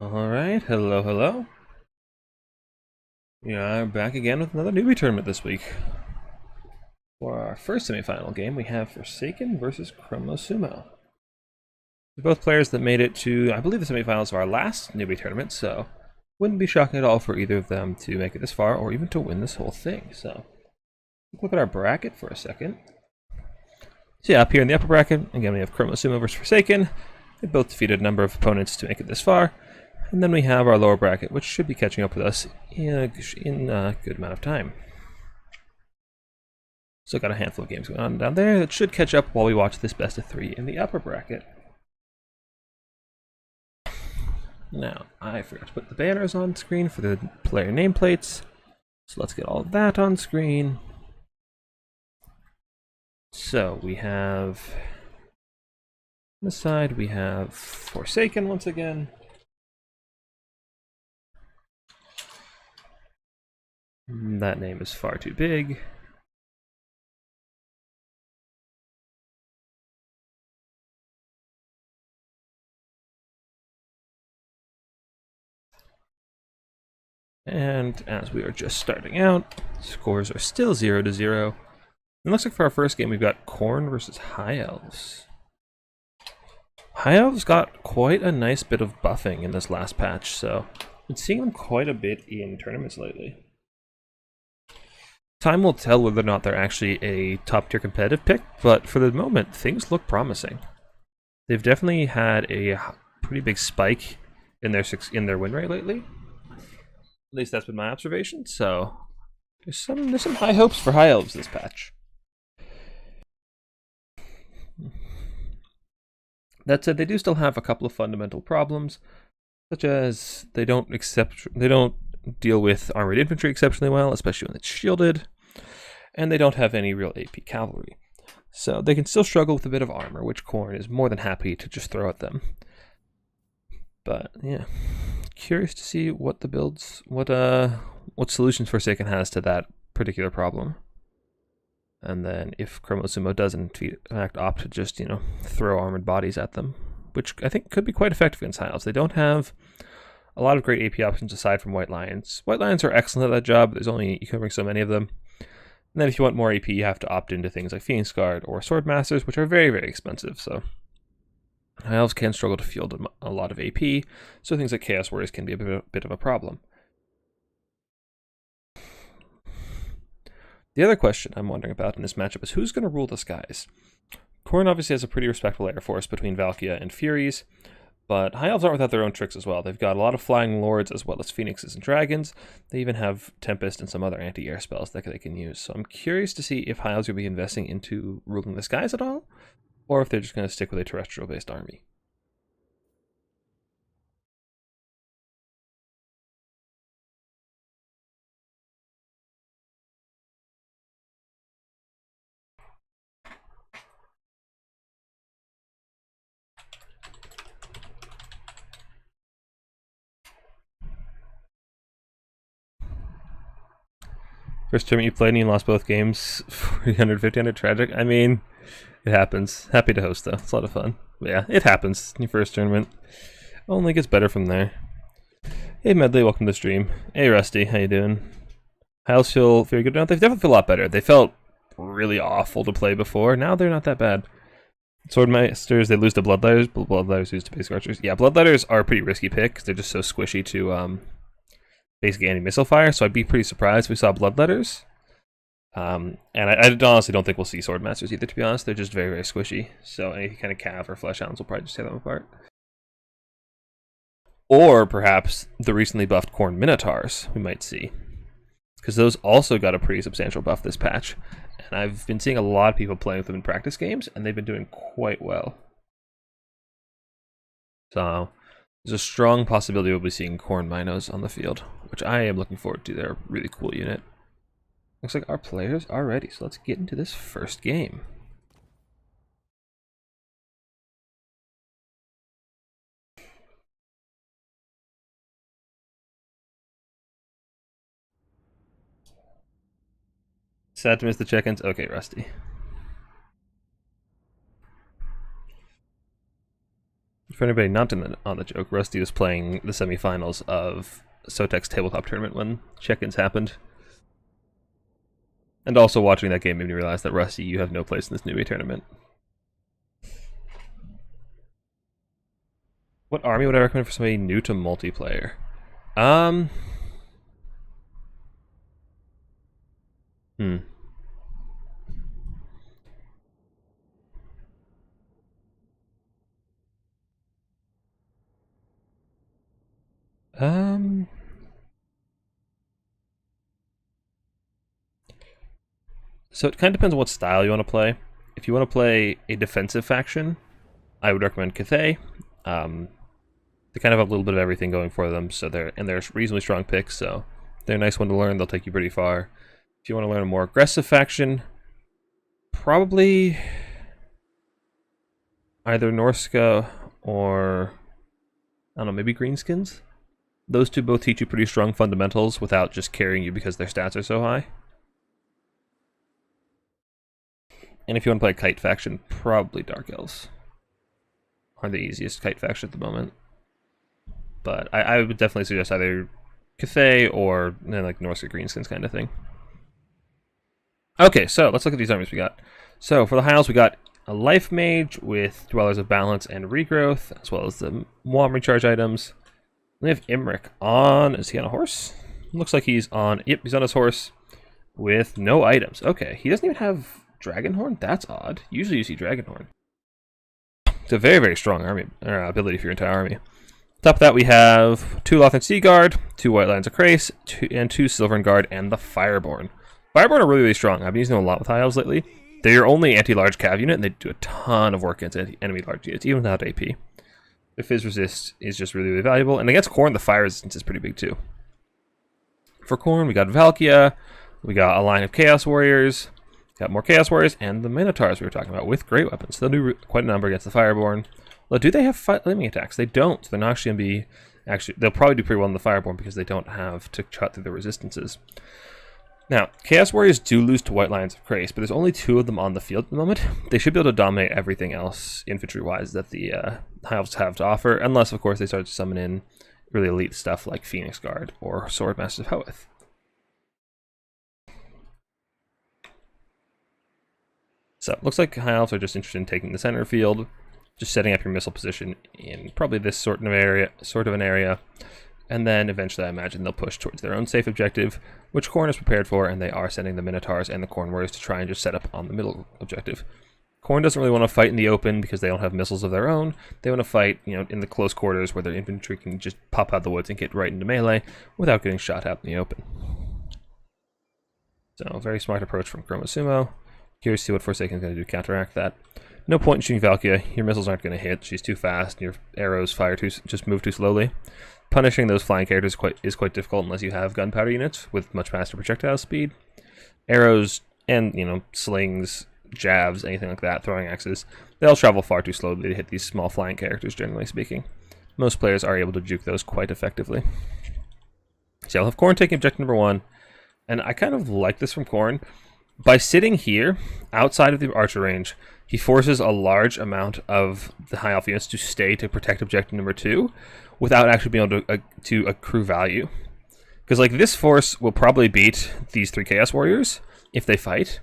Alright, hello, hello. We are back again with another newbie tournament this week. For our first semifinal game, we have Forsaken versus Sumo. They're both players that made it to, I believe, the semifinals of our last newbie tournament, so wouldn't be shocking at all for either of them to make it this far or even to win this whole thing. So, look at our bracket for a second. So yeah, up here in the upper bracket, again we have Sumo versus Forsaken. They both defeated a number of opponents to make it this far. And then we have our lower bracket, which should be catching up with us in a good amount of time. So got a handful of games going on down there that should catch up while we watch this best of 3 in the upper bracket. Now, I forgot to put the banners on screen for the player nameplates. So let's get all of that on screen. So we have, on this side, we have Forsaken once again. That name is far too big. And as we are just starting out, scores are still 0-0. It looks like for our first game we've got Khorne versus High Elves. High Elves got quite a nice bit of buffing in this last patch, so I've been seeing them quite a bit in tournaments lately. Time will tell whether or not they're actually a top-tier competitive pick, but for the moment, things look promising. They've definitely had a pretty big spike in their win rate lately. At least that's been my observation, so there's some high hopes for High Elves this patch. That said, they do still have a couple of fundamental problems, such as they don't deal with armored infantry exceptionally well, especially when it's shielded, and they don't have any real AP cavalry. So they can still struggle with a bit of armor, which Khorne is more than happy to just throw at them. But yeah, curious to see what the builds, what solutions Forsaken has to that particular problem. And then if Sumo does in fact opt to just, throw armored bodies at them, which I think could be quite effective against High Elves. They don't have a lot of great AP options aside from White Lions. White Lions are excellent at that job, but you can bring so many of them. And then if you want more AP, you have to opt into things like Phoenix Guard or Sword Masters, which are very, very expensive. So High Elves can struggle to field a lot of AP, so things like Chaos Warriors can be a bit of a problem. The other question I'm wondering about in this matchup is who's going to rule the skies? Khorne obviously has a pretty respectable air force between Valkia and Furies, but High Elves aren't without their own tricks as well. They've got a lot of Flying Lords as well as Phoenixes and Dragons. They even have Tempest and some other anti-air spells that they can use. So I'm curious to see if High Elves will be investing into ruling the skies at all, or if they're just going to stick with a terrestrial-based army. First tournament you played and you lost both games, 300, 1500, tragic. I mean, it happens. Happy to host though, it's a lot of fun. But yeah, it happens in your first tournament. Only gets better from there. Hey Medley, welcome to the stream. Hey Rusty, how you doing? How's feel good now? They definitely feel a lot better. They felt really awful to play before. Now they're not that bad. Swordmasters, they lose to Bloodletters. Bloodletters lose to Basic Archers. Yeah, Bloodletters are a pretty risky pick because they're just so squishy to basically anti-missile fire, so I'd be pretty surprised if we saw Bloodletters. And I honestly don't think we'll see Swordmasters either, to be honest. They're just very, very squishy, so any kind of Cav or Fleshhounds will probably just tear them apart. Or perhaps the recently buffed Khorne Minotaurs we might see, because those also got a pretty substantial buff this patch, and I've been seeing a lot of people playing with them in practice games, and they've been doing quite well. So there's a strong possibility we'll be seeing Khorne Minos on the field, which I am looking forward to. They're a really cool unit. Looks like our players are ready, so let's get into this first game. Sad to miss the check-ins. Okay, Rusty. For anybody not on the joke, Rusty was playing the semifinals of Sotek's tabletop tournament when check-ins happened. And also watching that game made me realize that, Rusty, you have no place in this Newbie tournament. What army would I recommend for somebody new to multiplayer? So it kind of depends on what style you want to play. If you want to play a defensive faction, I would recommend Cathay. They kind of have a little bit of everything going for them, so they're reasonably strong picks, so they're a nice one to learn. They'll take you pretty far. If you want to learn a more aggressive faction, probably either Norska or, I don't know, maybe Greenskins? Those two both teach you pretty strong fundamentals without just carrying you because their stats are so high. And if you want to play a kite faction, probably Dark Elves are the easiest kite faction at the moment. But I would definitely suggest either Cathay or like Norska Greenskins kind of thing. Okay, so let's look at these armies we got. So for the High Elves, we got a Life Mage with Dwellers of Balance and Regrowth, as well as the Wom recharge items. We have Imric on, is he on a horse? Looks like he's on, yep, he's on his horse with no items. Okay, he doesn't even have Dragonhorn? That's odd. Usually you see Dragonhorn. It's a very, very strong army, ability for your entire army. Top of that, we have 2 Lothern Sea Guard, 2 White Lions of Crace, 2 Silvern Guard, and the Fireborn. Fireborn are really, really strong. I've been using them a lot with High Elves lately. They're your only anti-large cav unit, and they do a ton of work against enemy large units, even without AP. The Fizz Resist is just really, really valuable, and against Khorne, the Fire Resistance is pretty big too. For Khorne, we got Valkia, we got a line of Chaos Warriors, got more Chaos Warriors, and the Minotaurs we were talking about with great weapons. They'll do quite a number against the Fireborn. Well, do they have flaming attacks? They don't. They're not actually going to be... they'll probably do pretty well in the Fireborn because they don't have to cut through the resistances. Now, Chaos Warriors do lose to White Lions of Crace, but there's only 2 of them on the field at the moment. They should be able to dominate everything else, infantry-wise, that the High Elves have to offer, unless, of course, they start to summon in really elite stuff like Phoenix Guard or Swordmasters of Hoeth. So, looks like High Elves are just interested in taking the center field, just setting up your missile position in probably this sort of an area, and then eventually I imagine they'll push towards their own safe objective, which Khorne is prepared for, and they are sending the Minotaurs and the Khorne Warriors to try and just set up on the middle objective. Khorne doesn't really want to fight in the open because they don't have missiles of their own. They want to fight, in the close quarters where their infantry can just pop out the woods and get right into melee without getting shot out in the open. So, very smart approach from Chromosumo. Curious to see what Forsaken is going to do to counteract that. No point in shooting Valkia. Your missiles aren't going to hit. She's too fast. And your arrows just move too slowly. Punishing those flying characters is quite difficult unless you have gunpowder units with much faster projectile speed. Arrows and, slings, jabs, anything like that, throwing axes, they'll travel far too slowly to hit these small flying characters, generally speaking. Most players are able to juke those quite effectively. So I'll have Khorne taking objective number 1. And I kind of like this from Khorne. By sitting here, outside of the archer range, he forces a large amount of the High Elf units to stay to protect objective number 2 without actually being able to accrue value. Because this force will probably beat these 3 Chaos Warriors if they fight,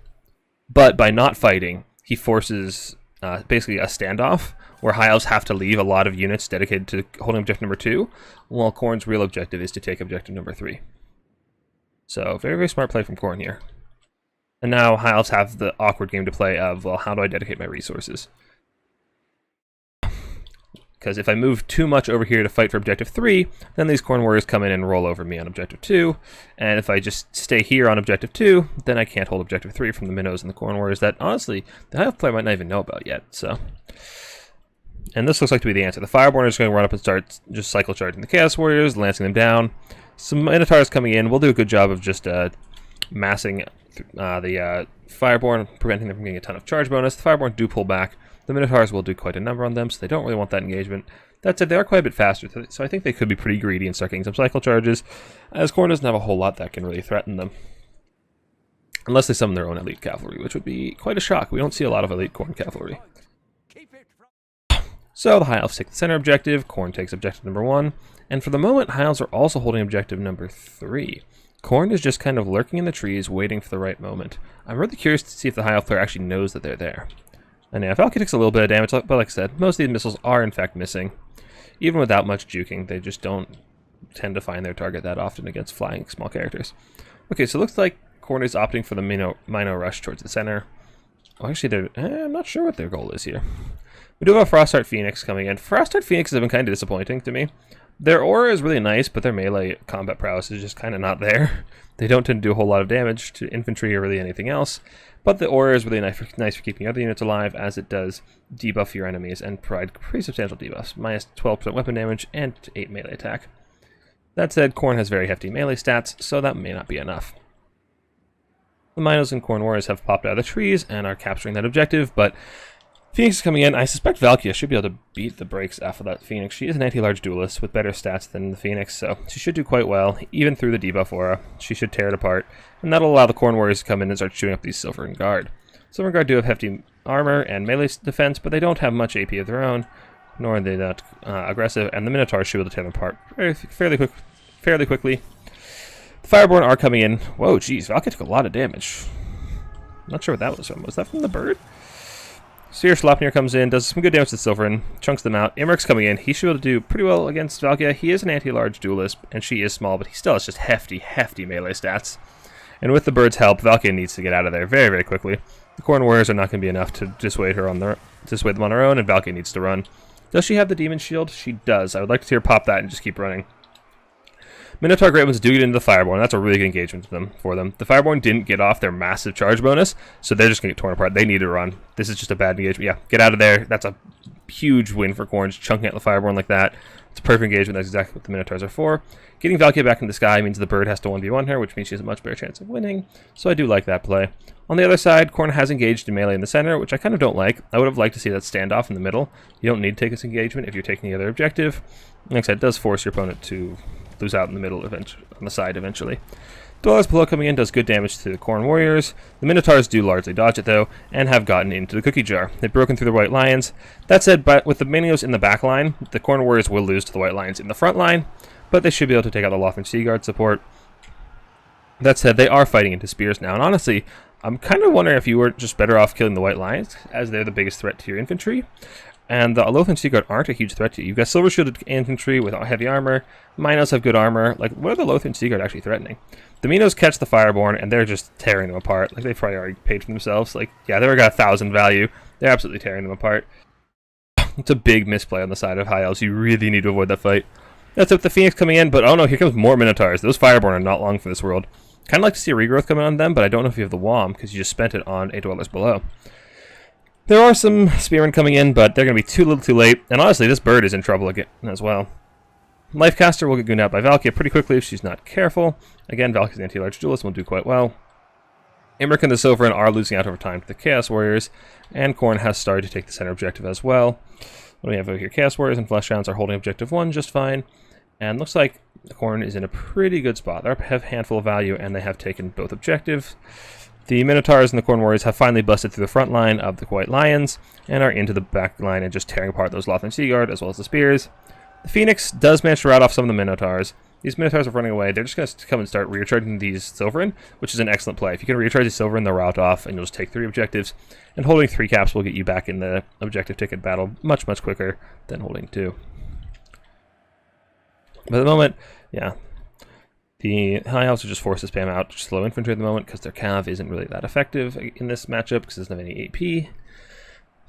but by not fighting, he forces basically a standoff where High Elves have to leave a lot of units dedicated to holding objective number 2, while Khorne's real objective is to take objective number 3. So, very, very smart play from Khorne here. And now High Elves have the awkward game to play of, well, how do I dedicate my resources? Because if I move too much over here to fight for objective 3, then these Khorne Warriors come in and roll over me on objective 2. And if I just stay here on objective 2, then I can't hold objective 3 from the Minnows and the Khorne Warriors that, honestly, the High Elf player might not even know about yet. So, and this looks like to be the answer. The Fireborn is going to run up and start just cycle charging the Chaos Warriors, lancing them down. Some Minotaurs coming in will do a good job of just massing the Fireborn, preventing them from getting a ton of charge bonus. The Fireborn do pull back. The Minotaurs will do quite a number on them, so they don't really want that engagement. That said, they are quite a bit faster, so I think they could be pretty greedy and start getting some cycle charges, as Khorne doesn't have a whole lot that can really threaten them. Unless they summon their own elite cavalry, which would be quite a shock. We don't see a lot of elite Khorne cavalry. So the High Elves take the center objective, Khorne takes objective number 1, and for the moment, High Elves are also holding objective number 3. Khorne is just kind of lurking in the trees, waiting for the right moment. I'm really curious to see if the High Elf player actually knows that they're there. And yeah, Valkyrie takes a little bit of damage, but like I said, most of these missiles are in fact missing. Even without much juking, they just don't tend to find their target that often against flying small characters. Okay, so it looks like Khorne is opting for the Mino rush towards the center. Oh, actually, I'm not sure what their goal is here. We do have a Frostheart Phoenix coming in. Frostheart Phoenixes have been kind of disappointing to me. Their aura is really nice, but their melee combat prowess is just kind of not there. They don't tend to do a whole lot of damage to infantry or really anything else, but the aura is really nice for keeping other units alive, as it does debuff your enemies and provide pretty substantial debuffs, minus 12% weapon damage and 8 melee attack. That said, Khorne has very hefty melee stats, so that may not be enough. The Minos and Khorne warriors have popped out of the trees and are capturing that objective, but Phoenix is coming in. I suspect Valkyria should be able to beat the brakes off of that Phoenix. She is an anti-large duelist with better stats than the Phoenix, so she should do quite well, even through the debuff aura. She should tear it apart, and that'll allow the Khorne warriors to come in and start chewing up these Silver Guard. Silver Guard do have hefty armor and melee defense, but they don't have much AP of their own, nor are they that aggressive, and the Minotaurs should be able to tear them apart fairly quickly. The Fireborn are coming in. Whoa, geez, Valkyrie took a lot of damage. Not sure what that was from. Was that from the bird? Seer Schlapnir comes in, does some good damage to Silverin, chunks them out. Imric's coming in. He should be able to do pretty well against Valkyria. He is an anti-large duelist, and she is small, but he still has just hefty melee stats. And with the bird's help, Valkyria needs to get out of there very quickly. The Khorne warriors are not going to be enough to dissuade them on her own, and Valkyria needs to run. Does she have the demon shield? She does. I would like to see her pop that and just keep running. Minotaur Great Ones do get into the Fireborn. That's a really good engagement for them. The Fireborn didn't get off their massive charge bonus, so they're just going to get torn apart. They need to run. This is just a bad engagement. Yeah, get out of there. That's a huge win for Khorne, just chunking out the Fireborn like that. It's a perfect engagement. That's exactly what the Minotaurs are for. Getting Valkyria back in the sky means the bird has to 1v1 her, which means she has a much better chance of winning, so I do like that play. On the other side, Khorne has engaged in melee in the center, which I kind of don't like. I would have liked to see that standoff in the middle. You don't need to take this engagement if you're taking the other objective. Like I said, it does force your opponent to lose out in the middle, on the side eventually. Dwellers below coming in does good damage to the Khorne warriors. The Minotaurs do largely dodge it though, and have gotten into the cookie jar. They've broken through the White Lions. That said, but with the Minos in the back line, the Khorne warriors will lose to the White Lions in the front line, but they should be able to take out the Lothern Sea Guard support. That said, they are fighting into spears now, and honestly, I'm kind of wondering if you were just better off killing the White Lions, as they're the biggest threat to your infantry. And the Lothern Sea Guard aren't a huge threat to you. You've got silver shielded infantry with heavy armor. Minos have good armor. Like, what are the Lothern Sea Guard actually threatening? The Minos catch the Fireborn, and they're just tearing them apart. Like, they've probably already paid for themselves. Like, yeah, they've got 1,000 value. They're absolutely tearing them apart. It's a big misplay on the side of High Elves. You really need to avoid that fight. That's with the Phoenix coming in, but oh no, here comes more Minotaurs. Those Fireborn are not long for this world. Kind of like to see a regrowth coming on them, but I don't know if you have the WOM, because you just spent it on a Dwellers below. There are some Spearmen coming in, but they're going to be too little too late, and honestly, this bird is in trouble again as well. Lifecaster will get gooned out by Valkyria pretty quickly if she's not careful. Again, Valkyria's an anti-large duelist will do quite well. Imric and the Silverin are losing out over time to the Chaos Warriors, and Khorne has started to take the center objective as well. What do we have over here? Chaos Warriors and Fleshhounds are holding objective 1 just fine, and looks like Khorne is in a pretty good spot. They have a handful of value, and they have taken both objectives. The Minotaurs and the Khorne Warriors have finally busted through the front line of the White Lions, and are into the back line and just tearing apart those Lothern Sea Guard, as well as the spears. The Phoenix does manage to rout off some of the Minotaurs. These Minotaurs are running away. They're just going to come and start recharging these Silverin, which is an excellent play. If you can recharge the Silverin, they'll rout off, and you'll just take 3 objectives. And holding 3 caps will get you back in the objective ticket battle much quicker than holding 2. But at the moment, yeah, the High Elves are just forced to spam out slow infantry at the moment because their cav isn't really that effective in this matchup because it doesn't have any AP.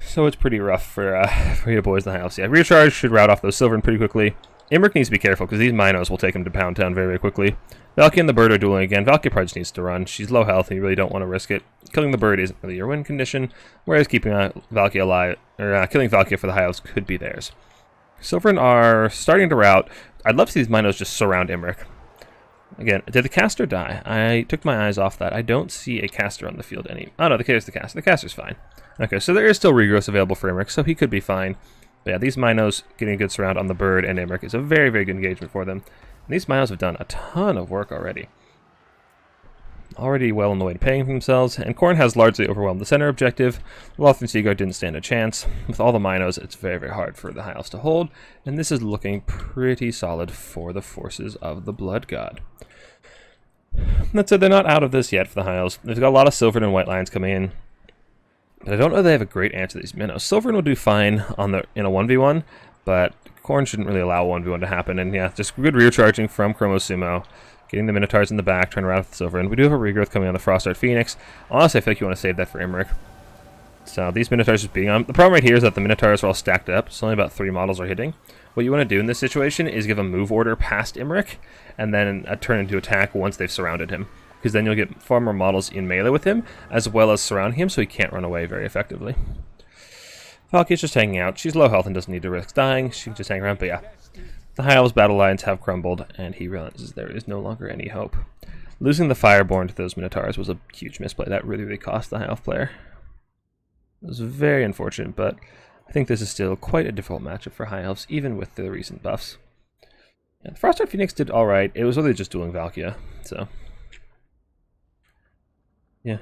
So it's pretty rough for your boys in the High Elves. Yeah, recharge should rout off those Silverin pretty quickly. Imric needs to be careful because these Minos will take him to Pound Town very quickly. Valkyria and the bird are dueling again. Valkyria probably just needs to run. She's low health and you really don't want to risk it. Killing the bird isn't really your win condition, whereas keeping Valkyria alive, or killing Valkyria for the High Elves could be theirs. Silverin are starting to rout. I'd love to see these Minos just surround Imric. Again, did the caster die? I took my eyes off that. I don't see a caster on the field any. Oh no, there's the caster. The caster's fine. Okay, so there is still regrowth available for Imric, so he could be fine. But yeah, these Minos getting a good surround on the bird and Imric is a very good engagement for them. And these Minos have done a ton of work already. already well on the way to paying for themselves, and Khorne has largely overwhelmed the center objective. Lothar and Seaguard didn't stand a chance. With all the Minos, it's very, very hard for the High Elves to hold, and this is looking pretty solid for the forces of the Blood God. That said, they're not out of this yet for the High Elves. They've got a lot of Silvered and White Lions coming in, but I don't know if they have a great answer to these Minos. Silverin will do fine in a 1v1, but Khorne shouldn't really allow 1v1 to happen, and yeah, just good rear charging from Chromosumo. Getting the Minotaurs in the back, turn around with the Silverin. We do have a regrowth coming on the Frostart Phoenix. Honestly, I feel like you want to save that for Imric. So these Minotaurs just beating on. The problem right here is that the Minotaurs are all stacked up, so only about 3 models are hitting. What you want to do in this situation is give a move order past Imric, and then a turn into attack once they've surrounded him. Because then you'll get far more models in melee with him, as well as surrounding him so he can't run away very effectively. Valky's just hanging out. She's low health and doesn't need to risk dying. She can just hang around, but yeah. The High Elves battle lines have crumbled, and he realizes there is no longer any hope. Losing the Fireborn to those Minotaurs was a huge misplay. That really, really cost the High Elf player. It was very unfortunate, but I think this is still quite a difficult matchup for High Elves, even with the recent buffs. Yeah, the Frostart Phoenix did alright. It was really just dueling Valkia, so... yeah.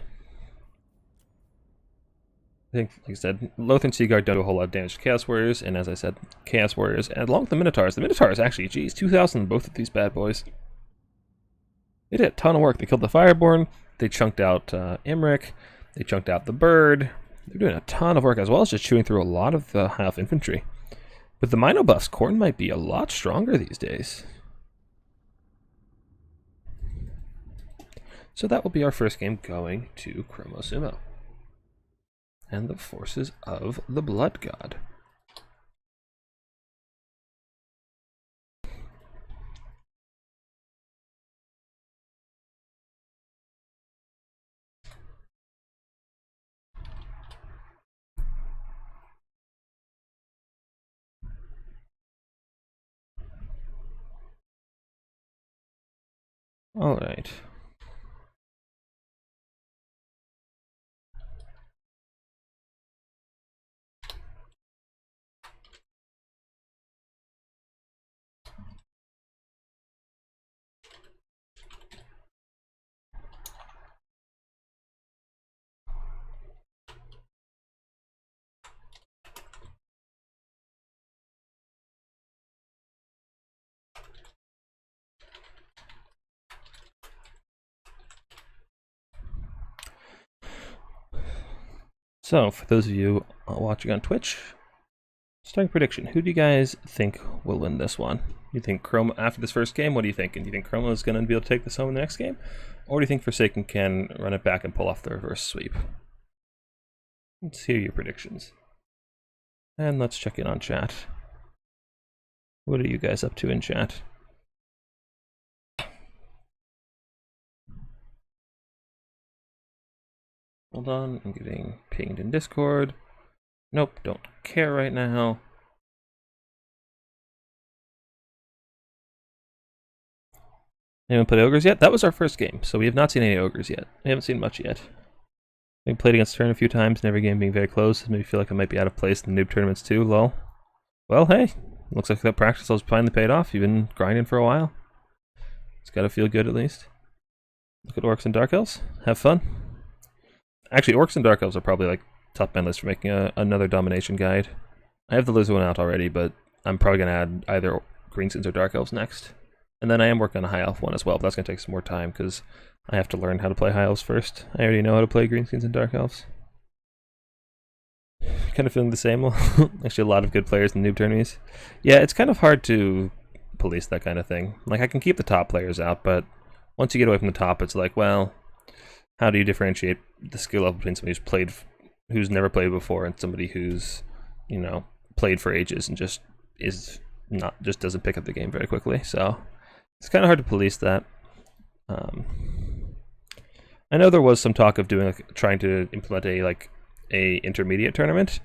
I think, like I said, Lothar and Seaguard don't do a whole lot of damage to Chaos Warriors, and as I said, Chaos Warriors, and along with the Minotaurs actually, geez, 2,000 in both of these bad boys. They did a ton of work. They killed the Fireborn, they chunked out Imric, they chunked out the Bird. They're doing a ton of work, as well as just chewing through a lot of the High Elf infantry. With the Mino buffs, Khorne might be a lot stronger these days. So that will be our first game going to Chromosumo and the forces of the Blood God. All right. So, for those of you watching on Twitch, starting prediction. Who do you guys think will win this one? You think Chroma, after this first game, what do you think? And do you think Chroma is going to be able to take this home in the next game? Or do you think Forsaken can run it back and pull off the reverse sweep? Let's hear your predictions. And let's check in on chat. What are you guys up to in chat? Hold on, I'm getting pinged in Discord. Nope, don't care right now. Anyone played Ogres yet? That was our first game, so we have not seen any Ogres yet. We haven't seen much yet. We played against Khorne a few times, and every game being very close. Maybe feel like I might be out of place in the noob tournaments too, lol. Well, hey, looks like that practice has finally paid off. You've been grinding for a while. It's gotta feel good at least. Look at Orcs and Dark Elves. Have fun. Actually, Orcs and Dark Elves are probably like top my list for making another domination guide. I have the Lizard one out already, but I'm probably going to add either Greenskins or Dark Elves next. And then I am working on a High Elf one as well, but that's going to take some more time because I have to learn how to play High Elves first. I already know how to play Greenskins and Dark Elves. Kind of feeling the same. Actually, a lot of good players in noob tourneys. Yeah, it's kind of hard to police that kind of thing. Like, I can keep the top players out, but once you get away from the top, it's like, well, how do you differentiate the skill level between somebody who's never played before and somebody who's, you know, played for ages and just doesn't pick up the game very quickly. So it's kind of hard to police that. I know there was some talk of doing trying to implement a intermediate tournament,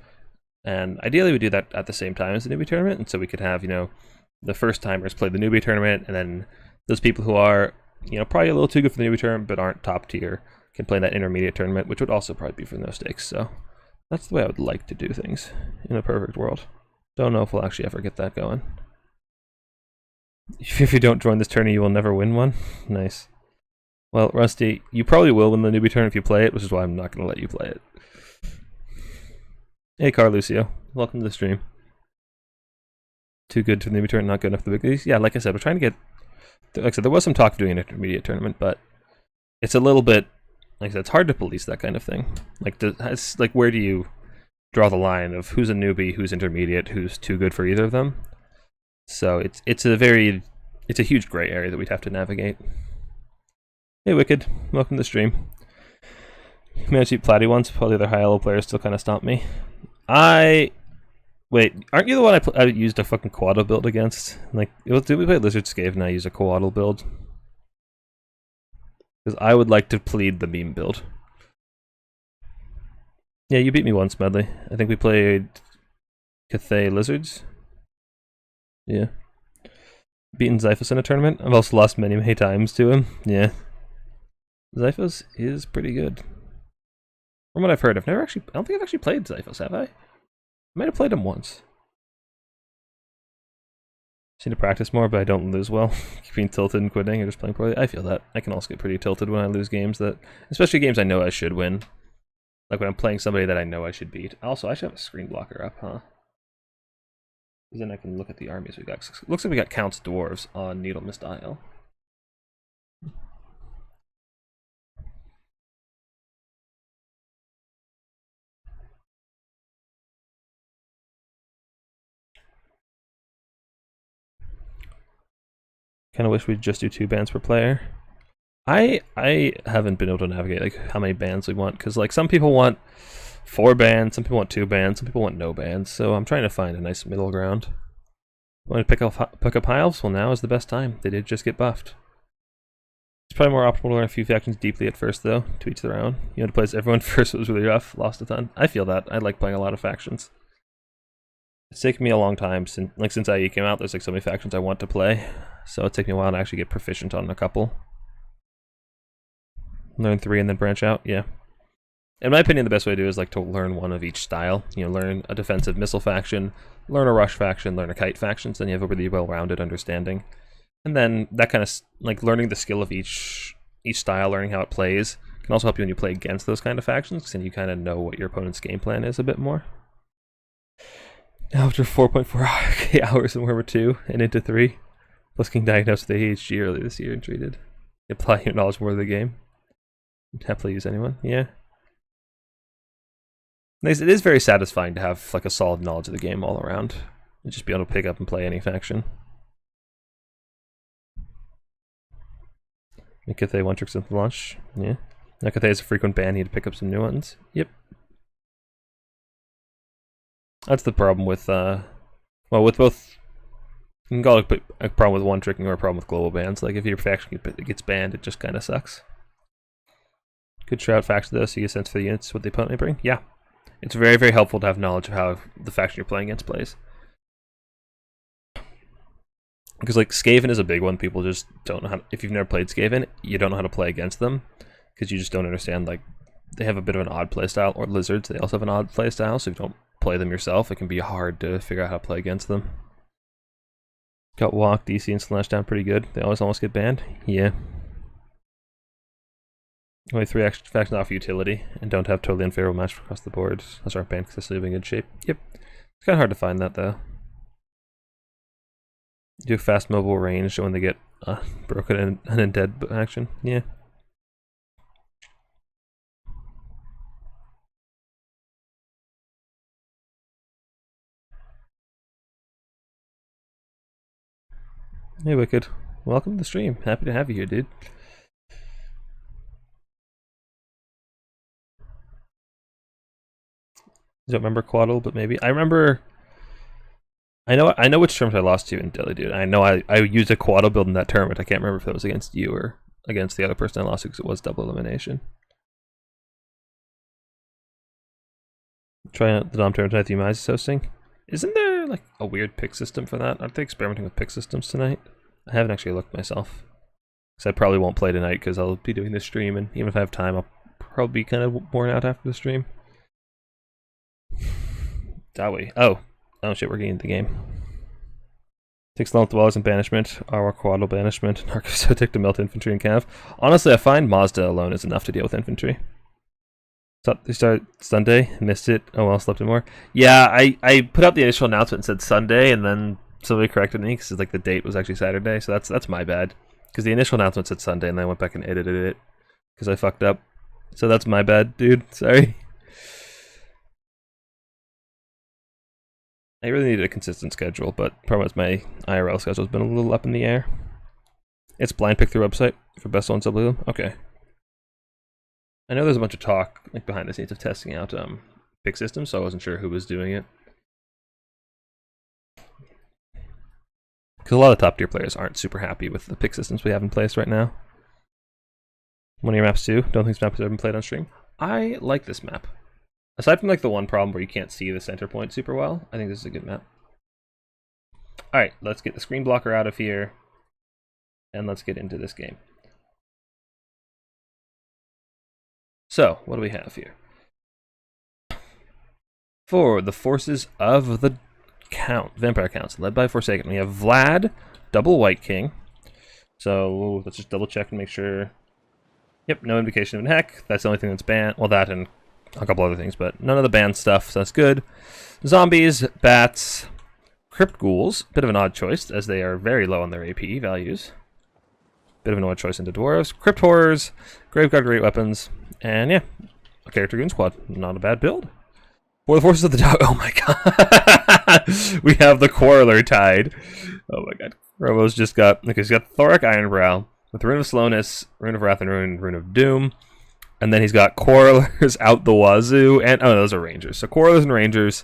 and ideally we do that at the same time as the newbie tournament, and so we could have, you know, the first timers play the newbie tournament, and then those people who are, you know, probably a little too good for the newbie tournament but aren't top tier can play that intermediate tournament, which would also probably be for no stakes. So that's the way I would like to do things in a perfect world. Don't know if we'll actually ever get that going. If you don't join this tourney, you will never win one. Nice. Well, Rusty, you probably will win the newbie turn if you play it, which is why I'm not going to let you play it. Hey, Carlucio. Welcome to the stream. Too good to the newbie turn, not good enough for the big leagues. Yeah, like I said, we're trying to get... Like I said, there was some talk of doing an intermediate tournament, but it's a little bit... Like I said, it's hard to police that kind of thing. Like, where do you draw the line of who's a newbie, who's intermediate, who's too good for either of them? So it's a huge gray area that we'd have to navigate. Hey, Wicked. Welcome to the stream. Managed to beat Platy once, while the other high-elo players still kind of stomped me. Wait, aren't you the one I used a fucking quaddle build against? Like, did we play Lizard Skaven and I used a quaddle build? Because I would like to plead the meme build. Yeah, you beat me once, Medley. I think we played Cathay Lizards. Yeah. Beaten Zyphus in a tournament. I've also lost many, many times to him. Yeah. Zyphus is pretty good. From what I've heard, I don't think I've actually played Zyphus, have I? I might have played him once. Just need to practice more, but I don't lose well. Being tilted and quitting or just playing poorly. I feel that. I can also get pretty tilted when I lose games especially games I know I should win. Like when I'm playing somebody that I know I should beat. Also, I should have a screen blocker up, huh? Because then I can look at the armies we got. Looks like we got Count's Dwarves on Needle Mist Isle. Kind of wish we'd just do 2 bans per player. I haven't been able to navigate like how many bans we want, because like some people want 4 bans, some people want 2 bans, some people want no bans. So I'm trying to find a nice middle ground. Want to pick up High Elves? Well, now is the best time. They did just get buffed. It's probably more optimal to learn a few factions deeply at first, though. To each their own. You had to play as everyone first. It was really rough. Lost a ton. I feel that. I like playing a lot of factions. It's taken me a long time since IE came out. There's like so many factions I want to play, so it took me a while to actually get proficient on a couple. Learn 3 and then branch out. Yeah. In my opinion, the best way to do is like to learn one of each style. You know, learn a defensive missile faction, learn a rush faction, learn a kite faction. So then you have a really well-rounded understanding. And then that kind of like learning the skill of each style, learning how it plays, can also help you when you play against those kind of factions, because then you kind of know what your opponent's game plan is a bit more. After 4.4 hours in Warhammer 2 and into 3, plus getting diagnosed with ADHD earlier this year and treated. Apply your knowledge more to the game. Happily use anyone, yeah. It is very satisfying to have like a solid knowledge of the game all around, and just be able to pick up and play any faction. Cathay one tricks at the launch, yeah. Now Cathay is a frequent ban, need to pick up some new ones. Yep. That's the problem with, well, with both, you can call it a problem with one tricking or a problem with global bans. Like, if your faction gets banned, it just kind of sucks. Good Shroud faction, though, so you get a sense for the units, what the opponent may bring. Yeah. It's very, very helpful to have knowledge of how the faction you're playing against plays. Because, like, Skaven is a big one. People just don't know how, if you've never played Skaven, you don't know how to play against them. Because you just don't understand, like, they have a bit of an odd playstyle. Or Lizards, they also have an odd playstyle, so if you don't play them yourself, it can be hard to figure out how to play against them. Got Walk, DC, and Slash down pretty good. They almost get banned. Yeah. Only 3 factions offer utility and don't have totally unfavorable match across the board. Those aren't banned because they're in good shape. Yep. It's kind of hard to find that, though. Do fast mobile range when they get broken and undead action. Yeah. Hey, Wicked. Welcome to the stream. Happy to have you here, dude. I don't remember Quaddle, but maybe. I remember... I know which tournament I lost to in Delhi, dude. I know I used a Quaddle build in that tournament. I can't remember if it was against you or against the other person I lost to, because it was double elimination. Trying out the Dom tournament tonight, the Umize is hosting. Isn't there like a weird pick system for that? Aren't they experimenting with pick systems tonight? I haven't actually looked myself. Because I probably won't play tonight because I'll be doing this stream, and even if I have time, I'll probably be kind of worn out after the stream. Dawi. Oh shit, we're getting into the game. Takes long dwellers and banishment, our quaddle banishment, Narcoso take to melt infantry and cav. Honestly, I find Mazda alone is enough to deal with infantry. So they start Sunday, missed it. Oh well, slept in more. Yeah, I put out the initial announcement and said Sunday, and then somebody corrected me because like the date was actually Saturday. So that's my bad. Because the initial announcement said Sunday, and then I went back and edited it because I fucked up. So that's my bad, dude. Sorry. I really needed a consistent schedule, but the problem is my IRL schedule has been a little up in the air. It's blind pick through website for best on sub. Okay. I know there's a bunch of talk like behind the scenes of testing out pick systems, so I wasn't sure who was doing it. Because a lot of top tier players aren't super happy with the pick systems we have in place right now. One of your maps too. Don't think this map has ever been played on stream. I like this map. Aside from like the one problem where you can't see the center point super well, I think this is a good map. Alright, let's get the screen blocker out of here. And let's get into this game. So, what do we have here? For the forces of the Vampire Council, led by Forsaken, we have Vlad, double White King. So, let's just double check and make sure. Yep, no invocation of heck. That's the only thing that's banned. Well, that and a couple other things, but none of the banned stuff, so that's good. Zombies, bats, crypt ghouls, bit of an odd choice as they are very low on their AP values. Bit of an odd choice into dwarves, crypt horrors, graveguard great weapons, and yeah, a character goon squad. Not a bad build. For the forces of the dog. Oh my god, we have the Quarreler tied. Oh my god, Robo's just got he's got Thoric Ironbrow with Rune of Slowness, Rune of Wrath, and Rune of Doom. And then he's got Quarrelers out the wazoo, and oh, those are Rangers. So Quarrelers and Rangers,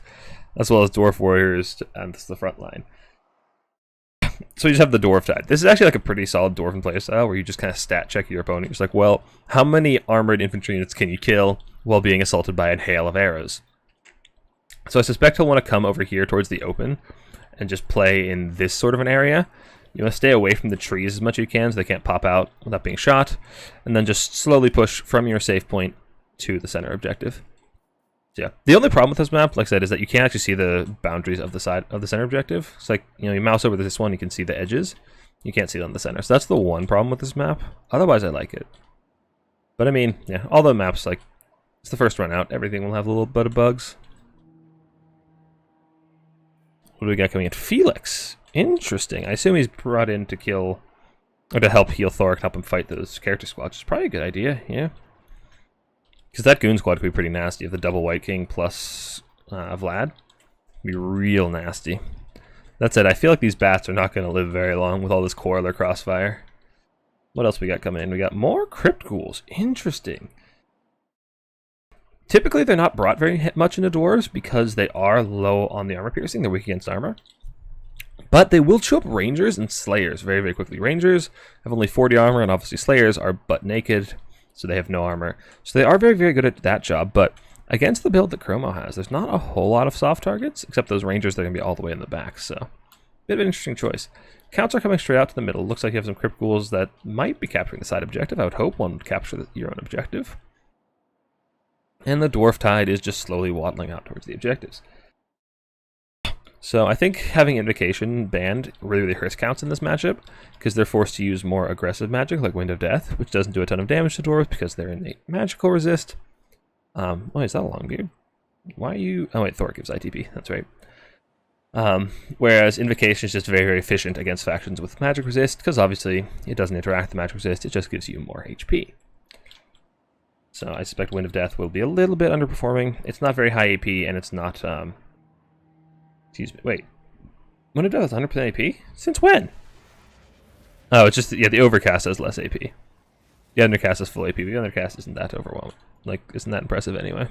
as well as Dwarf Warriors, and this is the front line. So you just have the Dwarf tied. This is actually like a pretty solid Dwarven playstyle, where you just kind of stat check your opponent. It's like, well, how many armored infantry units can you kill while being assaulted by a hail of arrows? So I suspect he'll want to come over here towards the open, and just play in this sort of an area. You want to stay away from the trees as much as you can so they can't pop out without being shot. And then just slowly push from your safe point to the center objective. So yeah, the only problem with this map, like I said, is that you can't actually see the boundaries of the side of the center objective. It's like, you mouse over this one, you can see the edges. You can't see it on the center. So that's the one problem with this map. Otherwise, I like it. But I mean, yeah, all the maps, like, it's the first run out. Everything will have a little bit of bugs. What do we got coming in? Felix. Interesting. I assume he's brought in to kill, or to help heal Thoric and help him fight those character squads. It's probably a good idea, yeah. Because that goon squad could be pretty nasty. If the double White King plus Vlad, be real nasty. That said, I feel like these bats are not going to live very long with all this Quarreler crossfire. What else we got coming in? We got more crypt ghouls. Interesting. Typically, they're not brought very much into dwarves because they are low on the armor piercing. They're weak against armor. But they will chew up Rangers and Slayers very, very quickly. Rangers have only 40 armor, and obviously Slayers are butt naked, so they have no armor. So they are very, very good at that job, but against the build that Chromo has, there's not a whole lot of soft targets, except those Rangers that are going to be all the way in the back, so bit of an interesting choice. Counts are coming straight out to the middle. Looks like you have some crypt ghouls that might be capturing the side objective. I would hope one would capture your own objective. And the Dwarf Tide is just slowly waddling out towards the objectives. So I think having Invocation banned really, really hurts counts in this matchup, because they're forced to use more aggressive magic like Wind of Death, which doesn't do a ton of damage to dwarves because they're innate magical resist. Wait, is that a Longbeard? Why are you... Oh wait, Thor gives ITP, that's right. Whereas Invocation is just very, very efficient against factions with magic resist, because obviously it doesn't interact with magic resist, it just gives you more HP. So I suspect Wind of Death will be a little bit underperforming. It's not very high AP, and it's not... Excuse me, wait. Wind of Death is 100% AP? Since when? Oh, it's just, yeah, the Overcast has less AP. The Undercast is full AP, but the Undercast isn't that overwhelming. Like, isn't that impressive anyway?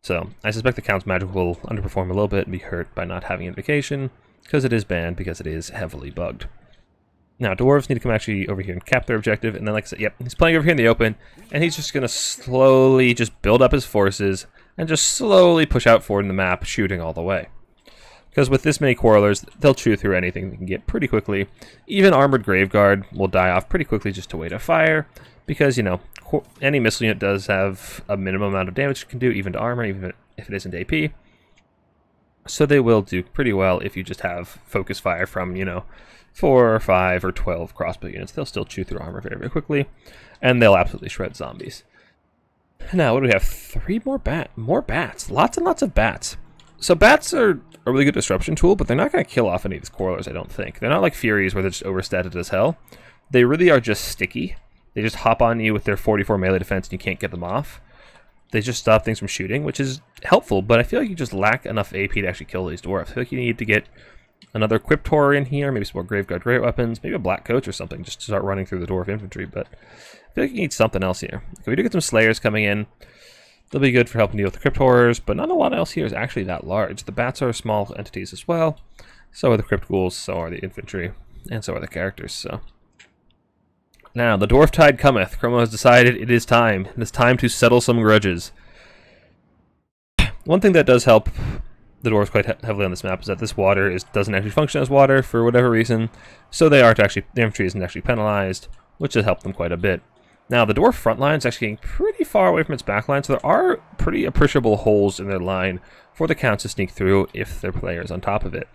So, I suspect the Count's magic will underperform a little bit and be hurt by not having Invocation, because it is banned, because it is heavily bugged. Now, Dwarves need to come actually over here and cap their objective, and then, like I said, yep, he's playing over here in the open, and he's just going to slowly just build up his forces, and just slowly push out forward in the map, shooting all the way. Because with this many Quarrelers, they'll chew through anything they can get pretty quickly. Even Armored Graveguard will die off pretty quickly just to wait a fire, because, you know, any missile unit does have a minimum amount of damage it can do, even to armor, even if it isn't AP. So they will do pretty well if you just have focus fire from, 4 or 5 or 12 crossbow units. They'll still chew through armor very, very quickly, and they'll absolutely shred zombies. Now, what do we have? 3 more bats. Lots and lots of bats. So bats are a really good disruption tool, but they're not going to kill off any of these quarrelers, I don't think. They're not like Furies where they're just overstated as hell. They really are just sticky. They just hop on you with their 44 melee defense and you can't get them off. They just stop things from shooting, which is helpful, but I feel like you just lack enough AP to actually kill these dwarves. I feel like you need to get another equipped horror in here, maybe some more Graveguard great weapons, maybe a black coach or something, just to start running through the dwarf infantry, but I feel like you need something else here. Okay, we do get some slayers coming in. They'll be good for helping deal with the crypt horrors, but not a lot else here is actually that large. The bats are small entities as well. So are the crypt ghouls, so are the infantry, and so are the characters, so. Now, the dwarf tide cometh. Chromo has decided it is time. It is time to settle some grudges. One thing that does help the dwarves quite heavily on this map is that this water doesn't actually function as water for whatever reason, so the infantry isn't actually penalized, which has helped them quite a bit. Now, the dwarf front line is actually getting pretty far away from its back line, so there are pretty appreciable holes in their line for the counts to sneak through if their player is on top of it.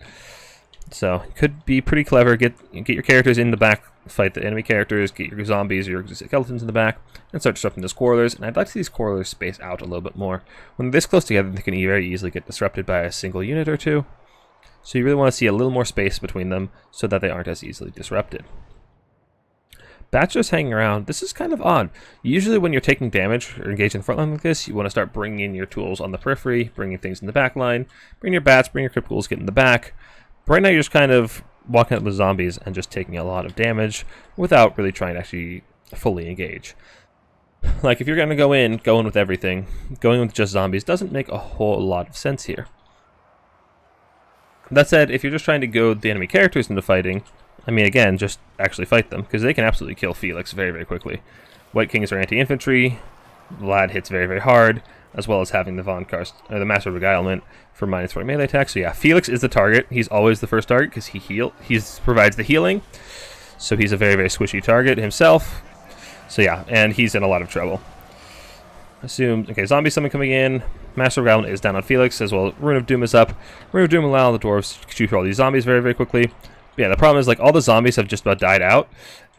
So, it could be pretty clever. Get your characters in the back, fight the enemy characters, get your zombies or your skeletons in the back, and start disrupting those quarrelers. And I'd like to see these quarrelers space out a little bit more. When they're this close together, they can very easily get disrupted by a single unit or two. So you really want to see a little more space between them so that they aren't as easily disrupted. Bats just hanging around. This is kind of odd. Usually when you're taking damage or engaged in the front line like this, you want to start bringing in your tools on the periphery, bringing things in the back line, bring your bats, bring your crypt ghouls, get in the back. But right now you're just kind of walking out with zombies and just taking a lot of damage without really trying to actually fully engage. Like if you're going to go in with everything, going with just zombies doesn't make a whole lot of sense here. That said, if you're just trying to goad the enemy characters into fighting, I mean, again, just actually fight them, because they can absolutely kill Felix very, very quickly. White Kings are anti-infantry, Vlad hits very, very hard, as well as having the the Master of Beguilement for -40 melee attack. So yeah, Felix is the target. He's always the first target, because he provides the healing. So he's a very, very squishy target himself. So yeah, and he's in a lot of trouble. Okay, zombie summon coming in. Master of Beguilement is down on Felix, as well. Rune of Doom is up. Rune of Doom will allow the dwarves to shoot through all these zombies very, very quickly. Yeah, the problem is, like, all the zombies have just about died out,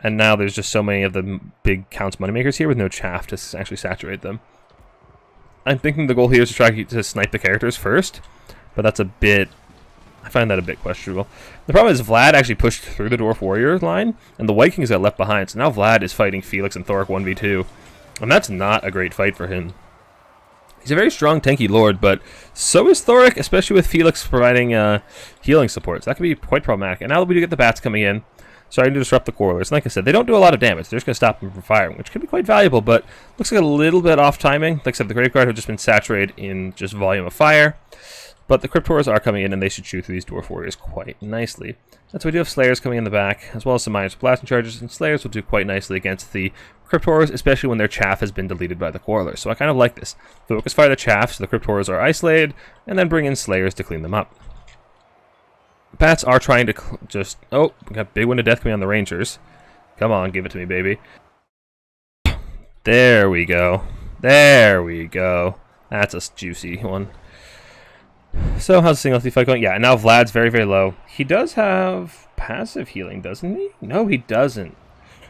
and now there's just so many of the big counts moneymakers here with no chaff to actually saturate them. I'm thinking the goal here is to try to snipe the characters first, but that's I find that a bit questionable. The problem is Vlad actually pushed through the Dwarf Warrior line, and the White Kings got left behind, so now Vlad is fighting Felix and Thoric 1v2, and that's not a great fight for him. He's a very strong, tanky lord, but so is Thoric, especially with Felix providing healing support. So that can be quite problematic. And now we do get the bats coming in, starting to disrupt the quarrelers. And like I said, they don't do a lot of damage. They're just going to stop them from firing, which could be quite valuable, but looks like a little bit off timing. Like I said, the Graveguard have just been saturated in just volume of fire. But the Crypt Horrors are coming in, and they should chew through these Dwarf Warriors quite nicely. That's why we do have Slayers coming in the back, as well as some minus blasting charges, and Slayers will do quite nicely against the Crypt Horrors, especially when their chaff has been deleted by the Quarrelers. So I kind of like this. Focus fire the chaff so the Crypt Horrors are isolated, and then bring in Slayers to clean them up. Bats are trying to just... Oh, we got big wind of death coming on the Rangers. Come on, give it to me, baby. There we go. There we go. That's a juicy one. So, how's the single fight going? Yeah, and now Vlad's very, very low. He does have passive healing, doesn't he? No, he doesn't.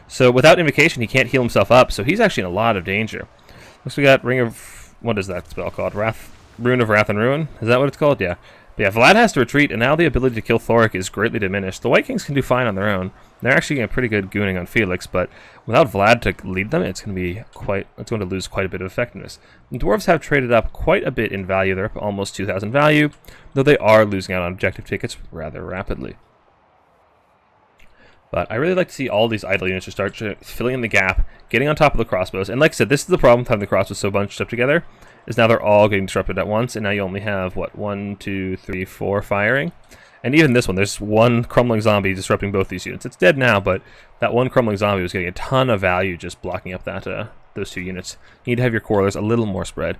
So, without Invocation, he can't heal himself up, so he's actually in a lot of danger. Looks we got Ring of... What is that spell called? Rune of Wrath and Ruin? Is that what it's called? Yeah. But yeah, Vlad has to retreat, and now the ability to kill Thoric is greatly diminished. The White Kings can do fine on their own. They're actually getting a pretty good gooning on Felix, but without Vlad to lead them, it's going to lose quite a bit of effectiveness. The Dwarves have traded up quite a bit in value. They're up almost 2,000 value, though they are losing out on objective tickets rather rapidly. But I really like to see all these idle units just start filling in the gap, getting on top of the crossbows. And like I said, this is the problem with having the crossbows so bunched up together, is now they're all getting disrupted at once, and now you only have, what, 1, 2, 3, 4 firing? And even this one, there's one crumbling zombie disrupting both these units. It's dead now, but that one crumbling zombie was getting a ton of value just blocking up those two units. You need to have your Quarrelers a little more spread.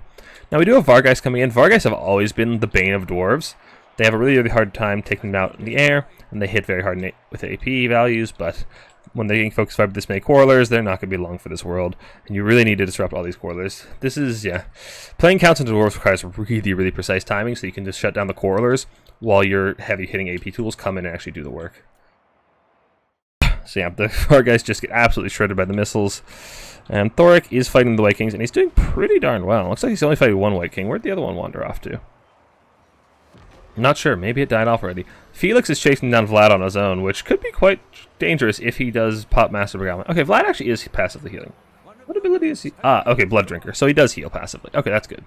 Now we do have Vargeist coming in. Vargeist have always been the bane of dwarves. They have a really, really hard time taking them out in the air, and they hit very hard with AP values, but when they're getting focus fire with this many Quarrelers, they're not going to be long for this world. And you really need to disrupt all these Quarrelers. This is, yeah. Playing counts into Dwarves requires really, really precise timing, so you can just shut down the Quarrelers while your heavy hitting AP tools come in and actually do the work. So yeah, the our guys just get absolutely shredded by the missiles. And Thoric is fighting the White Kings, and he's doing pretty darn well. Looks like he's only fighting one White King. Where'd the other one wander off to? Not sure. Maybe it died off already. Felix is chasing down Vlad on his own, which could be quite dangerous if he does pop Master Beguilement. Okay, Vlad actually is passively healing. What ability is he? Ah, okay, Blood Drinker. So he does heal passively. Okay, that's good.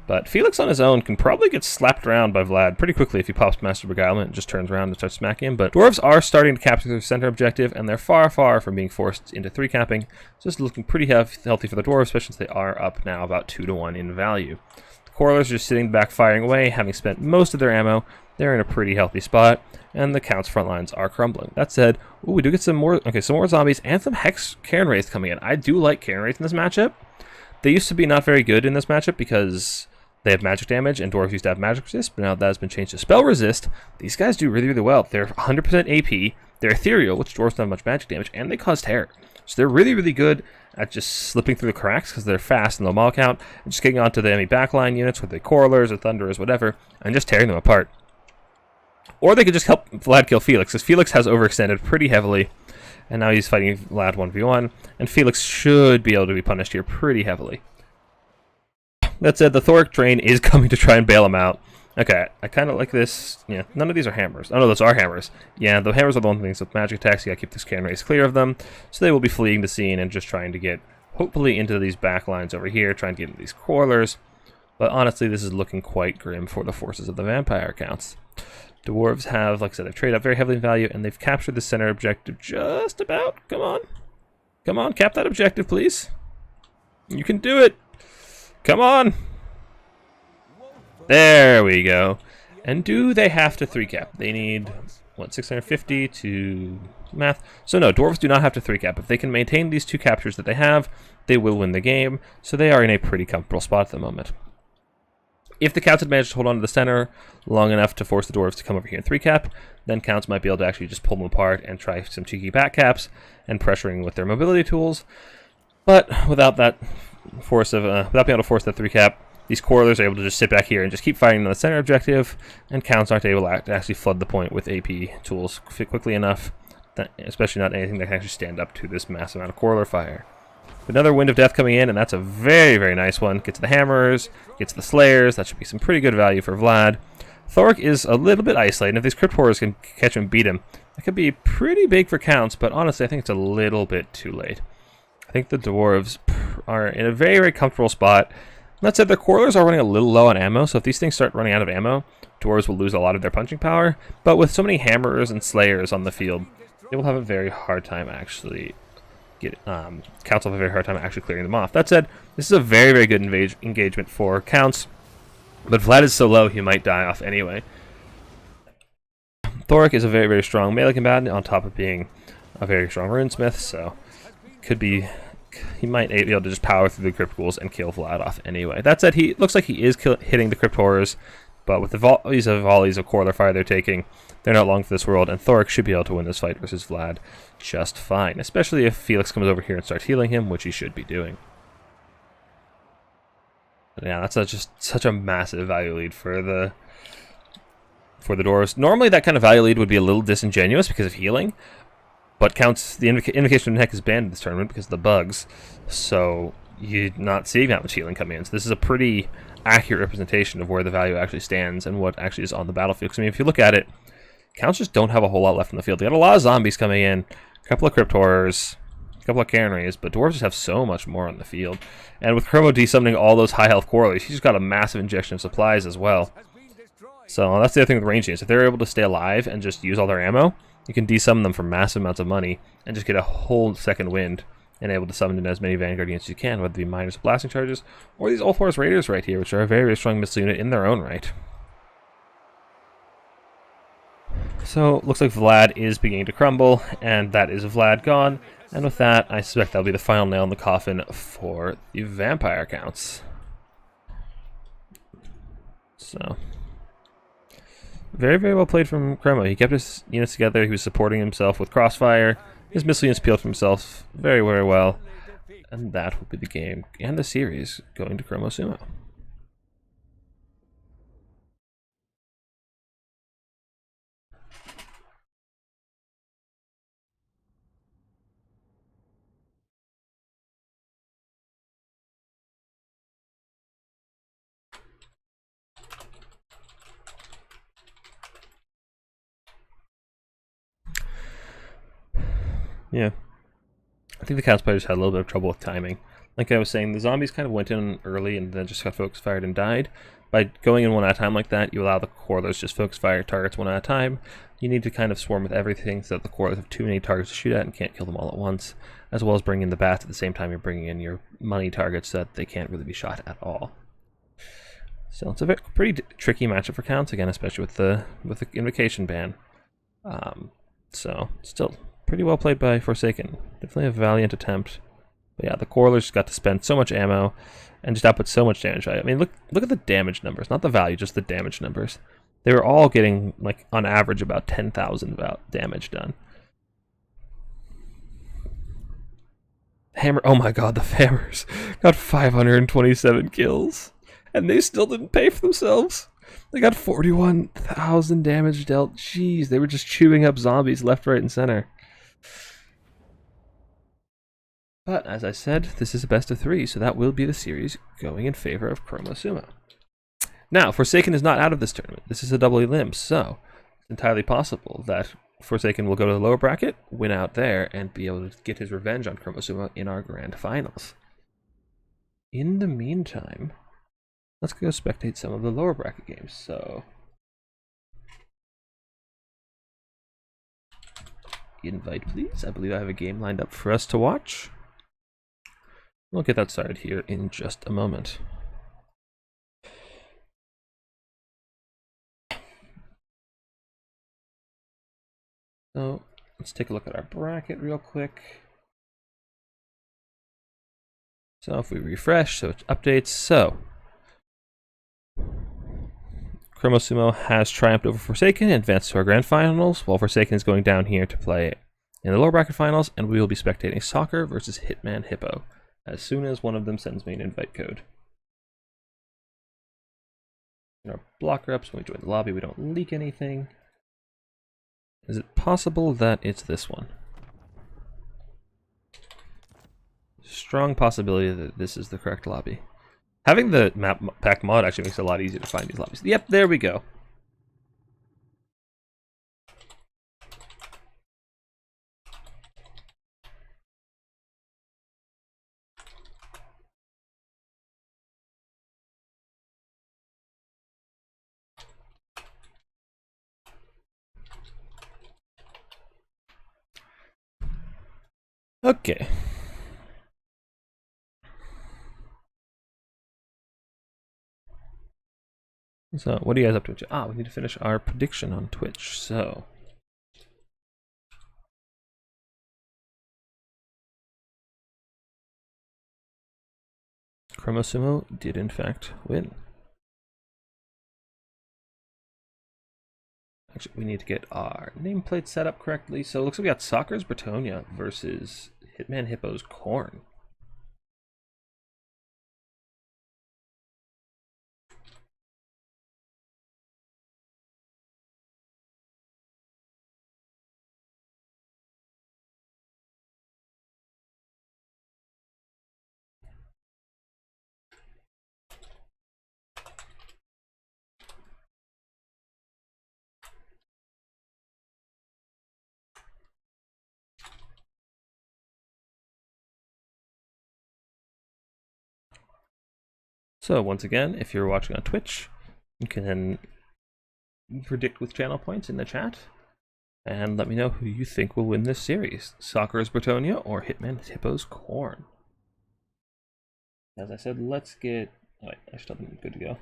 But Felix on his own can probably get slapped around by Vlad pretty quickly if he pops Master Beguilement and just turns around and starts smacking him. But Dwarves are starting to capture their center objective, and they're far, far from being forced into 3-capping. Just looking pretty healthy for the Dwarves, especially since they are up now about 2-1 in value. The Quarrelers are just sitting back firing away, having spent most of their ammo. They're in a pretty healthy spot, and the Count's front lines are crumbling. That said, ooh, we do get some more zombies and some Hex Cairn Wraith coming in. I do like Cairn Wraith in this matchup. They used to be not very good in this matchup because they have magic damage, and Dwarves used to have magic resist, but now that has been changed to spell resist. These guys do really, really well. They're 100% AP, they're ethereal, which Dwarves don't have much magic damage, and they cause terror. So they're really, really good at just slipping through the cracks because they're fast and low mall count, and just getting onto the enemy backline units with the Quarrelers or Thunderers, whatever, and just tearing them apart. Or they could just help Vlad kill Felix, because Felix has overextended pretty heavily, and now he's fighting Vlad 1v1, and Felix should be able to be punished here pretty heavily. That said, the Thoric train is coming to try and bail him out. Okay, I kind of like this. Yeah, none of these are hammers. Oh no, those are hammers. Yeah, the hammers are the one things with magic attacks. You gotta keep this Cairn Wraith clear of them. So they will be fleeing the scene and just trying to get, hopefully, into these back lines over here, trying to get into these Quarrelers. But honestly, this is looking quite grim for the forces of the Vampire Counts. Dwarves have, like I said, they've traded up very heavily in value, and they've captured the center objective just about. Come on. Come on, cap that objective, please. You can do it. Come on! There we go. And do they have to 3-cap? They need, what, 650 to math? So no, Dwarves do not have to 3-cap. If they can maintain these 2 captures that they have, they will win the game. So they are in a pretty comfortable spot at the moment. If the Counts had managed to hold on to the center long enough to force the Dwarves to come over here and 3-cap, then Counts might be able to actually just pull them apart and try some cheeky back caps and pressuring with their mobility tools. But without that without being able to force that 3-cap, these Quarrelers are able to just sit back here and just keep fighting on the center objective, and Counts aren't able to actually flood the point with AP tools quickly enough, especially not anything that can actually stand up to this massive amount of Quarreler fire. Another Wind of Death coming in, and that's a very, very nice one. Gets the Hammers, gets the Slayers. That should be some pretty good value for Vlad. Thoric is a little bit isolated, and if these Crypt Horrors can catch him and beat him, that could be pretty big for Counts, but honestly, I think it's a little bit too late. I think the Dwarves are in a very, very comfortable spot. That said, their Quarrelers are running a little low on ammo, so if these things start running out of ammo, Dwarves will lose a lot of their punching power. But with so many Hammers and Slayers on the field, they will have a very hard time actually Counts will have a very hard time actually clearing them off. That said, this is a very, very good engagement for Counts, but Vlad is so low he might die off anyway. Thoric is a very, very strong melee combatant on top of being a very strong runesmith, so he might be able to just power through the Crypt Ghouls and kill Vlad off anyway. That said, he looks like he is hitting the Crypt Horrors, but with the volleys of Quarreler fire they're taking, they're not long for this world, and Thoric should be able to win this fight versus Vlad just fine, especially if Felix comes over here and starts healing him, which he should be doing. But yeah, that's just such a massive value lead for the Dwarves. Normally that kind of value lead would be a little disingenuous because of healing, but Counts, the Invocation of Neck is banned in this tournament because of the bugs, so you're not seeing that much healing come in. So this is a pretty accurate representation of where the value actually stands and what actually is on the battlefield. Because I mean, if you look at it, Counts just don't have a whole lot left in the field. They got a lot of zombies coming in, a couple of Crypt Horrors, a couple of Cairn Wraiths, but Dwarves just have so much more on the field. And with Chromo desummoning all those high health Quarrelers, he's just got a massive injection of supplies as well. So that's the other thing with ranging is if they're able to stay alive and just use all their ammo, you can desummon them for massive amounts of money and just get a whole second wind and able to summon in as many Vanguard units as you can, whether it be miners or blasting charges, or these All-Force Raiders right here, which are a very, very strong missile unit in their own right. So, looks like Vlad is beginning to crumble, and that is Vlad gone. And with that, I suspect that'll be the final nail in the coffin for the Vampire Counts. So, very, very well played from Chromo. He kept his units together, he was supporting himself with Crossfire, His Miscellaneous peeled for himself very, very well. And that will be the game and the series going to Chroma Sumo. Yeah. I think the Cats players had a little bit of trouble with timing. Like I was saying, the zombies kind of went in early and then just got focus fired and died. By going in one at a time like that, you allow the Corlers just focus fire targets one at a time. You need to kind of swarm with everything so that the Corlers have too many targets to shoot at and can't kill them all at once, as well as bring in the bats at the same time you're bringing in your money targets so that they can't really be shot at all. So it's a pretty tricky matchup for Counts, again, especially with the Invocation ban. So still pretty well played by Forsaken. Definitely a valiant attempt. But yeah, the Corlers got to spend so much ammo and just output so much damage. I mean, look at the damage numbers, not the value, just the damage numbers. They were all getting, like, on average about 10,000 damage done. Hammer, oh my god, the Hammers got 527 kills. And they still didn't pay for themselves. They got 41,000 damage dealt. Jeez, they were just chewing up zombies left, right, and center. But, as I said, this is a best of 3, so that will be the series going in favor of Chroma Sumo. Now, Forsaken is not out of this tournament. This is a double elim, so it's entirely possible that Forsaken will go to the lower bracket, win out there, and be able to get his revenge on Chroma Sumo in our grand finals. In the meantime, let's go spectate some of the lower bracket games. So, invite please. I believe I have a game lined up for us to watch. We'll get that started here in just a moment. So let's take a look at our bracket real quick. So if we refresh, so it updates. So Chroma Sumo has triumphed over Forsaken and advanced to our grand finals, while Forsaken is going down here to play in the lower bracket finals, and we will be spectating Soccer versus Hitman Hippo as soon as one of them sends me an invite code. In our blocker ups, when we join the lobby, we don't leak anything. Is it possible that it's this one? Strong possibility that this is the correct lobby. Having the map pack mod actually makes it a lot easier to find these lobbies. Yep, there we go. Okay. So, what are you guys up to? Ah, we need to finish our prediction on Twitch, so... Chroma Sumo did in fact win. Actually, we need to get our nameplate set up correctly. So it looks like we got Soccer's Brettonia versus Hitman Hippo's Khorne. So once again, if you're watching on Twitch, you can predict with channel points in the chat and let me know who you think will win this series, Soccer's Brettonia or Hitman Hippo's Khorne. As I said, let's get... Oh, wait, I still think good to go.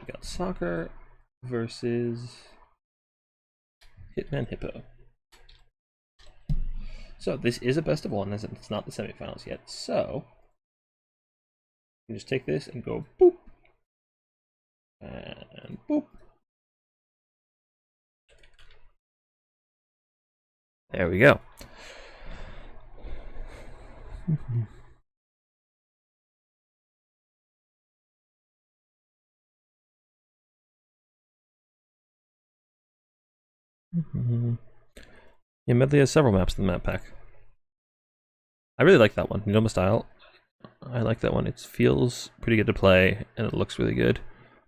We got Soccer versus Hitman Hippo. So this is a best of one, as it's not the semifinals yet. So you can just take this and go boop and boop. There we go. Yeah, Medley has several maps in the map pack. I really like that one. Noma style. I like that one. It feels pretty good to play, and it looks really good.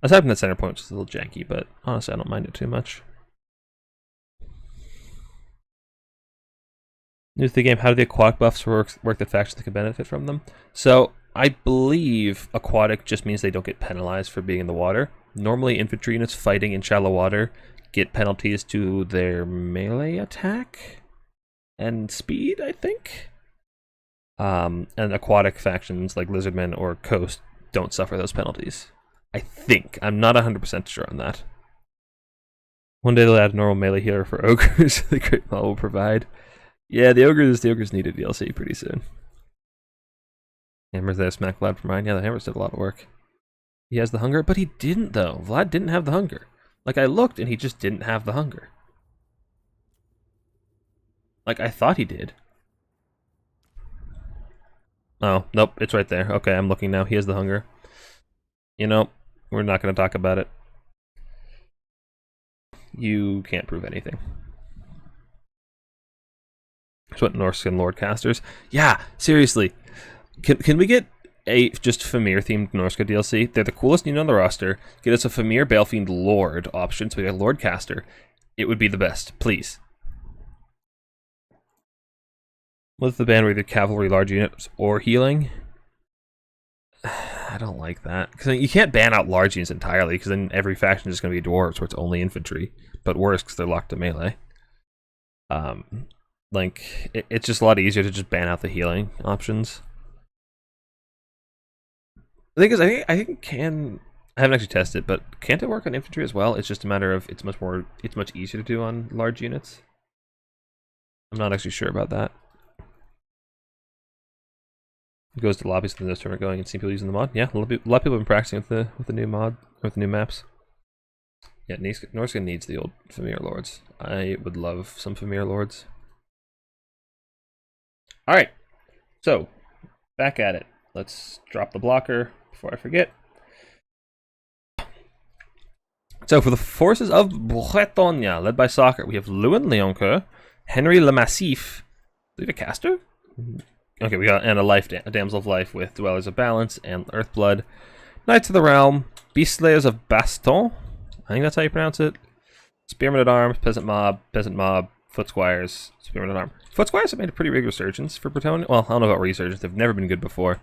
Aside from that center point, which is a little janky, but honestly, I don't mind it too much. News to the game: how do the aquatic buffs work that factions can benefit from them? So I believe aquatic just means they don't get penalized for being in the water. Normally, infantry units fighting in shallow water get penalties to their melee attack and speed, I think. And aquatic factions like Lizardmen or Coast don't suffer those penalties. I think. I'm not 100% sure on that. One day they'll add a normal melee healer for ogres. The Great Maul will provide. Yeah, the ogres need a DLC pretty soon. Hammer's there, smack Vlad for mine. Yeah, the Hammers did a lot of work. He has the hunger, but he didn't though. Vlad didn't have the hunger. Like, I looked and he just didn't have the hunger. Like, I thought he did. Oh, nope, it's right there. Okay, I'm looking now. He has the hunger. You know, we're not going to talk about it. You can't prove anything. That's what Norscan Lord casters. Yeah, seriously. Can we get a just Famir themed Norska DLC? They're the coolest unit on the roster. Get us a Famir Balefiend Lord option, so we got Lord caster. It would be the best, please. What's the band where either cavalry, large units, or healing? I don't like that. Because you can't ban out large units entirely, because then every faction is just going to be dwarves, where it's only infantry. But worse, because they're locked to melee. Like, it's just a lot easier to just ban out the healing options. The thing is, I think I haven't actually tested, but can't it work on infantry as well? It's just a matter of it's much easier to do on large units. I'm not actually sure about that. It goes to lobbies in this tournament going and see people using the mod. Yeah, a lot of people have been practicing with the new mod, with the new maps. Yeah, Norscan needs the old Famir Lords. I would love some Famir Lords. Alright, so back at it. Let's drop the blocker before I forget. So for the forces of Brettonia, led by Soccer, we have Lewin Leoncoeur, Henry Le Massif. Is he a caster? Okay, we got and a Damsel of Life with Dwellers of Balance and Earthblood. Knights of the Realm, Beastslayers of Baston. I think that's how you pronounce it. Spearmen at Arms, Peasant Mob, Foot Squires, Spearmen at Arms. Foot Squires have made a pretty big resurgence for Brettonia. Well, I don't know about resurgence, they've never been good before.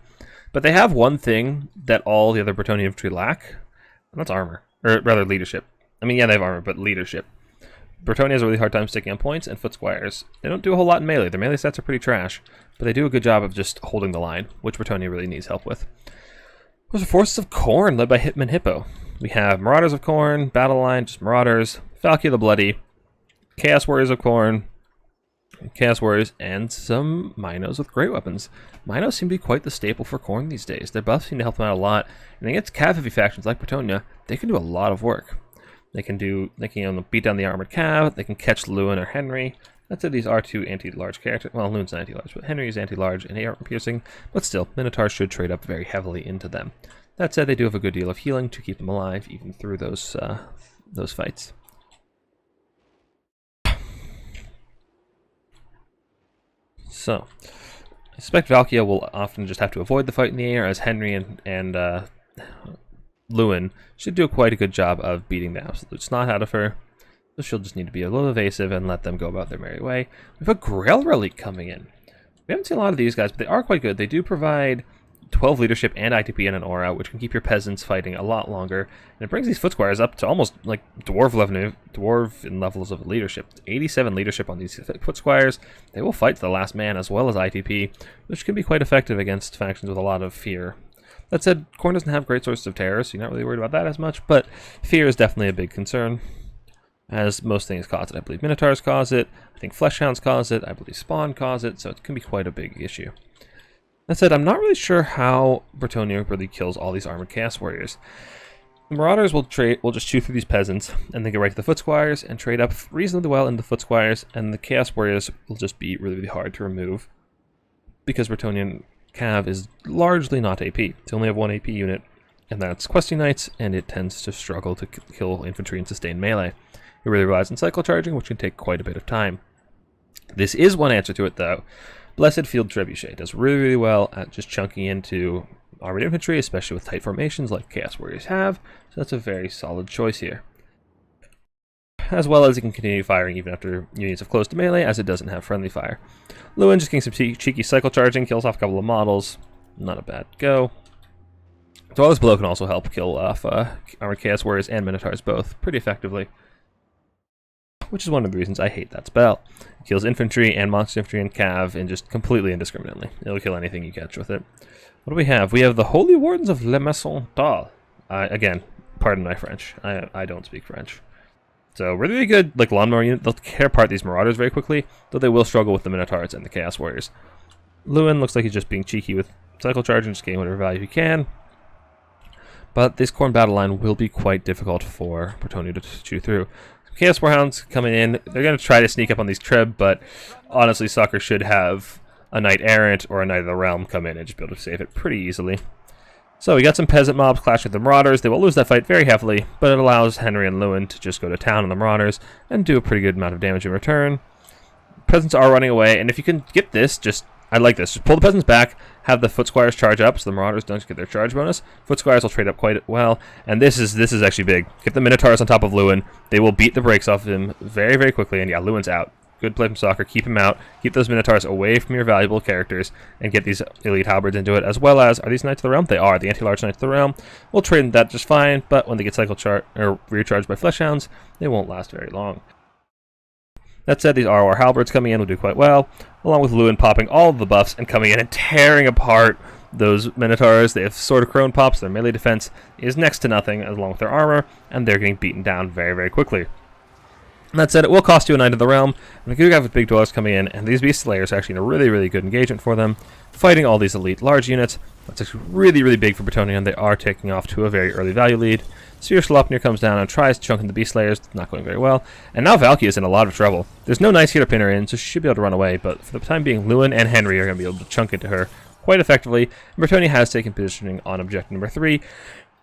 But they have one thing that all the other Brettonian infantry lack, and that's armor. Or rather, leadership. I mean, yeah, they have armor, but leadership. Brettonia has a really hard time sticking on points, and Foot Squires, they don't do a whole lot in melee. Their melee stats are pretty trash, but they do a good job of just holding the line, which Brettonia really needs help with. Those are forces of Khorne, led by Hitman Hippo. We have Marauders of Khorne, Battle Line, just Marauders, Valkyrie the Bloody, Chaos Warriors of Khorne, Chaos Warriors, and some Minos with great weapons. Minos seem to be quite the staple for Khorne these days. Their buffs seem to help them out a lot, and against cav heavy factions like Brettonia, they can do a lot of work. They can beat down the armored cav, they can catch Lewin or Henry. I'd say these are two anti-large characters. Well, Lewin's not anti-large, but Henry is anti-large and armor piercing, but still, Minotaurs should trade up very heavily into them. That said, they do have a good deal of healing to keep them alive, even through those fights. So, I suspect Valkia will often just have to avoid the fight in the air, as Henry and Lewin should do quite a good job of beating the absolute snot out of her. So she'll just need to be a little evasive and let them go about their merry way. We have a Grail Relic coming in. We haven't seen a lot of these guys, but they are quite good. They do provide 12 leadership and ITP and an aura, which can keep your peasants fighting a lot longer. And it brings these Foot Squires up to almost like dwarven levels of leadership. 87 leadership on these Foot Squires. They will fight to the last man as well as ITP, which can be quite effective against factions with a lot of fear. That said, Khorne doesn't have great sources of terror, so you're not really worried about that as much, but fear is definitely a big concern, as most things cause it. I believe Minotaurs cause it, I think Fleshhounds cause it, I believe Spawn cause it, so it can be quite a big issue. That said, I'm not really sure how Brettonia really kills all these armored chaos warriors. The Marauders will just chew through these peasants, and then get right to the foot squires, and trade up reasonably well in the foot squires, and the chaos warriors will just be really, really hard to remove, because Brettonian Cav is largely not AP. They only have one AP unit, and that's Questing Knights, and it tends to struggle to kill infantry and sustain melee. It really relies on cycle charging, which can take quite a bit of time. This is one answer to it, though. Blessed Field Trebuchet does really, really well at just chunking into armored infantry, especially with tight formations like Chaos Warriors have, so that's a very solid choice here. As well as it can continue firing even after units have close to melee, as it doesn't have friendly fire. Lewin just getting some cheeky cycle charging, kills off a couple of models, not a bad go. Dwarfs Blow can also help kill off armored Chaos Warriors and Minotaurs both pretty effectively, which is one of the reasons I hate that spell. It kills infantry and monster infantry and cav and just completely indiscriminately. It'll kill anything you catch with it. What do we have? We have the Holy Wardens of Le Maison d'Al. Again, pardon my French. I don't speak French. So really, really good like lawnmower unit. They'll tear apart these Marauders very quickly, though they will struggle with the Minotaurs and the Chaos Warriors. Lewin looks like he's just being cheeky with cycle charge and just getting whatever value he can. But this Khorne battle line will be quite difficult for Brettonia to chew through. Chaos Warhounds coming in. They're going to try to sneak up on these Treb, but honestly, Soccer should have a Knight Errant or a Knight of the Realm come in and just be able to save it pretty easily. So we got some peasant mobs clashing with the Marauders. They will lose that fight very heavily, but it allows Henry and Lewin to just go to town on the Marauders and do a pretty good amount of damage in return. Peasants are running away, and if you can get this, I like this. Just pull the peasants back, have the foot squires charge up, so the Marauders don't get their charge bonus. Foot squires will trade up quite well, and this is actually big. Get the Minotaurs on top of Lewin. They will beat the brakes off of him very, very quickly, and yeah, Lewin's out. Good play from Soccer. Keep him out. Keep those Minotaurs away from your valuable characters, and get these elite halberds into it, as well as, are these Knights of the Realm? They are. The anti-large Knights of the Realm. We'll trade that just fine, but when they get cycle or recharged by Fleshhounds, they won't last very long. That said, these ROR halberds coming in will do quite well, along with Lewin popping all of the buffs and coming in and tearing apart those Minotaurs. They have Sword of Khorne pops, their melee defense is next to nothing, along with their armor, and they're getting beaten down very, very quickly. That said, it will cost you a Knight of the Realm, and we do have big dwellers coming in, and these Beast Slayers are actually a really, really good engagement for them, fighting all these elite large units. That's actually really, really big for Brettonia, and they are taking off to a very early value lead. Seer Sleipnir comes down and tries chunking the Beast Slayers, not going very well, and now Valky is in a lot of trouble. There's no Knights here to pin her in, so she should be able to run away, but for the time being, Lewin and Henry are going to be able to chunk into her quite effectively. Brettonia has taken positioning on objective number 3,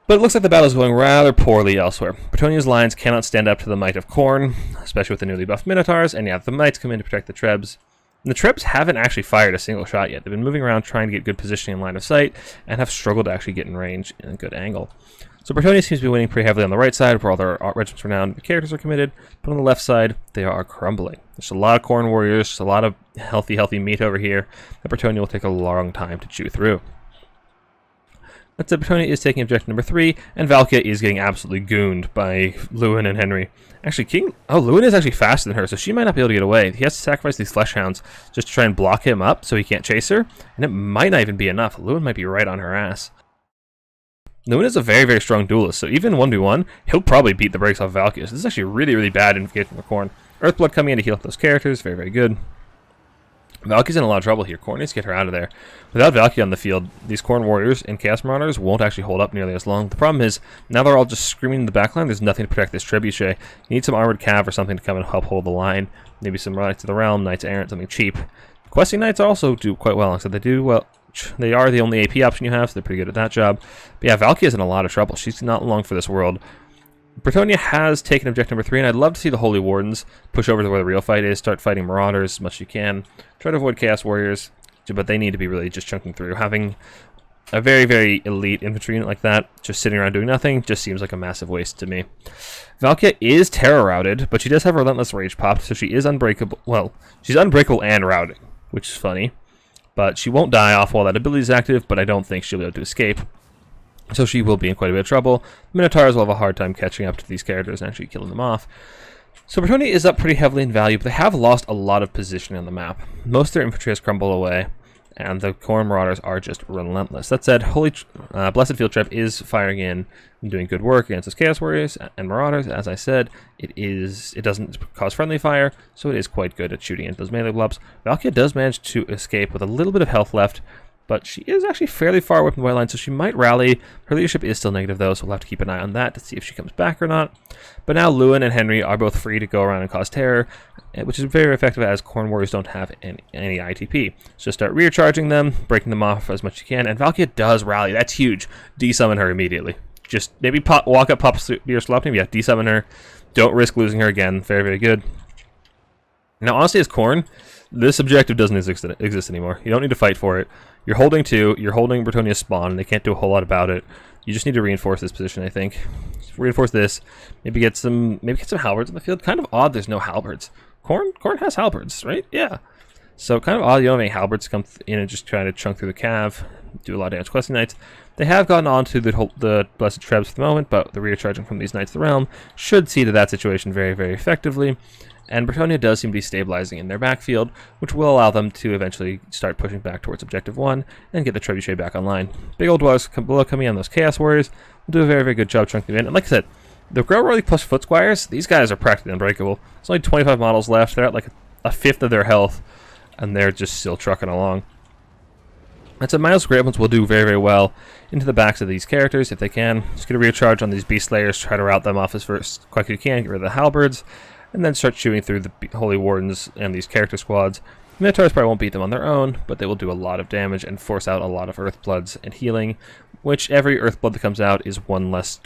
but it looks like the battle is going rather poorly elsewhere. Brettonia's lines cannot stand up to the might of Khorne, especially with the newly buffed Minotaurs, and yeah, the Knights come in to protect the Trebs. And the Trebs haven't actually fired a single shot yet. They've been moving around trying to get good positioning in line of sight, and have struggled to actually get in range in a good angle. So Brettonia seems to be winning pretty heavily on the right side, where all their regiments renowned characters are committed, but on the left side, they are crumbling. There's a lot of Khorne warriors, a lot of healthy meat over here, that Brettonia will take a long time to chew through. That said, Brettonia is taking objective number 3, and Valkia is getting absolutely gooned by Lewin and Henry. Actually, Lewin is actually faster than her, so she might not be able to get away. He has to sacrifice these Fleshhounds just to try and block him up so he can't chase her, and it might not even be enough. Lewin might be right on her ass. Lewin is a very, very strong duelist, so even 1v1, he'll probably beat the brakes off Valkia. So this is actually really, really bad engagement for Khorne. Earthblood coming in to heal up those characters, very, very good. Valky's in a lot of trouble here. Khorne needs to get her out of there. Without Valky on the field, these Khorne warriors and Chaos Marauders won't actually hold up nearly as long. The problem is, now they're all just screaming in the backline, there's nothing to protect this Trebuchet. You need some armored cav or something to come and help hold the line. Maybe some Knights of the Realm, Knights Errant, something cheap. Questing Knights also do quite well, so they do well. They are the only AP option you have, so they're pretty good at that job. But yeah, Valky is in a lot of trouble. She's not long for this world. Brettonia has taken objective number 3, and I'd love to see the Holy Wardens push over to where the real fight is, start fighting Marauders as much as you can. Try to avoid Chaos Warriors, but they need to be really just chunking through. Having a very, very elite infantry unit like that, just sitting around doing nothing, just seems like a massive waste to me. Valkia is terror routed, but she does have Relentless Rage popped, so she is unbreakable. Well, she's unbreakable and routing, which is funny. But she won't die off while that ability is active, but I don't think she'll be able to escape. So she will be in quite a bit of trouble. Minotaurs will have a hard time catching up to these characters and actually killing them off. So Brettonia is up pretty heavily in value, but they have lost a lot of positioning on the map. Most of their infantry has crumbled away. and the Khorne Marauders are just relentless. That said, Blessed Field Trap is firing in and doing good work against those Chaos Warriors and Marauders. As I said, it doesn't cause friendly fire, so it is quite good at shooting into those melee blobs. Valkia does manage to escape with a little bit of health left, but she is actually fairly far away from the white line, so she might rally. Her leadership is still negative, though, so we'll have to keep an eye on that to see if she comes back or not. But now Lewin and Henry are both free to go around and cause terror, which is very effective as Khorne Warriors don't have any ITP. So start rear charging them, breaking them off as much as you can, and Valkia does rally. That's huge. De-summon her immediately. Just maybe walk up, pop your slop team. Yeah, de-summon her. Don't risk losing her again. Very, very good. Now, honestly, as Khorne, this objective doesn't exist anymore. You don't need to fight for it. You're holding 2. You're holding Brettonia's spawn, and they can't do a whole lot about it. You just need to reinforce this position, I think. Just reinforce this. Maybe get some halberds in the field. Kind of odd there's no halberds. Khorne has halberds, right? Yeah. So kind of odd you don't have any halberds come in and just try to chunk through the cav, do a lot of damage questing knights. They have gotten onto the Blessed Trebs for the moment, but the rear charging from these Knights of the Realm should see to that situation very, very effectively. And Brettonia does seem to be stabilizing in their backfield, which will allow them to eventually start pushing back towards Objective 1 and get the Trebuchet back online. Big old Dwarfs below coming on those Chaos Warriors will do a very, very good job chunking them in. And like I said, the Growroy plus Foot Squires, these guys are practically unbreakable. There's only 25 models left. They're at like a fifth of their health, and they're just still trucking along. And so Miles Great Ones will do very, very well into the backs of these characters if they can. Just get a rear charge on these Beast Slayers, try to rout them off as quick as you can, get rid of the Halberds, and then start shooting through the Holy Wardens and these character squads. Minotaurs probably won't beat them on their own, but they will do a lot of damage and force out a lot of Earthbloods and healing, which every Earthblood that comes out is one less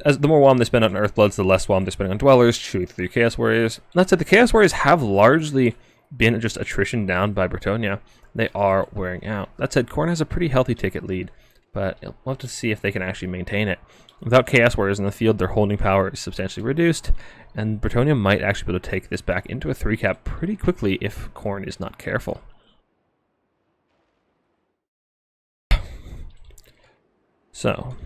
as the more WOM they spend on Earthbloods, the less WOM they're spending on Dwellers, shooting through Chaos Warriors. That said, the Chaos Warriors have largely been just attrition down by Brettonia. They are wearing out. That said, Khorne has a pretty healthy ticket lead, but we'll have to see if they can actually maintain it. Without Chaos Warriors in the field, their holding power is substantially reduced, and Brettonia might actually be able to take this back into a 3-cap pretty quickly if Khorne is not careful. So,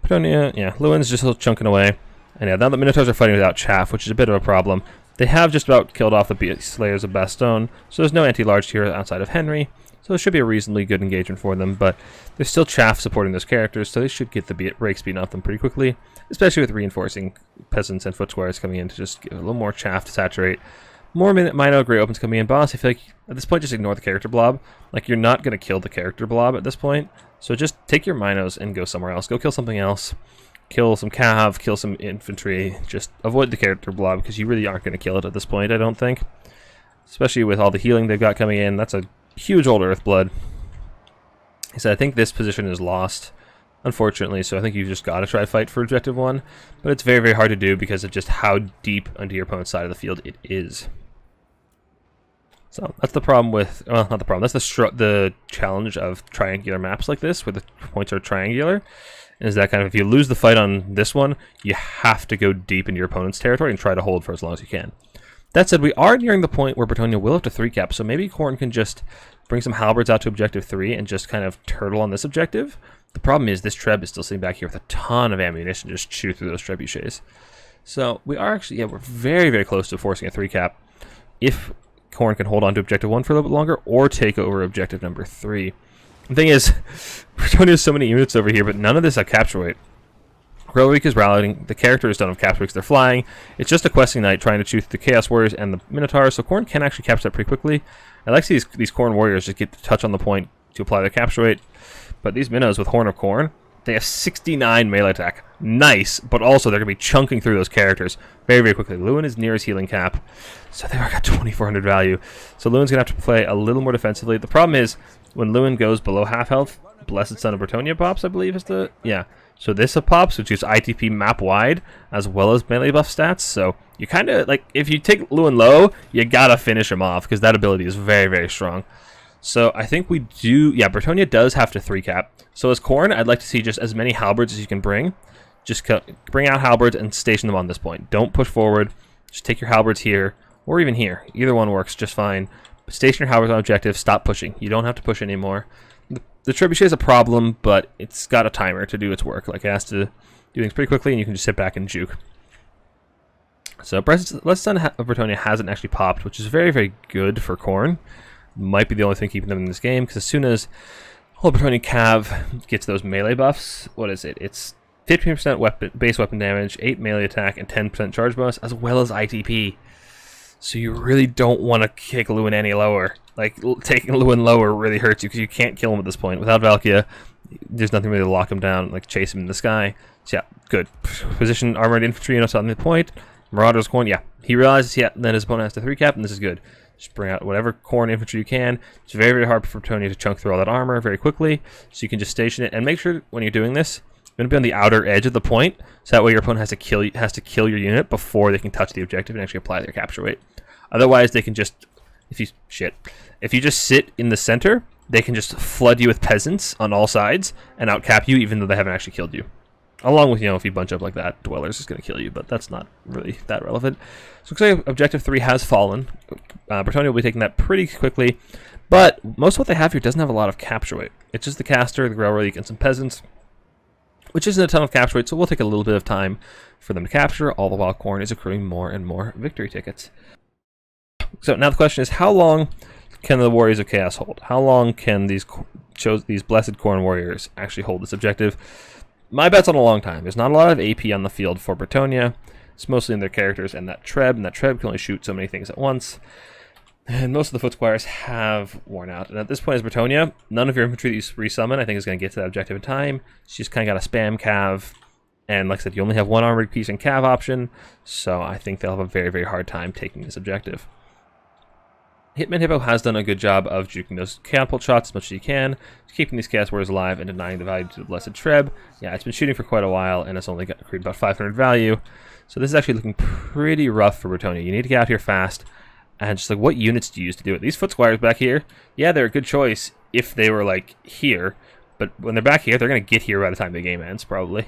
Brettonia, yeah, Lewin's just chunking away. And yeah, now the Minotaurs are fighting without chaff, which is a bit of a problem. They have just about killed off the Beast Slayers of Bastogne, so there's no anti-large here outside of Henry. So it should be a reasonably good engagement for them, but there's still chaff supporting those characters, so they should get the rakes beaten off them pretty quickly, especially with reinforcing peasants and foot squares coming in to just give a little more chaff to saturate. More Mino Grey Opens coming in. Boss, I feel like at this point just ignore the character blob. Like, you're not going to kill the character blob at this point, so just take your Minos and go somewhere else. Go kill something else. Kill some cav, kill some infantry. Just avoid the character blob, because you really aren't going to kill it at this point, I don't think. Especially with all the healing they've got coming in. That's a huge old Earthblood. So I think this position is lost, unfortunately, so I think you've just got to try to fight for Objective 1. But it's very, very hard to do because of just how deep onto your opponent's side of the field it is. So that's the problem with, well, not the problem, that's the challenge of triangular maps like this, where the points are triangular, is that kind of if you lose the fight on this one, you have to go deep into your opponent's territory and try to hold for as long as you can. That said, we are nearing the point where Brettonia will have to 3-cap, so maybe Khorne can just bring some halberds out to Objective 3 and just kind of turtle on this objective. The problem is this Treb is still sitting back here with a ton of ammunition to just shoot through those Trebuchets. So we are actually, yeah, we're very, very close to forcing a 3-cap if Khorne can hold on to Objective 1 for a little bit longer or take over Objective number 3. The thing is, Brettonia has so many units over here, but none of this have capture weight. Growweek is rallying, the characters don't have capture weights, they're flying. It's just a questing knight trying to shoot the Chaos Warriors and the Minotaurs, so Khorne can actually capture that pretty quickly. I like to see these Khorne Warriors just get to touch on the point to apply their capture weight, but these Minnows with Horn of Khorne, they have 69 melee attack. Nice, but also they're going to be chunking through those characters very, very quickly. Lewin is near his healing cap, so they've got 2,400 value. So Lewin's going to have to play a little more defensively. The problem is, when Lewin goes below half health, Blessed Son of Brettonia pops, I believe is the, yeah. So this pops, which is ITP map wide, as well as melee buff stats. So you kind of, like, if you take Lewin low, you gotta finish him off, because that ability is very, very strong. So I think we do, yeah, Brettonia does have to 3-cap. So as Khorne, I'd like to see just as many halberds as you can bring. Just bring out halberds and station them on this point. Don't push forward. Just take your halberds here, or even here. Either one works just fine. But station your halberds on objective, stop pushing. You don't have to push anymore. The Trebuchet is a problem, but it's got a timer to do its work. Like, it has to do things pretty quickly, and you can just sit back and juke. So Blessed Son of Brettonia hasn't actually popped, which is very, very good for Khorne. might be the only thing keeping them in this game, because as soon as whole Brettonia Cav gets those melee buffs, what is it? It's 15% base weapon damage, 8 melee attack, and 10% charge bonus, as well as ITP. So you really don't want to kick Lewin any lower. Like, taking Lewin lower really hurts you, because you can't kill him at this point. Without Valkia, there's nothing really to lock him down, like chase him in the sky. So yeah, good. Position armored infantry, on the point. Marauders Khorne, yeah. He realizes, yeah, then his opponent has to 3-cap, and this is good. Just bring out whatever Khorne infantry you can. It's very, very hard for Brettonia to chunk through all that armor very quickly, so you can just station it. And make sure when you're doing this, you're going to be on the outer edge of the point, so that way your opponent has to kill your unit before they can touch the objective and actually apply their capture weight. Otherwise, they can just, if you just sit in the center, they can just flood you with peasants on all sides and outcap you, even though they haven't actually killed you. Along with, if you bunch up like that, Dwellers is going to kill you, but that's not really that relevant. So looks like Objective 3 has fallen. Brettonia will be taking that pretty quickly, but most of what they have here doesn't have a lot of capture weight. It's just the caster, the Grail Relic, and some peasants, which isn't a ton of capture weight, so we'll take a little bit of time for them to capture, all the while Khorne is accruing more and more victory tickets. So now the question is, how long can the Warriors of Chaos hold? How long can these blessed Khorne warriors actually hold this objective? My bet's on a long time. There's not a lot of AP on the field for Brettonia. It's mostly in their characters and that Treb can only shoot so many things at once. And most of the Foot Squires have worn out. And at this point as Brettonia, none of your infantry that you resummon, I think, is going to get to that objective in time. So you just kind of got to spam Cav. And like I said, you only have one armored piece and Cav option. So I think they'll have a very, very hard time taking this objective. Hitman Hippo has done a good job of juking those catapult shots as much as he can, keeping these Chaos Warriors alive and denying the value to the Blessed Treb. Yeah, it's been shooting for quite a while, and it's only accrued about 500 value. So this is actually looking pretty rough for Brettonia. You need to get out here fast, and just like, what units do you use to do it? These Foot Squires back here, yeah, they're a good choice if they were like here, but when they're back here, they're going to get here by the time the game ends, probably.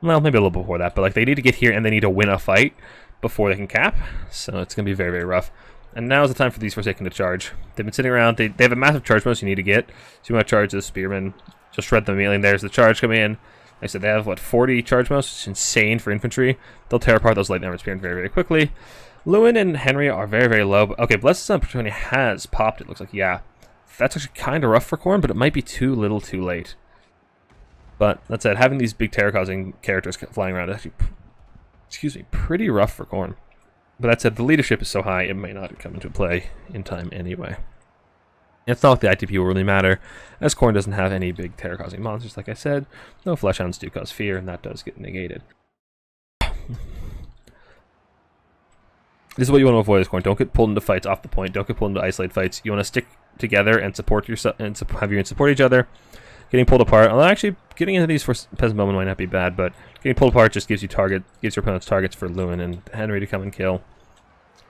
Well, maybe a little before that, but like, they need to get here and they need to win a fight before they can cap, so it's going to be very, very rough. And now is the time for these Forsaken to charge. They've been sitting around. They have a massive charge bonus you need to get. So you want to charge the Spearmen. Just shred them immediately. And there's the charge coming in. Like I said, they have, 40 charge bonus? It's insane for infantry. They'll tear apart those light armored Spearmen very, very quickly. Lewin and Henry are very, very low. But, okay, Blessed Son Brettonia has popped, it looks like. Yeah. That's actually kind of rough for Khorne, but it might be too little too late. But that said, having these big terror-causing characters flying around is actually, pretty rough for Khorne. But that said, the leadership is so high, it may not come into play in time anyway. It's not like the ITP will really matter, as Khorne doesn't have any big terror-causing monsters, like I said. No Fleshhounds do cause fear, and that does get negated. This is what you want to avoid as Khorne. Don't get pulled into fights off the point. Don't get pulled into isolated fights. You want to stick together and support yourself, and have your units support each other. Getting pulled apart, although actually getting into these for Peasant Bowmen might not be bad, but getting pulled apart just gives your opponents targets for Lewin and Henry to come and kill.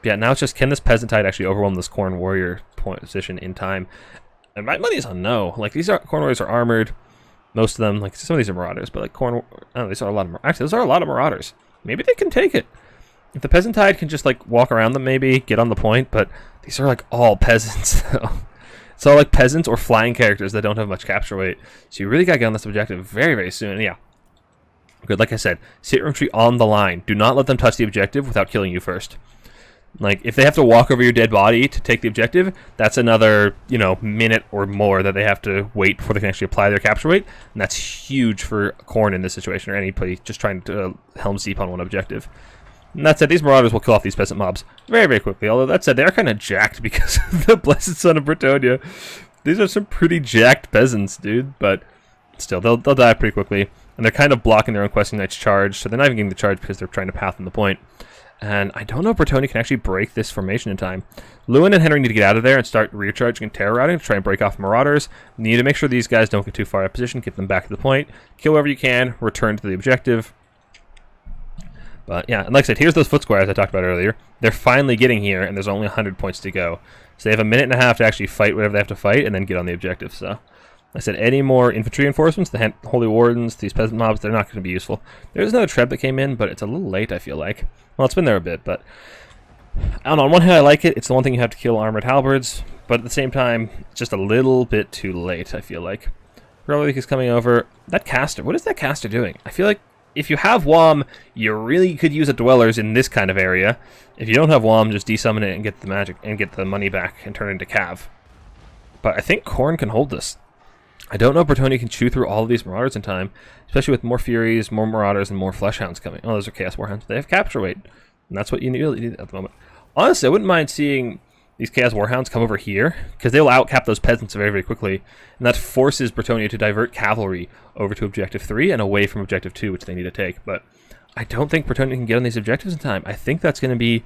Yeah, now it's just, can this Peasant Tide actually overwhelm this Khorne Warrior position in time? And my money is on no. Like, these Khorne Warriors are armored, most of them. Like, some of these are Marauders, but like Khorne, these are a lot of actually, those are a lot of Marauders. Maybe they can take it. If the Peasant Tide can just like walk around them, maybe get on the point, but these are like all peasants. It's all like peasants or flying characters that don't have much capture weight. So you really got to get on this objective very, very soon. Yeah. Good. Like I said, sit your infantry on the line. Do not let them touch the objective without killing you first. Like, if they have to walk over your dead body to take the objective, that's another, minute or more that they have to wait before they can actually apply their capture weight. And that's huge for Khorne in this situation, or anybody just trying to Helm's Deep on one objective. And that said, these Marauders will kill off these peasant mobs very, very quickly. Although that said, they're kind of jacked because of the Blessed Son of Brettonia. These are some pretty jacked peasants, dude. But still, they'll die pretty quickly. And they're kind of blocking their own Questing Knight's charge. So they're not even getting the charge because they're trying to path on the point. And I don't know if Brettonia can actually break this formation in time. Lewin and Henry need to get out of there and start recharging and terror routing to try and break off Marauders. Need to make sure these guys don't get too far out of position. Get them back to the point. Kill whoever you can. Return to the objective. But yeah, and like I said, here's those Foot Squires I talked about earlier. They're finally getting here, and there's only 100 points to go. So they have a minute and a half to actually fight whatever they have to fight, and then get on the objective. So, like I said, any more infantry reinforcements, the Holy Wardens, these peasant mobs, they're not going to be useful. There's another Treb that came in, but it's a little late, I feel like. Well, it's been there a bit, but I don't know. On one hand, I like it. It's the one thing you have to kill armored halberds, but at the same time, it's just a little bit too late, I feel like. Relic is coming over. That caster, what is that caster doing? I feel like if you have WOM, you really could use a Dwellers in this kind of area. If you don't have WOM, just desummon it and get the magic and get the money back and turn it into Cav. But I think Khorne can hold this. I don't know if Brettonia can chew through all of these Marauders in time, especially with more Furies, more Marauders, and more Fleshhounds coming. Oh, those are Chaos Warhounds. They have capture weight, and that's what you really need at the moment. Honestly, I wouldn't mind seeing these Chaos Warhounds come over here, because they'll outcap those peasants very, very quickly, and that forces Brettonia to divert cavalry over to Objective 3 and away from Objective 2, which they need to take. But I don't think Brettonia can get on these objectives in time. I think that's going to be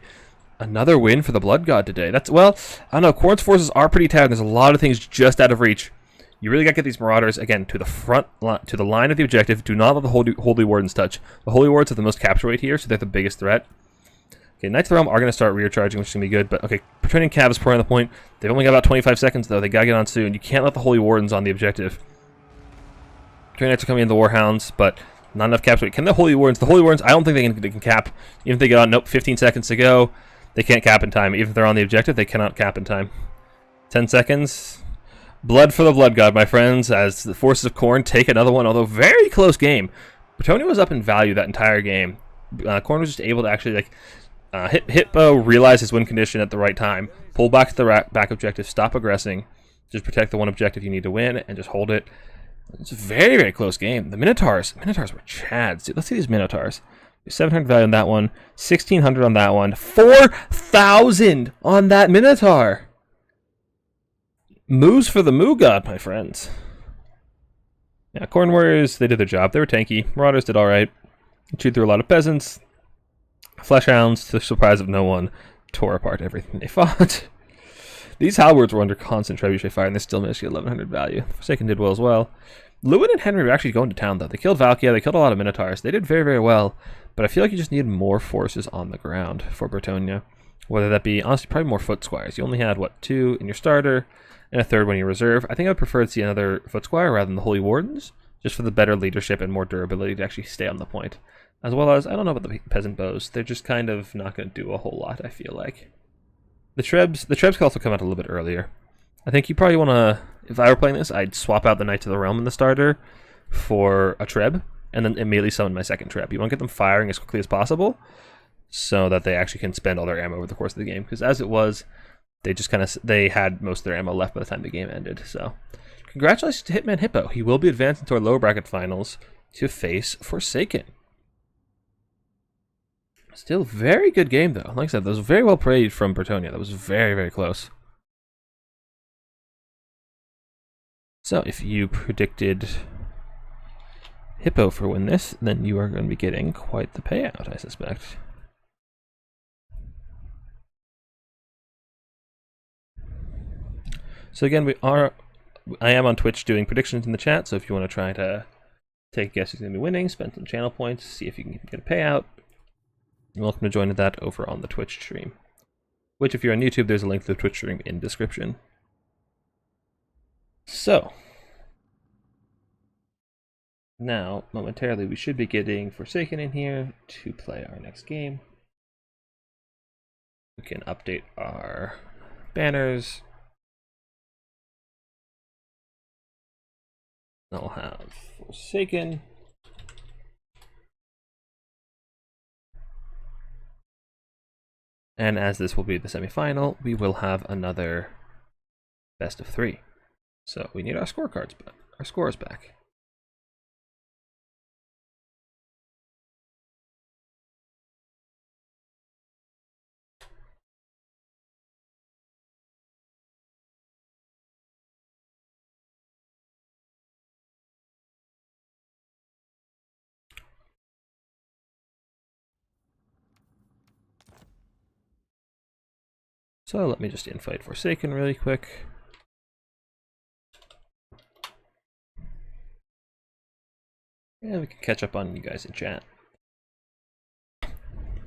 another win for the Blood God today. Well, I don't know, Khorne's forces are pretty tired. There's a lot of things just out of reach. You really got to get these Marauders, again, to the front, to the line of the objective. Do not let the Holy Wardens touch. The Holy Wards have the most capture weight here, so they're the biggest threat. Okay, Knights of the Realm are going to start rear charging, which is going to be good. But, okay, Bretonian Cav is pouring on the point. They've only got about 25 seconds, though. They got to get on soon. You can't let the Holy Wardens on the objective. Bretonian Knights are coming in the Warhounds, but not enough capture weight. Can the Holy Wardens? The Holy Wardens, I don't think they can cap. Even if they get on, nope, 15 seconds to go. They can't cap in time. Even if they're on the objective, they cannot cap in time. 10 seconds. Blood for the Blood God, my friends, as the forces of Khorne take another one, although very close game. Brettonia was up in value that entire game. Khorne was just able to actually Hippo realize his win condition at the right time, pull back to the back objective, stop aggressing, just protect the one objective you need to win, and just hold it. It's a very, very close game. The Minotaurs were chads. Dude, let's see these Minotaurs. 700 value on that one, 1,600 on that one, 4,000 on that Minotaur. Moves for the Moo God, my friends. Yeah, Khorne Warriors, they did their job. They were tanky. Marauders did alright. Chewed through a lot of peasants. Fleshhounds, to the surprise of no one, tore apart everything they fought. These halberds were under constant trebuchet fire, and they still managed to get 1,100 value. Forsaken did well as well. Lewin and Henry were actually going to town, though. They killed Valkia, they killed a lot of Minotaurs. They did very, very well, but I feel like you just need more forces on the ground for Brettonia. Whether that be, honestly, probably more foot squires. You only had, what, 2 in your starter, and a 3rd one in your reserve. I think I would prefer to see another foot squire rather than the Holy Wardens, just for the better leadership and more durability to actually stay on the point. As well as, I don't know about the peasant bows. They're just kind of not going to do a whole lot, I feel like. The Trebs can also come out a little bit earlier. I think you probably want to, if I were playing this, I'd swap out the Knights of the Realm in the starter for a Treb, and then immediately summon my second Treb. You want to get them firing as quickly as possible, so that they actually can spend all their ammo over the course of the game. Because as it was, they had most of their ammo left by the time the game ended. So, congratulations to Hitman Hippo. He will be advancing to our lower bracket finals to face Forsaken. Still very good game, though. Like I said, that was very well played from Brettonia. That was very, very close. So, if you predicted Hippo for win this, then you are going to be getting quite the payout, I suspect. So again, I am on Twitch doing predictions in the chat, so if you want to try to take a guess who's going to be winning, spend some channel points, see if you can get a payout, you're welcome to join that over on the Twitch stream. Which, if you're on YouTube, there's a link to the Twitch stream in description. So, now, momentarily, we should be getting Forsaken in here to play our next game. We can update our banners. I'll have Forsaken. And as this will be the semifinal, we will have another best of 3. So we need our scorecards back, our scores back. So let me just invite Forsaken really quick. Yeah, we can catch up on you guys in chat.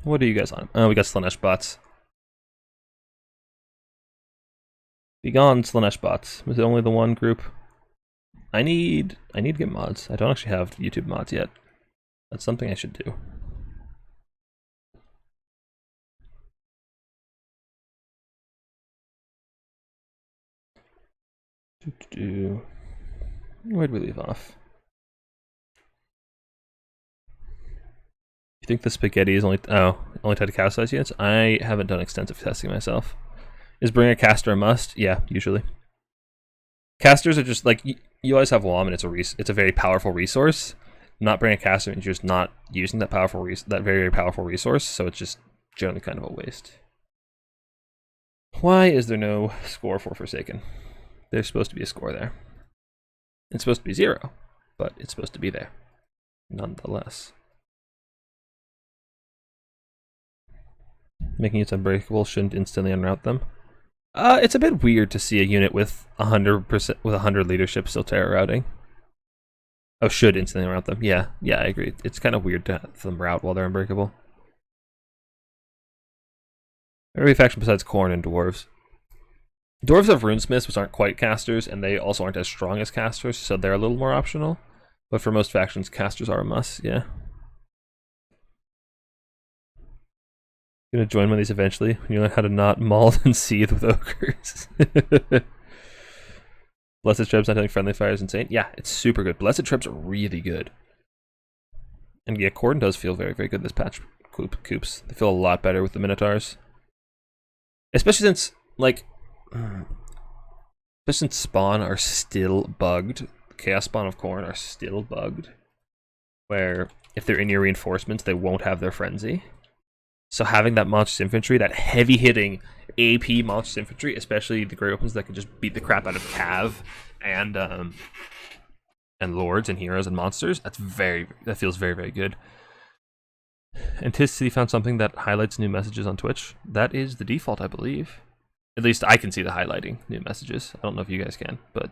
What are you guys on? Oh, we got Slanesh bots. Be gone, Slanesh bots. Was it only the one group? I need to get mods. I don't actually have YouTube mods yet. That's something I should do. Where'd we leave off? You think the spaghetti is only tied to cast size units? I haven't done extensive testing myself. Is bring a caster a must? Yeah, usually. Casters are just like you always have WOM, and it's a very powerful resource. Not bringing a caster means you're just not using that very very powerful resource, so it's just generally kind of a waste. Why is there no score for Forsaken? There's supposed to be a score there. It's supposed to be 0, but it's supposed to be there, nonetheless. Making it unbreakable shouldn't instantly unroute them. It's a bit weird to see a unit with 100% with 100 leadership still terror routing. Oh, should instantly route them. Yeah, I agree. It's kind of weird to have them route while they're unbreakable. Every faction besides Khorne and Dwarves. Dwarves have runesmiths, which aren't quite casters, and they also aren't as strong as casters, so they're a little more optional. But for most factions, casters are a must, yeah. Gonna join one of these eventually when you learn how to not maul and seethe with ogres. Blessed Treb's not having friendly fire is insane. Yeah, it's super good. Blessed Treb's are really good. And yeah, Khorne does feel very, very good this patch. Coops. They feel a lot better with the Minotaurs. Especially since, like, especially since spawn are still bugged. Chaos spawn of Khorne are still bugged. Where if they're in your reinforcements, they won't have their frenzy. So having that monstrous infantry, that heavy-hitting AP monstrous infantry, especially the Grey Opens that can just beat the crap out of Cav and lords and heroes and monsters, that feels very, very good. And City found something that highlights new messages on Twitch. That is the default, I believe. At least I can see the highlighting new messages. I don't know if you guys can, but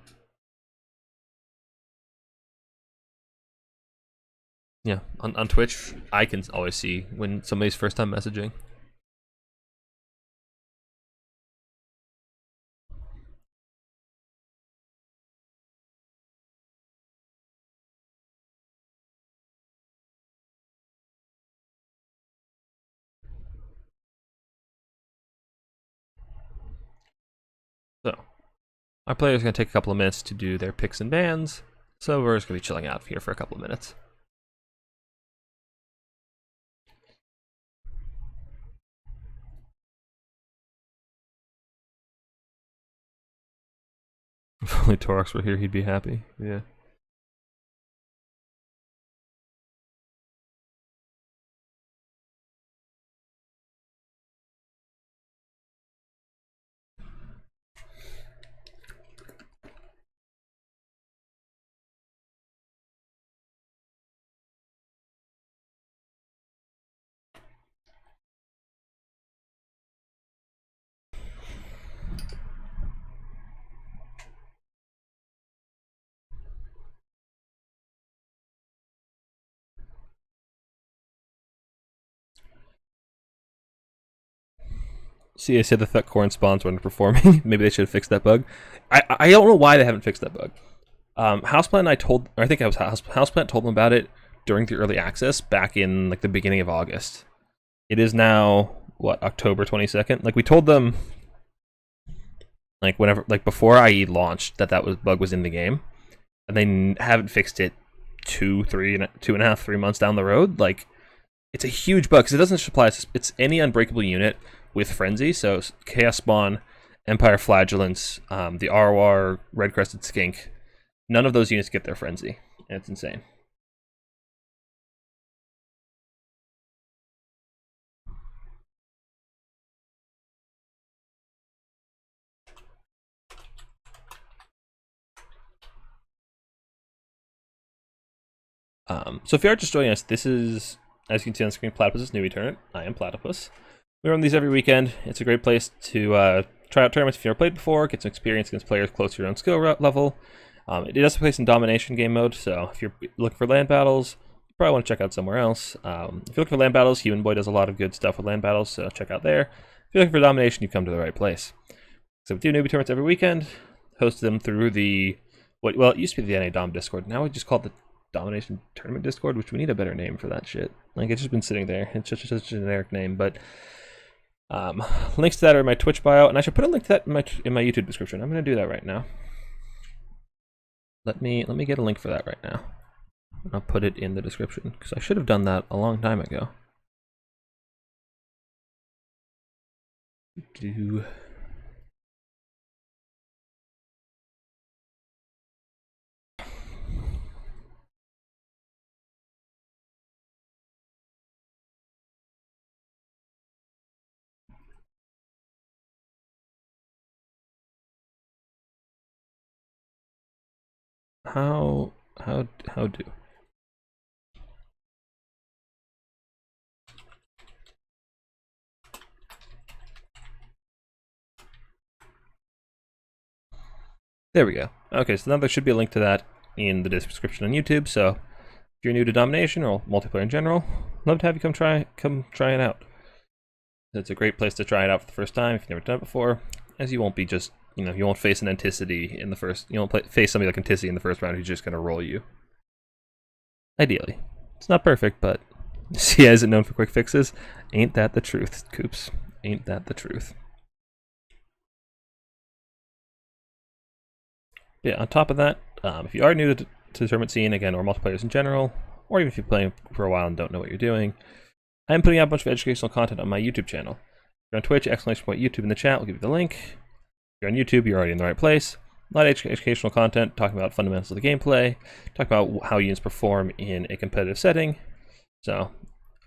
yeah, on Twitch, I can always see when somebody's first time messaging. So, our player's going to take a couple of minutes to do their picks and bans, so we're just going to be chilling out here for a couple of minutes. If only Torox were here, he'd be happy. Yeah. See, I said the Khorne spawns were underperforming. Maybe they should have fixed that bug. I don't know why they haven't fixed that bug. Houseplant and I think I was Houseplant told them about it during the early access back in like the beginning of August. It is now what, October 22nd? Like we told them like whenever, like before IE launched that bug was in the game, and they haven't fixed it 2.5, 3 months down the road. Like it's a huge bug because it doesn't apply. It's any unbreakable unit with frenzy. So Chaos Spawn, Empire Flagellants, the ROR Red Crested Skink. None of those units get their frenzy, and it's insane. So if you are just joining us, this is, as you can see on the screen, Platypus' Newbie tournament. I am Platypus. We run these every weekend. It's a great place to try out tournaments if you've never played before, get some experience against players close to your own skill level. It does have a place in Domination game mode, so if you're looking for land battles, you probably want to check out somewhere else. If you're looking for land battles, Human Boy does a lot of good stuff with land battles, so check out there. If you're looking for Domination, you've come to the right place. So we do Newbie tournaments every weekend, host them through the, well, it used to be the NA Dom Discord. Now we just call it the Domination Tournament Discord, which we need a better name for that shit. Like, it's just been sitting there. It's just such a generic name, but links to that are in my Twitch bio, and I should put a link to that in my YouTube description. I'm going to do that right now. Let me get a link for that right now. I'll put it in the description, because I should have done that a long time ago. How do? There we go. Okay, so now there should be a link to that in the description on YouTube. So if you're new to Domination or multiplayer in general, love to have you come try it out. It's a great place to try it out for the first time if you've never done it before, as you won't be just, you won't face an Anticity in the first, you won't face somebody like Anticity in the first round who's just going to roll you. Ideally. It's not perfect, but CI isn't known for quick fixes. Ain't that the truth, Coops? Ain't that the truth? Yeah, on top of that, if you are new to the tournament scene, again, or multiplayers in general, or even if you're playing for a while and don't know what you're doing, I am putting out a bunch of educational content on my YouTube channel. If you're on Twitch, !YouTube in the chat, we'll give you the link. If you're on YouTube, you're already in the right place. A lot of educational content, talking about fundamentals of the gameplay, talking about how units perform in a competitive setting. So,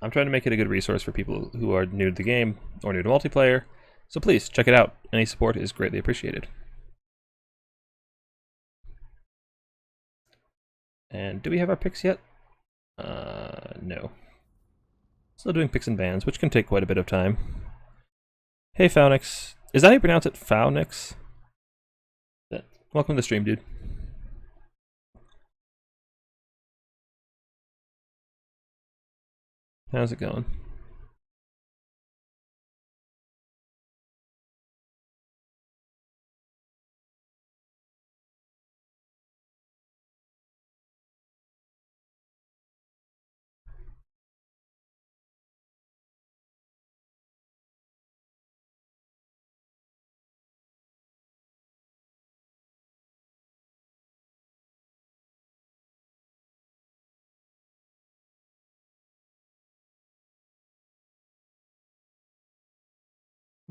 I'm trying to make it a good resource for people who are new to the game, or new to multiplayer. So please, check it out. Any support is greatly appreciated. And do we have our picks yet? No. Still doing picks and bans, which can take quite a bit of time. Hey, Faunix. Is that how you pronounce it? Faunix? Welcome to the stream, dude. How's it going?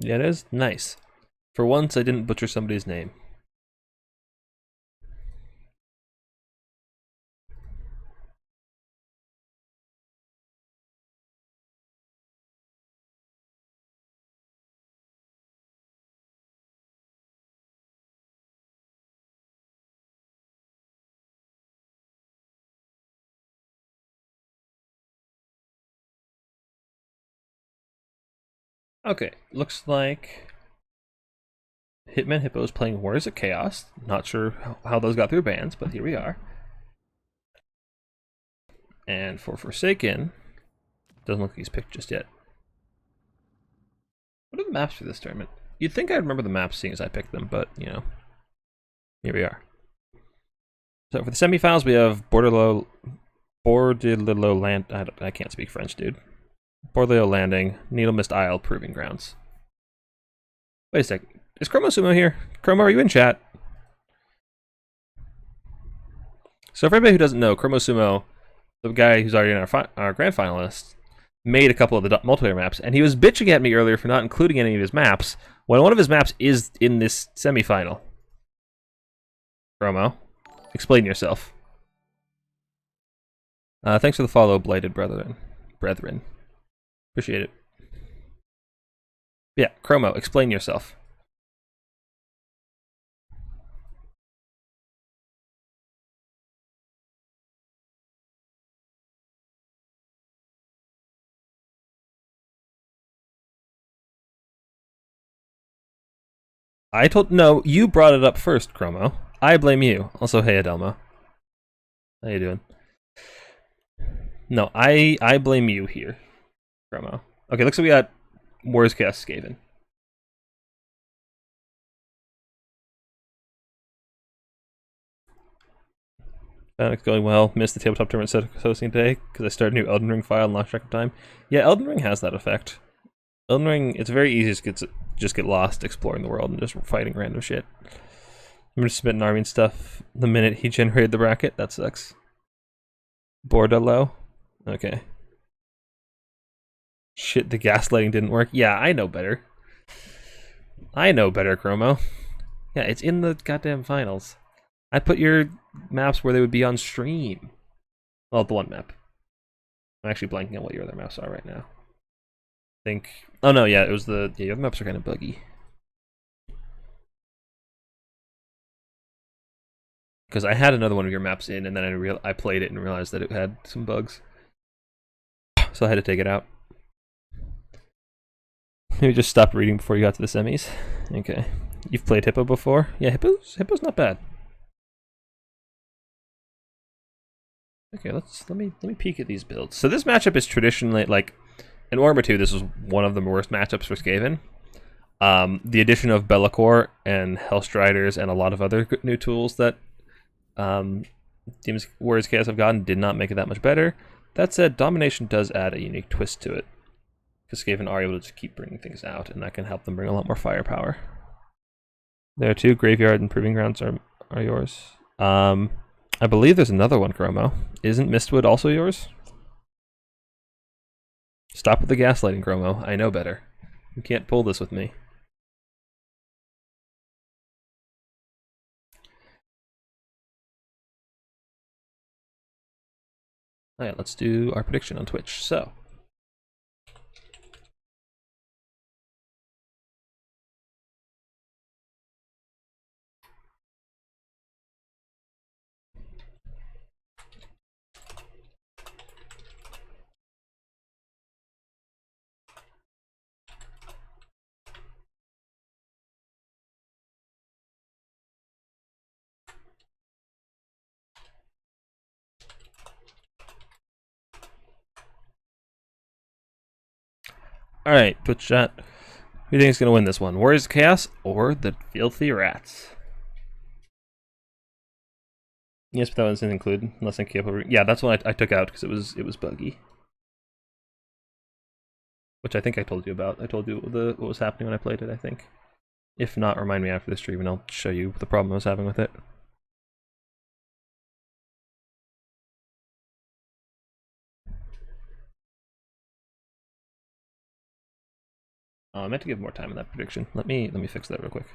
Yeah, it is. Nice. For once, I didn't butcher somebody's name. Okay, looks like Hitman Hippo is playing Warriors of Chaos. Not sure how those got through bans, but here we are. And for Forsaken, doesn't look like he's picked just yet. What are the maps for this tournament? You'd think I'd remember the maps seeing as I picked them, but, here we are. So for the semifinals, we have Bordelot Land. I can't speak French, dude. Bordelot Landing, Needle Mist Isle, Proving Grounds. Wait a sec. Is Chromosumo here? Chromo, are you in chat? So for everybody who doesn't know, Chromosumo, the guy who's already in our grand finalists, made a couple of the multiplayer maps, and he was bitching at me earlier for not including any of his maps, when one of his maps is in this semifinal. Chromo, explain yourself. Thanks for the follow, Blighted Brethren. Appreciate it. Yeah, Chromo, explain yourself. No, you brought it up first, Chromo. I blame you. Also, hey, Adelma. How you doing? No, I blame you here, Chromo. Okay, looks like we got Warriors Chaos Skaven. It's going well. Missed the tabletop tournament hosting today because I started a new Elden Ring file and lost track of time. Yeah, Elden Ring has that effect. Elden Ring, it's very easy to just get lost exploring the world and just fighting random shit. I'm just submitting army and stuff the minute he generated the bracket. That sucks. Bordelot? Okay. Shit, the gaslighting didn't work. Yeah, I know better. I know better, Chromo. Yeah, it's in the goddamn finals. I put your maps where they would be on stream. Well, the one map. I'm actually blanking on what your other maps are right now. I think... Oh no, yeah, it was the... Yeah, your other maps are kind of buggy. Because I had another one of your maps in, and then I played it and realized that it had some bugs. So I had to take it out. Maybe just stop reading before you got to the semis. Okay. You've played Hippo before? Yeah, Hippo's not bad. Okay, let me peek at these builds. So this matchup is traditionally, like, in Warhammer 2, this was one of the worst matchups for Skaven. The addition of Be'lakor and Hellstriders and a lot of other new tools that Warriors Chaos have gotten did not make it that much better. That said, Domination does add a unique twist to it, because Skaven are able to just keep bringing things out, and that can help them bring a lot more firepower. There too, Graveyard and Proving Grounds are yours. I believe there's another one, Chromo. Isn't Mistwood also yours? Stop with the gaslighting, Chromo. I know better. You can't pull this with me. Alright, let's do our prediction on Twitch. So, alright, Twitch chat. Who do you think is going to win this one? Warriors of Chaos or the Filthy Rats? Yes, but that wasn't included, unless I keep over. Yeah, that's what I took out because it was buggy. Which I think I told you about. I told you what was happening when I played it, I think. If not, remind me after the stream and I'll show you the problem I was having with it. Oh, I meant to give more time in that prediction. Let me fix that real quick.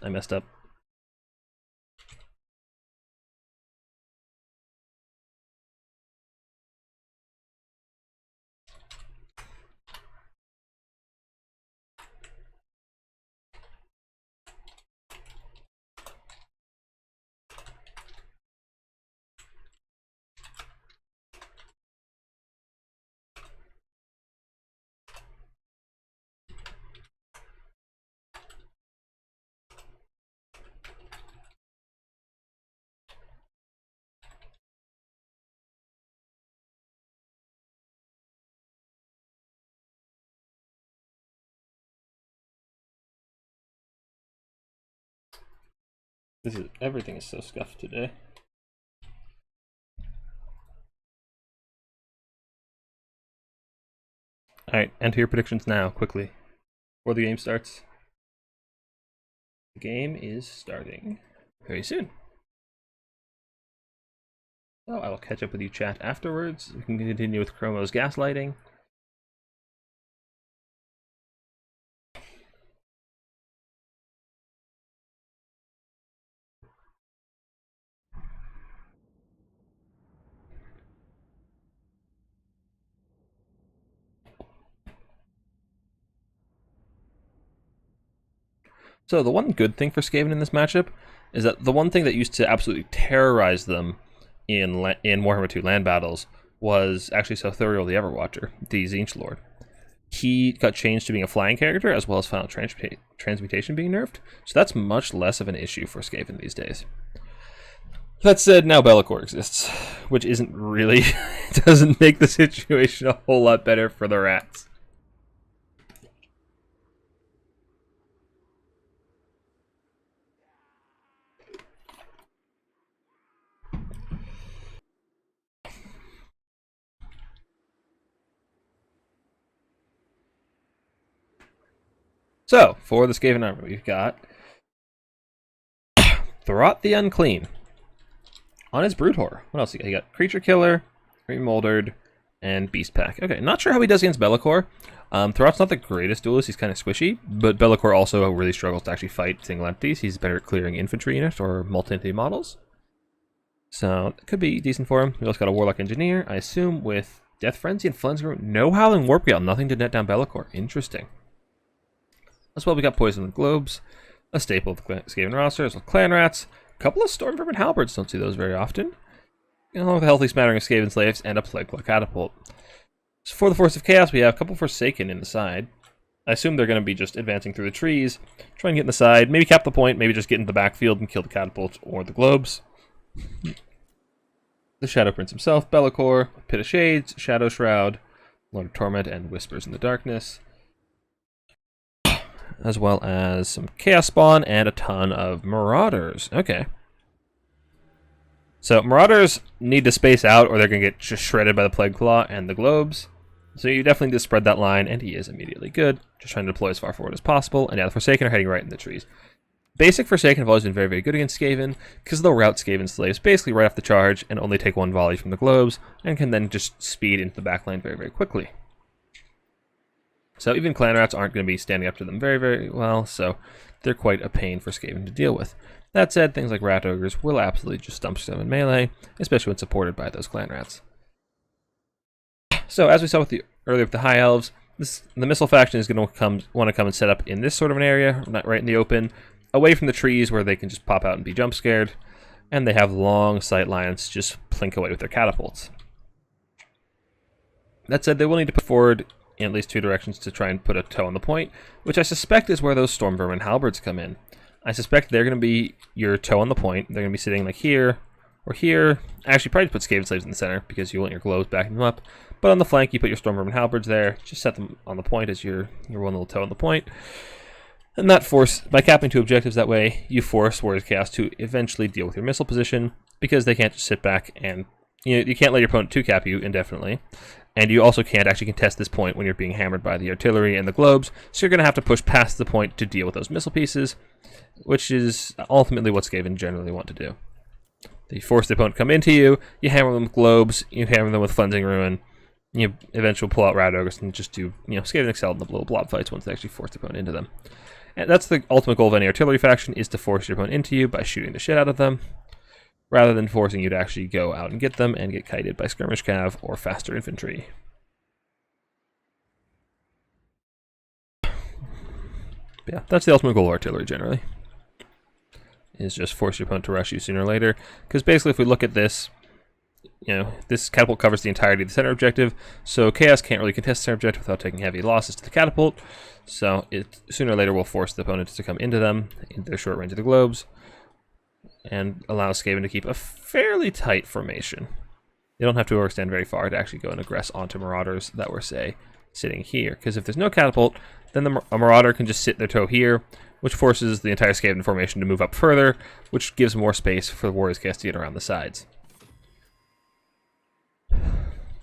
I messed up. Everything is so scuffed today. Alright, enter your predictions now, quickly, before the game starts. The game is starting very soon. So I will catch up with you chat afterwards. We can continue with Chromo's gaslighting. So the one good thing for Skaven in this matchup is that the one thing that used to absolutely terrorize them in Warhammer 2 land battles was actually Sothuriel the Everwatcher, the Tzeentch Lord. He got changed to being a flying character, as well as Final Transmutation being nerfed, so that's much less of an issue for Skaven these days. That said, now Be'lakor exists, which isn't really... doesn't make the situation a whole lot better for the rats. So, for the Skaven armor, we've got Thorot the Unclean on his Brood Horror. What else you got? You got Creature Killer, Remoldered, and Beast Pack. Okay, not sure how he does against Be'lakor. Thorot's not the greatest duelist, he's kind of squishy, but Be'lakor also really struggles to actually fight single entities. He's better at clearing infantry units or multi-entity models. So, it could be decent for him. We also got a Warlock Engineer, I assume, with Death Frenzy and Flansgrim. No Howling Warp Gale, nothing to net down Be'lakor. Interesting. As well, we got Poison with Globes, a staple of the Skaven roster, as well as Clan Rats, couple of Stormvermin halberds, don't see those very often. Along with a healthy smattering of Skaven slaves and a plague catapult. So for the Force of Chaos, we have a couple Forsaken in the side. I assume they're going to be just advancing through the trees, try and get in the side, maybe cap the point, maybe just get into the backfield and kill the catapults or the globes. The Shadow Prince himself, Be'lakor, Pit of Shades, Shadow Shroud, Lord of Torment, and Whispers in the Darkness. As well as some Chaos Spawn and a ton of Marauders. Okay. So Marauders need to space out or they're going to get just shredded by the Plague Claw and the globes. So you definitely need to spread that line, and he is immediately good. Just trying to deploy as far forward as possible. And yeah, the Forsaken are heading right in the trees. Basic Forsaken have always been very, very good against Skaven, because they'll rout Skaven slaves basically right off the charge and only take one volley from the globes, and can then just speed into the backline very, very quickly. So even clan rats aren't going to be standing up to them very, very well, so they're quite a pain for Skaven to deal with. That said, things like rat ogres will absolutely just stump them in melee, especially when supported by those clan rats. So as we saw with earlier with the High Elves, the Missile faction is going to want to come and set up in this sort of an area, not right in the open, away from the trees where they can just pop out and be jump scared, and they have long sight lines just plink away with their catapults. That said, they will need to put forward in at least two directions to try and put a toe on the point, which I suspect is where those Stormvermin halberds come in. I suspect they're going to be your toe on the point. They're going to be sitting like here or here. Actually, probably put Skaven slaves in the center because you want your globes backing them up. But on the flank, you put your Stormvermin halberds there. Just set them on the point as your one little toe on the point. And that by capping two objectives that way, you force Warriors of Chaos to eventually deal with your missile position, because they can't just sit back and, you can't let your opponent two-cap you indefinitely. And you also can't actually contest this point when you're being hammered by the artillery and the globes, so you're going to have to push past the point to deal with those missile pieces, which is ultimately what Skaven generally want to do. You force the opponent to come into you, you hammer them with globes, you hammer them with Cleansing Ruin, you eventually pull out rat ogres and just do, Skaven excel in the little blob fights once they actually force the opponent into them. And that's the ultimate goal of any artillery faction, is to force your opponent into you by shooting the shit out of them, rather than forcing you to actually go out and get them and get kited by skirmish cav or faster infantry. Yeah, that's the ultimate goal of artillery generally, is just force your opponent to rush you sooner or later. Because basically if we look at this, this catapult covers the entirety of the center objective, so Chaos can't really contest the center objective without taking heavy losses to the catapult, so it sooner or later will force the opponents to come into them, into their short range of the globes, and allow Skaven to keep a fairly tight formation. They don't have to overextend very far to actually go and aggress onto Marauders that were, say, sitting here. Because if there's no catapult, then a Marauder can just sit their toe here, which forces the entire Skaven formation to move up further, which gives more space for the Warriors Cast to get around the sides.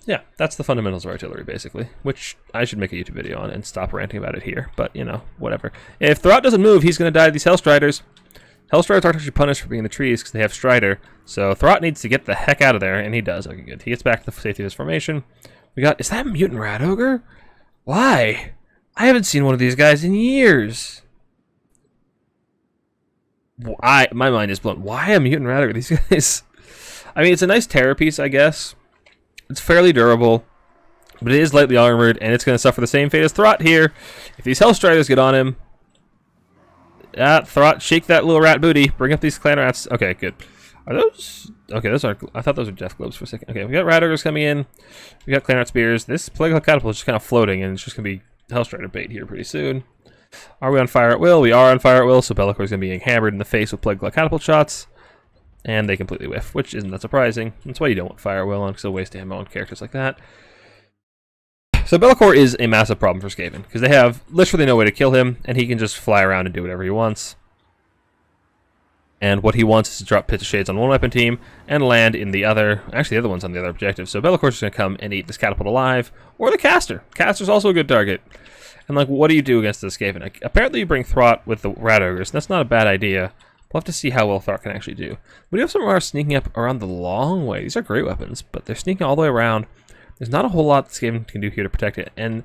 Yeah, that's the fundamentals of artillery, basically, which I should make a YouTube video on and stop ranting about it here, but, whatever. If Throt doesn't move, he's going to die to these Hellstriders. Hellstriders aren't actually punished for being in the trees because they have Strider, so Throt needs to get the heck out of there, and he does. Okay, good. He gets back to the safety of his formation. Is that a Mutant Rat Ogre? Why? I haven't seen one of these guys in years. My mind is blown. Why a Mutant Rat Ogre? These guys... I mean, it's a nice terror piece, I guess. It's fairly durable, but it is lightly armored, and it's going to suffer the same fate as Throt here. If these Hellstriders get on him... Throt, shake that little rat booty. Bring up these clan rats. Okay, good. Are those... Okay, those are... I thought those were death globes for a second. Okay, we got rat ogres coming in. We got clan rat spears. This plague catapult is just kind of floating, and it's just going to be Hellstrider bait here pretty soon. Are we on fire at will? We are on fire at will, so Be'lakor is going to be getting hammered in the face with plague catapult shots. And they completely whiff, which isn't that surprising. That's why you don't want fire at will on, because they'll waste ammo on characters like that. So Be'lakor is a massive problem for Skaven, because they have literally no way to kill him, and he can just fly around and do whatever he wants. And what he wants is to drop Pit of Shades on one weapon team, and land in the other. Actually, the other one's on the other objective, so Be'lakor's just going to come and eat this catapult alive, or the caster. Caster's also a good target. And what do you do against this Skaven? Apparently you bring Throt with the rat ogres, and that's not a bad idea. We'll have to see how well Throt can actually do. We do have some Marauders sneaking up around the long way. These are great weapons, but they're sneaking all the way around. There's not a whole lot Skaven can do here to protect it. And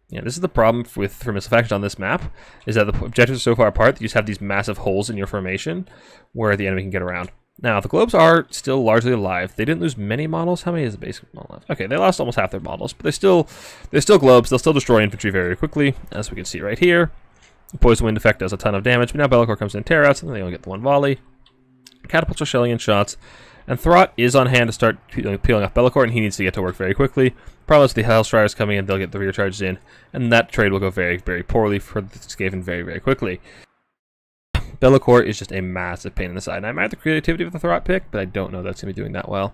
this is the problem for missile factions on this map, is that the objectives are so far apart that you just have these massive holes in your formation where the enemy can get around. Now, the globes are still largely alive. They didn't lose many models. How many is the basic model left? Okay, they lost almost half their models, but they're still globes. They'll still destroy infantry very quickly, as we can see right here. The Poison Wind effect does a ton of damage, but now Be'lakor comes in and tear outs, and they only get the one volley. catapults are shelling in shots. And Throt is on hand to start peeling off Be'lakor, and he needs to get to work very quickly. Problem is the Hellstriders coming in, they'll get the rear charges in, and that trade will go very, very poorly for the Skaven very, very quickly. Be'lakor is just a massive pain in the side. And I admire the creativity of the Throt pick, but I don't know that's going to be doing that well.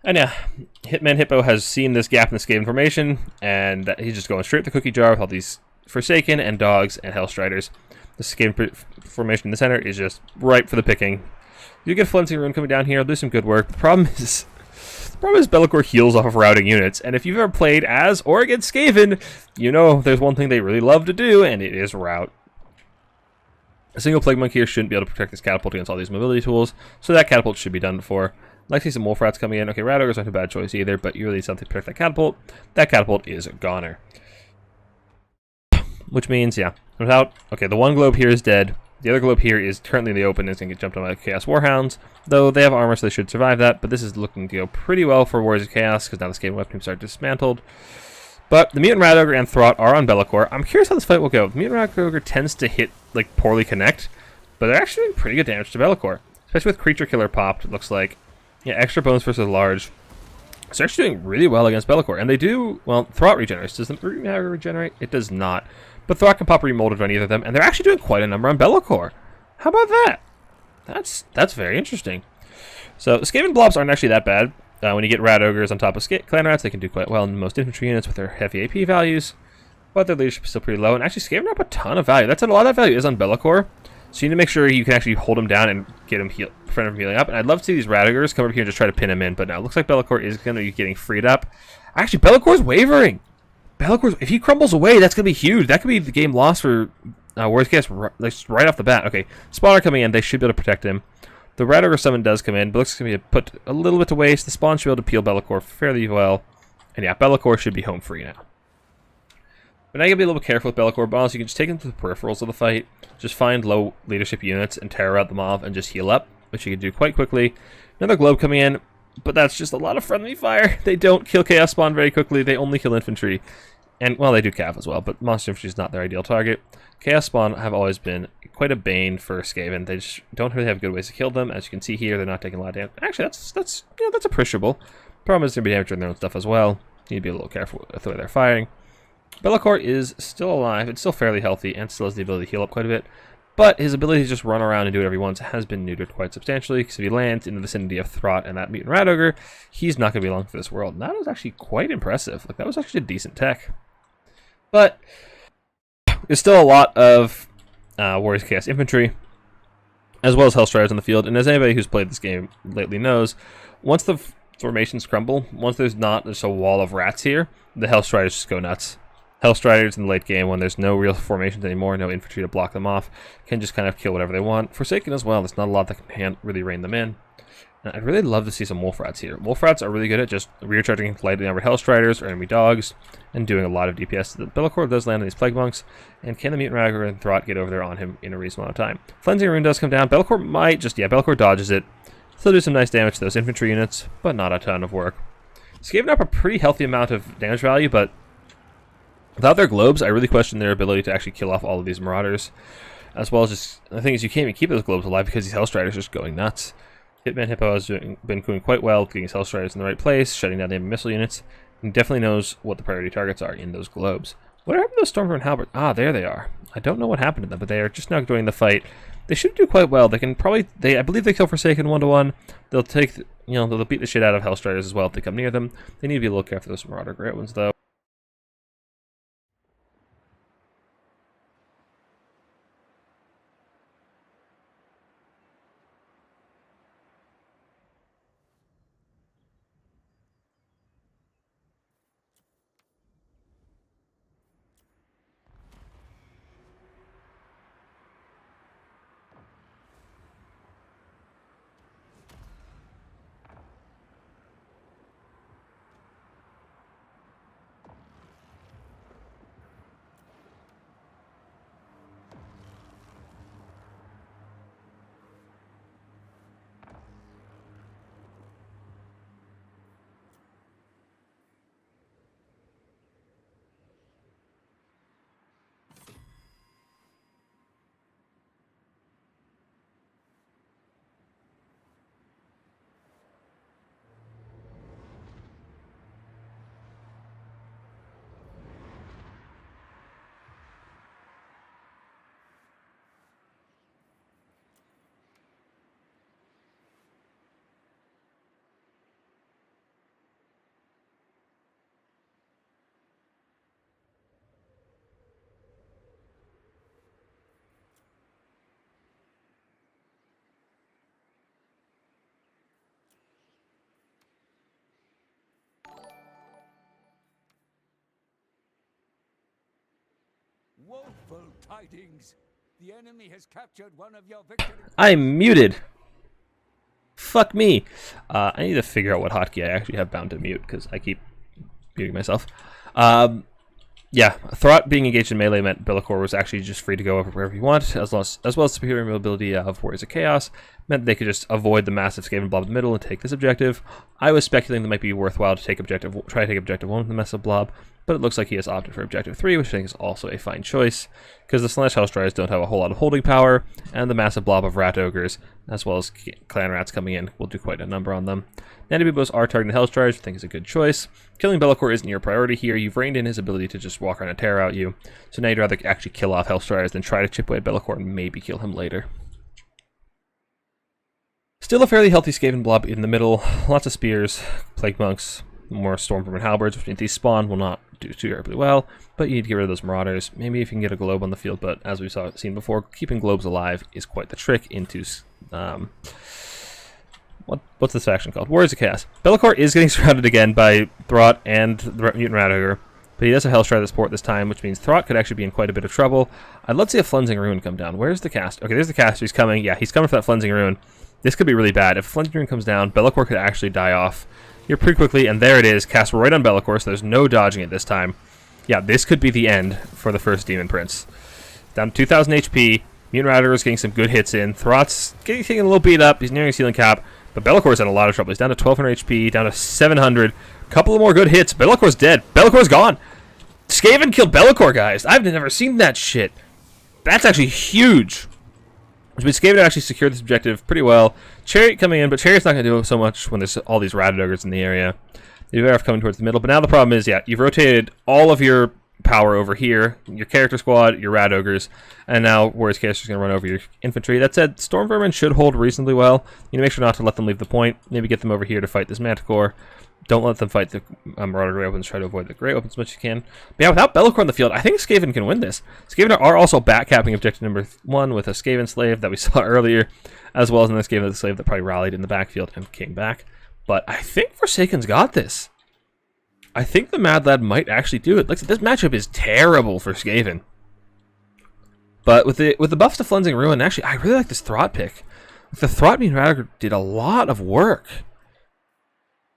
And yeah, Hitman Hippo has seen this gap in the Skaven formation, and he's just going straight to the cookie jar with all these Forsaken and Dogs and Hellstriders. The Skaven formation in the center is just ripe for the picking. You get Flensing Rune coming down here, it'll do some good work. The problem is Be'lakor heals off of routing units, and if you've ever played as or against Skaven, you know there's one thing they really love to do, and it is route. A single Plague Monk here shouldn't be able to protect this catapult against all these mobility tools, so that catapult should be done for. I'd like to see some Wolf Rats coming in. Okay, Rat Ogres aren't a bad choice either, but you really need something to protect that catapult. That catapult is a goner. Which means, yeah, without... Okay, the one globe here is dead. The other globe here is currently in the open and is going to get jumped on by Chaos Warhounds, though they have armor so they should survive that, but this is looking to go pretty well for Warriors of Chaos, because now the Skaven weapon teams are dismantled. But the Mutant Rat Ogre and Throt are on Be'lakor. I'm curious how this fight will go. The Mutant Rat Ogre tends to hit, like, poorly connect, but they're actually doing pretty good damage to Be'lakor, especially with Creature Killer popped, it looks like. Yeah, extra bones versus large. So they're actually doing really well against Be'lakor, and they do, well, Throt regenerates. Does the Mutant Rat Ogre regenerate? It does not. But Throt can pop remolded on either of them, and they're actually doing quite a number on Be'lakor. How about that? That's very interesting. So Skaven blobs aren't actually that bad. When you get Rat Ogres on top of Clan Rats, they can do quite well in most infantry units with their heavy AP values. But their leadership is still pretty low, and actually Skaven are up a ton of value. That's a lot of that value is on Be'lakor. So you need to make sure you can actually hold him down and get him prevent him from healing up. And I'd love to see these Rat Ogres come over here and just try to pin him in, but now it looks like Be'lakor is going to be getting freed up. Actually, Be'lakor's wavering. If he crumbles away, that's going to be huge. That could be the game lost for Warriors of Chaos right off the bat. Okay, Spawner coming in. They should be able to protect him. The Rat Ogre summon does come in, but looks like it's going to be put a little bit to waste. The Spawn should be able to peel Be'lakor fairly well. And yeah, Be'lakor should be home free now. But now you got to be a little bit careful with Be'lakor bombs. You can just take them to the peripherals of the fight. Just find low leadership units and terror out them off and just heal up, which you can do quite quickly. Another globe coming in, but that's just a lot of friendly fire. They don't kill Chaos Spawn very quickly. They only kill infantry. And, well, they do Cav as well, but Monster Infantry is not their ideal target. Chaos Spawn have always been quite a bane for Skaven. They just don't really have good ways to kill them. As you can see here, they're not taking a lot of damage. Actually, that's appreciable. Problem is they're going to be damaging their own stuff as well. You need to be a little careful with the way they're firing. Be'lakor is still alive. It's still fairly healthy and still has the ability to heal up quite a bit. But his ability to just run around and do whatever he wants has been neutered quite substantially, because if he lands in the vicinity of Throt and that Mutant Rat Ogre, he's not going to be long for this world. And that was actually quite impressive. Like, that was actually a decent tech. But there's still a lot of Warriors of Chaos infantry, as well as Hellstriders on the field. And as anybody who's played this game lately knows, once the formations crumble, once there's a wall of rats here, the Hellstriders just go nuts. Hellstriders in the late game, when there's no real formations anymore, no infantry to block them off, can just kind of kill whatever they want. Forsaken as well, there's not a lot that can really rein them in. And I'd really love to see some Wolf Rats here. Wolf Rats are really good at just rear-charging lightly armored Hellstriders or enemy dogs, and doing a lot of DPS. The Be'lakor does land on these Plague Monks, and can the Mutant Rat Ogre and Throt get over there on him in a reasonable amount of time? Flensing Rune does come down. Be'lakor might just, Be'lakor dodges it. Still do some nice damage to those infantry units, but not a ton of work. Skaven up a pretty healthy amount of damage value, but without their globes, I really question their ability to actually kill off all of these Marauders. As well as just, the thing is, you can't even keep those globes alive because these Hellstriders are just going nuts. Hitman Hippo has been doing quite well, getting his Hellstriders in the right place, shutting down the missile units. He definitely knows what the priority targets are in those globes. What happened to those Stormbringer and Halberd? Ah, there they are. I don't know what happened to them, but they are just now doing the fight. They should do quite well. They can probably, I believe they kill Forsaken 1-1. They'll take, they'll beat the shit out of Hellstriders as well if they come near them. They need to be a little careful with those Marauder Great Ones, though. Awful tidings. The enemy has captured one of your victory. I'm muted. Fuck me. I need to figure out what hotkey I actually have bound to mute, because I keep muting myself. Yeah, Throt being engaged in melee meant Be'lakor was actually just free to go over wherever he wanted, as well as superior mobility of Warriors of Chaos, meant they could just avoid the massive Skaven blob in the middle and take this objective. I was speculating that it might be worthwhile to try to take objective 1 with the massive blob, but it looks like he has opted for objective 3, which I think is also a fine choice, because the Slanesh Hellstriders don't have a whole lot of holding power, and the massive blob of Rat Ogres, as well as Clan Rats coming in, will do quite a number on them. Nandibubos are targeting Hellstriders, which I think is a good choice. Killing Be'lakor isn't your priority here. You've reined in his ability to just walk around and tear out you, so now you'd rather actually kill off Hellstriders than try to chip away at Be'lakor and maybe kill him later. Still a fairly healthy Skaven blob in the middle. Lots of spears, Plague Monks, more Stormvermin Halberds, which means these spawn will not do too terribly well, but you need to get rid of those Marauders. Maybe if you can get a globe on the field, but as we've seen before, keeping globes alive is quite the trick into... What's this faction called? Warriors of Chaos. Be'lakor is getting surrounded again by Throt and the Mutant Rat Ogre, but he does have Hellstrider support this time, which means Throt could actually be in quite a bit of trouble. I'd love to see a Flensing Ruin come down. Where's the cast? Okay, there's the caster. He's coming. Yeah, he's coming for that Flensing Ruin. This could be really bad. If Flensing Ruin comes down, Be'lakor could actually die off here pretty quickly, and there it is. Cast right on Be'lakor, so there's no dodging it this time. Yeah, this could be the end for the first Demon Prince. Down to 2,000 HP. Mutant Rat Ogre is getting some good hits in. Throt's getting a little beat up. He's nearing ceiling cap. But Be'lakor's in a lot of trouble. He's down to 1,200 HP, down to 700. Couple of more good hits. Be'lakor's dead. Be'lakor's gone. Skaven killed Be'lakor, guys. I've never seen that shit. That's actually huge. Which means Skaven actually secured this objective pretty well. Chariot coming in, but Chariot's not going to do so much when there's all these Rat Ogres in the area. The URF coming towards the middle. But now the problem is, yeah, you've rotated all of your power over here, your character squad, your Rat Ogres, and now Warriors Chaos is going to run over your infantry. That said, Stormvermin should hold reasonably well. You need to make sure not to let them leave the point. Maybe get them over here to fight this Manticore. Don't let them fight the Marauder Grey Weapons. Try to avoid the Grey Weapons as much as you can. But yeah, without Be'lakor on the field, I think Skaven can win this. Skaven are also backcapping objective number 1 with a Skaven Slave that we saw earlier, as well as another Skaven Slave that probably rallied in the backfield and came back. But I think Forsaken's got this. I think the Mad Lad might actually do it. Like, this matchup is terrible for Skaven. But with the buffs to Flensing Ruin, actually, I really like this Throt pick. The Throt Mutant Rat Ogre did a lot of work.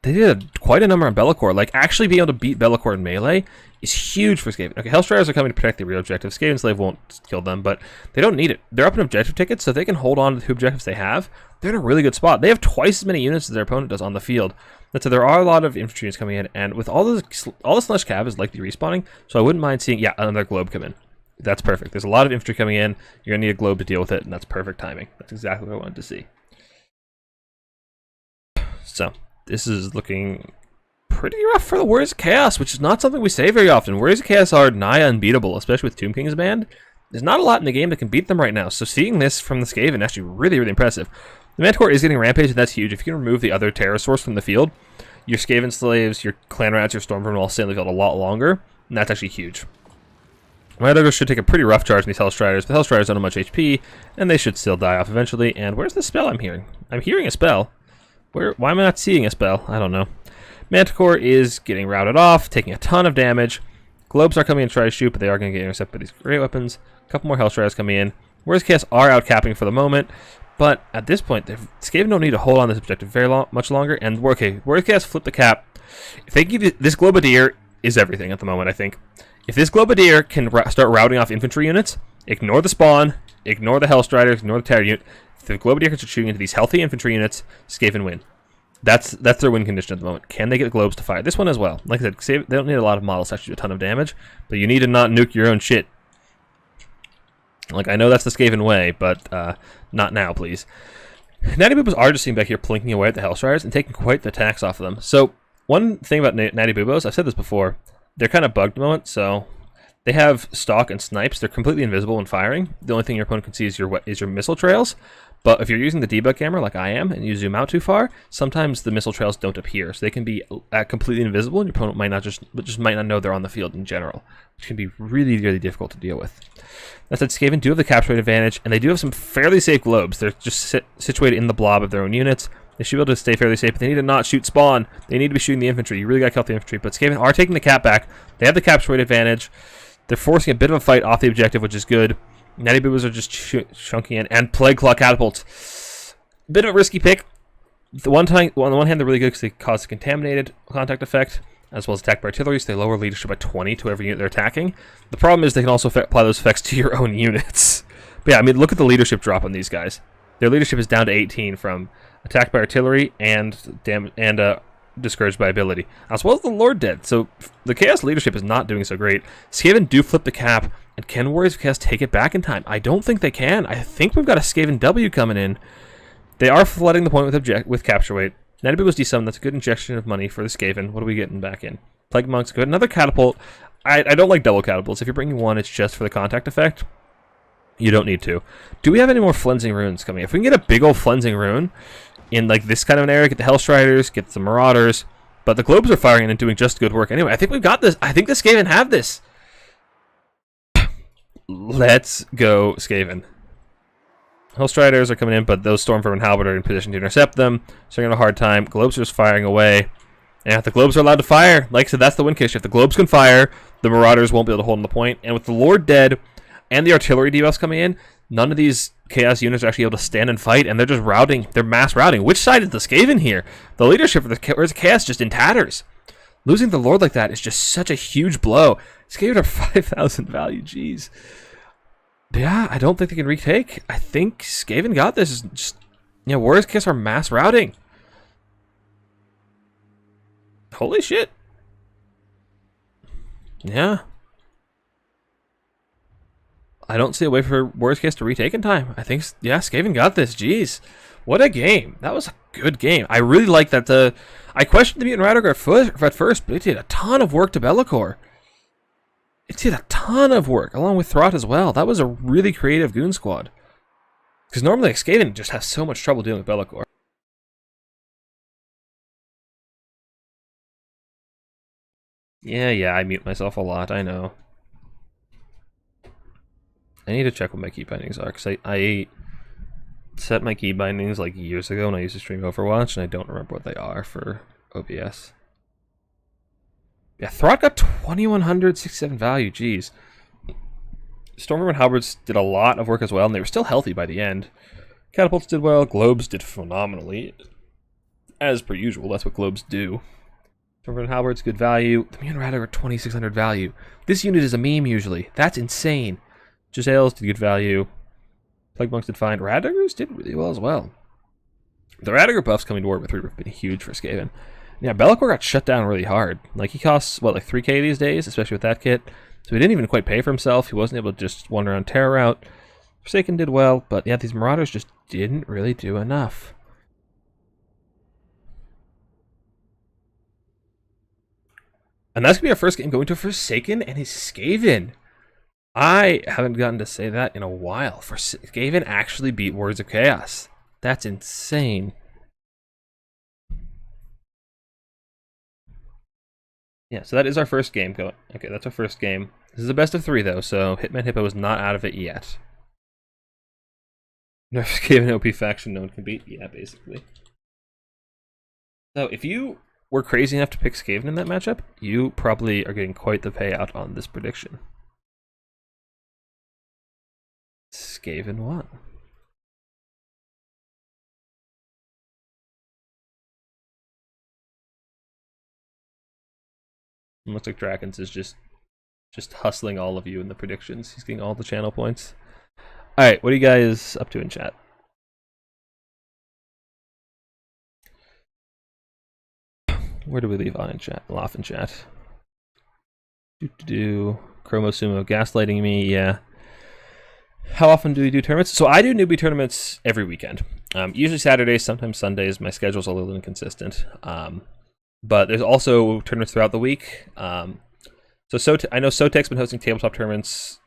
They did quite a number on Be'lakor. Like, actually being able to beat Be'lakor in melee is huge for Skaven. Okay, Hellstriders are coming to protect the real objective. Skaven Slave won't kill them, but they don't need it. They're up in objective tickets, so they can hold on to the objectives they have. They're in a really good spot. They have twice as many units as their opponent does on the field. So there are a lot of infantry units coming in, and with all the Slanesh Cav is likely respawning, so I wouldn't mind seeing, yeah, another globe come in. That's perfect. There's a lot of infantry coming in. You're going to need a globe to deal with it, and that's perfect timing. That's exactly what I wanted to see. So, this is looking pretty rough for the Warriors of Chaos, which is not something we say very often. Warriors of Chaos are nigh unbeatable, especially with Tomb King's band. There's not a lot in the game that can beat them right now, so seeing this from the Skaven is actually really, really impressive. The Manticore is getting Rampage, and that's huge. If you can remove the other Terror Source from the field, your Skaven Slaves, your Clan Rats, your Stormvermin will all stay in the field a lot longer, and that's actually huge. Rat Ogre should take a pretty rough charge in these Hellstriders, but Hellstriders don't have much HP, and they should still die off eventually. And where's the spell I'm hearing? I'm hearing a spell. Why am I not seeing a spell? I don't know. Manticore is getting routed off, taking a ton of damage. Globes are coming in to try to shoot, but they are going to get intercepted by these great weapons. A couple more Hellstriders coming in. Warriors Chaos are out capping for the moment, but at this point, Skaven don't need to hold on this objective much longer. And okay, Warriors Chaos flip the cap. If they give you this Globadier is everything at the moment, I think. If this Globadier can start routing off infantry units, ignore the spawn, ignore the Hellstriders, ignore the Terror unit. If the Globadier can start shooting into these healthy infantry units, Skaven win. That's their win condition at the moment. Can they get globes to fire? This one as well. Like I said, they don't need a lot of models to actually do a ton of damage, but you need to not nuke your own shit. Like, I know that's the Skaven way, but not now, please. Natty Boobos are just sitting back here plinking away at the Hellstriders and taking quite the attacks off of them. So, one thing about Natty Boobos, I've said this before, they're kind of bugged at the moment, so they have stock and snipes. They're completely invisible when firing. The only thing your opponent can see is your missile trails. But if you're using the debug camera like I am, and you zoom out too far, sometimes the missile trails don't appear. So they can be completely invisible, and your opponent might not just might not know they're on the field in general, which can be really, really difficult to deal with. That said, Skaven do have the capture rate advantage, and they do have some fairly safe globes. They're just situated in the blob of their own units. They should be able to stay fairly safe, but they need to not shoot spawn. They need to be shooting the infantry. You really got to kill the infantry. But Skaven are taking the cap back. They have the capture rate advantage. They're forcing a bit of a fight off the objective, which is good. Natty Boobas are just chunking in, and Plague Claw Catapults. Bit of a risky pick. On the one hand, they're really good because they cause a contaminated contact effect, as well as attack by artillery, so they lower leadership by 20 to every unit they're attacking. The problem is they can also apply those effects to your own units. But yeah, I mean, look at the leadership drop on these guys. Their leadership is down to 18 from attack by artillery and discouraged by ability, as well as the Lord Dead. So the Chaos leadership is not doing so great. Skaven do flip the cap, and can Warriors of Chaos take it back in time? I don't think they can. I think we've got a Skaven W coming in. They are flooding the point with capture weight. Natty was desummoned. That's a good injection of money for the Skaven. What are we getting back in? Plague Monk's good. Another catapult. I don't like double catapults. If you're bringing one, it's just for the contact effect. You don't need to. Do we have any more Flensing Runes coming? If we can get a big old Flensing Rune in like this kind of an area, get the Hellstriders, get the Marauders, but the Globes are firing and doing just good work. Anyway, I think we've got this. I think the Skaven have this. Let's go, Skaven. Hellstriders are coming in, but those Stormvermin Halberd are in position to intercept them, so they're going to have a hard time. Globes are just firing away. And if the Globes are allowed to fire, like I said, that's the win condition. If the Globes can fire, the Marauders won't be able to hold on the point. And with the Lord dead and the artillery debuffs coming in, none of these Chaos units are actually able to stand and fight, and they're just routing. They're mass routing. Which side is the Skaven here? The leadership of the Chaos just in tatters. Losing the Lord like that is just such a huge blow. Skaven are 5,000 value, jeez. Yeah, I don't think they can retake. I think Skaven got this. Just, you know, Warriors Kiss are mass routing. Holy shit. Yeah. I don't see a way for Warriors Kiss to retake in time. I think, yeah, Skaven got this. Jeez. What a game. That was a good game. I really like that. I questioned the Mutant Radical at first, but it did a ton of work to Be'lakor. It did a ton of work, along with Throt as well. That was a really creative Goon Squad. Because normally like, Skaven just has so much trouble dealing with Be'lakor. Yeah, I mute myself a lot, I know. I need to check what my key bindings are, because I set my key bindings like years ago when I used to stream Overwatch, and I don't remember what they are for OBS. Yeah, Throt got 2,167 value, jeez. Stormvermin Halberds did a lot of work as well, and they were still healthy by the end. Catapults did well, Globes did phenomenally. As per usual, that's what Globes do. Stormvermin Halberds, good value. The Mutant Radical 2,600 value. This unit is a meme usually. That's insane. Giselles did good value. Plague Monks did fine. Radagers did really well as well. The Radager buffs coming to War with 3 have been huge for Skaven. Yeah, Be'lakor got shut down really hard. Like, he costs, what, like 3k these days, especially with that kit. So he didn't even quite pay for himself. He wasn't able to just wander around Terror Route. Forsaken did well, but yeah, these Marauders just didn't really do enough. And that's going to be our first game going to Forsaken and his Skaven. I haven't gotten to say that in a while. Skaven actually beat Warriors of Chaos. That's insane. Yeah, so that is our first game going. Okay, that's our first game. This is a best of 3 though, so Hitman Hippo is not out of it yet. Nerf Skaven OP faction no one can beat. Yeah, basically. So if you were crazy enough to pick Skaven in that matchup, you probably are getting quite the payout on this prediction. Skaven won. Looks like Drakens is just hustling all of you in the predictions. He's getting all the channel points. Alright, what are you guys up to in chat? Where do we leave on in chat? Off in chat. Chromo Sumo gaslighting me, yeah. How often do we do tournaments? So I do newbie tournaments every weekend. Usually Saturdays, sometimes Sundays. My schedule's a little inconsistent. But there's also tournaments throughout the week. I know Sotek's been hosting tabletop tournaments,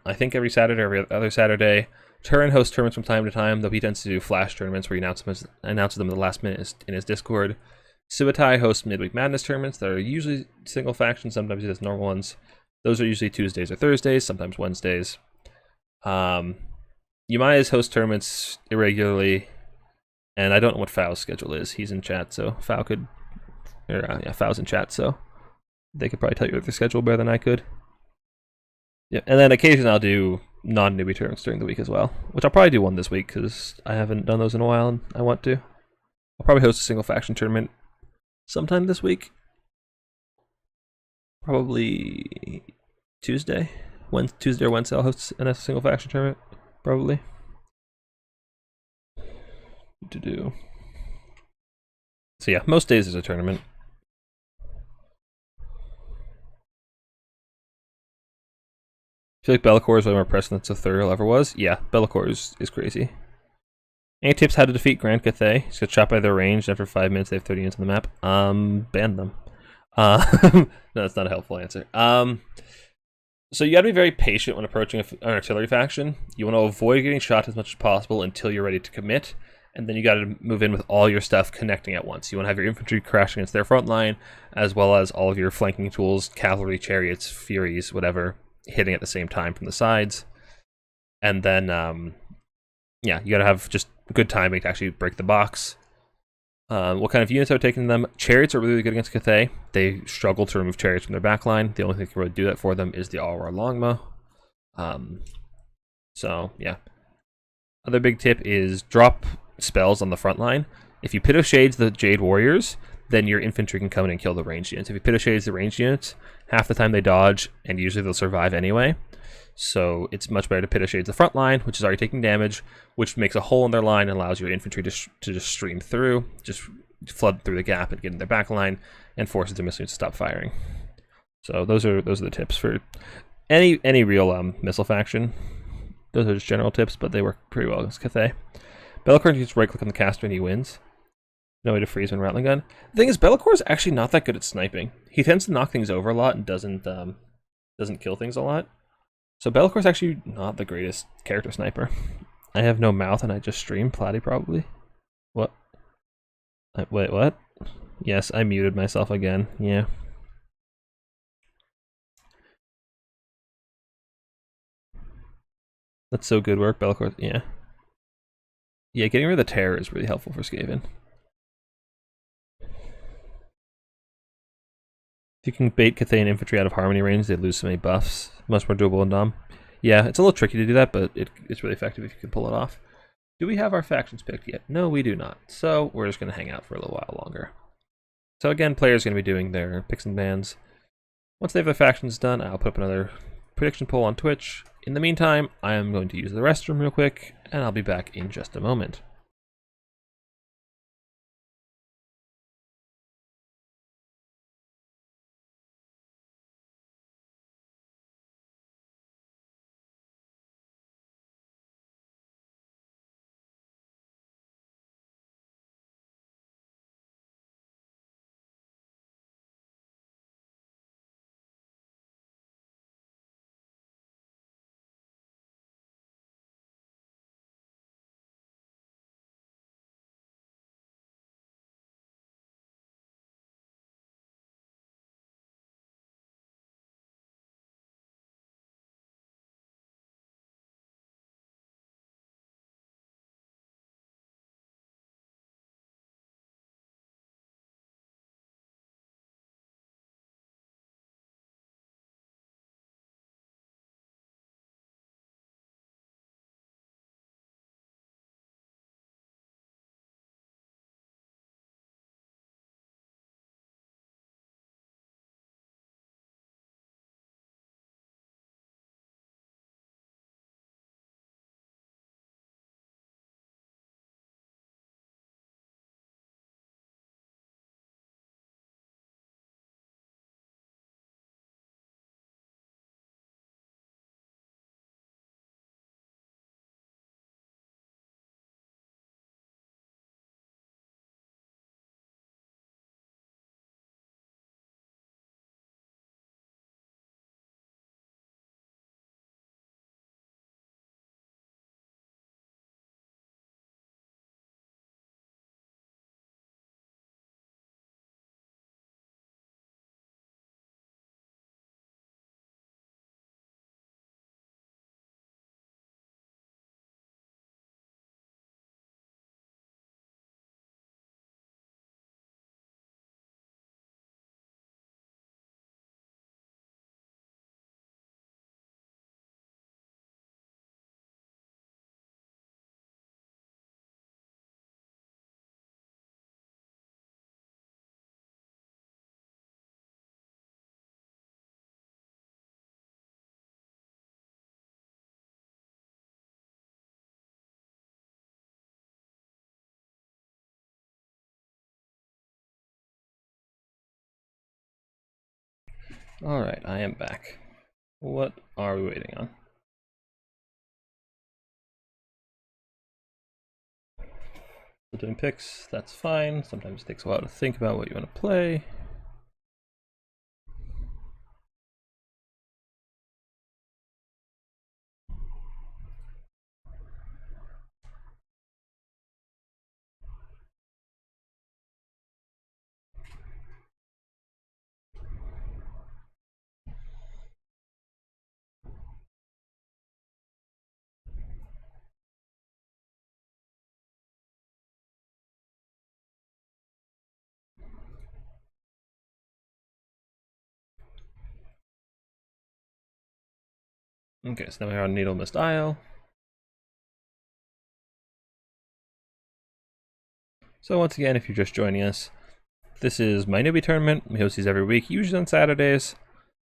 I think every Saturday or every other Saturday. Turin hosts tournaments from time to time, though he tends to do flash tournaments where he announces them at the last minute in his Discord. Subotai hosts Midweek Madness tournaments that are usually single faction, sometimes he does normal ones. Those are usually Tuesdays or Thursdays, sometimes Wednesdays. Yumaya's host tournaments irregularly, and I don't know what Fao's schedule is. He's in chat, so Fao could... Fao's in chat, so they could probably tell you their schedule better than I could. Yeah, and then occasionally I'll do non-newbie tournaments during the week as well, which I'll probably do one this week because I haven't done those in a while and I want to. I'll probably host a single faction tournament sometime this week. Probably Tuesday. Tuesday or Wednesday I'll host a single faction tournament. Probably. To do. So yeah, most days is a tournament. I feel like Be'lakor is way more pressing than Thuriel ever was. Yeah, Be'lakor is crazy. Any tips how to defeat Grand Cathay? Just get shot by their range, and after 5 minutes they have 30 units on the map. Ban them. No, that's not a helpful answer. So you gotta be very patient when approaching an artillery faction. You want to avoid getting shot as much as possible until you're ready to commit, and then you gotta move in with all your stuff connecting at once. You want to have your infantry crash against their front line, as well as all of your flanking tools, cavalry, chariots, furies, whatever, hitting at the same time from the sides. And then, yeah, you gotta have just good timing to actually break the box. What kind of units are taking them? Chariots are really good against Cathay. They struggle to remove chariots from their backline. The only thing that can really do that for them is the Aurora Longbow. So, yeah. Other big tip is drop spells on the front line. If you Pit of Shades the Jade Warriors, then your infantry can come in and kill the ranged units. If you Pit of Shades the ranged units, half the time they dodge, and usually they'll survive anyway. So it's much better to Pit of Shades the front line, which is already taking damage, which makes a hole in their line and allows your infantry to just stream through, just flood through the gap and get in their back line, and forces their missiles to stop firing. So those are the tips for any real missile faction. Those are just general tips, but they work pretty well against Cathay. Be'lakor can just right-click on the caster and he wins. No way to freeze when rattling gun. The thing is, Be'lakor is actually not that good at sniping. He tends to knock things over a lot and doesn't kill things a lot. So Be'lakor is actually not the greatest character sniper. I have no mouth and I just stream. Platy probably. What? Wait, what? Yes, I muted myself again. Yeah. That's so good work, Be'lakor. Yeah. Yeah, getting rid of the terror is really helpful for Skaven. If you can bait Cathayan infantry out of harmony range, they lose so many buffs. Much more doable in Dom. Yeah, it's a little tricky to do that, but it's really effective if you can pull it off. Do we have our factions picked yet? No, we do not. So we're just going to hang out for a little while longer. So again, players are going to be doing their picks and bans. Once they have their factions done, I'll put up another prediction poll on Twitch. In the meantime, I am going to use the restroom real quick, and I'll be back in just a moment. Alright, I am back. What are we waiting on? Still doing picks, that's fine. Sometimes it takes a while to think about what you want to play. Okay, so now we're on Needle Mist Isle. So once again, if you're just joining us, this is my Newbie tournament. We host these every week, usually on Saturdays.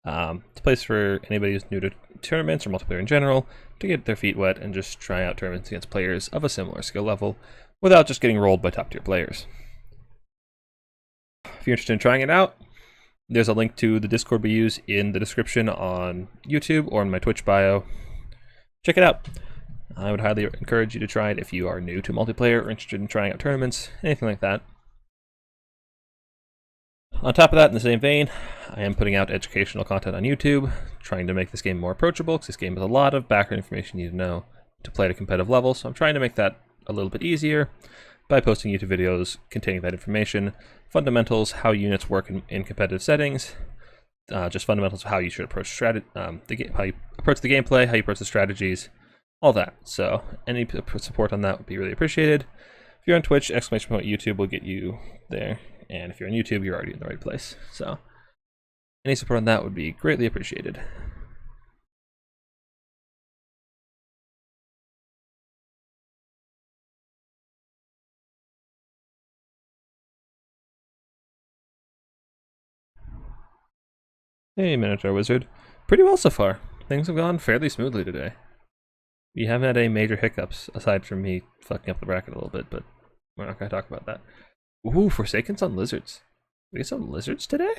It's a place for anybody who's new to tournaments or multiplayer in general to get their feet wet and just try out tournaments against players of a similar skill level without just getting rolled by top tier players. If you're interested in trying it out, there's a link to the Discord we use in the description on YouTube or in my Twitch bio. Check it out. I would highly encourage you to try it if you are new to multiplayer or interested in trying out tournaments, anything like that. On top of that, in the same vein, I am putting out educational content on YouTube, trying to make this game more approachable, because this game has a lot of background information you need to know to play at a competitive level, so I'm trying to make that a little bit easier by posting YouTube videos containing that information, fundamentals, how units work in competitive settings, just fundamentals of how you should approach how you approach the gameplay, how you approach the strategies, all that. So any support on that would be really appreciated. If you're on Twitch, !YouTube will get you there. And if you're on YouTube, you're already in the right place. So any support on that would be greatly appreciated. Hey, Minotaur Wizard. Pretty well so far. Things have gone fairly smoothly today. We haven't had any major hiccups, aside from me fucking up the bracket a little bit, but we're not going to talk about that. Ooh, Forsaken's on Lizards. We get some Lizards today?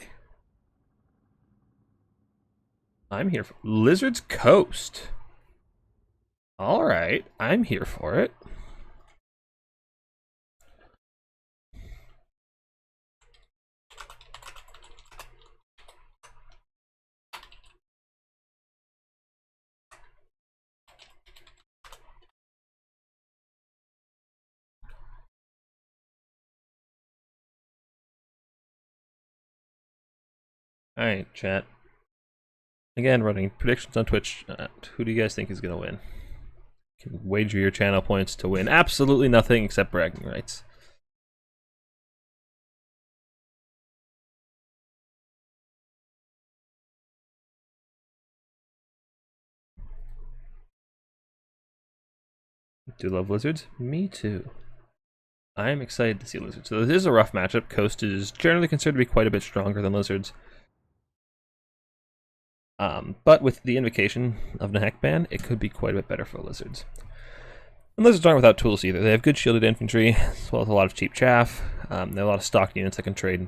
I'm here for Lizards Coast. Alright, I'm here for it. Alright, chat. Again, running predictions on Twitch. Who do you guys think is going to win? You can wager your channel points to win absolutely nothing except bragging rights. Do you love Lizards? Me too. I am excited to see Lizards. So this is a rough matchup. Coast is generally considered to be quite a bit stronger than Lizards. But with the invocation of Nahekban, it could be quite a bit better for Lizards. And Lizards aren't without tools either. They have good shielded infantry, as well as a lot of cheap chaff. They have a lot of stock units that can trade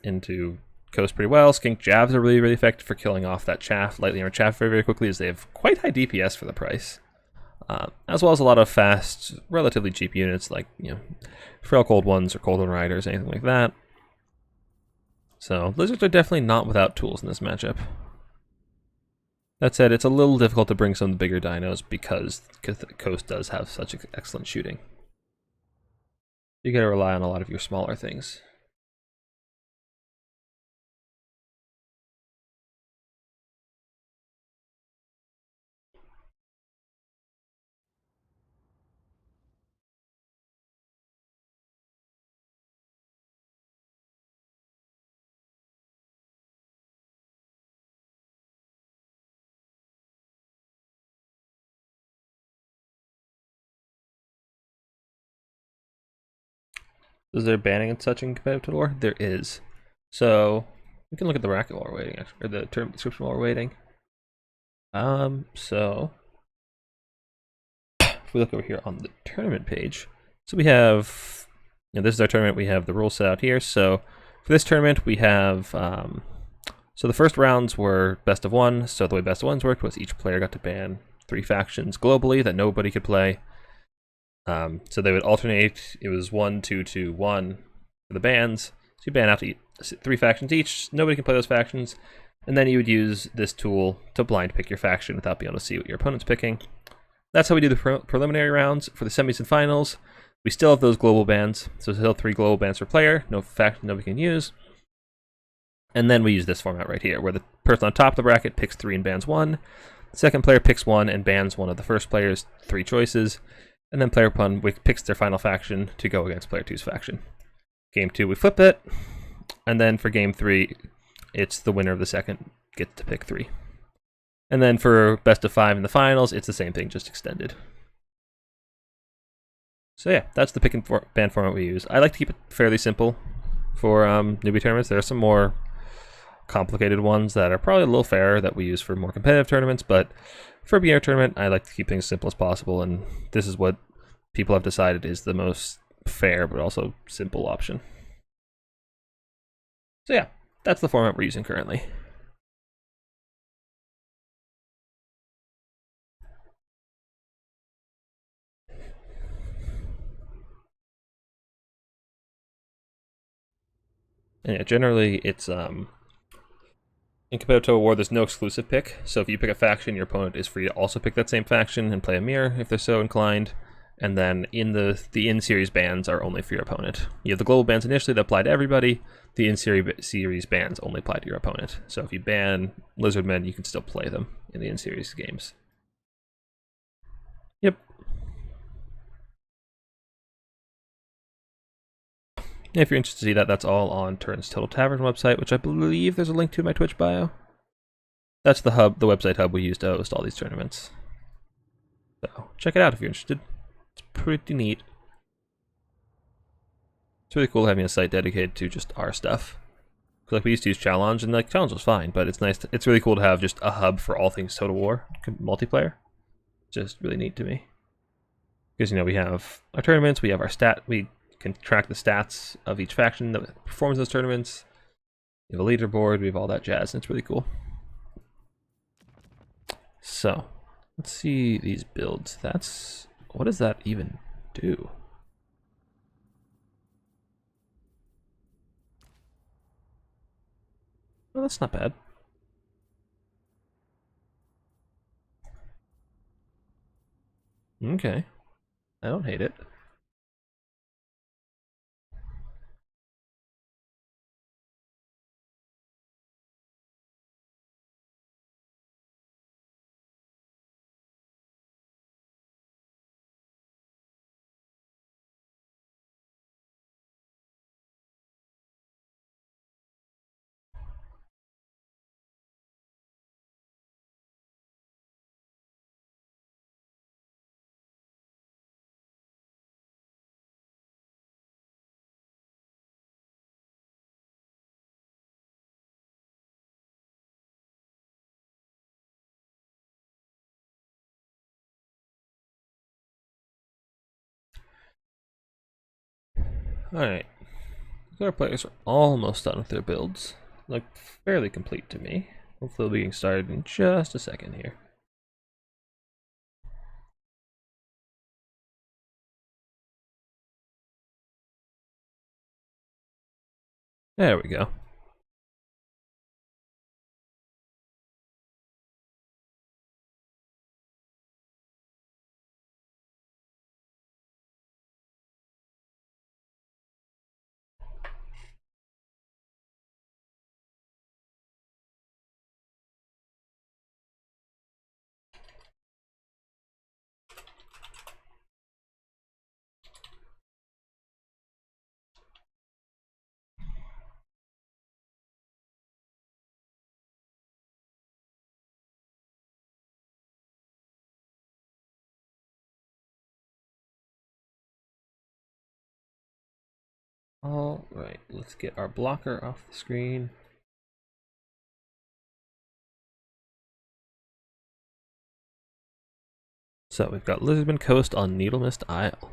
into Coast pretty well. Skink Javs are really, really effective for killing off that chaff, lightly armored chaff very, very quickly, as they have quite high DPS for the price. As well as a lot of fast, relatively cheap units like, Frail Cold Ones or Cold One Riders, anything like that. So Lizards are definitely not without tools in this matchup. That said, it's a little difficult to bring some of the bigger dinos because the Coast does have such excellent shooting. You gotta rely on a lot of your smaller things. Is there banning and such in competitive lore? There is. So we can look at the bracket while we're waiting, or the term description while we're waiting. So if we look over here on the tournament page, so we have, this is our tournament. We have the rules set out here. So for this tournament, we have So the first rounds were best of one, so the way best of ones worked was each player got to ban 3 factions globally that nobody could play. So they would alternate. It was 1, 2, 2, 1 for the bans. So you ban out to 3 factions each. Nobody can play those factions. And then you would use this tool to blind pick your faction without being able to see what your opponent's picking. That's how we do the preliminary rounds. For the semis and finals, we still have those global bans. So still 3 global bans per player. No faction nobody can use. And then we use this format right here, where the person on top of the bracket picks 3 and bans 1. The second player picks 1 and bans one of the first player's 3 choices. And then player 1 picks their final faction to go against player 2's faction. Game 2, we flip it. And then for game 3, it's the winner of the second gets to pick 3. And then for best of 5 in the finals, it's the same thing, just extended. So yeah, that's the pick and ban format we use. I like to keep it fairly simple for newbie tournaments. There are some more complicated ones that are probably a little fairer that we use for more competitive tournaments, but for a beginner tournament, I like to keep things simple as possible, and this is what people have decided is the most fair but also simple option. So yeah, that's the format we're using currently. And yeah, generally it's in competitive war, there's no exclusive pick, so if you pick a faction, your opponent is free to also pick that same faction and play a mirror if they're so inclined. And then in the in-series bans are only for your opponent. You have the global bans initially that apply to everybody. The in-series bans only apply to your opponent. So if you ban Lizardmen, you can still play them in the in-series games. Yep. If you're interested to see that, that's all on Turn's Total Tavern website, which I believe there's a link to in my Twitch bio. That's the hub, the website hub we use to host all these tournaments. So check it out if you're interested. It's pretty neat. It's really cool having a site dedicated to just our stuff. Like we used to use Challenge, and like Challenge was fine, but it's nice. It's really cool to have just a hub for all things Total War multiplayer. Just really neat to me. Because we have our tournaments, we have our we can track the stats of each faction that performs those tournaments. We have a leaderboard, we have all that jazz, and it's really cool. So, let's see these builds. What does that even do? Well, that's not bad. Okay. I don't hate it. Alright. Our players are almost done with their builds. Like, fairly complete to me. Hopefully they'll be getting started in just a second here. There we go. Alright, let's get our blocker off the screen. So we've got Lizardmen Coast on Needlemist Isle.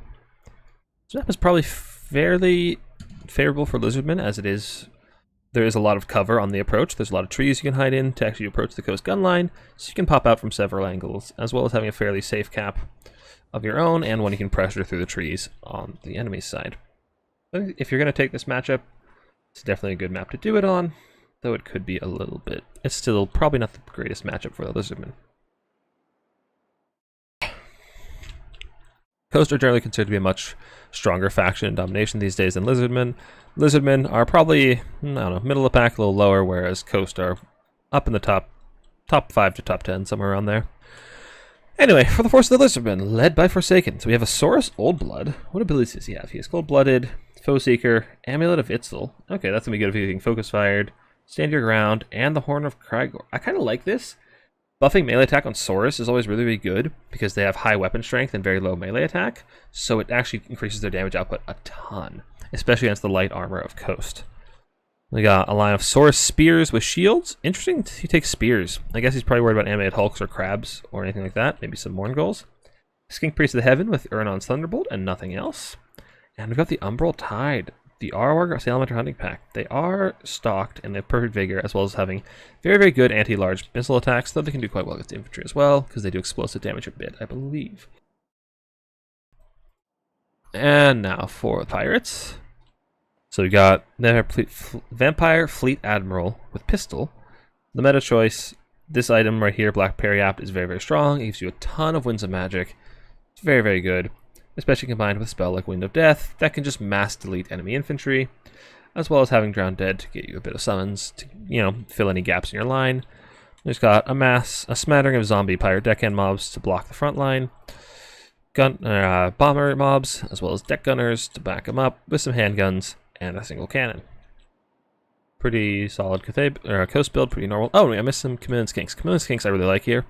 This map is probably fairly favorable for Lizardmen, as it is there is a lot of cover on the approach. There's a lot of trees you can hide in to actually approach the coast gun line, so you can pop out from several angles, as well as having a fairly safe cap of your own and one you can pressure through the trees on the enemy's side. I think if you're going to take this matchup, it's definitely a good map to do it on, though it could be a little bit. It's still probably not the greatest matchup for the Lizardmen. Coast are generally considered to be a much stronger faction in domination these days than Lizardmen. Lizardmen are probably, I don't know, middle of the pack, a little lower, whereas Coast are up in the top 5 to top 10, somewhere around there. Anyway, for the force of the Lizardmen, led by Forsaken. So we have a Saurus Old Blood. What abilities does he have? He is Cold-Blooded, Foe Seeker, Amulet of Itzel. Okay, that's going to be good if you're getting Focus Fired, Stand Your Ground, and the Horn of Kragor. I kind of like this. Buffing melee attack on Saurus is always really, really good because they have high weapon strength and very low melee attack, so it actually increases their damage output a ton, especially against the light armor of Coast. We got a line of Saurus Spears with shields. Interesting, he takes Spears. I guess he's probably worried about animated Hulks or Crabs or anything like that, maybe some Mourngulls. Skink Priest of the Heaven with Urnon's Thunderbolt and nothing else. And we've got the Umbral Tide. The Arwar Salamander Hunting Pack. They are stocked and they have perfect vigor, as well as having very, very good anti-large missile attacks, though they can do quite well against infantry as well, because they do explosive damage a bit, I believe. And now for the pirates. So we got Vampire Fleet Admiral with Pistol. The meta choice, this item right here, Black Periapt, is very, very strong. It gives you a ton of Winds of Magic. It's very, very good, especially combined with a spell like Wind of Death that can just mass delete enemy infantry, as well as having Drown Dead to get you a bit of summons to, you know, fill any gaps in your line. There's got a smattering of zombie pirate deckhand mobs to block the front line, bomber mobs, as well as deck gunners to back them up with some handguns and a single cannon. Pretty solid coast build, pretty normal. Oh, I missed some Chameleon Skinks. Chameleon Skinks I really like here.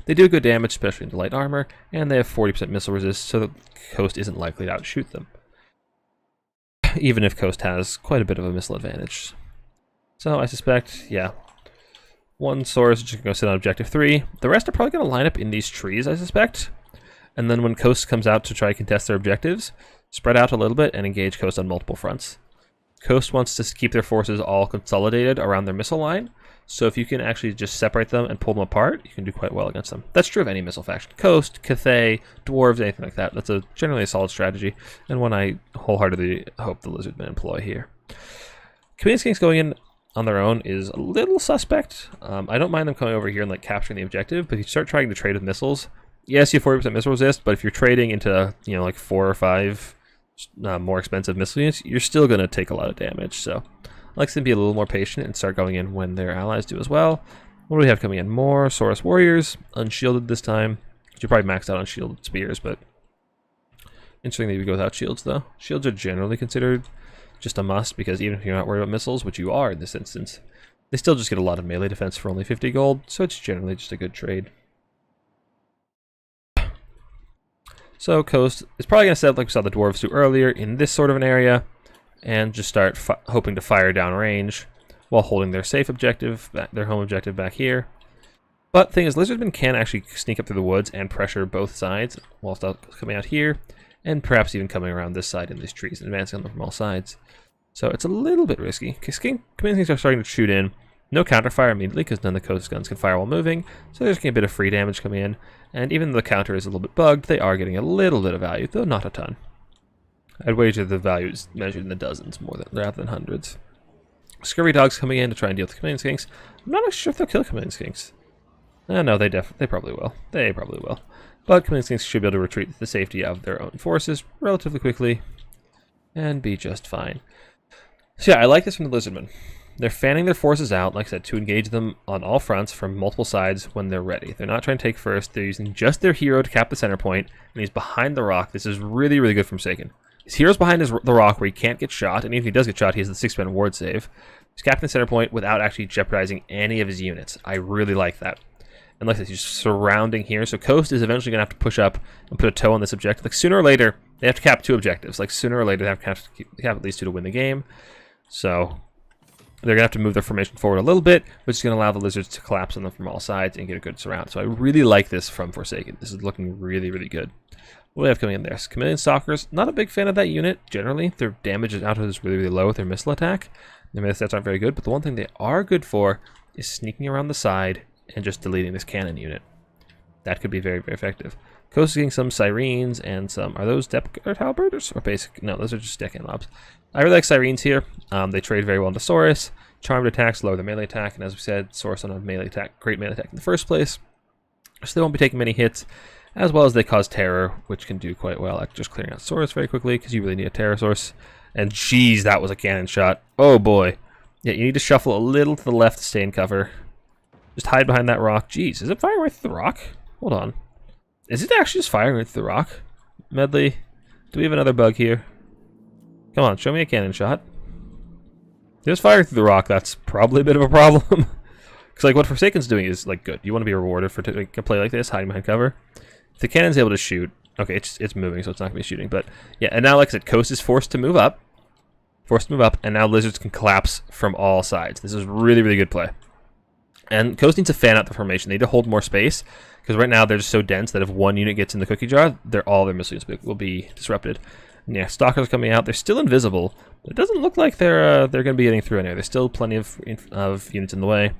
They do good damage, especially into light armor, and they have 40% missile resist, so the Coast isn't likely to outshoot them, even if Coast has quite a bit of a missile advantage. So I suspect, yeah, one Saurus is just going to go sit on objective 3. The rest are probably going to line up in these trees, I suspect, and then when Coast comes out to try to contest their objectives, spread out a little bit and engage Coast on multiple fronts. Coast wants to keep their forces all consolidated around their missile line, so if you can actually just separate them and pull them apart, you can do quite well against them. That's true of any missile faction. Coast, Cathay, Dwarves, anything like that. That's generally a solid strategy, and one I wholeheartedly hope the Lizardmen employ here. Chameleon Skinks going in on their own is a little suspect. I don't mind them coming over here and like capturing the objective, but if you start trying to trade with missiles, yes, you have 40% missile resist, but if you're trading into, you know, like 4 or 5 more expensive missile units, you're still going to take a lot of damage, so I like to be a little more patient and start going in when their allies do as well. What do we have coming in? More Saurus Warriors, unshielded this time. You probably maxed out on shielded spears, but interesting that you go without shields, though. Shields are generally considered just a must, because even if you're not worried about missiles, which you are in this instance, they still just get a lot of melee defense for only 50 gold, so it's generally just a good trade. So Coast is probably going to set up like we saw the Dwarves do earlier in this sort of an area, and just start hoping to fire down range while holding their safe objective, their home objective back here. But the thing is, Lizardmen can actually sneak up through the woods and pressure both sides whilst coming out here, and perhaps even coming around this side in these trees and advancing on them from all sides. So it's a little bit risky. Chameleon Skinks are starting to shoot in. No counterfire immediately because none of the Coast guns can fire while moving, so there's getting a bit of free damage coming in. And even though the counter is a little bit bugged, they are getting a little bit of value, though not a ton. I'd wager the value is measured in the dozens rather than hundreds. Scurvy Dogs coming in to try and deal with the Chameleon Skinks. I'm not sure if they'll kill Chameleon Skinks. No, they probably will. They probably will. But Chameleon Skinks should be able to retreat to the safety of their own forces relatively quickly and be just fine. So yeah, I like this from the Lizardmen. They're fanning their forces out, like I said, to engage them on all fronts from multiple sides when they're ready. They're not trying to take first. They're using just their hero to cap the center point, and he's behind the rock. This is really, really good from Forsaken. His hero's behind the rock where he can't get shot, and even if he does get shot, he has the 6-man ward save. He's capping the center point without actually jeopardizing any of his units. I really like that. And like I said, he's surrounding here, so Coast is eventually going to have to push up and put a toe on this objective. Like, sooner or later, they have to cap 2 objectives. Like, sooner or later, they have to cap at least 2 to win the game. So they're going to have to move their formation forward a little bit, which is going to allow the Lizards to collapse on them from all sides and get a good surround. So I really like this from Forsaken. This is looking really, really good. What do we have coming in there? Chameleon Stalkers, not a big fan of that unit, generally. Their damage is out is really, really low with their missile attack. The melee stats aren't very good, but the one thing they are good for is sneaking around the side and just deleting this cannon unit. That could be very, very effective. Coast is getting some Sirens and some... Are those Depth Guard Halberders? Or basic... No, those are just deckhand mobs. I really like Sirens here. They trade very well into Saurus. Charmed attacks lower the melee attack, and as we said, Saurus on a melee attack, great melee attack in the first place. So they won't be taking many hits, as well as they cause terror, which can do quite well at just clearing out Saurus very quickly, because you really need a terror source. And geez, that was a cannon shot. Oh boy. Yeah, you need to shuffle a little to the left to stay in cover. Just hide behind that rock. Jeez, is it firing right through the rock? Hold on. Is it actually just firing right through the rock? Medley, do we have another bug here? Come on, show me a cannon shot. Just firing through the rock, that's probably a bit of a problem. Because like what Forsaken's doing is like good. You want to be rewarded for a play like this, hiding behind cover. If the cannon's able to shoot, okay, it's moving, so it's not going to be shooting. But yeah, and now like I said, Coast is forced to move up. And now Lizards can collapse from all sides. This is really, really good play. And Coast needs to fan out the formation. They need to hold more space, because right now they're just so dense that if one unit gets in the cookie jar, all their missile units will be disrupted. And yeah, Stalkers are coming out. They're still invisible, but it doesn't look like they're going to be getting through anywhere. There's still plenty of units in the way.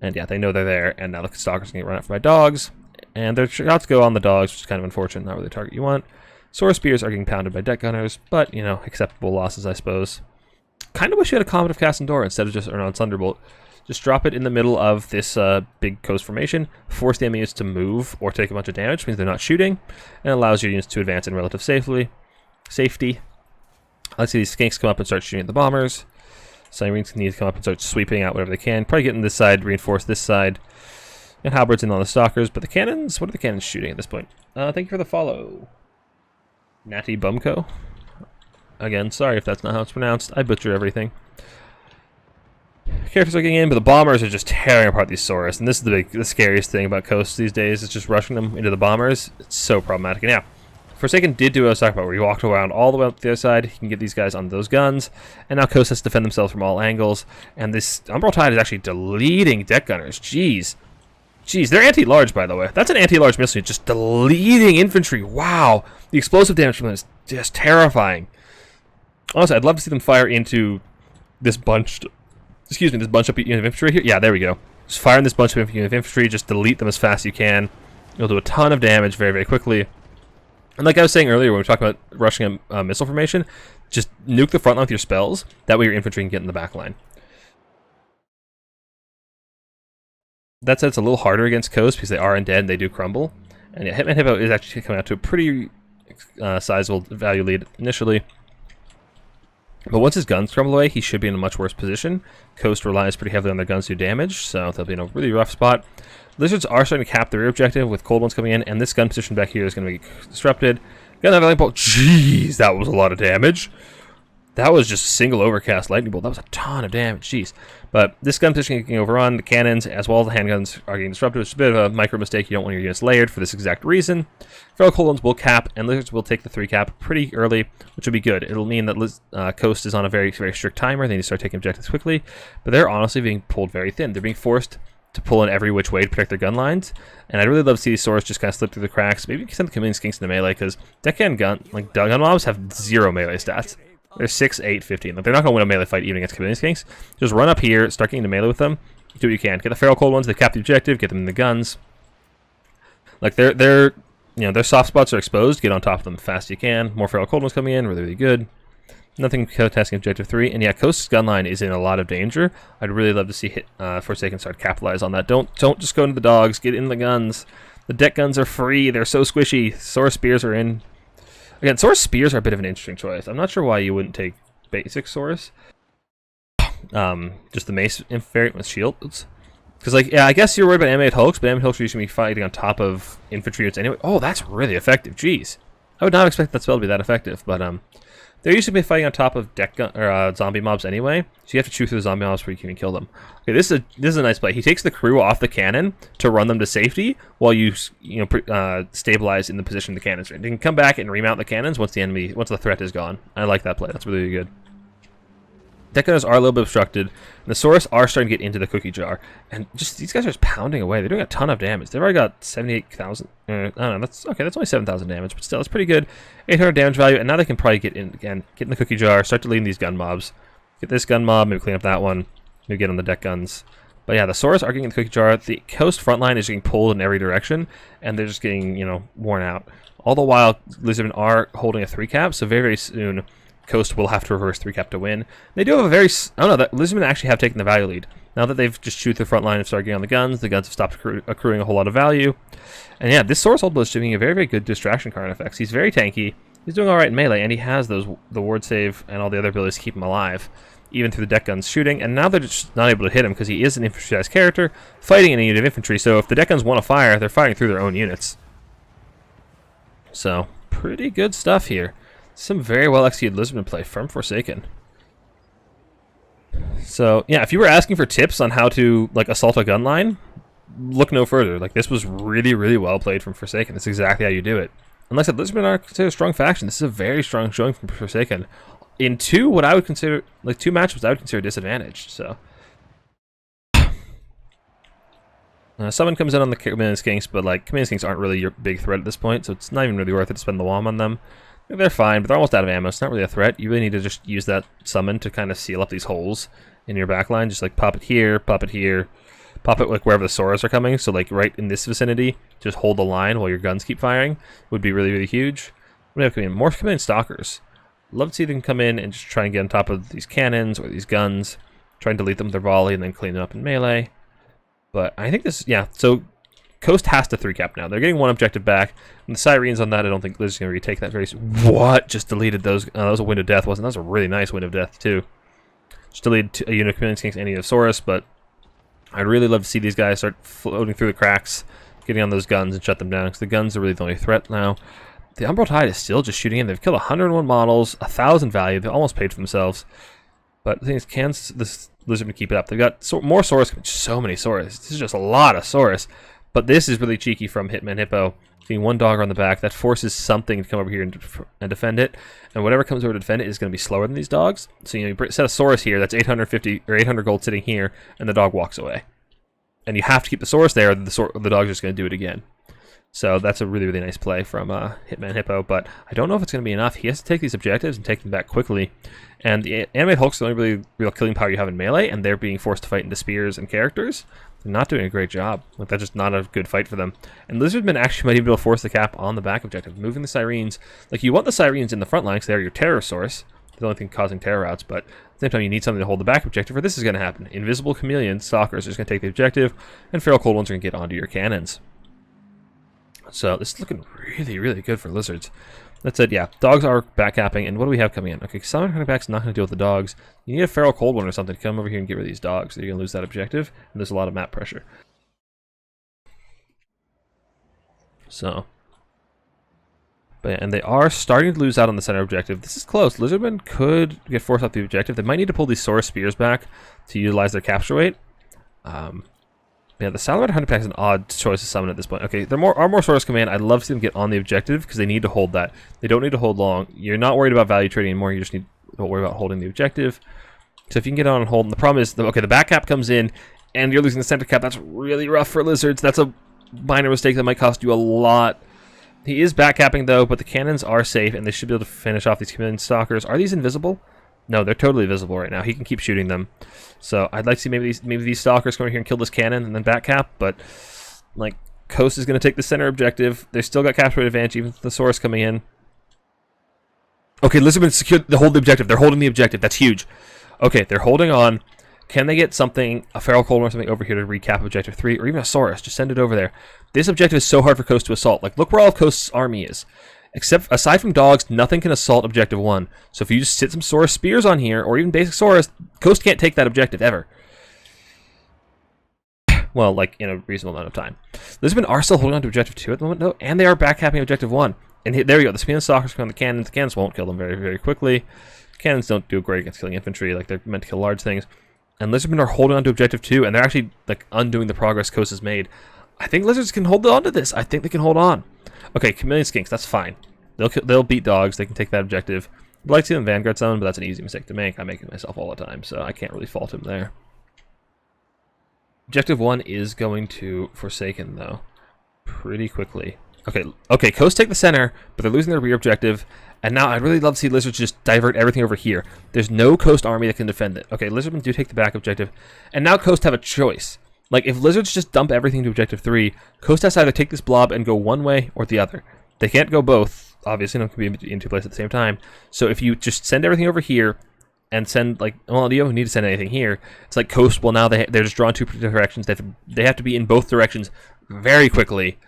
And yeah, they know they're there, and now the Stalkers can get run out by dogs. And their shots go on the dogs, which is kind of unfortunate, not really the target you want. Sword Spears are getting pounded by deck gunners, but, you know, acceptable losses, I suppose. Kind of wish you had a Comet of Cassandora instead of just, or no, Thunderbolt. Just drop it in the middle of this big coast formation, force the enemy units to move or take a bunch of damage, which means they're not shooting, and allows your units to advance in relative safety. Let's see these skinks come up and start shooting at the bombers. Sirens need to come up and start sweeping out whatever they can. Probably get in this side, reinforce this side. And halberds in on the stalkers, but the cannons, what are the cannons shooting at this point? Thank you for the follow. Natty Bumco. Again, sorry if that's not how it's pronounced. I butcher everything. Characters are getting in, but the bombers are just tearing apart these Saurus. And this is the scariest thing about coasts these days. It's just rushing them into the bombers. It's so problematic. And yeah, Forsaken did do what I was talking about, where he walked around all the way up to the other side. He can get these guys on those guns. And now Coast has to defend themselves from all angles. And this Umbral Tide is actually deleting deck gunners. Jeez, they're anti-large, by the way. That's an anti-large missile, just deleting infantry. Wow. The explosive damage from them is just terrifying. Honestly, I'd love to see them fire into this bunch of unit of infantry here. Yeah, there we go. Just fire in this bunch of unit of infantry, just delete them as fast as you can. You'll do a ton of damage very, very quickly. And like I was saying earlier when we were talking about rushing a missile formation, just nuke the front line with your spells. That way your infantry can get in the back line. That said, it's a little harder against Coast because they are undead and they do crumble. And yeah, Hitman Hippo is actually coming out to a pretty sizable value lead initially. But once his guns crumble away, he should be in a much worse position. Coast relies pretty heavily on their guns to do damage, so they'll be in a really rough spot. Lizards are starting to cap the rear objective with cold ones coming in, and this gun position back here is going to be disrupted. Gun that lightning bolt. Jeez, that was a lot of damage. That was just a single overcast lightning bolt. That was a ton of damage. Jeez. But this gun position is getting overrun. The cannons, as well as the handguns, are getting disrupted. It's a bit of a micro mistake. You don't want your units layered for this exact reason. Feral cold ones will cap, and Lizards will take the 3 cap pretty early, which will be good. It'll mean that Coast is on a very, very strict timer. They need to start taking objectives quickly. But they're honestly being pulled very thin. They're being forced to pull in every which way to protect their gun lines. And I'd really love to see these swords just kind of slip through the cracks. Maybe send the Chameleon Skinks into melee, because deckhand gun mobs have 0 melee stats. They're 6, 8, 15. Like, they're not going to win a melee fight even against Chameleon Skinks. Just run up here, start getting into melee with them. Do what you can. Get the feral cold ones, they cap the objective, get them in the guns. Like, their soft spots are exposed. Get on top of them as fast as you can. More feral cold ones coming in, really, really good. Nothing contesting objective 3. And yeah, Coast's gunline is in a lot of danger. I'd really love to see Forsaken start capitalize on that. Don't just go into the dogs. Get in the guns. The deck guns are free. They're so squishy. Sword Spears are in. Again, Saurus Spears are a bit of an interesting choice. I'm not sure why you wouldn't take basic Saurus. Just the Mace variant with shields. Because, like, yeah, I guess you're worried about animated Hulks, but animated Hulks are usually going to be fighting on top of infantry units anyway. Oh, that's really effective. Jeez. I would not expect that spell to be that effective, but, they're usually be fighting on top of zombie mobs anyway, so you have to chew through the zombie mobs before you can even kill them. Okay, this is a nice play. He takes the crew off the cannon to run them to safety while you stabilize in the position the cannons are in. You can come back and remount the cannons once the threat is gone. I like that play. That's really, really good. Deck gunners are a little bit obstructed, and the Saurus are starting to get into the cookie jar. And just these guys are just pounding away. They're doing a ton of damage. They've already got 78,000. I don't know. That's only 7,000 damage, but still, it's pretty good. 800 damage value, and now they can probably get in the cookie jar, start deleting these gun mobs. Get this gun mob, maybe clean up that one, maybe get on the deck guns. But yeah, the Saurus are getting in the cookie jar. The Coast front line is getting pulled in every direction, and they're just getting, you know, worn out. All the while, Lizardmen are holding a 3-cap, so very, very soon, Coast will have to reverse 3-cap to win. They do have a very... Oh no, that Lizardmen actually have taken the value lead. Now that they've just chewed the front line and started getting on the guns have stopped accruing a whole lot of value. And yeah, this Saurus Old is doing a very, very good distraction card effects. He's very tanky, he's doing alright in melee, and he has the ward save and all the other abilities to keep him alive, even through the deck guns shooting, and now they're just not able to hit him because he is an infantry-sized character fighting in a unit of infantry, so if the deck guns want to fire, they're firing through their own units. So, pretty good stuff here. Some very well executed Lizardmen play from Forsaken. So, yeah, if you were asking for tips on how to, like, assault a gun line, look no further. Like, this was really, really well played from Forsaken. That's exactly how you do it. And like I said, Lizardmen are considered a strong faction. This is a very strong showing from Forsaken. In what I would consider, like, 2 matchups I would consider disadvantaged, so. Someone comes in on the Command Skinks, but, like, Command Skinks aren't really your big threat at this point, so it's not even really worth it to spend the WOM on them. They're fine, but they're almost out of ammo. It's not really a threat. You really need to just use that summon to kind of seal up these holes in your backline. Just, like, pop it here, pop it, like, wherever the Saurus are coming. So, like, right in this vicinity, just hold the line while your guns keep firing. Would be really, really huge. What do we have coming in? More coming in Stalkers. Love to see them come in and just try and get on top of these cannons or these guns. Try and delete them with their volley and then clean them up in melee. But I think this, yeah, so Coast has to 3-cap now. They're getting 1 objective back. And the Sirens on that, I don't think Liz is going to retake that very soon. What? Just deleted those. That was a Wind of Death, wasn't it? That was a really nice Wind of Death, too. Just deleted a unit of Command Skinks and a Saurus, but I'd really love to see these guys start floating through the cracks, getting on those guns and shut them down, because the guns are really the only threat now. The Umbral Tide is still just shooting in. They've killed 101 models, 1,000 value. They've almost paid for themselves. But the thing is, can this Lizardmen keep it up? They've got more Saurus. So many Saurus. This is just a lot of Saurus. But this is really cheeky from Hitman Hippo. Getting 1 dogger on the back, that forces something to come over here and defend it. And whatever comes over to defend it is going to be slower than these dogs. So you set a Saurus here, that's 850 or 800 gold sitting here, and the dog walks away. And you have to keep the Saurus there, or the dog's just going to do it again. So that's a really, really nice play from Hitman Hippo, but I don't know if it's going to be enough. He has to take these objectives and take them back quickly. And the Animate Hulk's the only really real killing power you have in melee, and they're being forced to fight into spears and characters. They're not doing a great job. Like, that's just not a good fight for them. And Lizardmen actually might even be able to force the cap on the back objective, moving the Sirens. Like, you want the Sirens in the front line because they're your terror source. They're the only thing causing terror routes, but at the same time, you need something to hold the back objective, or this is going to happen. Invisible Chameleon Stalkers are just going to take the objective, and Feral Cold Ones are going to get onto your cannons. So this is looking really, really good for Lizards. That said, yeah, dogs are backcapping, and what do we have coming in? Okay, Summon Hunter Back's not going to deal with the dogs. You need a Feral Cold One or something to come over here and get rid of these dogs. So you're going to lose that objective, and there's a lot of map pressure. So, but yeah, and they are starting to lose out on the center objective. This is close. Lizardmen could get forced off the objective. They might need to pull these Saurus Spears back to utilize their capture weight. Yeah, the Salamander Hunter Pack is an odd choice to summon at this point. Okay, there are more Saurus command. I'd love to see them get on the objective because they need to hold that. They don't need to hold long. You're not worried about value trading anymore. You just don't worry about holding the objective. So if you can get on and hold, and the problem is, okay, the back cap comes in, and you're losing the center cap. That's really rough for Lizards. That's a minor mistake that might cost you a lot. He is back capping though, but the cannons are safe, and they should be able to finish off these Chameleon Stalkers. Are these invisible? No, they're totally visible right now. He can keep shooting them. So I'd like to see maybe these Stalkers come over here and kill this cannon and then back cap, but like Coast is going to take the center objective. They still got capture rate advantage even with the Saurus coming in. Okay, Lizardmen secured the objective. They're holding the objective. That's huge. Okay, they're holding on. Can they get something, a Feral Cold or something over here to recap objective 3, or even a Saurus? Just send it over there. This objective is so hard for Coast to assault. Like, look where all of Coast's army is. Except, aside from dogs, nothing can assault objective 1. So if you just sit some Saurus Spears on here, or even basic Saurus, Coast can't take that objective, ever. Well, like, in a reasonable amount of time. Lizardmen are still holding on to objective 2 at the moment, though, and they are backcapping objective 1. And there you go, the Chameleon Stalkers come on the cannons. The cannons won't kill them very, very quickly. Cannons don't do great against killing infantry, like, they're meant to kill large things. And Lizardmen are holding on to objective 2, and they're actually, like, undoing the progress Coast has made. I think Lizards can hold on to this. I think they can hold on. Okay, Chameleon Skinks, that's fine. They'll beat dogs. They can take that objective. I'd like to see them Vanguard Summon, but that's an easy mistake to make. I make it myself all the time, so I can't really fault him there. Objective 1 is going to Forsaken, though, pretty quickly. Okay, Coast take the center, but they're losing their rear objective, And now I'd really love to see Lizards just divert everything over here. There's no Coast army that can defend it. Okay, Lizardmen do take the back objective. And now Coast have a choice. Like, if Lizards just dump everything to objective 3, Coast has to either take this blob and go one way or the other. They can't go both. Obviously, no one can be in two places at the same time. So if you just send everything over here and send, like, well, you don't need to send anything here. It's like Coast, well, now they're just drawn two directions. They have to be in both directions very quickly.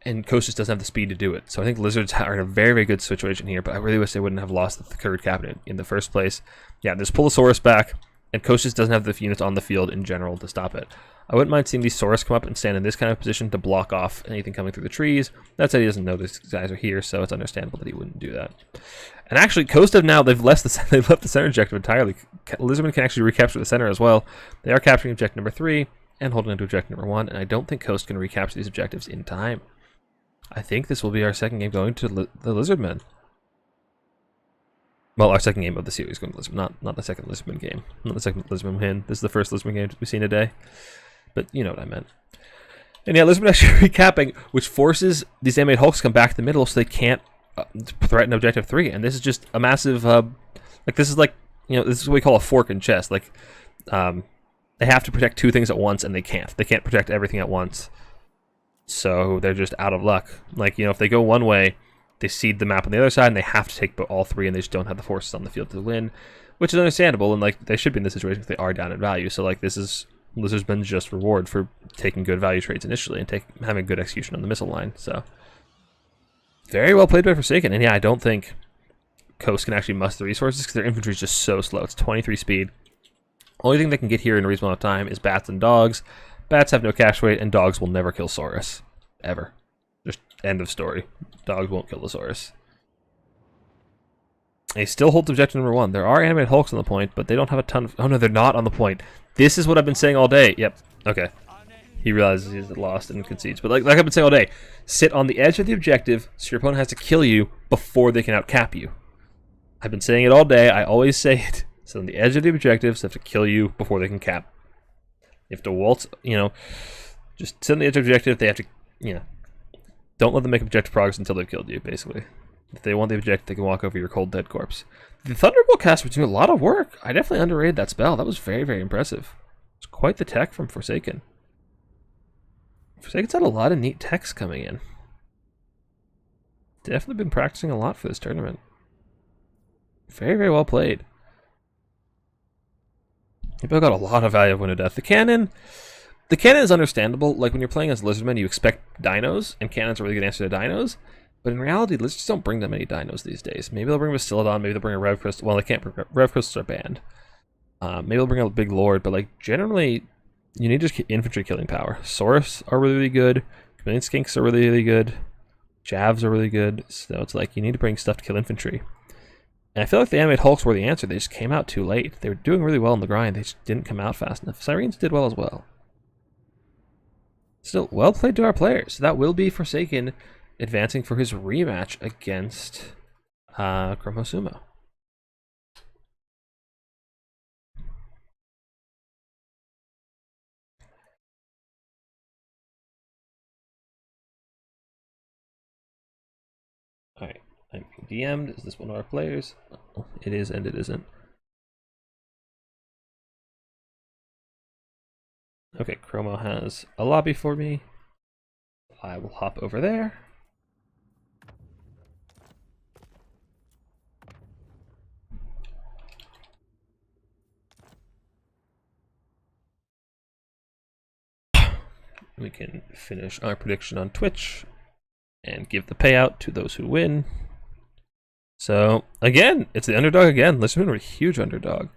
And Coast just doesn't have the speed to do it. So I think Lizards are in a very, very good situation here, but I really wish they wouldn't have lost the third cabinet in the first place. Yeah, there's pull the Saurus back, and Coast just doesn't have the units on the field in general to stop it. I wouldn't mind seeing these Saurus come up and stand in this kind of position to block off anything coming through the trees. That said, he doesn't know these guys are here, so it's understandable that he wouldn't do that. And actually, Coast have now, they've left the center objective entirely. Lizardmen can actually recapture the center as well. They are capturing objective number 3 and holding into objective number 1, and I don't think Coast can recapture these objectives in time. I think this will be our second game going to the Lizardmen. Well, our second game of the series going to Lizardmen, not the second Lizardmen game. Not the second Lizardmen win. This is the first Lizardmen game we've seen today. But you know what I meant. And yeah, Lizardmen actually recapping, which forces these animated hulks to come back to the middle so they can't threaten objective 3. And this is just a massive, like this is like, you know, this is what we call a fork in chess. Like, they have to protect two things at once and they can't. They can't protect everything at once. So they're just out of luck. Like, you know, if they go one way, they cede the map on the other side, and they have to take all 3, and they just don't have the forces on the field to win, which is understandable, and, like, they should be in this situation if they are down in value. So, like, this is Lizardmen's just reward for taking good value trades initially and having good execution on the missile line. So, very well played by Forsaken. And, yeah, I don't think Coast can actually muster the resources because their infantry is just so slow. It's 23 speed. Only thing they can get here in a reasonable amount of time is bats and dogs. Bats have no cash weight, and dogs will never kill Saurus. Ever. Just end of story. Dogs won't kill the Saurus. He still holds objective number 1. There are animated hulks on the point, but they don't have a ton of... Oh, no, they're not on the point. This is what I've been saying all day. Yep. Okay. He realizes he's lost and concedes. But like I've been saying all day, sit on the edge of the objective so your opponent has to kill you before they can outcap you. I've been saying it all day. I always say it. Sit on the edge of the objective so they have to kill you before they can cap. You have to waltz, you know, just sit on the edge of the objective. They have to, you know, don't let them make objective progress until they've killed you, basically. If they want the objective, they can walk over your cold, dead corpse. The Thunderbolt cast was doing a lot of work. I definitely underrated that spell. That was very, very impressive. It's quite the tech from Forsaken. Forsaken's had a lot of neat techs coming in. Definitely been practicing a lot for this tournament. Very, very well played. People got a lot of value of Wind of Death. The cannon is understandable. Like, when you're playing as Lizardmen, you expect dinos, and cannon's a really good answer to dinos. But in reality, Lizards don't bring that many dinos these days. Maybe they'll bring Bastillodon, maybe they'll bring a Rev Crystal. Well, they can't bring Rev Crystals are banned. Maybe they'll bring a big Lord, but, like, generally, you need just infantry killing power. Saurus are really, really good. Chameleon Skinks are really, really good. Javs are really good. So it's like, you need to bring stuff to kill infantry. And I feel like the animated hulks were the answer. They just came out too late. They were doing really well in the grind. They just didn't come out fast enough. Sirens did well as well. Still, well played to our players. That will be Forsaken advancing for his rematch against Chromosumo. Alright, I'm being DM'd. Is this one of our players? Oh, it is and it isn't. Okay, Chromo has a lobby for me. I will hop over there. We can finish our prediction on Twitch and give the payout to those who win. So, again, it's the underdog again. Lizardmen were a huge underdog.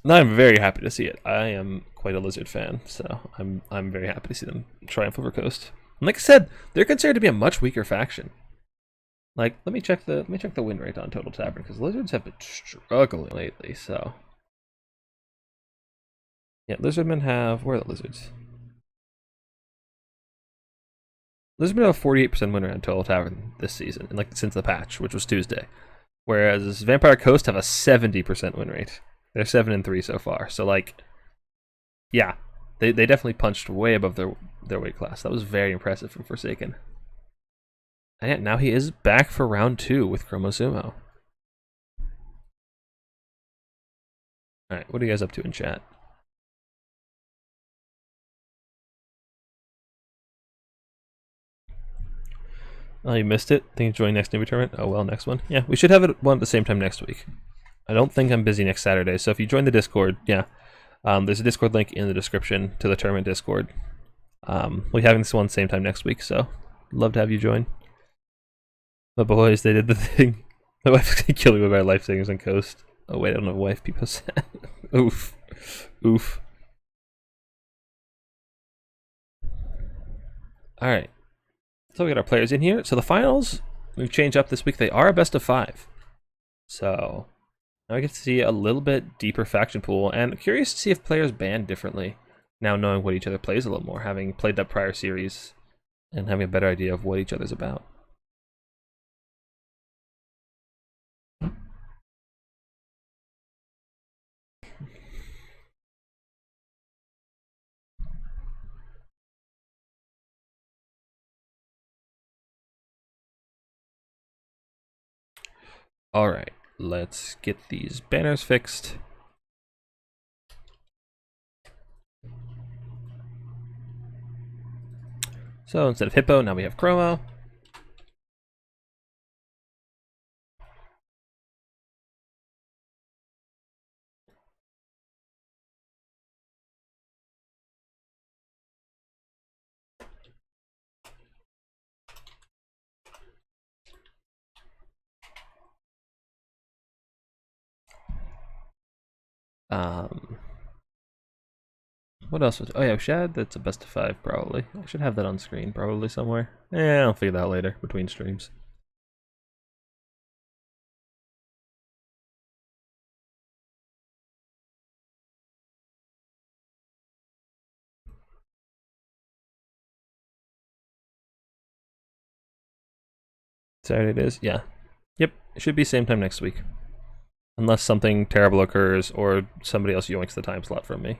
And I'm very happy to see it. I am quite a Lizard fan, so I'm very happy to see them triumph over Coast. And like I said, they're considered to be a much weaker faction. Like, let me check the win rate on Total Tavern, because Lizards have been struggling lately, so. Yeah, Lizardmen have, where are the Lizards? Lizardmen have a 48% win rate on Total Tavern this season, and like since the patch, which was Tuesday. Whereas Vampire Coast have a 70% win rate. They're 7-3 so far. So like, yeah, they definitely punched way above their weight class. That was very impressive from Forsaken. And yeah, now he is back for round 2 with Chromosumo. Alright, what are you guys up to in chat? Oh, you missed it? Think you join next Newbie tournament? Oh well, next one. Yeah, we should have it one at the same time next week. I don't think I'm busy next Saturday, so if you join the Discord, yeah. There's a Discord link in the description to the tournament Discord. We're having this one same time next week, so love to have you join. My boys, they did the thing. My wife's gonna kill me with my life savings on Coast. Oh wait, I don't have a wife, people said. Oof. Oof. Alright. So we got our players in here. So the finals, we've changed up this week. They are a best of 5. So now I get to see a little bit deeper faction pool, and I'm curious to see if players ban differently, now knowing what each other plays a little more, having played that prior series, and having a better idea of what each other's about. Alright, let's get these banners fixed. So instead of Hippo, now we have Chromo. What else was? Oh yeah, Shad. That's a best of 5 probably. I should have that on screen probably somewhere. I'll figure that out later between streams. Saturday it is. Yeah. Yep. It should be same time next week, unless something terrible occurs or somebody else yoinks the time slot from me.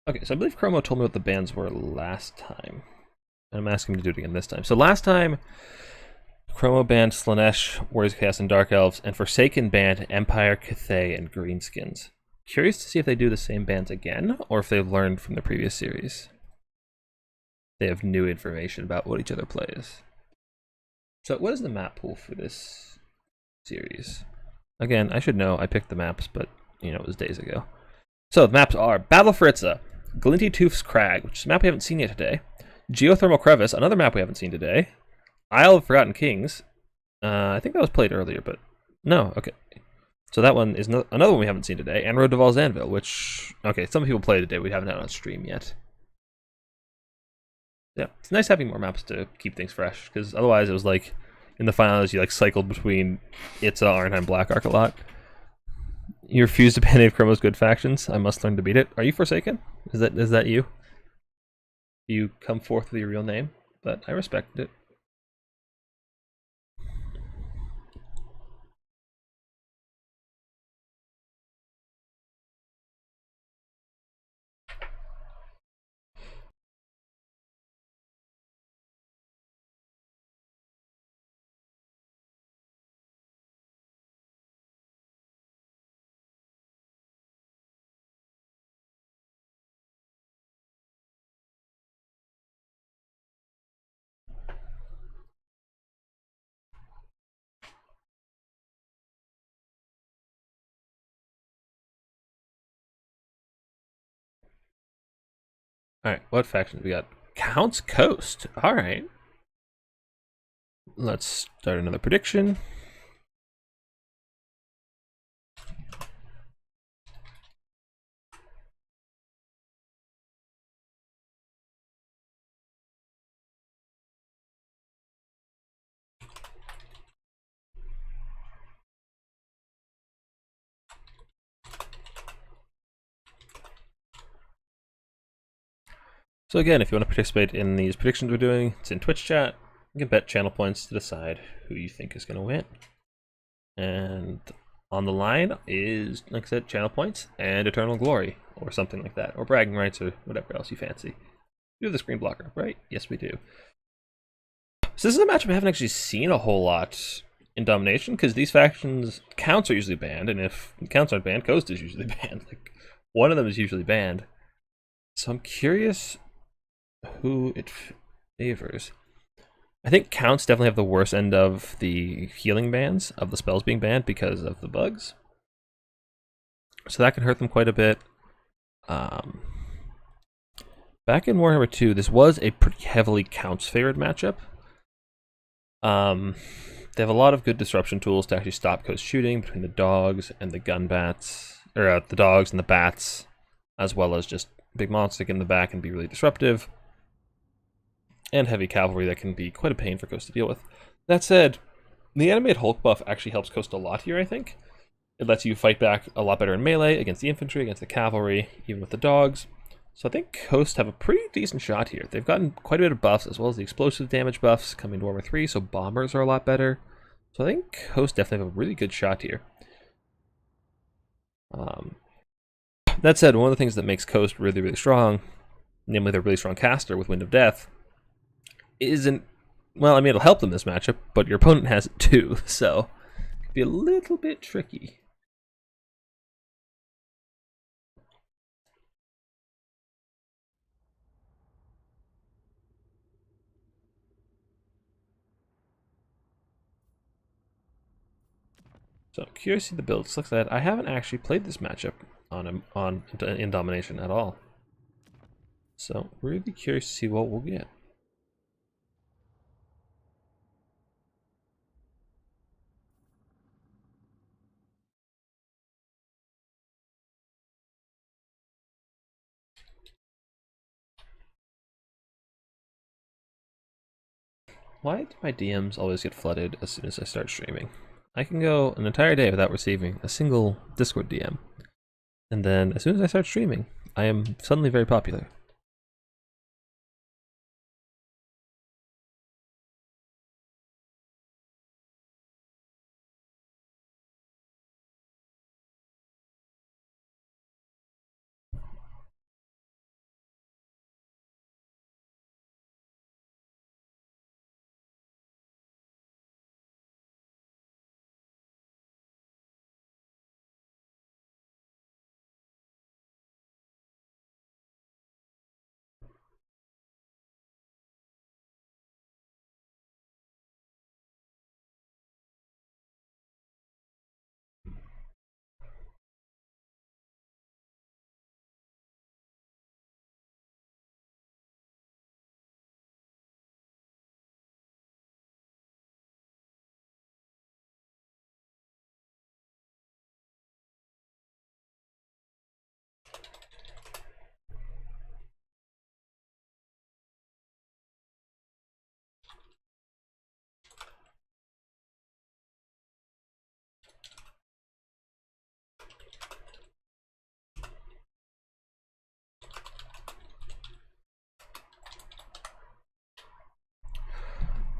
Okay, so I believe Chromo told me what the bans were last time. And I'm asking him to do it again this time. So last time, Chromo banned Slanesh, Warriors of Chaos, and Dark Elves, and Forsaken banned Empire, Cathay, and Greenskins. Curious to see if they do the same bans again, or if they've learned from the previous series. They have new information about what each other plays. So what is the map pool for this series? Again, I should know. I picked the maps, but, you know, it was days ago. So the maps are Battle for Itza, Glinty Tooth's Crag, which is a map we haven't seen yet today, Geothermal Crevice, another map we haven't seen today, Isle of Forgotten Kings, I think that was played earlier, but no, okay. So that one is another one we haven't seen today, and Road to Val's Anvil, which, okay, some people played today, we haven't had on stream yet. Yeah, it's nice having more maps to keep things fresh, because otherwise it was like, in the finals, you like cycled between Itza, Arnheim, Black Ark a lot. You refuse to ban any of Chromo's good factions. I must learn to beat it. Are you Forsaken? Is that you? You come forth with your real name, but I respect it. Alright, what factions we got? Count's Coast. Alright. Let's start another prediction. So again, if you want to participate in these predictions we're doing, it's in Twitch chat. You can bet channel points to decide who you think is going to win. And on the line is, like I said, channel points and eternal glory, or something like that, or bragging rights, or whatever else you fancy. We have the screen blocker, right? Yes, we do. So this is a matchup I haven't actually seen a whole lot in Domination, because these factions, counts are usually banned, and if counts aren't banned, Coast is usually banned. Like, one of them is usually banned. So I'm curious who it favors. I think counts definitely have the worst end of the healing bans, of the spells being banned because of the bugs. So that can hurt them quite a bit. Back in Warhammer 2, this was a pretty heavily counts favored matchup. They have a lot of good disruption tools to actually stop Coast shooting between the dogs and the gun bats, or the dogs and the bats, as well as just big monster get in the back and be really disruptive. And heavy cavalry that can be quite a pain for Coast to deal with. That said, the animated Hulk buff actually helps Coast a lot here, I think. It lets you fight back a lot better in melee, against the infantry, against the cavalry, even with the dogs. So I think Coast have a pretty decent shot here. They've gotten quite a bit of buffs, as well as the explosive damage buffs coming to Warhammer 3, so bombers are a lot better. So I think Coast definitely have a really good shot here. That said, one of the things that makes Coast really, really strong, namely their really strong caster with Wind of Death, isn't, well, I mean, it'll help them this matchup, but your opponent has it too, so it could be a little bit tricky. So I'm curious to see the builds. Looks like I haven't actually played this matchup in Domination at all. So really curious to see what we'll get. Why do my DMs always get flooded as soon as I start streaming? I can go an entire day without receiving a single Discord DM. And then as soon as I start streaming, I am suddenly very popular.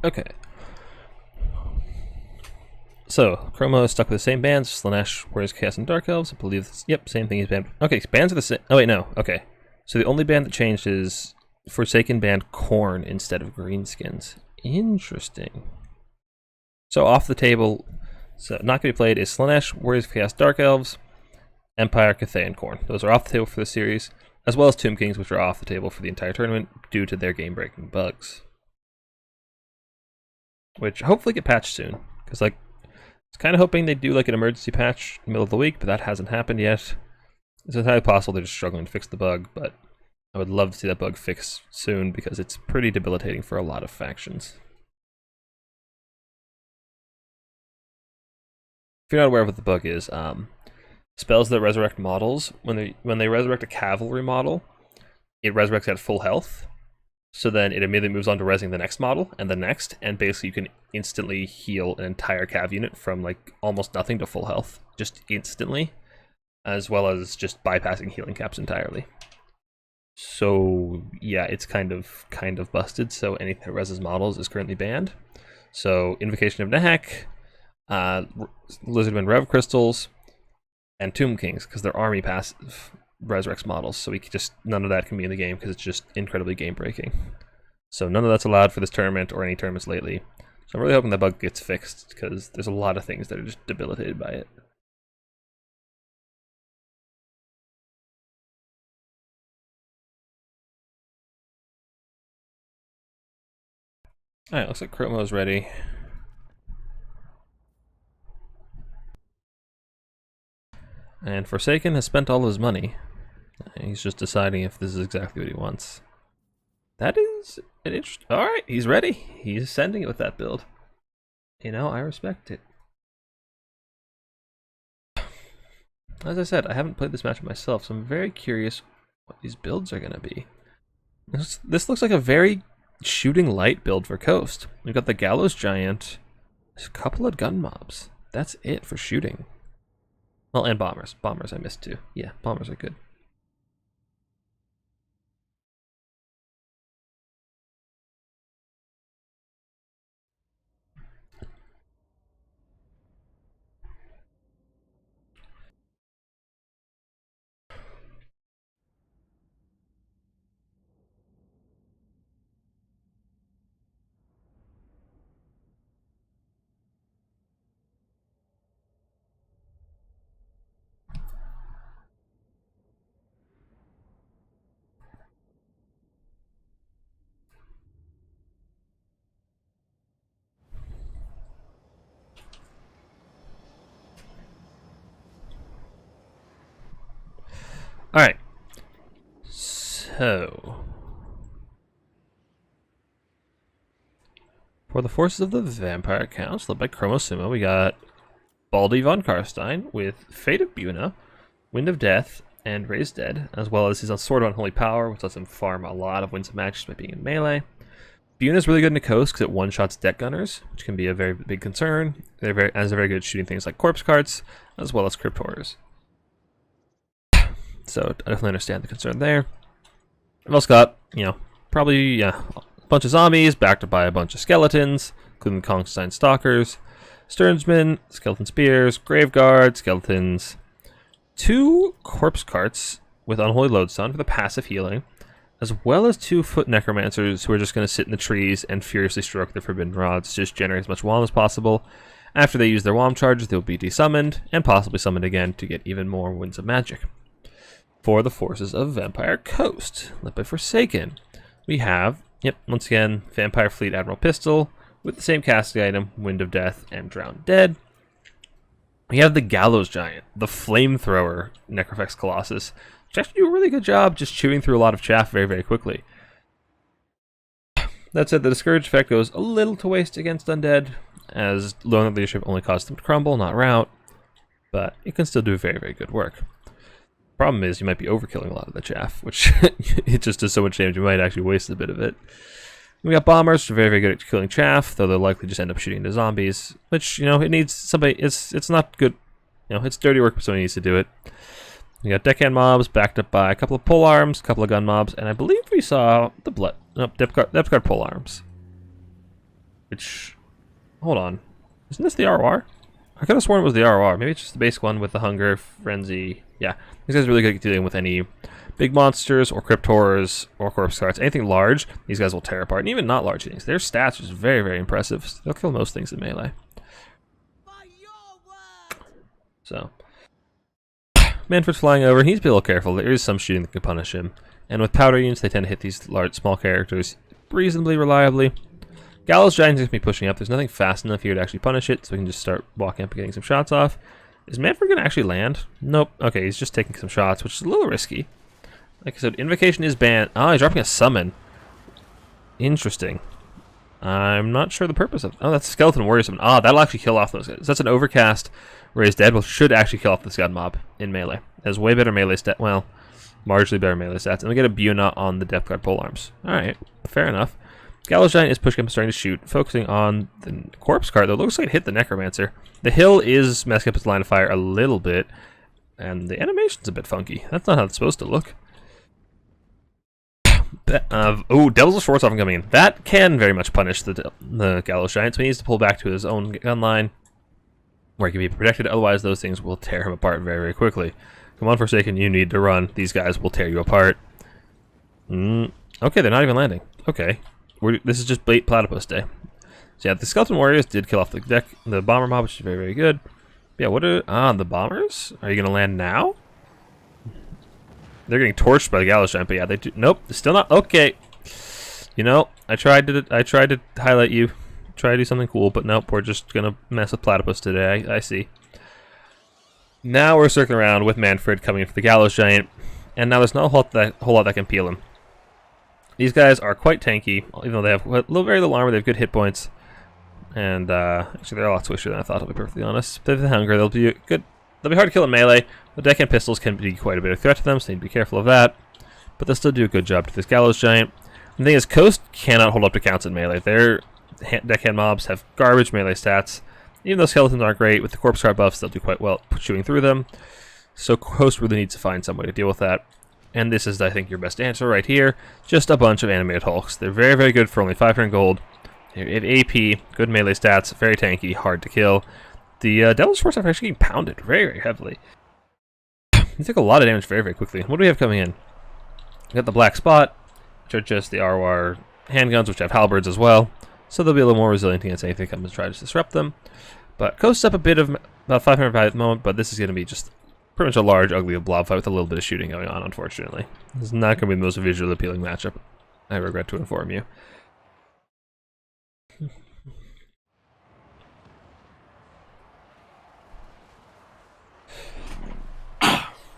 Okay. So, Chroma is stuck with the same bands. Slanesh wears Chaos and Dark Elves. I believe this, yep, same thing he's banned. Okay, bands are the same. Oh, wait, no. Okay. So the only band that changed is Forsaken banned Khorne instead of Greenskins. Interesting. So off the table, so not going to be played is Slanesh, Warriors of Chaos, Dark Elves, Empire, Cathay, and Khorne. Those are off the table for the series, as well as Tomb Kings, which are off the table for the entire tournament due to their game-breaking bugs. Which hopefully get patched soon, because like, I was kind of hoping they'd do like an emergency patch in the middle of the week, but that hasn't happened yet. It's entirely possible they're just struggling to fix the bug, but I would love to see that bug fixed soon because it's pretty debilitating for a lot of factions. If you're not aware of what the bug is, spells that resurrect models, when they resurrect a cavalry model, it resurrects at full health. So then it immediately moves on to resing the next model and the next, and basically you can instantly heal an entire cav unit from like almost nothing to full health, just instantly, as well as just bypassing healing caps entirely. So yeah, it's kind of busted. So anything that reses models is currently banned. So Invocation of Nehek, Lizardmen Rev Crystals, and Tomb Kings, because they're army passive Resurrex models. So we can just, none of that can be in the game because it's just incredibly game breaking. So none of that's allowed for this tournament or any tournaments lately. So I'm really hoping that bug gets fixed because there's a lot of things that are just debilitated by it. Alright, looks like Chromo's ready. And Forsaken has spent all his money. He's just deciding if this is exactly what he wants. That is an interesting... Alright, he's ready. He's sending it with that build. You know, I respect it. As I said, I haven't played this matchup myself, so I'm very curious what these builds are going to be. This looks like a very shooting light build for Coast. We've got the Gallows Giant, there's a couple of gun mobs. That's it for shooting. Well, and bombers. Bombers I missed too. Yeah, bombers are good. Alright. So... for the forces of the Vampire Counts, led by Chromosumo, we got Baldy von Karstein with Fate of Buna, Wind of Death, and Raised Dead, as well as his Sword of Unholy Power, which lets him farm a lot of wins and matches by being in melee. Buna's really good in the coast because it one-shots deck gunners, which can be a very big concern. They're very good at shooting things like corpse carts, as well as crypt horrors. So I definitely understand the concern there. I've also got, you know, probably a bunch of zombies backed up by a bunch of skeletons, including the Kongstein Stalkers, Sternsmen, Skeleton Spears, Graveguard, Skeletons, 2 corpse carts with Unholy Lodestone for the passive healing, as well as 2 foot necromancers who are just going to sit in the trees and furiously stroke their forbidden rods to just generate as much wham as possible. After they use their wham charges, they will be desummoned and possibly summoned again to get even more winds of magic. For the forces of Vampire Coast, led by Forsaken, we have, once again, Vampire Fleet Admiral Pistol with the same casting item, Wind of Death and Drowned Dead. We have the Gallows Giant, the Flamethrower Necrofex Colossus, which actually do a really good job just chewing through a lot of chaff very, very quickly. That said, the Discourage effect goes a little to waste against Undead, as Lone Leadership only causes them to crumble, not rout, but it can still do very, very good work. Problem is, you might be overkilling a lot of the chaff, which it just does so much damage, you might actually waste a bit of it. We got bombers, which are very, very good at killing chaff, though they'll likely just end up shooting into zombies, which, you know, it needs somebody, it's not good, you know, it's dirty work, but somebody needs to do it. We got deckhand mobs backed up by a couple of pole arms, a couple of gun mobs, and I believe we saw the depth guard pole arms. Which, hold on, isn't this the ROR? I could have sworn it was the ROR. Maybe it's just the basic one with the Hunger, Frenzy. Yeah, these guys are really good at dealing with any big monsters or crypt horrors or corpse carts. Anything large, these guys will tear apart. And even not large things. Their stats are just very, very impressive. They'll kill most things in melee. So, Manfred's flying over. He's a little careful. There is some shooting that can punish him. And with powder units, they tend to hit these small characters reasonably reliably. Gallows Giant's going to be pushing up. There's nothing fast enough here to actually punish it, so we can just start walking up and getting some shots off. Is Manfred going to actually land? Nope. Okay, he's just taking some shots, which is a little risky. Like I said, Invocation is banned. Oh, he's dropping a summon. Interesting. I'm not sure the purpose of... Oh, that's a Skeleton Warrior summon. Ah, that'll actually kill off those guys. That's an Overcast Raised Dead, which should actually kill off this gun mob in melee. It has way better melee stat. Well, marginally better melee stats. And we get a Buna on the Depth Guard polearms. Alright, fair enough. Gallows Giant is pushing up, starting to shoot, focusing on the corpse card, though it looks like it hit the Necromancer. The hill is messing up its line of fire a little bit, and the animation's a bit funky. That's not how it's supposed to look. Devils of Schwarzhofen coming in. That can very much punish the Gallows Giant, so he needs to pull back to his own gun line, where he can be protected. Otherwise, those things will tear him apart very, very quickly. Come on, Forsaken, you need to run. These guys will tear you apart. Okay, they're not even landing. Okay, this is just late Platypus Day. So yeah, the Skeleton Warriors did kill off the Bomber Mob, which is very, very good. Yeah, the Bombers? Are you going to land now? They're getting torched by the Gallows Giant, but yeah, they do. Nope, still not. Okay. You know, I tried to highlight you. Try to do something cool, but nope, we're just going to mess with Platypus today. I see. Now we're circling around with Manfred coming in for the Gallows Giant, and now there's not a whole lot that can peel him. These guys are quite tanky, even though they have very little armor. They have good hit points, and actually they're a lot squishier than I thought. To be perfectly honest, if they have the hunger, they'll be good. They'll be hard to kill in melee. The deckhand pistols can be quite a bit of a threat to them, so you need to be careful of that. But they'll still do a good job to this Gallows Giant. The thing is, Coast cannot hold up to counts in melee. Their deckhand mobs have garbage melee stats. Even though skeletons aren't great, with the corpse card buffs, they'll do quite well chewing through them. So Coast really needs to find some way to deal with that. And this is, I think, your best answer right here. Just a bunch of animated Hulks. They're very, very good for only 500 gold. They have AP, good melee stats, very tanky, hard to kill. The Devil's Force are actually getting pounded very, very heavily. They take a lot of damage very, very quickly. What do we have coming in? We got the Black Spot, which are just the Arwar handguns, which have halberds as well. So they'll be a little more resilient against anything that comes to try to disrupt them. But Coast's up a bit of about 500 value at the moment, but this is going to be just pretty much a large, ugly blob fight with a little bit of shooting going on, unfortunately. This is not going to be the most visually appealing matchup, I regret to inform you.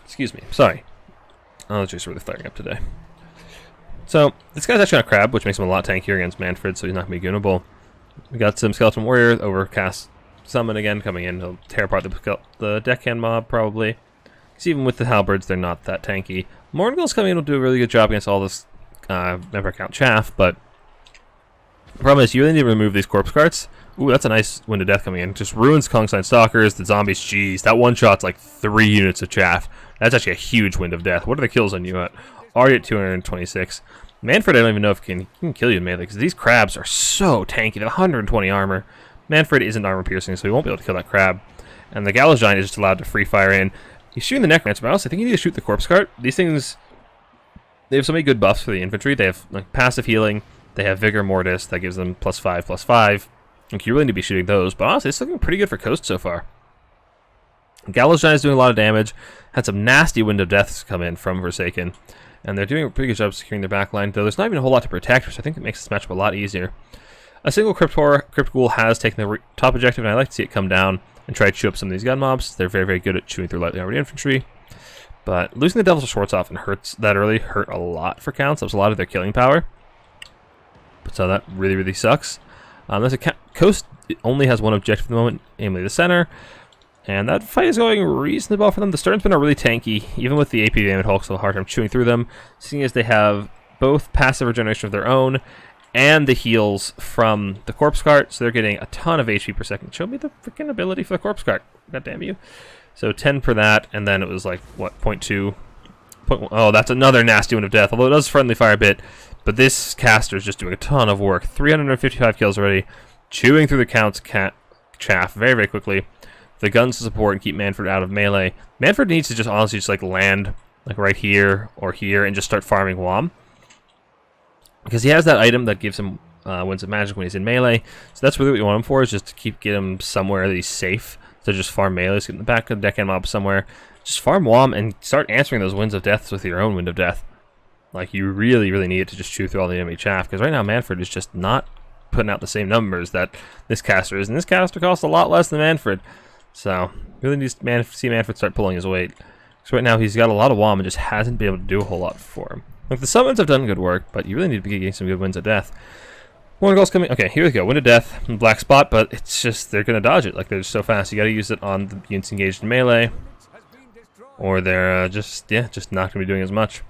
Excuse me, sorry. Allergies are really flaring up today. So, this guy's actually on a crab, which makes him a lot tankier against Manfred, so he's not going to be goonable. We got some Skeleton Warrior, Overcast Summon again coming in. He'll tear apart the deckhand mob, probably. Because even with the halberds, they're not that tanky. Morngul's coming in will do a really good job against all this member count chaff, but the problem is you really need to remove these corpse carts. Ooh, that's a nice Wind of Death coming in. Just ruins Kongstein Stalkers, the zombies. Jeez, that one shot's like 3 units of chaff. That's actually a huge Wind of Death. What are the kills on you at? Already at 226. Manfred, I don't even know if he can kill you in melee, because these crabs are so tanky. They have 120 armor. Manfred isn't armor piercing, so he won't be able to kill that crab. And the Gallows Giant is just allowed to free fire in. He's shooting the Necromancer, but also I think you need to shoot the corpse cart. These things, they have so many good buffs for the infantry. They have like passive healing. They have Vigor Mortis that gives them +5/+5. Like, you really need to be shooting those, but honestly, it's looking pretty good for Coast so far. Gallows Giant is doing a lot of damage. Had some nasty Wind of Deaths come in from Forsaken, and they're doing a pretty good job securing their backline, though there's not even a whole lot to protect, which I think it makes this matchup a lot easier. A single Crypt Ghoul has taken the top objective, and I like to see it come down and try to chew up some of these gun mobs. They're very, very good at chewing through lightly armored infantry. But losing the Devils of Schwarzhofen hurts that early, hurt a lot for counts. That was a lot of their killing power. So that really, really sucks. Coast only has one objective at the moment, namely the center. And that fight is going reasonably well for them. The Sternsmen are really tanky, even with the AP damage Hulks, so hard time chewing through them, seeing as they have both passive regeneration of their own and the heals from the corpse cart, so they're getting a ton of HP per second. Show me the freaking ability for the corpse cart. God damn you. So 10 for that, and then it was like, what, 0.2? Oh, that's another nasty Wind of Death, although it does friendly fire a bit. But this caster is just doing a ton of work. 355 kills already, chewing through the count's chaff very, very quickly. The guns to support and keep Manfred out of melee. Manfred needs to just honestly just like land like right here or here and just start farming Wom. Because he has that item that gives him Winds of Magic when he's in melee. So that's really what you want him for, is just to get him somewhere that he's safe. So just farm melee, get in the back of the deckhand mob somewhere. Just farm Wom and start answering those Winds of Death with your own Wind of Death. Like, you really, really need it to just chew through all the enemy chaff. Because right now Manfred is just not putting out the same numbers that this caster is. And this caster costs a lot less than Manfred. So, really needs to see Manfred start pulling his weight. So right now he's got a lot of Wom and just hasn't been able to do a whole lot for him. Like, the summons have done good work, but you really need to be getting some good Winds of Death. Morngul's coming. Okay, here we go. Wind of Death, Black Spot, but it's just, they're going to dodge it. Like, they're just so fast. You got to use it on the units engaged in melee, or they're just not going to be doing as much.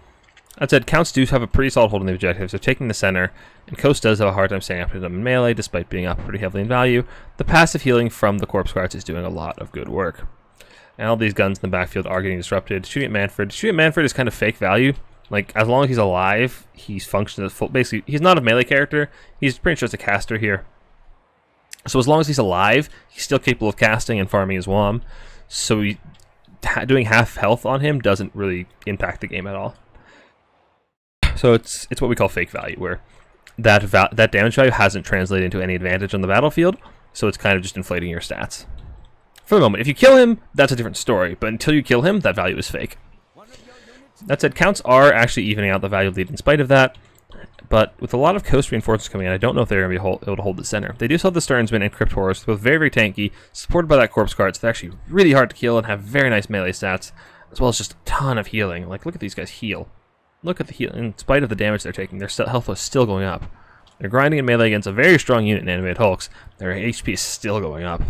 That said, counts do have a pretty solid hold on the objectives. They're taking the center, and Coast does have a hard time staying up to them in melee, despite being up pretty heavily in value. The passive healing from the corpse carts is doing a lot of good work. And all these guns in the backfield are getting disrupted. Shooting at Manfred is kind of fake value. Like, as long as he's alive, he's functioning as full. Basically, he's not a melee character. He's pretty much just a caster here. So as long as he's alive, he's still capable of casting and farming his WOM. So doing half health on him doesn't really impact the game at all. So it's what we call fake value, where that damage value hasn't translated into any advantage on the battlefield. So it's kind of just inflating your stats. For the moment, if you kill him, that's a different story. But until you kill him, that value is fake. That said, counts are actually evening out the value lead in spite of that. But with a lot of coast reinforcements coming in, I don't know if they're going to be able to hold the center. They do still have the Sternsmen and Cryptors, both very, very tanky, supported by that corpse cart. So they're actually really hard to kill and have very nice melee stats, as well as just a ton of healing. Like, look at these guys heal. Look at the heal. In spite of the damage they're taking, their health is still going up. They're grinding in melee against a very strong unit in animated hulks. Their HP is still going up.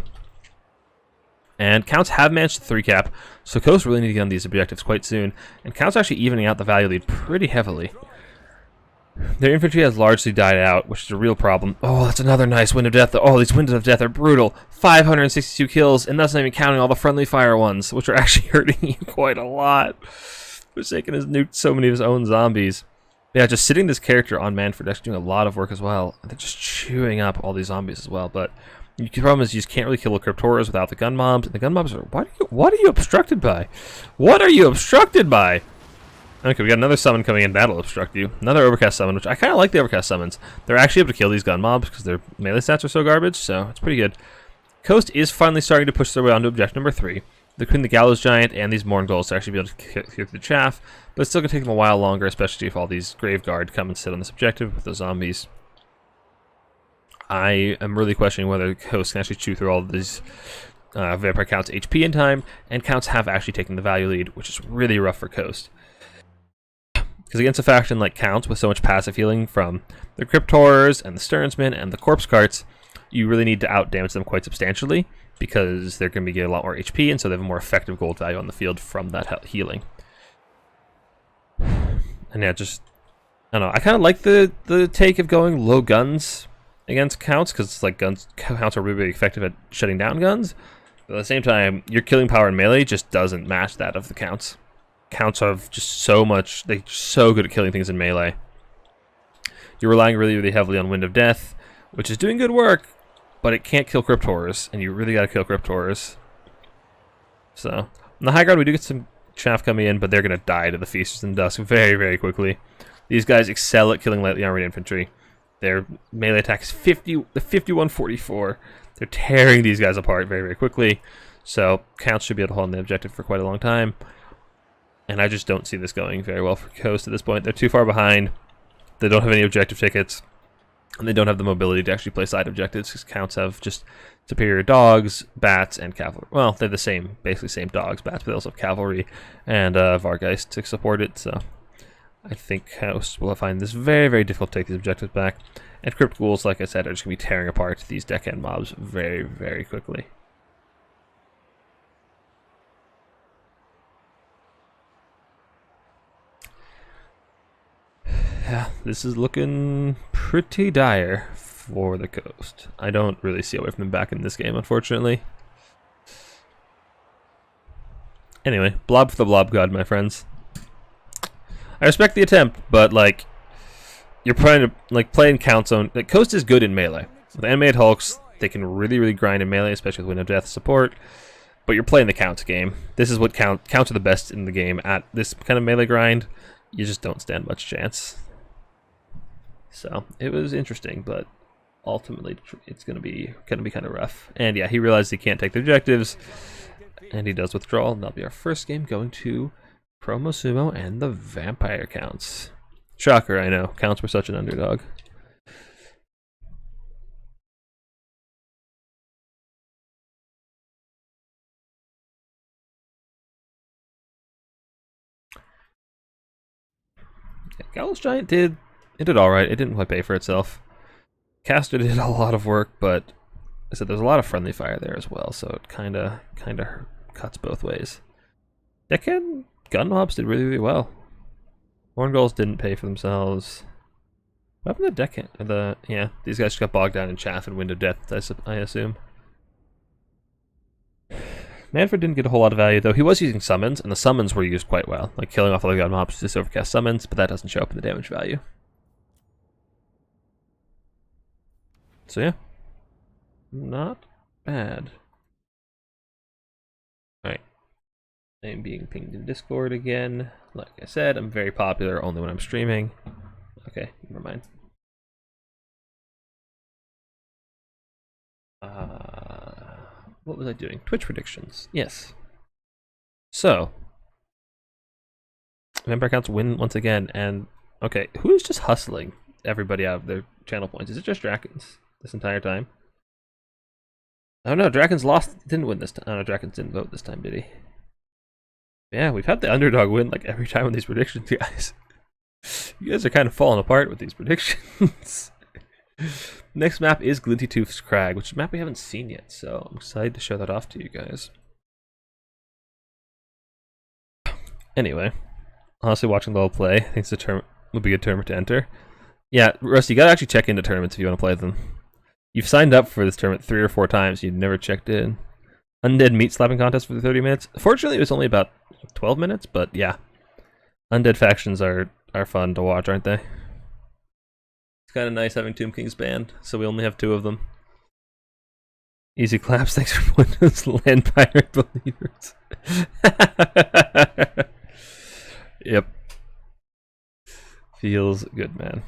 And counts have managed to 3-cap, so coast really need to get on these objectives quite soon. And counts actually evening out the value lead pretty heavily. Their infantry has largely died out, which is a real problem. Oh, that's another nice Wind of Death. Oh, these Winds of Death are brutal. 562 kills, and that's not even counting all the friendly fire ones, which are actually hurting you quite a lot. Forsaken has nuked so many of his own zombies. Yeah, just sitting this character on Manfred actually doing a lot of work as well. And they're just chewing up all these zombies as well. But the problem is you just can't really kill the Cryptoras without the gun mobs. And the gun mobs are... What are you obstructed by? What are you obstructed by? Okay, we got another summon coming in. That'll obstruct you. Another Overcast summon, which I kind of like the Overcast summons. They're actually able to kill these gun mobs because their melee stats are so garbage, so it's pretty good. Coast is finally starting to push their way onto objective number 3. Between the Gallows Giant and these Morn Gulls to actually be able to clear through the chaff, but it's still going to take them a while longer, especially if all these Grave Guard come and sit on this objective with the zombies. I am really questioning whether Coast can actually chew through all of these Vampire Counts HP in time, and Counts have actually taken the value lead, which is really rough for Coast. Because against a faction like Counts with so much passive healing from the Cryptors and the Sternsmen and the Corpse Carts, you really need to outdamage them quite substantially because they're going to be getting a lot more HP, and so they have a more effective gold value on the field from that healing. And yeah, just I don't know. I kind of like the take of going low guns against Counts because it's like Counts are really, really effective at shutting down guns. But at the same time, your killing power in melee just doesn't match that of the Counts. Counts have just so much, they're so good at killing things in melee. You're relying really, really heavily on Wind of Death, which is doing good work, but it can't kill Cryptors, and you really gotta kill Cryptors. So, on the high ground we do get some chaff coming in, but they're gonna die to the Feasters in Dusk very, very quickly. These guys excel at killing lightly armored infantry. Their melee attack is 5144. They're tearing these guys apart very, very quickly. So, Counts should be able to hold on the objective for quite a long time. And I just don't see this going very well for Coast at this point. They're too far behind. They don't have any objective tickets. And they don't have the mobility to actually play side objectives because Counts have just superior dogs, bats, and cavalry. Well, they're the same, basically same dogs, bats, but they also have cavalry and Vargeist to support it. So I think Coast will find this very, very difficult to take these objectives back. And Crypt Ghouls, like I said, are just going to be tearing apart these deckhand mobs very, very quickly. Yeah, this is looking pretty dire for the Coast. I don't really see a way from them back in this game, unfortunately. Anyway, blob for the blob god, my friends. I respect the attempt, but like, you're trying to playing Count Zone. Like, Coast is good in melee. With animated hulks, they can really, really grind in melee, especially with Wind of Death support. But you're playing the Counts game. This is what Counts are the best in the game at this kind of melee grind. You just don't stand much chance. So it was interesting, but ultimately it's gonna be kind of rough. And yeah, he realized he can't take the objectives, and he does withdraw. And that'll be our first game going to Promo Sumo and the Vampire Counts. Shocker, I know. Counts were such an underdog. Yeah, Gallows Giant did alright. It didn't quite pay for itself. Caster did a lot of work, but I said there's a lot of friendly fire there as well, so it kind of cuts both ways. Deckhand gun mobs did really, really well. Horn Gulls didn't pay for themselves. What happened to Deckhand? Yeah, these guys just got bogged down in chaff and Wind of Death, I assume. Manfred didn't get a whole lot of value, though he was using summons, and the summons were used quite well, like killing off all the god mobs to just overcast summons, but that doesn't show up in the damage value. So yeah, not bad. Alright, I'm being pinged in Discord again. Like I said, I'm very popular only when I'm streaming. Okay, never mind. What was I doing? Twitch predictions. Yes. So, Vampire Counts win once again, and okay, who is just hustling everybody out of their channel points? Is it just Drakens this entire time? Oh no, Drakens lost, didn't win this time. Oh no, Drakens didn't vote this time, did he? Yeah, we've had the underdog win like every time with these predictions, guys. You guys are kind of falling apart with these predictions. Next map is Glinty Tooth's Crag, which is a map we haven't seen yet, so I'm excited to show that off to you guys. Anyway, honestly, watching Lowell play, I think it's a term would be a good tournament to enter. Yeah, Rusty, you gotta actually check into tournaments if you want to play them. You've signed up for this tournament 3 or 4 times, you've never checked in. Undead meat slapping contest for the 30 minutes. Fortunately, it was only about 12 minutes, but yeah. Undead factions are fun to watch, aren't they? It's kind of nice having Tomb Kings banned, so we only have 2 of them. Easy claps, thanks for putting those land pirate believers. Yep. Feels good, man.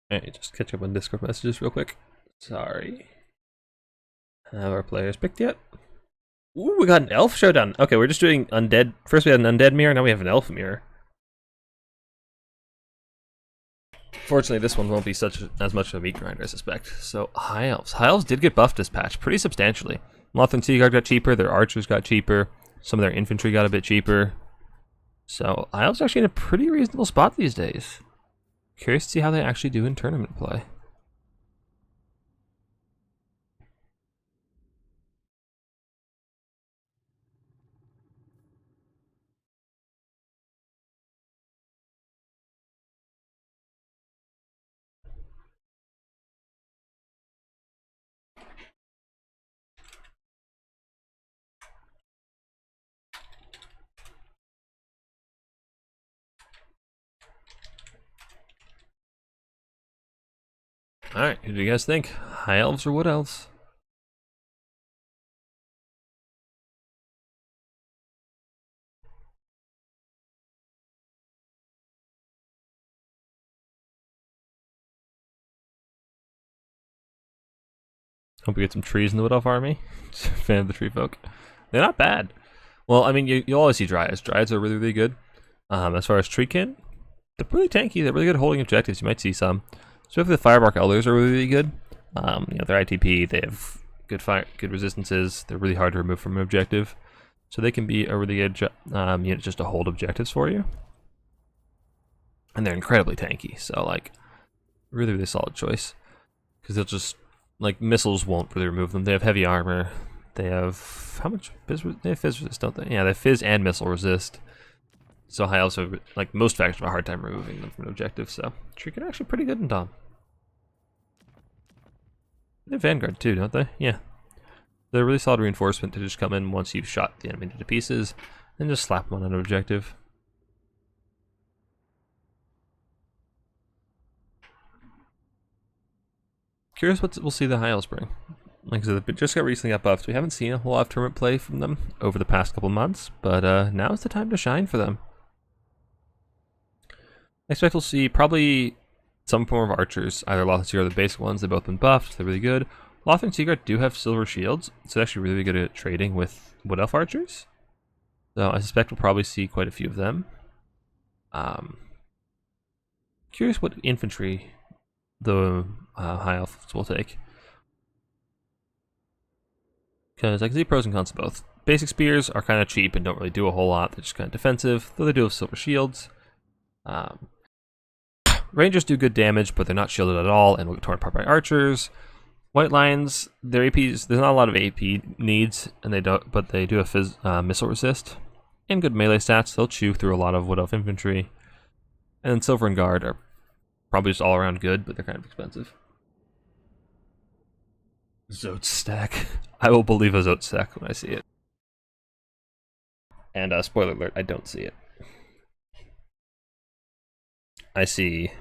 Alright, just catch up on Discord messages real quick. Sorry. Have our players picked yet? Ooh, we got an elf showdown. Okay, we're just doing undead. First we had an undead mirror, now we have an elf mirror. Fortunately, this one won't be as much of a meat grinder, I suspect. So, High Elves. High Elves did get buffed this patch pretty substantially. Moth and Seaguard got cheaper, their archers got cheaper, some of their infantry got a bit cheaper. So, High Elves are actually in a pretty reasonable spot these days. Curious to see how they actually do in tournament play. Alright, who do you guys think? High Elves or Wood Elves? Hope we get some trees in the Wood Elf army. Fan of the tree folk. They're not bad. Well, I mean, you always see Dryads. Dryads are really, really good. As far as treekin, they're pretty tanky. They're really good at holding objectives. You might see some. Especially the Firebark Elders are really, really good. They're ITP. They have good resistances. They're really hard to remove from an objective. So they can be a really good unit just to hold objectives for you. And they're incredibly tanky. So, like, really, really solid choice. Because they'll just, like, missiles won't really remove them. They have heavy armor. They have, how much fizz? They have fizz resist, don't they? Yeah, they have fizz and missile resist. So high elves have, like, most factions have a hard time removing them from an objective, so Treekin are actually pretty good in Dom. They have Vanguard too, don't they? Yeah. They're a really solid reinforcement to just come in once you've shot the enemy to pieces, and just slap them on an objective. Curious what we'll see the high elves bring. Like I said, they just got recently got buffed. We haven't seen a whole lot of tournament play from them over the past couple months, but now's the time to shine for them. I expect we'll see probably some form of archers, either Loth and Seaguard or the basic ones. They've both been buffed. They're really good. Loth and Seaguard do have silver shields, so they're actually really good at trading with Wood Elf archers. So I suspect we'll probably see quite a few of them. Curious what infantry the high elves will take. Because I can see pros and cons of both. Basic spears are kind of cheap and don't really do a whole lot. They're just kind of defensive, though they do have silver shields. Rangers do good damage, but they're not shielded at all and will get torn apart by archers. White Lions, their APs, there's not a lot of AP needs, and but they do have missile resist and good melee stats. They'll chew through a lot of Wood Elf infantry. And then Silver and Guard are probably just all around good, but they're kind of expensive. Zote stack. I will believe a Zote stack when I see it. And spoiler alert, I don't see it. I see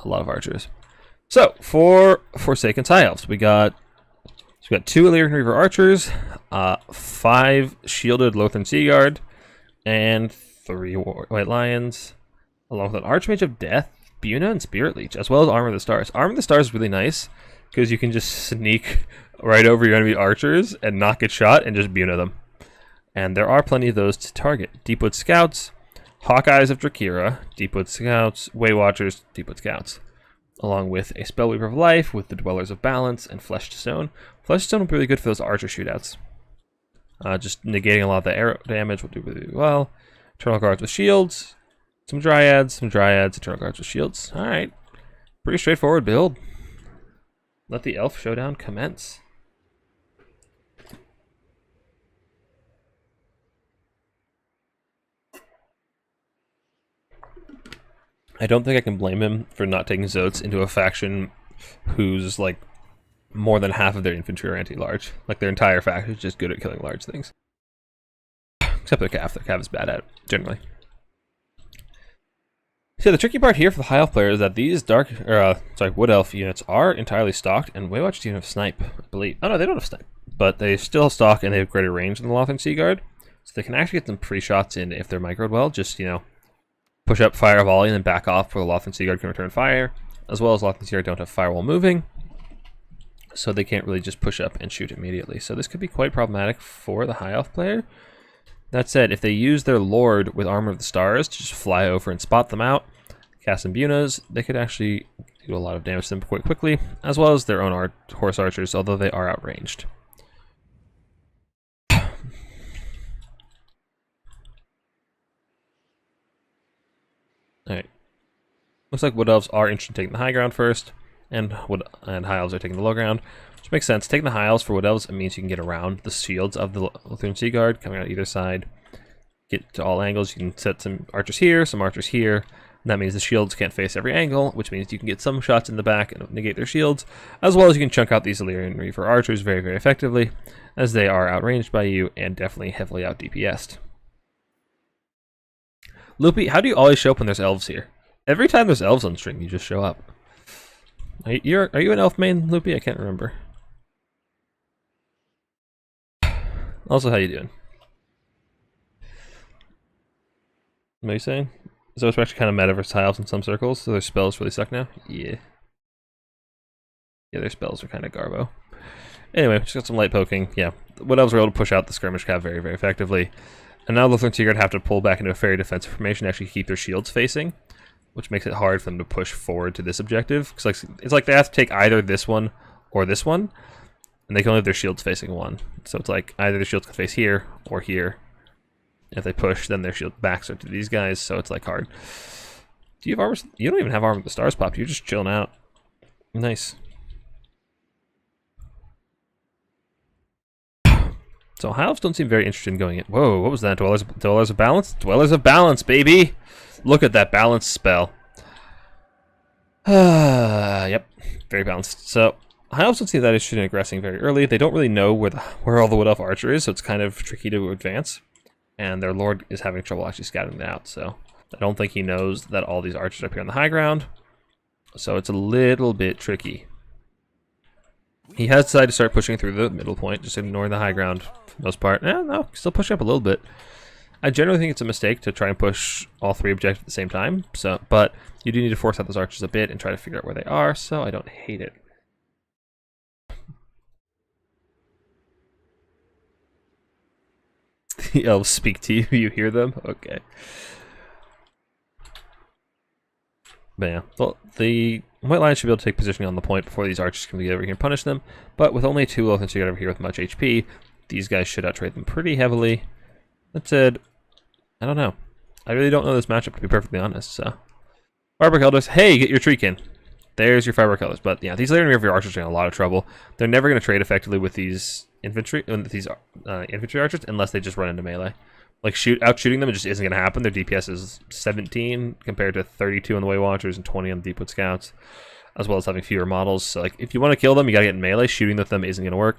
a lot of archers. So, for Forsaken High Elves, we got 2 Illyrian Reaver archers, 5 shielded Lothern Seaguard, and 3 White Lions, along with an Archmage of Death, Buna, and Spirit Leech, as well as Armor of the Stars. Armor of the Stars is really nice, because you can just sneak right over your enemy archers and not get shot and just Buna them. And there are plenty of those to target. Deepwood Scouts, Hawkeyes of Drakira, Deepwood Scouts, Waywatchers, Deepwood Scouts, along with a Spellweaver of Life with the Dwellers of Balance and Flesh to Stone. Flesh to Stone will be really good for those archer shootouts. Just negating a lot of the arrow damage will do really well. Eternal Guards with shields, some Dryads, Eternal Guards with shields. Alright, pretty straightforward build. Let the Elf Showdown commence. I don't think I can blame him for not taking Zotes into a faction whose, like, more than half of their infantry are anti-large. Like, their entire faction is just good at killing large things. Except their Cav. Their Cav is bad at it, generally. So the tricky part here for the High Elf player is that these Wood Elf units are entirely stocked, and Waywatch don't have Snipe, I believe. Oh no, they don't have Snipe. But they still stock, and they have greater range than the Lothern Seaguard. So they can actually get some pre-shots in if they're microed well, just, push up, fire a volley, and then back off where the Lothern Seaguard can return fire. As well as Lothern Seaguard don't have firewall moving, so they can't really just push up and shoot immediately. So this could be quite problematic for the High Elf player. That said, if they use their Lord with Armor of the Stars to just fly over and spot them out, cast some Bunas, they could actually do a lot of damage to them quite quickly, as well as their own horse archers, although they are outranged. Alright. Looks like Wood Elves are interested in taking the high ground first, and High Elves are taking the low ground, which makes sense. Taking the High Elves for Wood Elves, it means you can get around the shields of the Lothern Seaguard, coming out either side. Get to all angles. You can set some archers here, some archers here. And that means the shields can't face every angle, which means you can get some shots in the back and negate their shields, as well as you can chunk out these Illyrian Reaver archers very, very effectively, as they are outranged by you and definitely heavily out DPS'd. Loopy, how do you always show up when there's elves here? Every time there's elves on stream, you just show up. Are you an elf main, Loopy? I can't remember. Also, how you doing? What are you saying? So it's actually kind of meta versus High Elves in some circles, so their spells really suck now? Yeah. Yeah, their spells are kind of garbo. Anyway, just got some light poking. Yeah, Wood Elves were able to push out the skirmish cav very, very effectively. And now the Lutheran Seaguard have to pull back into a very defensive formation to actually keep their shields facing, which makes it hard for them to push forward to this objective. Because it's like they have to take either this one or this one, and they can only have their shields facing one. So it's like either the shields can face here or here. If they push, then their shield backs are to these guys, so it's like hard. Do you have armor? You don't even have armor with the stars popped. You're just chilling out. Nice. So High Elves don't seem very interested in going in. Whoa, what was that? Dwellers of Balance? Dwellers of Balance, baby! Look at that balance spell. Yep, very balanced. So High Elves don't seem that interested in aggressing very early. They don't really know where all the Wood Elf Archer is, so it's kind of tricky to advance. And their Lord is having trouble actually scouting them out, so I don't think he knows that all these archers are up here on the high ground. So it's a little bit tricky. He has decided to start pushing through the middle point, just ignoring the high ground for the most part. No, still pushing up a little bit. I generally think it's a mistake to try and push all three objectives at the same time, but you do need to force out those archers a bit and try to figure out where they are, so I don't hate it. The elves speak to you, you hear them? Okay. But yeah, well, the White Lions should be able to take position on the point before these archers can get over here and punish them, but with only 2 elephants to get over here with much HP, these guys should outtrade them pretty heavily. That said, I don't know. I really don't know this matchup, to be perfectly honest, so. Firebark Elders, hey, get your Treekin. There's your Firebark Elders, but yeah, these later river archers are in a lot of trouble. They're never going to trade effectively with these infantry archers unless they just run into melee. Like out shooting them, it just isn't going to happen. Their DPS is 17 compared to 32 on the Way Watchers and 20 on the Deepwood Scouts, as well as having fewer models. So like, if you want to kill them, you got to get in melee. Shooting with them isn't going to work.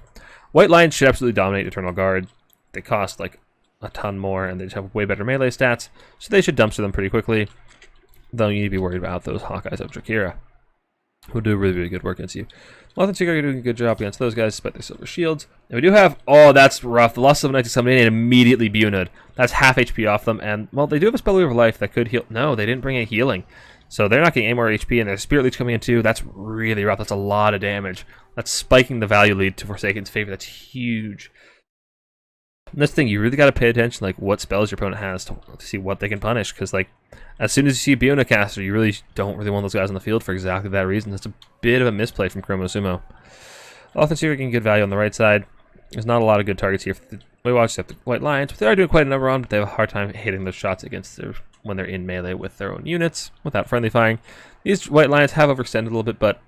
White Lions should absolutely dominate Eternal Guard. They cost like a ton more, and they just have way better melee stats, so they should dumpster them pretty quickly. Though you need to be worried about those Hawkeyes of Drakira, who do really, really good work against you. Loth and Seaguard are doing a good job against those guys, despite their silver shields. And we do have... Oh, that's rough. The Lost Silver Knights coming in and immediately Buna'd. That's half HP off them. And, well, they do have a Spell of Life that could heal... No, they didn't bring any healing. So they're not getting any more HP, and their Spirit Leech coming in too. That's really rough. That's a lot of damage. That's spiking the value lead to Forsaken's favor. That's huge. And that's the thing. You really got to pay attention, like, what spells your opponent has to see what they can punish. Because, like, as soon as you see a Buna caster, you really don't really want those guys on the field for exactly that reason. That's a bit of a misplay from Chromosumo. Offense here getting good value on the right side. There's not a lot of good targets here for the Way Watchers except the White Lions, but they are doing quite a number on, but they have a hard time hitting those shots against when they're in melee with their own units without friendly firing. These White Lions have overextended a little bit, but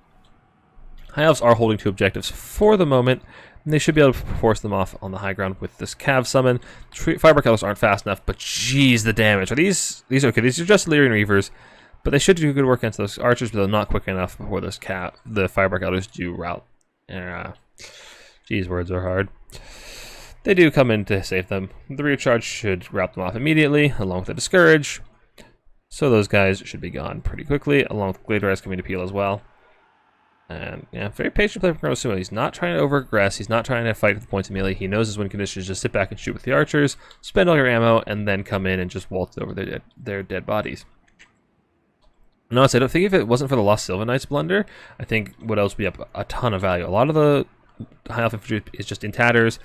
High Elves are holding 2 objectives for the moment, and they should be able to force them off on the high ground with this Cav summon. Firebark Elders aren't fast enough, but jeez, the damage. Are these okay? These are just Lyrian Reavers, but they should do good work against those archers, but they're not quick enough before the Firebark Elders do rout. Geez, words are hard. They do come in to save them. The rear charge should rout them off immediately, along with the Discourage. So those guys should be gone pretty quickly, along with Glade Rise coming to peel as well. And yeah, very patient play from Chromosumo. He's not trying to over-aggress. He's not trying to fight with the points of melee. He knows his win conditions. Just sit back and shoot with the archers, spend all your ammo, and then come in and just waltz over their dead bodies. No, I don't think if it wasn't for the Lost Sylvan Knights blunder, I think what else would be up a ton of value. A lot of the High Elf infantry is just in tatters.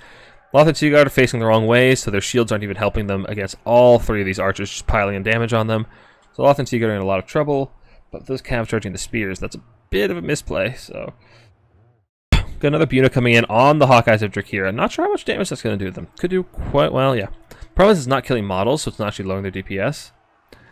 Loth and Seaguard are facing the wrong way, so their shields aren't even helping them against all 3 of these archers, just piling in damage on them. So Loth and Seaguard are in a lot of trouble, but those Cavs charging the spears, that's a bit of a misplay, so... Got another Buna coming in on the Hawkeyes of Drakira. Not sure how much damage that's going to do to them. Could do quite well, yeah. Problem is it's not killing models, so it's not actually lowering their DPS.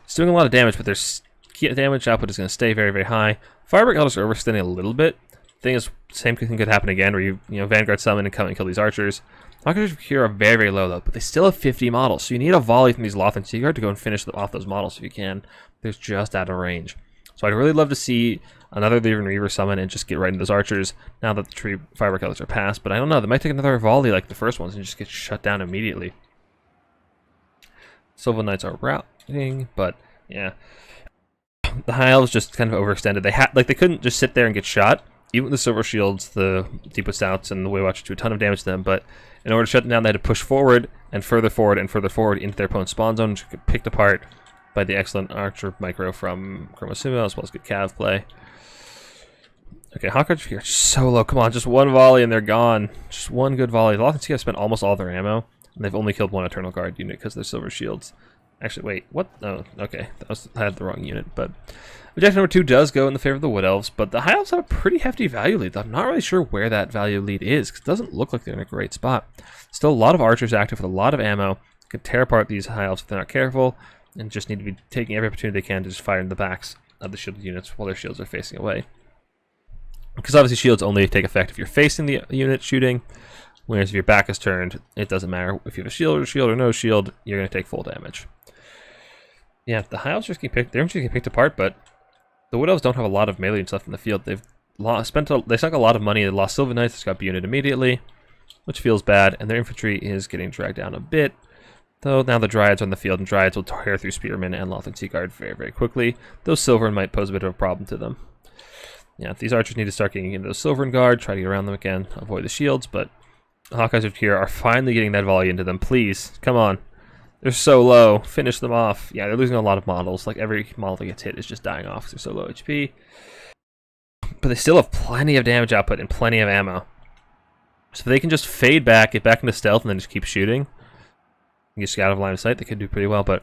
It's doing a lot of damage, but their damage output is going to stay very, very high. Firebark Elders are overextending a little bit. Thing is, same thing could happen again, where you Vanguard summon and come and kill these archers. Hawkeyes here are very, very low though, but they still have 50 models, so you need a volley from these Loth and Seaguard to go and finish off those models if you can. They're just out of range. So I'd really love to see another Lyrian Reaver summon and just get right into those archers now that the Firebark Elders are past, but I don't know, they might take another volley like the first ones and just get shut down immediately. Sylvan Knights are routing, but yeah. The High Elves just kind of overextended. They couldn't just sit there and get shot. Even with the Silver Shields, the Deepwood Stouts, and the Way Watchers do a ton of damage to them, but in order to shut them down, they had to push forward and further forward and further forward into their opponent's spawn zone, which got picked apart by the excellent Archer Micro from Chromosumo, as well as good Cav play. Okay, Hawkeye here, so low. Come on, just one volley and they're gone. Just one good volley. The Lothan have spent almost all their ammo, and they've only killed one Eternal Guard unit because they're silver shields. Actually, wait, what? Oh, okay, I had the wrong unit. But objective number 2 does go in the favor of the Wood Elves, but the High Elves have a pretty hefty value lead. I'm not really sure where that value lead is, because it doesn't look like they're in a great spot. Still a lot of archers active with a lot of ammo. Could tear apart these High Elves if they're not careful, and just need to be taking every opportunity they can to just fire in the backs of the shielded units while their shields are facing away. Because obviously shields only take effect if you're facing the unit shooting, whereas if your back is turned, it doesn't matter. If you have a shield or no shield, you're going to take full damage. Yeah, the High Elves just get picked. They're just getting picked apart, but the Wood Elves don't have a lot of melee units left in the field. They sunk a lot of money. They lost Sylvan Knights, just got unit immediately, which feels bad, and their infantry is getting dragged down a bit. Though now the Dryads are in the field, and Dryads will tear through Spearmen and Lothan Sea Guard very, very quickly. Those Silverin might pose a bit of a problem to them. Yeah, these archers need to start getting into those Silverin Guard, try to get around them again, avoid the shields, but the Hawkeyes here are finally getting that volley into them. Please, come on. They're so low. Finish them off. Yeah, they're losing a lot of models. Like, every model that gets hit is just dying off. They're so low HP. But they still have plenty of damage output and plenty of ammo. So if they can just fade back, get back into stealth, and then just keep shooting, and get out of line of sight, they could do pretty well. But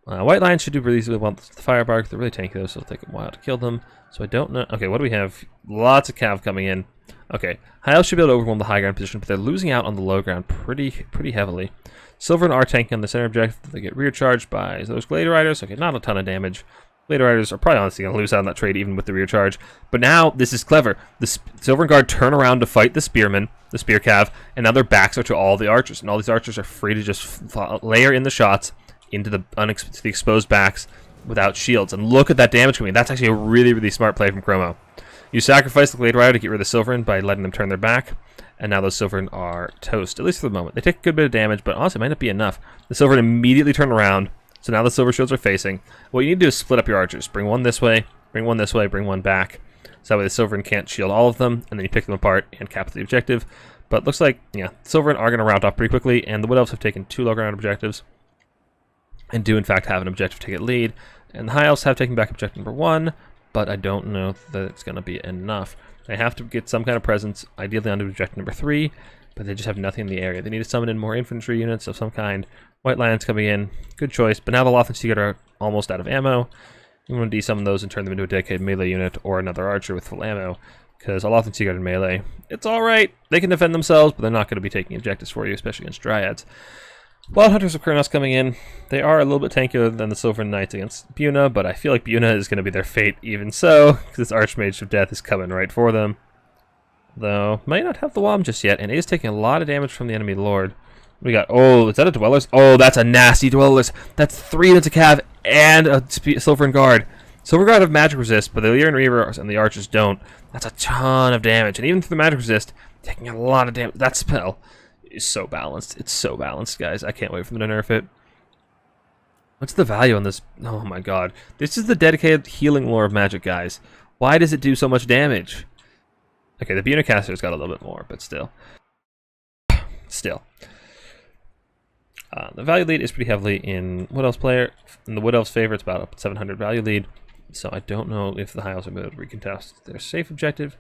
White Lions should do really well with the Firebark. They're really tanky, though, so it'll take a while to kill them. So I don't know. Okay, what do we have? Lots of cav coming in. Okay, High Elves should be able to overwhelm the high ground position, but they're losing out on the low ground pretty heavily. Silver and are tanking on the center objective. They get rear charged by those Glade Riders. Okay, not a ton of damage. Glade Riders are probably honestly going to lose out on that trade even with the rear charge. But now, this is clever. The Silver Guard turn around to fight the Spearmen, the Spear Cav, and now their backs are to all the archers. And all these archers are free to just layer in the shots into the exposed backs without shields. And look at that damage coming in. That's actually a really smart play from Chromo. You sacrifice the Glade Rider to get rid of the Silverin by letting them turn their back. And now those Silverin are toast, at least for the moment. They take a good bit of damage, but honestly, it might not be enough. The Silverin immediately turn around, so now the Silver Shields are facing. What you need to do is split up your archers. Bring one this way, bring one this way, bring one back. So that way the Silverin can't shield all of them, and then you pick them apart and cap the objective. But it looks like, yeah, Silverin are going to round off pretty quickly, and the Wood Elves have taken 2 low ground objectives, and do in fact have an objective ticket lead. And the High Elves have taken back objective number 1, but I don't know that it's going to be enough. They have to get some kind of presence, ideally onto objective number 3, but they just have nothing in the area. They need to summon in more infantry units of some kind. White Lions coming in, good choice, but now the Lothan Sea Guard are almost out of ammo. You want to desummon those and turn them into a dedicated melee unit or another archer with full ammo, because a Lothan Sea Guard in melee, it's alright. They can defend themselves, but they're not going to be taking objectives for you, especially against Dryads. Wild Hunters of Khorne coming in. They are a little bit tankier than the Silver Knights against Buna, but I feel like Buna is going to be their fate even so, because this Archmage of Death is coming right for them. Though, might not have the Wom just yet, and it is taking a lot of damage from the enemy Lord. We got, oh, is that a Dwellers? Oh, that's a nasty Dwellers. That's 3 units of Cav and a Silver Guard. Silver Guard have magic resist, but the Lyran Reaver and the Archers don't. That's a ton of damage, and even for the magic resist, taking a lot of damage. That spell is so balanced. It's so balanced, guys. I can't wait for them to nerf it. What's the value on this? Oh my god. This is the dedicated healing lore of Magic, guys. Why does it do so much damage? Okay, the Buna Caster's got a little bit more, but still. Still. The value lead is pretty heavily in Wood Elves player. In the Wood Elves' favor, it's about a 700 value lead. So I don't know if the High Elves are able to recontest their safe objective.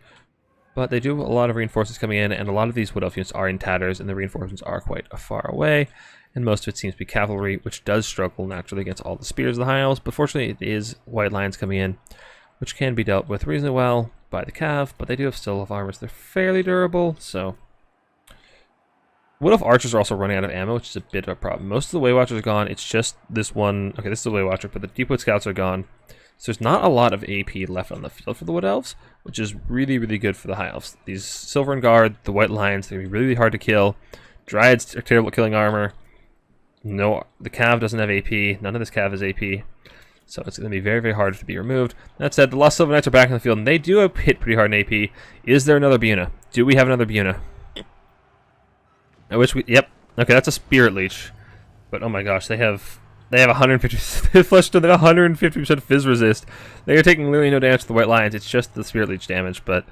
But they do have a lot of reinforcements coming in, and a lot of these Wood Elf units are in tatters, and the reinforcements are quite far away. And most of it seems to be cavalry, which does struggle naturally against all the spears of the High Elves. But fortunately, it is White Lions coming in, which can be dealt with reasonably well by the Cav, but they do have still have armors. They're fairly durable, so... Wood Elf Archers are also running out of ammo, which is a bit of a problem. Most of the Waywatchers are gone. It's just this one... Okay, this is the Waywatcher, but the Deepwood Scouts are gone. So there's not a lot of AP left on the field for the Wood Elves, which is really good for the High Elves. These Silver Guard, the White Lions, they're going to be really hard to kill. Dryads are terrible at killing armor. No, the Cav doesn't have AP. None of this Cav is AP. So it's going to be very hard to be removed. That said, the Lost Silver Knights are back in the field, and they do hit pretty hard in AP. Is there another Buna? Do we have another Buna? I wish we... Yep. Okay, that's a Spirit Leech. But oh my gosh, they have 150 flesh stone, they have 150% Fizz resist. They are taking literally no damage to the White Lions. It's just the Spirit Leech damage, but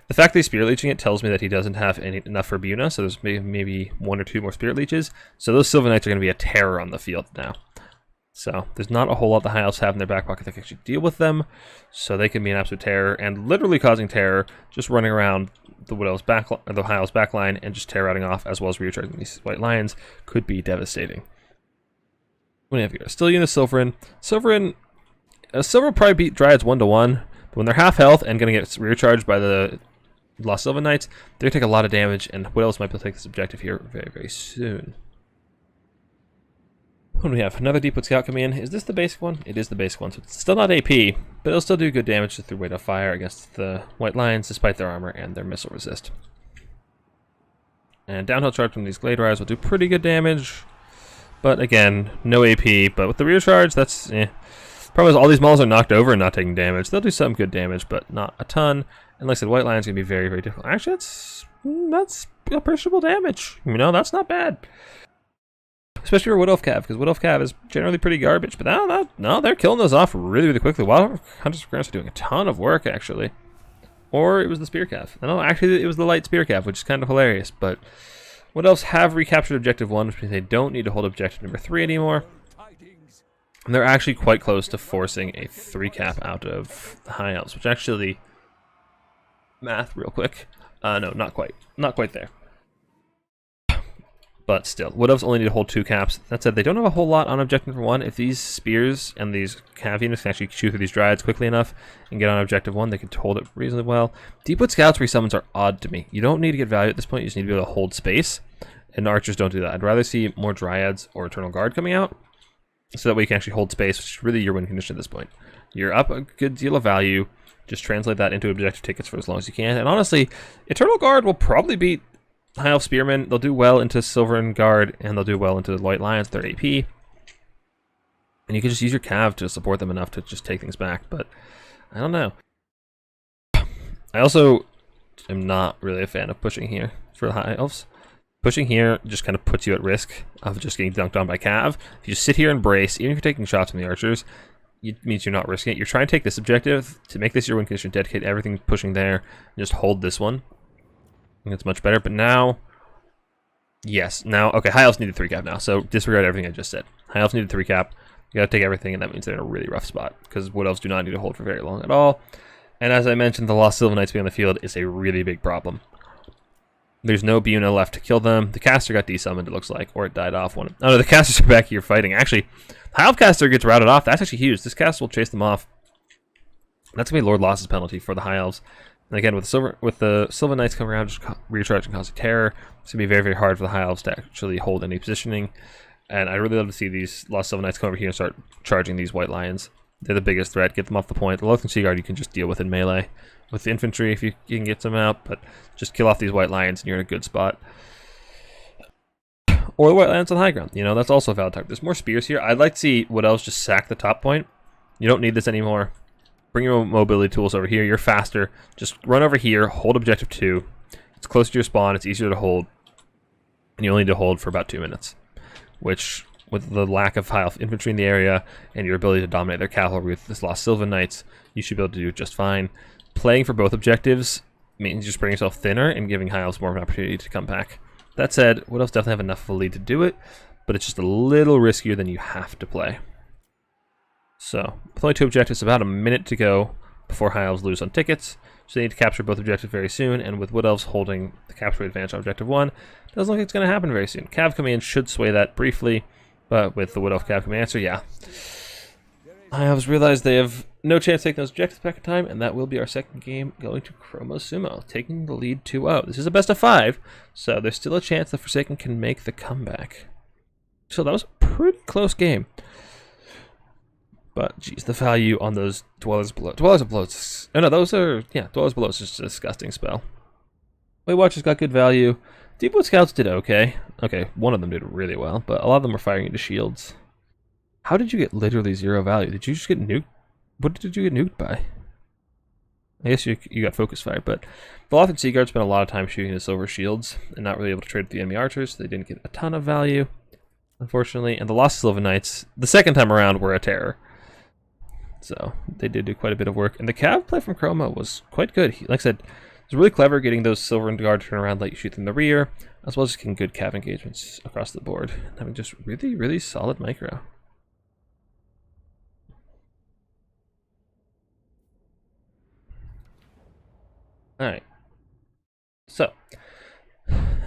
the fact that he's Spirit Leeching it tells me that he doesn't have enough for Buna, so there's maybe 1 or 2 more Spirit Leeches. So those Silver Knights are going to be a terror on the field now. So there's not a whole lot the High Elves have in their back pocket that can actually deal with them. So they can be an absolute terror and literally causing terror, just running around the Wood Elves back, or the High Elves backline and just terror-routing off, as well as recharging these White Lions, could be devastating. What do you have here? Still using Silverin. Silver will probably beat Dryads 1-1, but when they're half health and going to get recharged by the Lost Sylvan Knights, they're going to take a lot of damage, and Wood Elves might be able to take this objective here very, very soon. What do we have? Another Deepwood Scout coming in. Is this the basic one? It is the basic one, so it's still not AP, but it'll still do good damage through weight of fire against the White Lions, despite their armor and their missile resist. And downhill charge from these Glade Riders will do pretty good damage, but again, no AP. But with the rear charge, that's Problem is, all these models are knocked over and not taking damage. They'll do some good damage, but not a ton. And like I said, White Lion's gonna be very, very difficult. Actually, that's appreciable damage. You know, that's not bad. Especially for Wood Elf Cav, because Wood Elf Cav is generally pretty garbage. But no, they're killing those off really, really quickly. While Hunters of Grants are doing a ton of work, actually. Or it was the Spear Cav. No, actually, it was the Light Spear Cav, which is kind of hilarious. But Wood Elves have recaptured Objective 1, which means they don't need to hold Objective number 3 anymore. And they're actually quite close to forcing a 3 cap out of the High Elves, which actually... Math real quick. No, not quite. Not quite there. But still, Wood Elves only need to hold 2 caps. That said, they don't have a whole lot on Objective number 1. If these Spears and these Cav units can actually shoot through these Dryads quickly enough and get on Objective 1, they could hold it reasonably well. Deepwood Scouts resummons are odd to me. You don't need to get value at this point, you just need to be able to hold space. And Archers don't do that. I'd rather see more Dryads or Eternal Guard coming out, so that way you can actually hold space, which is really your win condition at this point. You're up a good deal of value. Just translate that into objective tickets for as long as you can. And honestly, Eternal Guard will probably beat High Elf Spearmen. They'll do well into Silver and Guard, and they'll do well into the White Lions, their AP. And you can just use your Cav to support them enough to just take things back. But I don't know. I also am not really a fan of pushing here for the High Elves. Pushing here just kind of puts you at risk of just getting dunked on by Cav. If you just sit here and brace, even if you're taking shots from the Archers, it means you're not risking it. You're trying to take this objective, to make this your win condition, dedicate everything pushing there, and just hold this one. I think it's much better, but now... Yes, now... Okay, High Elves needed 3 cap now, so disregard everything I just said. High Elves needed 3 cap. You gotta take everything, and that means they're in a really rough spot, because Wood Elves do not need to hold for very long at all. And as I mentioned, the Lost Sylvan Knights being on the field is a really big problem. There's no Buna left to kill them. The caster got desummoned, it looks like, or it died off. Oh no, the casters are back here fighting. Actually, High Elf caster gets routed off. That's actually huge. This caster will chase them off. That's gonna be Lord Loss's penalty for the High Elves. And again, with the Sylvan Knights coming around, just recharge and causing terror, it's gonna be very, very hard for the High Elves to actually hold any positioning. And I really love to see these Lost Sylvan Knights come over here and start charging these White Lions. They're the biggest threat. Get them off the point. The Lothern Sea Guard you can just deal with in melee. With the infantry, if you can get some out, but just kill off these White Lions and you're in a good spot. Or the White Lions on high ground. You know, that's also a valid target. There's more spears here. I'd like to see Wood Elves just sack the top point. You don't need this anymore. Bring your mobility tools over here. You're faster. Just run over here. Hold objective 2. It's close to your spawn. It's easier to hold. And you only need to hold for about 2 minutes. Which, with the lack of high elf infantry in the area and your ability to dominate their cavalry with this Lost Sylvan Knights, you should be able to do just fine. Playing for both objectives means just bringing yourself thinner and giving High Elves more of an opportunity to come back. That said, Wood Elves definitely have enough of a lead to do it, but it's just a little riskier than you have to play. So, with only 2 objectives, about a minute to go before High Elves lose on tickets, so they need to capture both objectives very soon, and with Wood Elves holding the capture advantage on objective 1, doesn't look like it's going to happen very soon. Cav coming in should sway that briefly, but with the Wood Elf Cav coming answer, yeah. High Elves realize they have no chance to take those objectives back in time, and that will be our second game going to Chroma Sumo, taking the lead 2-0. This is a best of 5, so there's still a chance the Forsaken can make the comeback. So that was a pretty close game. But, geez, the value on those Dwellers Below. Dwellers Below. Oh, no, those are... Yeah, Dwellers Below is just a disgusting spell. Weight Watchers got good value. Deepwood Scouts did okay. Okay, one of them did really well, but a lot of them were firing into shields. How did you get literally 0 value? Did you just get nuked? What did you get nuked by? I guess you got focus fire, but the Lothern Sea Guard spent a lot of time shooting the silver shields and not really able to trade with the enemy archers, so they didn't get a ton of value, unfortunately. And the Lost Sylvan Knights, the second time around, were a terror. So they did do quite a bit of work. And the Cav play from Chroma was quite good. Like I said, it was really clever getting those Silver and Guard to turn around, let you shoot them in the rear, as well as getting good Cav engagements across the board. And having just really, really solid micro. Alright. So,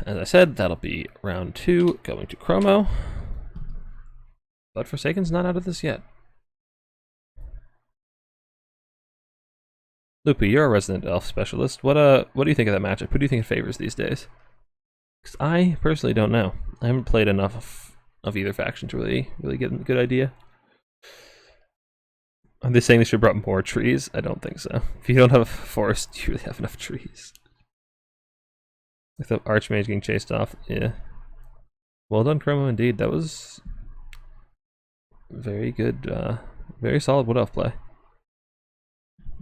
as I said, that'll be round 2 going to Chromo. But Forsaken's not out of this yet. Loopy, you're a resident elf specialist. What do you think of that matchup? Who do you think it favors these days? Because I personally don't know. I haven't played enough of either faction to really get a good idea. Are they saying they should have brought more trees? I don't think so. If you don't have a forest, you really have enough trees. With the Archmage getting chased off, yeah. Well done, Chromo, indeed. That was very good, very solid Wood Elf play.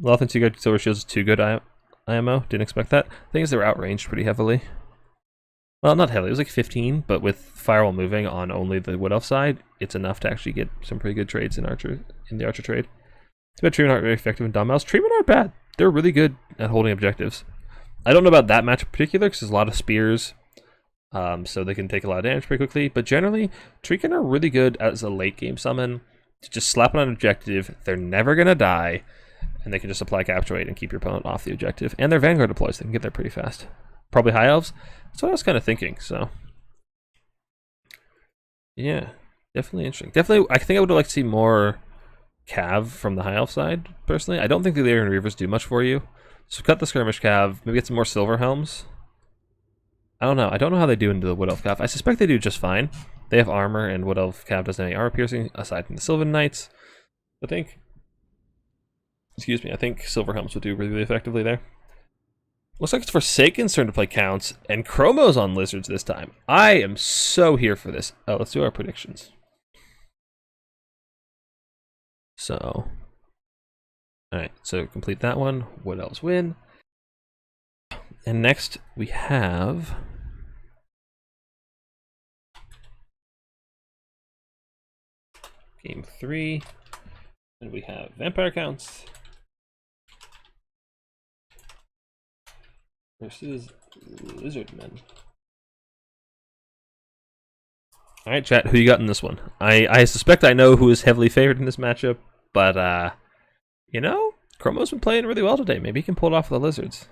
Lothan 2 good Silver Shields is 2 good IMO. Didn't expect that. The thing is, they were outranged pretty heavily. Well, not heavily. It was like 15, but with Firewall moving on only the Wood Elf side, it's enough to actually get some pretty good trades in the Archer trade. It's bad Treeman aren't very effective in Dumbbells. Treeman aren't bad. They're really good at holding objectives. I don't know about that match in particular because there's a lot of spears, so they can take a lot of damage pretty quickly. But generally, Treekin are really good as a late game summon. Just slap on an objective. They're never gonna die, and they can just apply capture rate and keep your opponent off the objective. And their Vanguard deploys. They can get there pretty fast. Probably High Elves. That's what I was kind of thinking. So yeah, definitely interesting. Definitely, I think I would like to see more Cav from the High Elf side, personally. I don't think the Lyrian Reavers do much for you. So cut the Skirmish Cav, maybe get some more Silver Helms. I don't know. I don't know how they do into the Wood Elf Cav. I suspect they do just fine. They have armor, and Wood Elf Cav doesn't have any armor piercing, aside from the Sylvan Knights. I think Silver Helms would do really, really effectively there. Looks like it's Forsaken's turn to play counts, and Chromo's on Lizards this time. I am so here for this. Oh, let's do our predictions. So, alright, so complete that one. Wood Elves win. And next we have Game 3. And we have Vampire Counts versus Lizardmen. Alright, chat, who you got in this one? I suspect I know who is heavily favored in this matchup, but, you know, Chromo's been playing really well today. Maybe he can pull it off with the Lizards.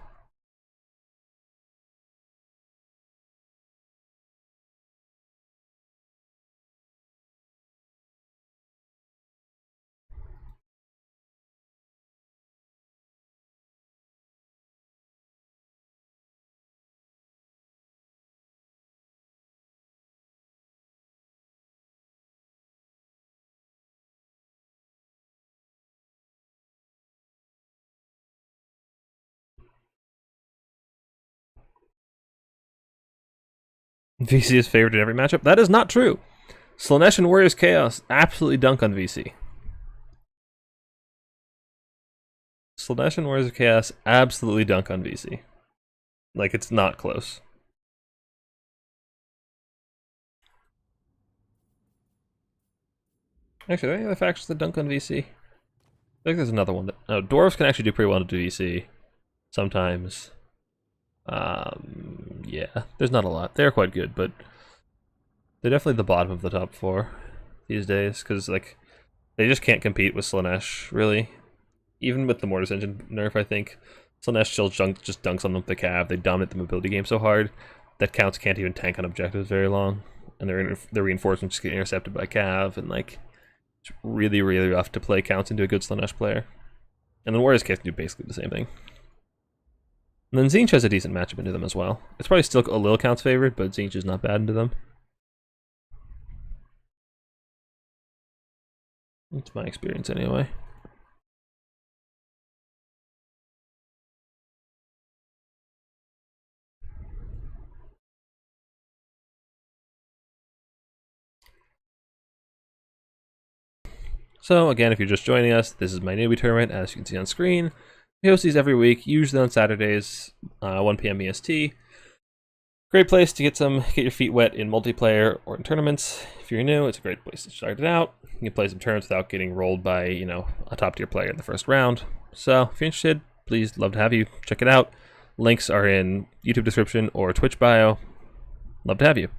VC is favored in every matchup. That is not true. Slaanesh and Warriors Chaos absolutely dunk on VC. Slaanesh and Warriors Chaos absolutely dunk on VC. Like, it's not close. Actually, are there any other factions that dunk on VC? I think there's another one that... No, Dwarfs can actually do pretty well to do VC. Sometimes. Yeah, there's not a lot. They're quite good, but they're definitely the bottom of the top 4 these days, because, like, they just can't compete with Slaanesh, really. Even with the Mortis Engine nerf, I think. Slaanesh still just dunks on them with the Cav. They dominate the mobility game so hard that counts can't even tank on objectives very long, and their reinforcements just get intercepted by Cav, and, like, it's really, really rough to play counts into a good Slaanesh player. And then Warriors can do basically the same thing. And then Tzeentch has a decent matchup into them as well. It's probably still a little counts favored, but Tzeentch is not bad into them. That's my experience anyway. So again, if you're just joining us, this is my Newbie tournament, as you can see on screen. We host these every week, usually on Saturdays, 1 p.m. EST. Great place to get your feet wet in multiplayer or in tournaments. If you're new, it's a great place to start it out. You can play some tournaments without getting rolled by, you know, a top tier player in the first round. So if you're interested, please, love to have you. Check it out. Links are in YouTube description or Twitch bio. Love to have you.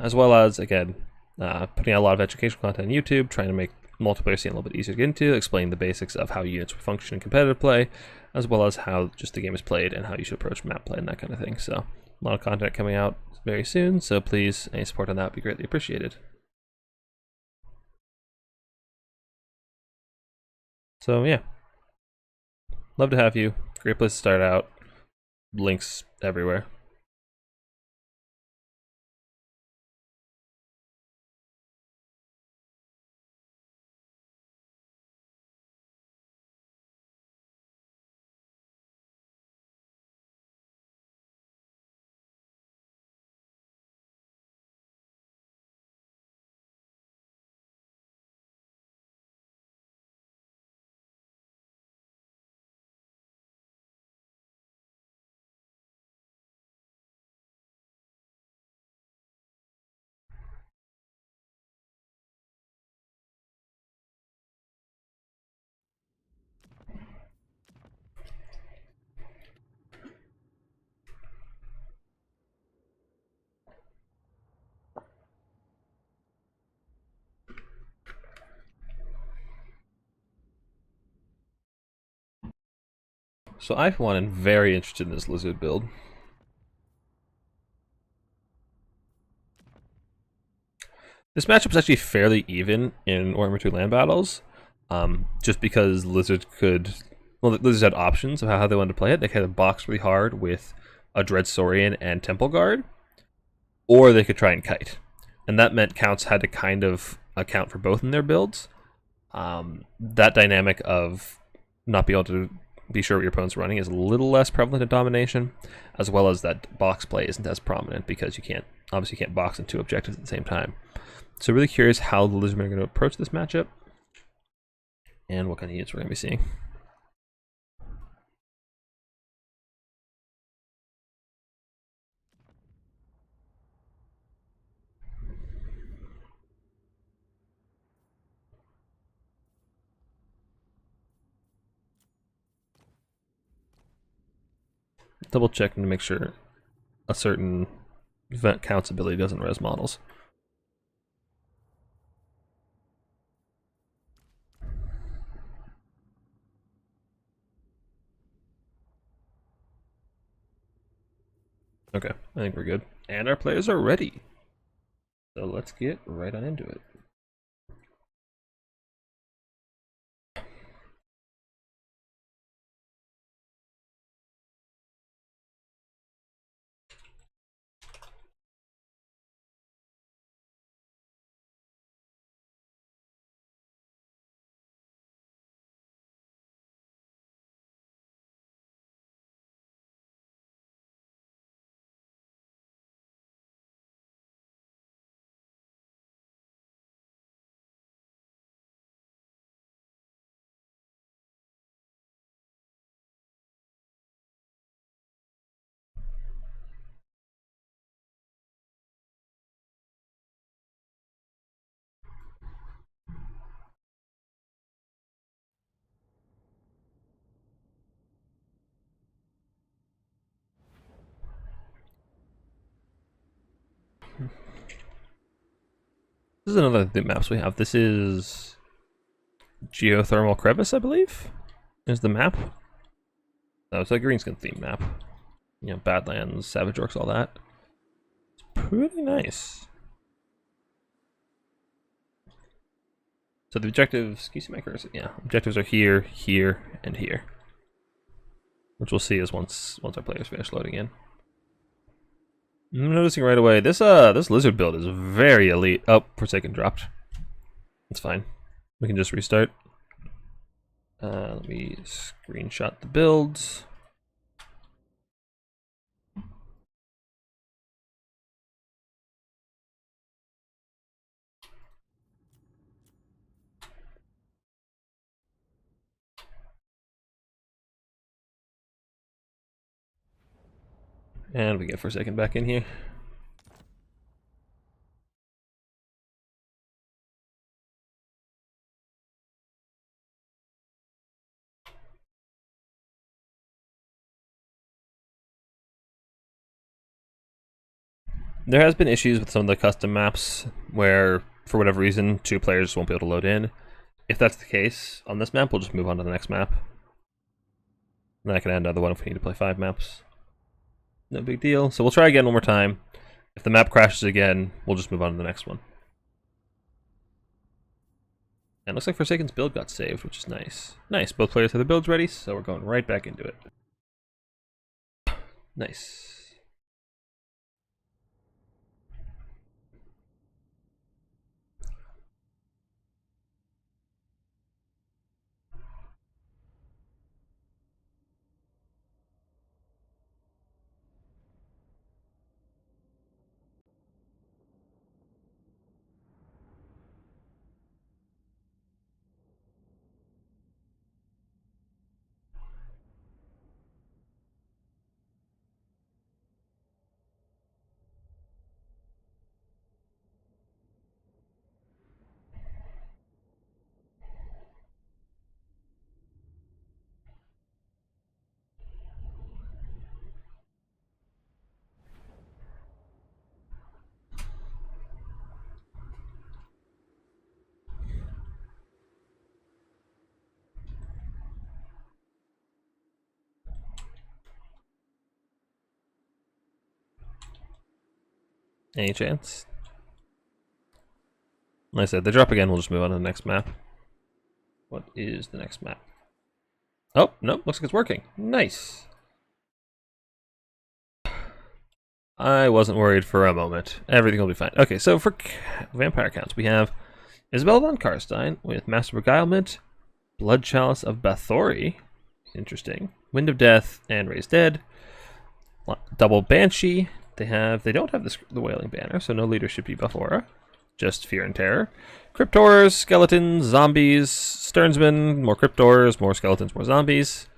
As well as, again, putting out a lot of educational content on YouTube, trying to make multiplayer scene a little bit easier to get into, explain the basics of how units function in competitive play, as well as how just the game is played and how you should approach map play and that kind of thing. So a lot of content coming out very soon, so please, any support on that would be greatly appreciated. So yeah, love to have you. Great place to start out. Links everywhere. So I, for one, am very interested in this lizard build. This matchup is actually fairly even in Warhammer 2 land battles, just because Lizard could... Well, the Lizards had options of how they wanted to play it. They could have boxed really hard with a Dread Saurian and Temple Guard, or they could try and kite. And that meant counts had to kind of account for both in their builds. That dynamic of not being able to be sure what your opponent's running is a little less prevalent in Domination, as well as that box play isn't as prominent because you obviously can't box in two objectives at the same time. So really curious how the Lizardmen are going to approach this matchup and what kind of units we're going to be seeing. Double checking to make sure a certain event counts ability doesn't res models. Okay, I think we're good. And our players are ready. So let's get right on into it. This is another of the maps we have. This is Geothermal Crevice, I believe, is the map. No, it's a greenskin themed map. You know, Badlands, Savage Orcs, all that. It's pretty nice. So the objectives, can you see my cursor? Yeah, objectives are here, here, and here. Which we'll see as once our players finish loading in. I'm noticing right away, this lizard build is very elite. Oh, Forsaken dropped. That's fine. We can just restart. Let me screenshot the builds. And we get Forsaken back in here. There has been issues with some of the custom maps where, for whatever reason, two players won't be able to load in. If that's the case, on this map, we'll just move on to the next map. And I can add another one if we need to play 5 maps. No big deal. So we'll try again one more time. If the map crashes again, we'll just move on to the next one. And it looks like Forsaken's build got saved, which is nice. Nice, both players have their builds ready, so we're going right back into it. Nice. Any chance? Like I said, they drop again, we'll just move on to the next map. What is the next map? Oh, no, looks like it's working. Nice. I wasn't worried for a moment. Everything will be fine. Okay, so for vampire counts, we have Isabella von Karstein with Master Beguilement, Blood Chalice of Bathory, interesting, Wind of Death, and Raised Dead. Double Banshee. They don't have the Wailing Banner, so no leadership debuff aura. Just Fear and Terror. Cryptors, Skeletons, Zombies, Sternsmen, more Cryptors, more Skeletons, more Zombies.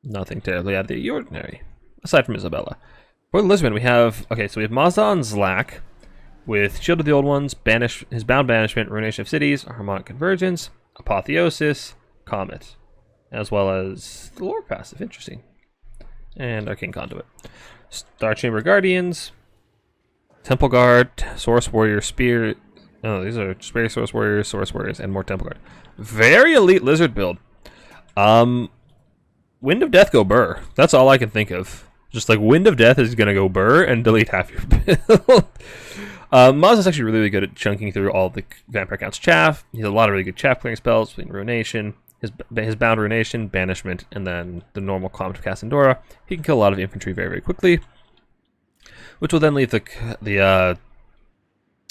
Nothing terribly out of the ordinary, aside from Isabella. For the Lizardmen, we have Mazda and Zlak with Shield of the Old Ones, his Bound Banishment, Ruination of Cities, Harmonic Convergence, Apotheosis, Comet, as well as the Lore passive, interesting, and Arcane Conduit. Star Chamber Guardians, Temple Guard, Source Warrior, Spear. Oh, these are Spear Source Warriors, and more Temple Guard. Very elite Lizard build. Wind of Death go Burr. That's all I can think of. Just like Wind of Death is gonna go Burr and delete half your build. Maz is actually really good at chunking through all the Vampire Count's chaff. He has a lot of really good chaff clearing spells, between Ruination, his Bound Ruination, Banishment, and then the normal Comet of Cassandora. He can kill a lot of infantry very, very quickly, which will then leave the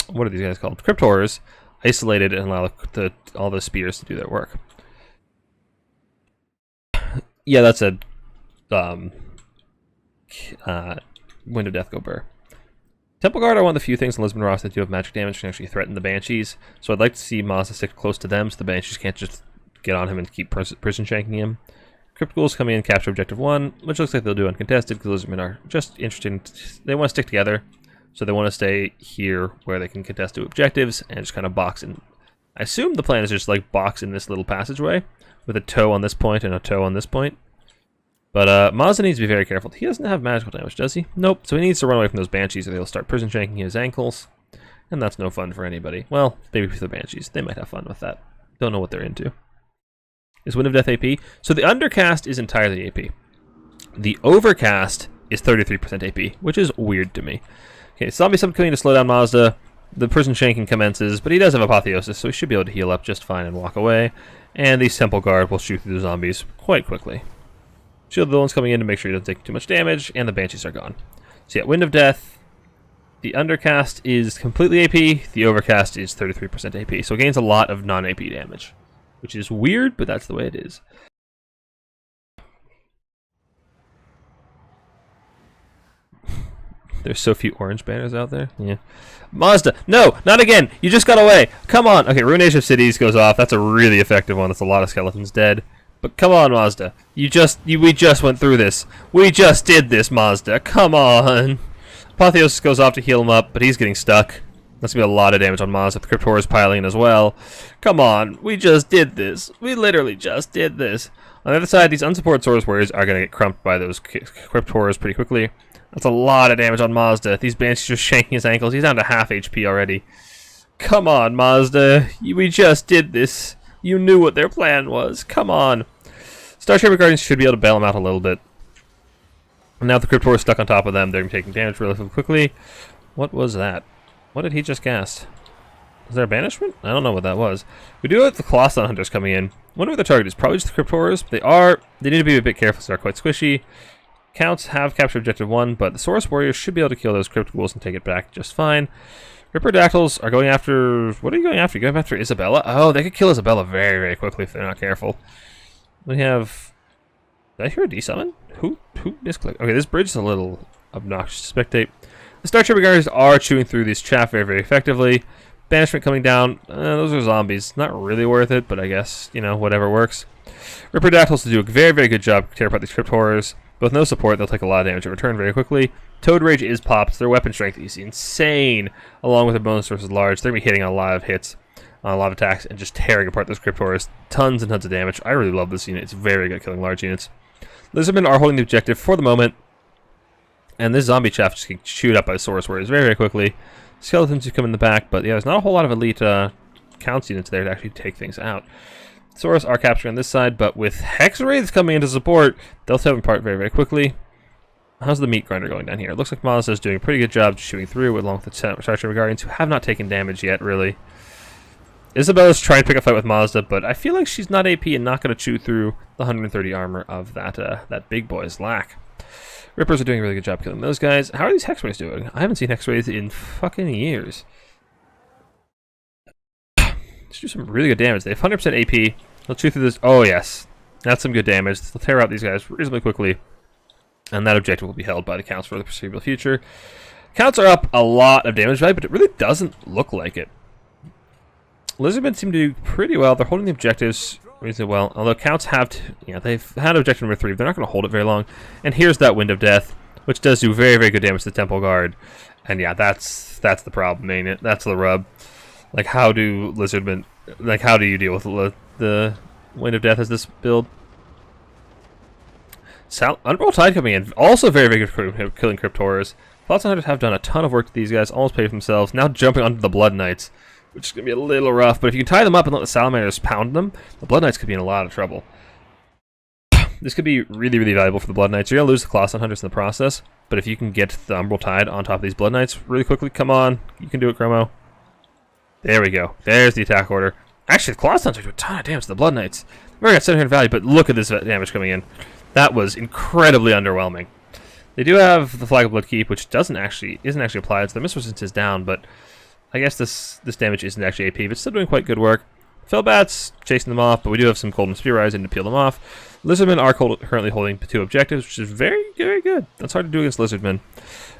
what are these guys called? Cryptors isolated and allow all the spears to do their work. Yeah, that's a Wind of Death go Burr. Temple Guard are one of the few things in Lizardmen Ross that do have magic damage and actually threaten the Banshees, so I'd like to see Mazda stick close to them so the Banshees can't just get on him and keep prison shanking him. Crypt Ghouls come in and capture Objective 1, which looks like they'll do uncontested because Lizardmen are just interested in... They want to stick together, so they want to stay here where they can contest 2 objectives and just kind of box in. I assume the plan is just like box in this little passageway with a toe on this point and a toe on this point. But Mazda needs to be very careful. He doesn't have magical damage, does he? Nope, so he needs to run away from those Banshees or they'll start prison shanking his ankles. And that's no fun for anybody. Well, maybe for the Banshees. They might have fun with that. Don't know what they're into. Is Wind of Death AP? So the Undercast is entirely AP. The Overcast is 33% AP, which is weird to me. Okay, Zombie Subcoming to slow down Mazda. The prison shanking commences, but he does have Apotheosis, so he should be able to heal up just fine and walk away. And the Temple Guard will shoot through the zombies quite quickly. Shield of the ones coming in to make sure he doesn't take too much damage, and the Banshees are gone. So yeah, Wind of Death. The Undercast is completely AP. The Overcast is 33% AP, so it gains a lot of non-AP damage, which is weird, but that's the way it is. There's so few orange banners out there. Yeah. Mazda! No! Not again! You just got away! Come on! Okay, Ruination of Cities goes off. That's a really effective one. That's a lot of skeletons dead. But come on, Mazda. We just went through this. We just did this, Mazda. Come on! Apotheosis goes off to heal him up, but he's getting stuck. That's going to be a lot of damage on Mazda. The Cryptor is piling in as well. Come on! We just did this. We literally just did this. On the other side, these unsupported Source Warriors are going to get crumped by those Cryptors pretty quickly. That's a lot of damage on Mazda. These Banshees are shanking his ankles. He's down to half HP already. Come on, Mazda. We just did this. You knew what their plan was. Come on. Star Chamber Guardians should be able to bail them out a little bit. And now if the Cryptor is stuck on top of them, they're taking damage relatively quickly. What was that? What did he just cast? Is there a banishment? I don't know what that was. We do have the Colossus Hunters coming in. I wonder what the target is. Probably just the Cryptors. They need to be a bit careful, so they're quite squishy. Counts have captured objective 1, but the Saurus Warriors should be able to kill those Crypt Ghouls and take it back just fine. Ripperdactyls are going after... What are you going after? You're going after Isabella? Oh, they could kill Isabella very, very quickly if they're not careful. We have... Did I hear a desummon? Who misclicked? Okay, this bridge is a little obnoxious to spectate. The Star Chamber Guardians are chewing through these chaff very, very effectively. Banishment coming down. Those are zombies. Not really worth it, but I guess, you know, whatever works. Ripperdactyls do a very, very good job to tear apart these Crypt Horrors. But with no support, they'll take a lot of damage in return very quickly. Toad Rage is popped. Their weapon strength is insane. Along with their bonus versus large, they're going to be hitting a lot of hits, a lot of attacks, and just tearing apart those Crypt Horrors. Tons and tons of damage. I really love this unit. It's very good at killing large units. Lizardmen are holding the objective for the moment. And this zombie chaff just gets chewed up by Saurus Warriors very, very quickly. Skeletons who come in the back, but yeah, there's not a whole lot of elite counts units there to actually take things out. Saurus are capturing on this side, but with Hex Wraiths coming into support, they'll tear them apart very, very quickly. How's the meat grinder going down here? It looks like Mazda is doing a pretty good job chewing through along with the Star Chamber Guardians, who have not taken damage yet, really. Isabella's trying to pick a fight with Mazda, but I feel like she's not AP and not going to chew through the 130 armor of that big boy's lack. Rippers are doing a really good job killing those guys. How are these Hex Wraiths doing? I haven't seen Hex Wraiths in fucking years. Let's do some really good damage. They have 100% AP. They'll chew through this. Oh, yes. That's some good damage. They'll tear out these guys reasonably quickly. And that objective will be held by the Counts for the foreseeable future. Counts are up a lot of damage value, but it really doesn't look like it. Lizardmen seem to do pretty well. They're holding the objectives reasonably well. Although Counts have... they've had objective number 3. They're not going to hold it very long. And here's that Wind of Death, which does do very, very good damage to the Temple Guard. And yeah, that's the problem, ain't it? That's the rub. Like, how do Lizardmen... Like, how do you deal with the Wind of Death as this build? Unroll Tide coming in. Also very, very good at killing Crypt Horrors. Colossus Hunters have done a ton of work to these guys. Almost paid for themselves. Now jumping onto the Blood Knights, which is going to be a little rough. But if you can tie them up and let the Salamanders pound them, the Blood Knights could be in a lot of trouble. This could be really, really valuable for the Blood Knights. You're going to lose the Colossus Hunters in the process. But if you can get the Umbral Tide on top of these Blood Knights really quickly, come on. You can do it, Chromo. There we go. There's the attack order. Actually, the Colossus Hunters do a ton of damage to the Blood Knights. We've got 700 value, but look at this damage coming in. That was incredibly underwhelming. They do have the Flag of Blood Keep, which isn't actually applied, so the missile resistance is down, but I guess this damage isn't actually AP, but still doing quite good work. Fellbats, chasing them off, but we do have some Golden Spear Rising to peel them off. Lizardmen are currently holding 2 objectives, which is very, very good. That's hard to do against Lizardmen.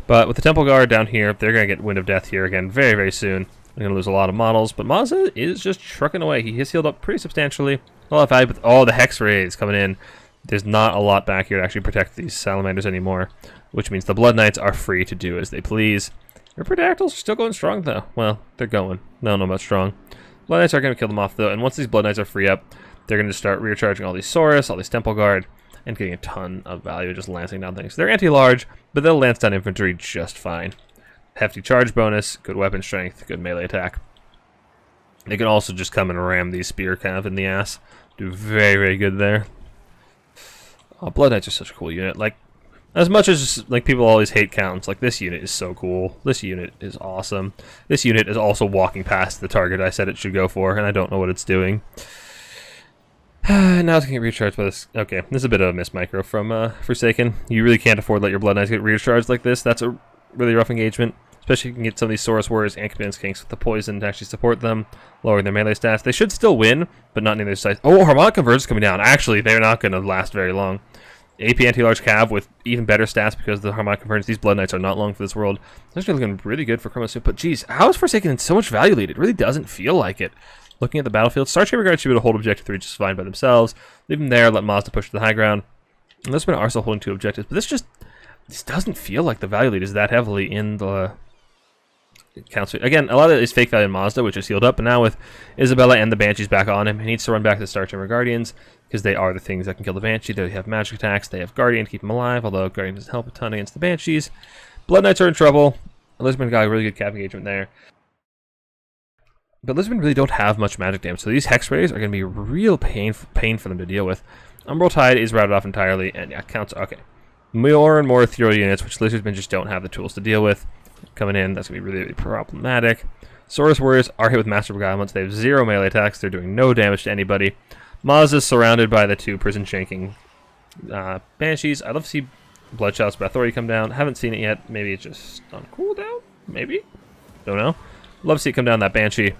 But with the Temple Guard down here, they're going to get Wind of Death here again very, very soon. They're going to lose a lot of models, but Mazda is just trucking away. He has healed up pretty substantially. A lot of value, but oh, the Hex Rays coming in. There's not a lot back here to actually protect these Salamanders anymore, which means the Blood Knights are free to do as they please. Ripperdactyls are still going strong, though. Well, they're going. No, not much strong. Blood Knights are going to kill them off, though, and once these Blood Knights are free up, they're going to start recharging all these Saurus, all these Temple Guard, and getting a ton of value just lancing down things. They're anti-large, but they'll lance down infantry just fine. Hefty charge bonus, good weapon strength, good melee attack. They can also just come and ram these spear kind of in the ass. Do very, very good there. Oh, Blood Knights are such a cool unit. Like, as much as like people always hate counts, like this unit is so cool. This unit is awesome. This unit is also walking past the target I said it should go for, and I don't know what it's doing. Now it's going to get recharged by this. Okay, this is a bit of a miss micro from Forsaken. You really can't afford to let your Blood Knights get recharged like this. That's a really rough engagement. Especially if you can get some of these Saurus Warriors and Command Kinks with the poison to actually support them, lowering their melee stats. They should still win, but not near their size. Oh, Harmonic Convergence coming down. Actually, they're not going to last very long. AP Anti-Large Cav with even better stats because of the Harmonic Convergence. These Blood Knights are not long for this world. It's actually looking really good for Chromo Soup, but geez, how is Forsaken in so much value lead? It really doesn't feel like it. Looking at the battlefield, Star Chamber Guard should be able to hold Objective 3 just fine by themselves. Leave them there, let Mazda push to the high ground. And this one are still holding 2 objectives, but this doesn't feel like the value lead is that heavily in the counts. Again, a lot of it is fake value in Mazda, which is healed up, but now with Isabella and the Banshees back on him, he needs to run back to the Star Chamber Guardians, because they are the things that can kill the Banshee. They have magic attacks, they have Guardian to keep him alive, although Guardian doesn't help a ton against the Banshees. Blood Knights are in trouble. Lizardmen got a really good cap engagement there. But Lizardmen really don't have much magic damage, so these Hex Rays are going to be a real pain for them to deal with. Umbral Tide is routed off entirely, and yeah, counts. Okay. More and more ethereal units, which Lizardmen just don't have the tools to deal with. Coming in, that's going to be really, really problematic. Saurus Warriors are hit with Master Beguilements. They have 0 melee attacks. They're doing no damage to anybody. Maz is surrounded by the 2 prison shanking Banshees. I'd love to see Bloodshot's Breath Authority come down. Haven't seen it yet. Maybe it's just on cooldown? Maybe? Don't know. Love to see it come down, that Banshee.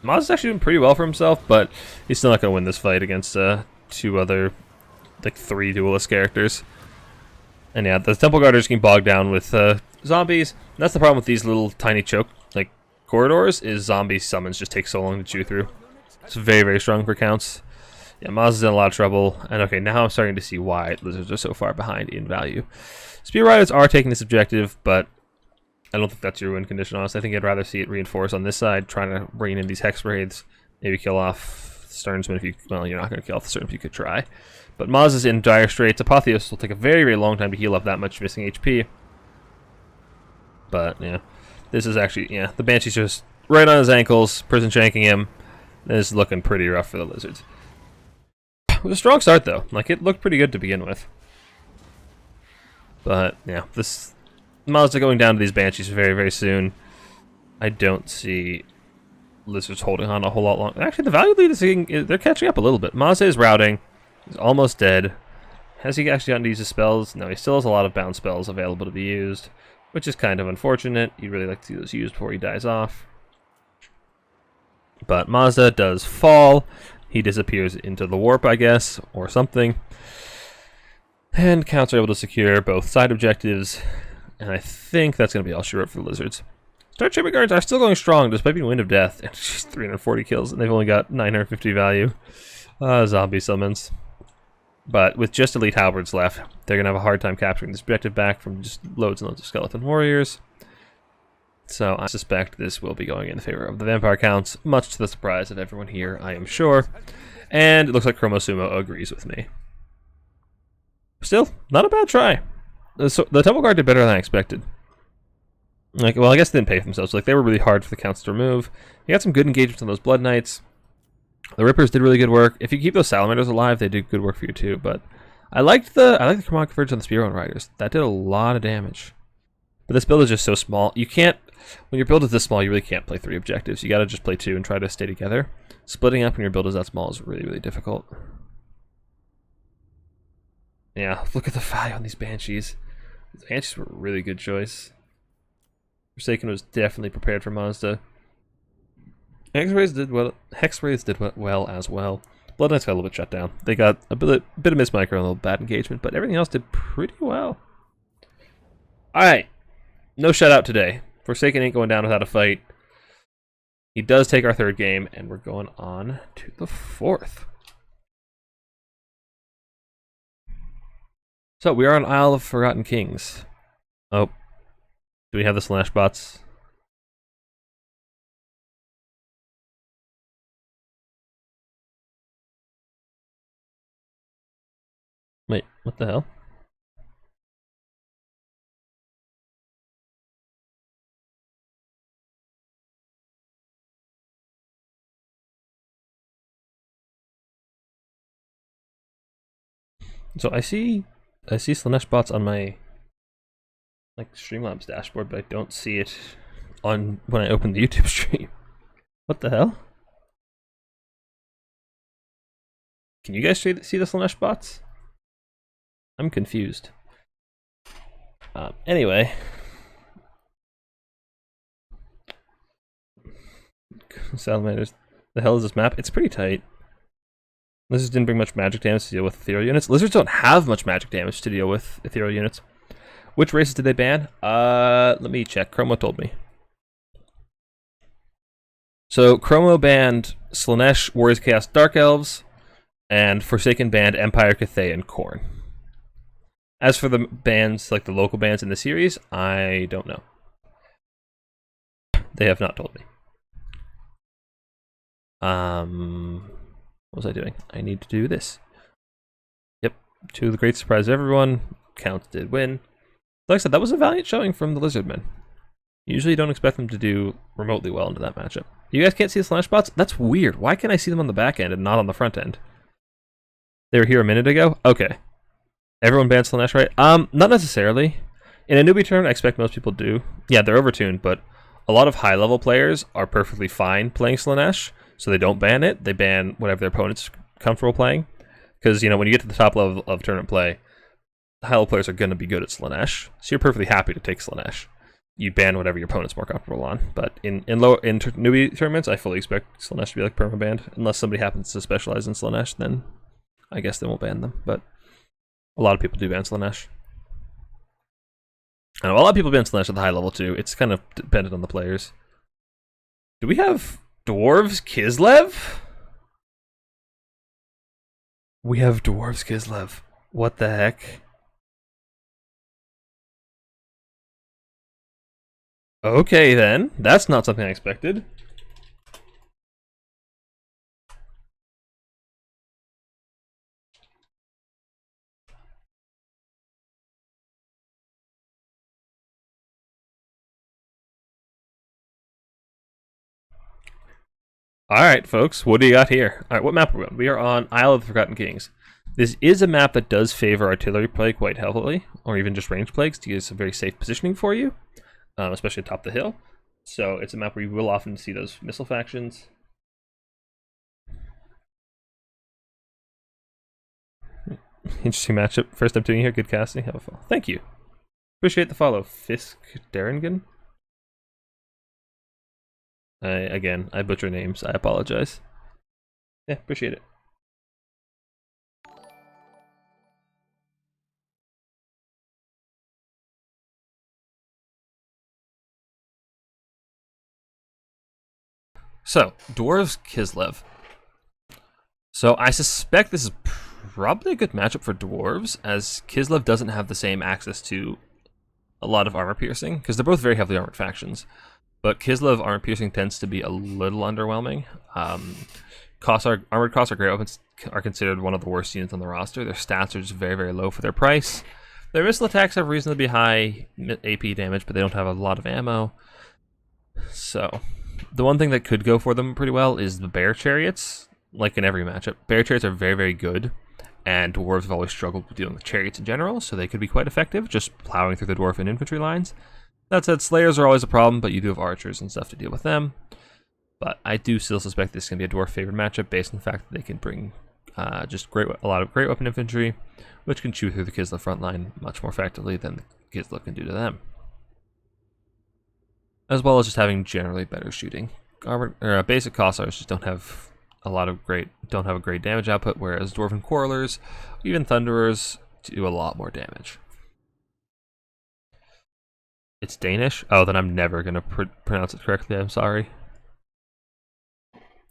Maz is actually doing pretty well for himself, but he's still not going to win this fight against 2 other, like 3 duelist characters. And yeah, the Temple Guarders getting bogged down with zombies. And that's the problem with these little tiny choke, like, corridors, is zombie summons just take so long to chew through. It's very, very strong for counts. Yeah, Maz is in a lot of trouble. And okay, now I'm starting to see why Lizards are so far behind in value. Spear Riders are taking this objective, but I don't think that's your win condition, honestly. I think I'd rather see it reinforce on this side, trying to bring in these Hex Wraiths, maybe kill off Sternsman if you... Well, you're not going to kill off the Stern if you could try. But Maz is in dire straits. Apotheos will take a very, very long time to heal up that much missing HP. But, yeah. This is actually... Yeah, the Banshee's just right on his ankles, prison shanking him. This is looking pretty rough for the Lizards. It was a strong start, though. Like, it looked pretty good to begin with. But, yeah, this... Mazda going down to these Banshees very, very soon. I don't see Lizards holding on a whole lot longer. Actually, the value lead is they're catching up a little bit. Mazda is routing. He's almost dead. Has he actually gotten to use his spells? No, he still has a lot of bound spells available to be used, which is kind of unfortunate. You'd really like to see those used before he dies off. But Mazda does fall. He disappears into the warp, I guess, or something. And counts are able to secure both side objectives. And I think that's going to be all she wrote for the Lizards. Star Chamber Guards are still going strong, despite being Wind of Death. And she's 340 kills, and they've only got 950 value. Zombie summons. But with just Elite Halberds left, they're going to have a hard time capturing this objective back from just loads and loads of Skeleton Warriors. So I suspect this will be going in favor of the Vampire Counts, much to the surprise of everyone here, I am sure. And it looks like Chromosumo agrees with me. Still, not a bad try. So the Temple Guard did better than I expected. Like, well, I guess they didn't pay for themselves. Like, they were really hard for the counts to remove. You got some good engagements on those Blood Knights. The Rippers did really good work. If you keep those Salamanders alive, they did good work for you too. But I liked the Chromatic Convergence on the Spearone Riders. That did a lot of damage. But this build is just so small. You can't, when your build is this small, you really can't play 3 objectives. You got to just play 2 and try to stay together. Splitting up when your build is that small is really, really difficult. Yeah, look at the value on these Banshees. The Banshees were a really good choice. Forsaken was definitely prepared for Mazda. Hex Wraiths did well as well. Blood Knights got a little bit shut down. They got a bit of mismicro and a little bad engagement, but everything else did pretty well. Alright. No shutout today. Forsaken ain't going down without a fight. He does take our 3rd game, and we're going on to the 4th. So, we are on Isle of Forgotten Kings. Oh. Do we have the Slash bots? Wait, what the hell? So I see Slanesh bots on my Streamlabs dashboard, but I don't see it on when I open the YouTube stream. What the hell? Can you guys see the Slanesh bots? I'm confused. Anyway. Salamanders. The hell is this map? It's pretty tight. Lizards didn't bring much magic damage to deal with ethereal units. Lizards don't have much magic damage to deal with ethereal units. Which races did they ban? Let me check. Chromo told me. So Chromo banned Slanesh, Warriors Chaos, Dark Elves, and Forsaken banned Empire, Cathay, and Khorne. As for the bans, like the local bans in the series, I don't know. They have not told me. What was I doing? I need to do this. Yep, to the great surprise of everyone, Counts did win. Like I said, that was a valiant showing from the Lizardmen. Usually you don't expect them to do remotely well into that matchup. You guys can't see the Slash bots? That's weird. Why can't I see them on the back end and not on the front end? They were here a minute ago? Okay. Everyone bans Slaanesh, right? Not necessarily. In a newbie turn, I expect most people do. Yeah, they're overtuned, but a lot of high-level players are perfectly fine playing Slaanesh, so they don't ban it. They ban whatever their opponent's comfortable playing. Because, you know, when you get to the top level of tournament play, high-level players are going to be good at Slaanesh, so you're perfectly happy to take Slaanesh. You ban whatever your opponent's more comfortable on. But in newbie tournaments, I fully expect Slaanesh to be like perma-banned. Unless somebody happens to specialize in Slaanesh, then I guess they won't ban them. But a lot of people do ban Slaanesh. I know a lot of people ban Slaanesh at the high level too. It's kind of dependent on the players. Do we have Dwarves Kislev? We have Dwarves Kislev. What the heck? Okay then, that's not something I expected. Alright folks, what do you got here? Alright, what map are we on? We are on Isle of the Forgotten Kings. This is a map that does favor artillery play quite heavily, or even just range plays to get some very safe positioning for you, especially atop the hill. So it's a map where you will often see those missile factions. Interesting matchup. First time doing here. Good casting. Have a follow. Thank you. Appreciate the follow. Fisk Derringen. Again, I butcher names. I apologize. Yeah, appreciate it. So, Dwarves Kislev. So, I suspect this is probably a good matchup for Dwarves, as Kislev doesn't have the same access to a lot of armor piercing, because they're both very heavily armored factions. But Kislev armor piercing tends to be a little underwhelming. Armored Kossar Great Weapons are considered one of the worst units on the roster. Their stats are just very, very low for their price. Their missile attacks have reasonably high AP damage, but they don't have a lot of ammo. So, the one thing that could go for them pretty well is the Bear Chariots. Like in every matchup, Bear Chariots are very, very good, and Dwarves have always struggled with dealing with Chariots in general, so they could be quite effective, just plowing through the Dwarf and infantry lines. That said, Slayers are always a problem, but you do have Archers and stuff to deal with them. But I do still suspect this is going to be a Dwarf favored matchup based on the fact that they can bring just a lot of great weapon infantry, which can chew through the Kislev front line much more effectively than the Kislev can do to them. As well as just having generally better shooting. Basic Kossars just don't have a great damage output, whereas Dwarven Quarrelers, even Thunderers, do a lot more damage. It's Danish? Oh, then I'm never going to pronounce it correctly, I'm sorry.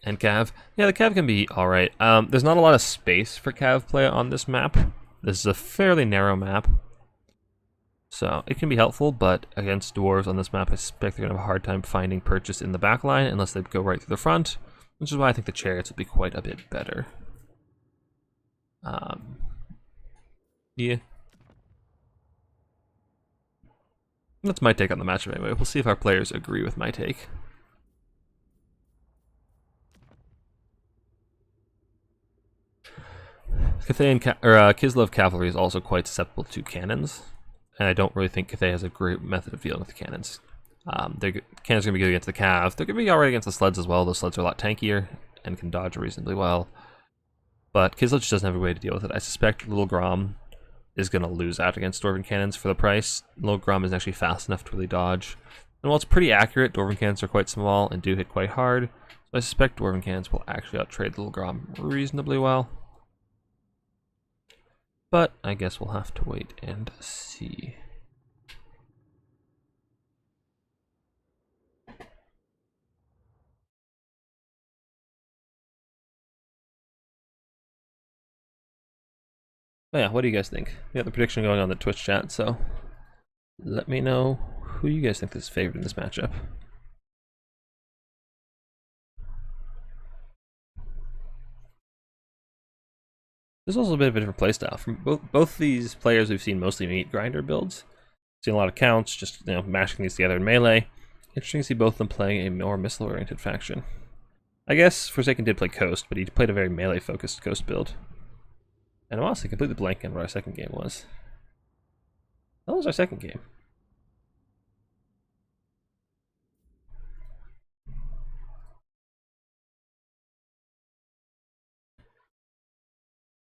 And Cav? Yeah, the Cav can be alright. There's not a lot of space for Cav play on this map. This is a fairly narrow map. So, it can be helpful, but against Dwarves on this map, I suspect they're going to have a hard time finding purchase in the back line unless they go right through the front, which is why I think the Chariots will be quite a bit better. Yeah. That's my take on the matchup anyway. We'll see if our players agree with my take. Kislev cavalry is also quite susceptible to cannons, and I don't really think Cathay has a great method of dealing with the cannons. Cannons are going to be good against the Cav. They're going to be alright against the sleds as well. Those sleds are a lot tankier and can dodge reasonably well. But Kislev just doesn't have a way to deal with it. I suspect Little Grom is going to lose out against Dwarven cannons for the price. Little Grom is actually fast enough to really dodge. And while it's pretty accurate, Dwarven cannons are quite small and do hit quite hard. So I suspect Dwarven cannons will actually outtrade Little Grom reasonably well. But I guess we'll have to wait and see. But yeah, what do you guys think? We have the prediction going on the Twitch chat, so let me know who you guys think is favored in this matchup. There's also a bit of a different playstyle. From both these players we've seen mostly meat grinder builds. Seen a lot of counts, just mashing these together in melee. Interesting to see both of them playing a more missile-oriented faction. I guess Forsaken did play Coast, but he played a very melee-focused Coast build. And I'm honestly completely blanking on what our second game was. What was our second game?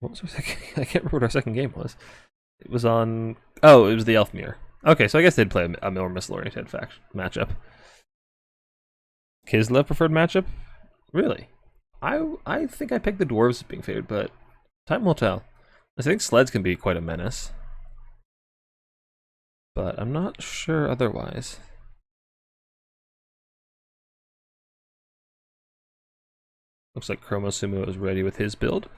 What was our second? I can't remember what our second game was. It was on. Oh, it was the Elf Mirror. Okay, so I guess they'd play a more missile-oriented matchup. Kislev preferred matchup? Really? I think I picked the Dwarves as being favored, but time will tell. I think sleds can be quite a menace, but I'm not sure otherwise. Looks like Chromosumo is ready with his build.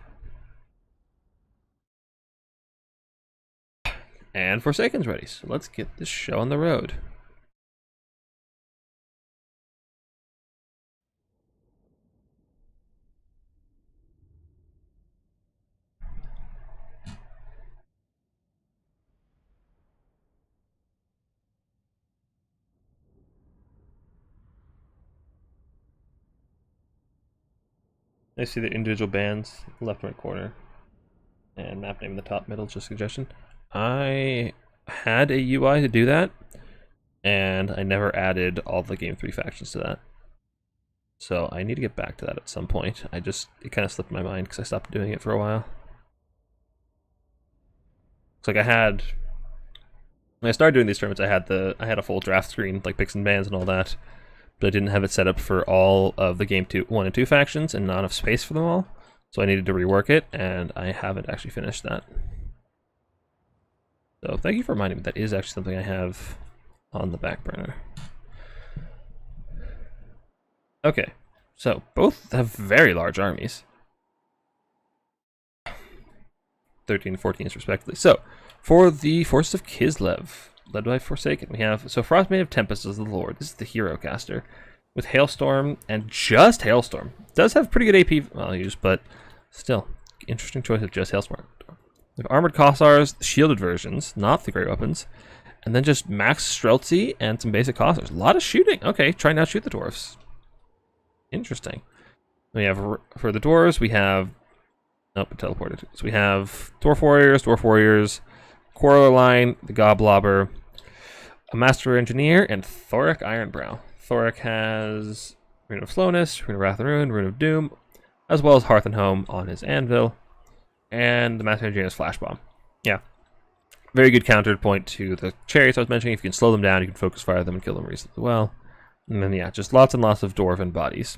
And Forsaken's ready, so let's get this show on the road. I see the individual bands, left and right corner, and map name in the top middle, just suggestion. I had a UI to do that, and I never added all the Game 3 factions to that. So I need to get back to that at some point. It kind of slipped my mind because I stopped doing it for a while. It's like when I started doing these tournaments, I had a full draft screen, like picks and bans and all that, but I didn't have it set up for all of the Game 1 and 2 factions and not enough space for them all. So I needed to rework it, and I haven't actually finished that. So thank you for reminding me that is actually something I have on the back burner. Okay, so both have very large armies. 13 and 14 respectively. So, for the Forces of Kislev, led by Forsaken, we have, so Frostmane of Tempest is the Lord. This is the hero caster. With Hailstorm, and just Hailstorm. Does have pretty good AP values, but still, interesting choice of just Hailstorm. We have Armored Kossars, shielded versions, not the great weapons. And then just Max Streltsy and some basic Kossars. A lot of shooting. Okay, try not to shoot the Dwarfs. Interesting. We have, for the Dwarves, we have, nope, it teleported. So we have Dwarf Warriors, Quarreler Line, the Goblobber, a Master Engineer, and Thoric Ironbrow. Thoric has Rune of Slowness, Rune of Wrath and Ruin, Rune of Doom, as well as Hearth and Home on his anvil. And the Master Engineer's Flash Bomb. Yeah. Very good counterpoint to the chariots I was mentioning. If you can slow them down, you can focus fire them and kill them reasonably well. And then, yeah, just lots and lots of dwarven bodies.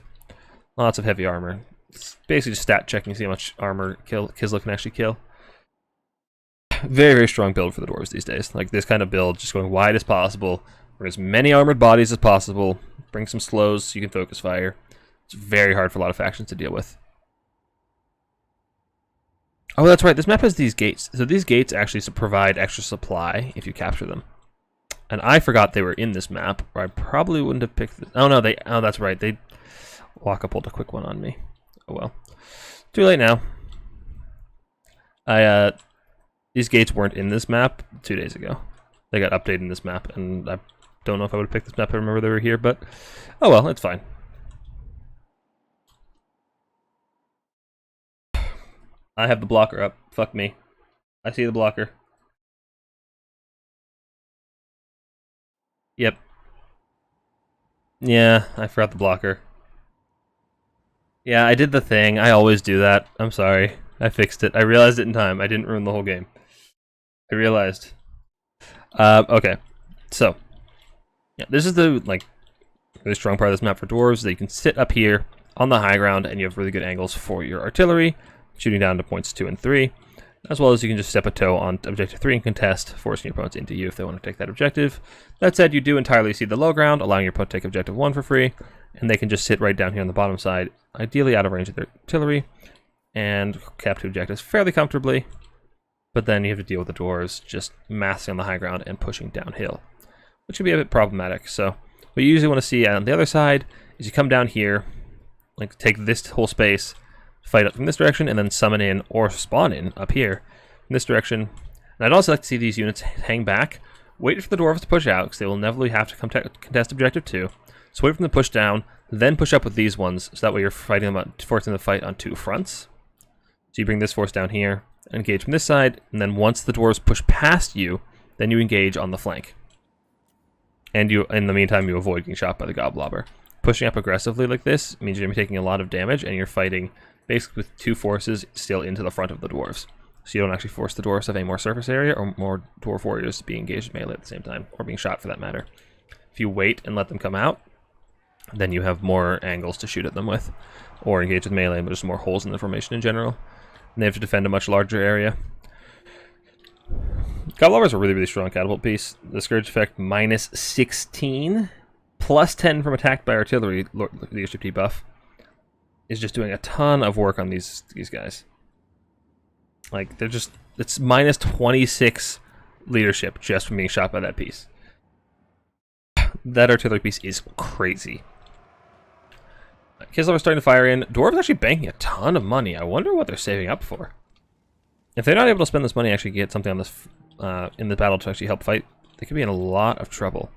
Lots of heavy armor. It's basically just stat checking to see how much armor Kislev can actually kill. Very, very strong build for the dwarves these days. Like this kind of build, just going wide as possible. Bring as many armored bodies as possible. Bring some slows so you can focus fire. It's very hard for a lot of factions to deal with. Oh, that's right. This map has these gates. So these gates actually provide extra supply if you capture them. And I forgot they were in this map, or I probably wouldn't have picked this. Oh, no, oh, that's right. Waka pulled a quick one on me. Oh, well. Too late now. These gates weren't in this map 2 days ago. They got updated in this map, and I don't know if I would have picked this map if I remember they were here, but oh well, it's fine. I have the blocker up. Fuck me. I see the blocker. Yep. Yeah, I forgot the blocker. Yeah, I did the thing. I always do that. I'm sorry. I fixed it. I realized it in time. I didn't ruin the whole game. I realized. Okay. So, yeah, this is the, really strong part of this map for dwarves. That you can sit up here on the high ground and you have really good angles for your artillery, shooting down to points 2 and 3, as well as you can just step a toe on objective 3 and contest, forcing your opponents into you if they want to take that objective. That said, you do entirely see the low ground, allowing your opponent to take objective 1 for free, and they can just sit right down here on the bottom side, ideally out of range of their artillery, and cap 2 objectives fairly comfortably, but then you have to deal with the dwarves just massing on the high ground and pushing downhill, which can be a bit problematic. So what you usually want to see on the other side is you come down here, take this whole space, fight up from this direction, and then summon in or spawn in up here in this direction. And I'd also like to see these units hang back, wait for the dwarves to push out, because they will inevitably have to contest objective 2. So wait for them to push down, then push up with these ones, so that way you're fighting them forcing them to fight on 2 fronts. So you bring this force down here, engage from this side, and then once the dwarves push past you, then you engage on the flank. And you, in the meantime, you avoid getting shot by the goblobber. Pushing up aggressively like this means you're going to be taking a lot of damage, and you're fighting basically with 2 forces still into the front of the dwarves. So you don't actually force the dwarves to have any more surface area or more dwarf warriors to be engaged in melee at the same time, or being shot for that matter. If you wait and let them come out, then you have more angles to shoot at them with, or engage with melee, but there's more holes in the formation in general. And they have to defend a much larger area. Goblobber is a really, really strong catapult piece. The Scourge effect minus 16, plus 10 from attack by artillery leadership debuff is just doing a ton of work on these guys. Like, they're just, it's minus 26 leadership just from being shot by that piece. That artillery piece is crazy. Kislev are starting to fire in. Dwarves actually banking a ton of money. I wonder what they're saving up for. If they're not able to spend this money, actually get something on this in the battle to actually help fight, they could be in a lot of trouble.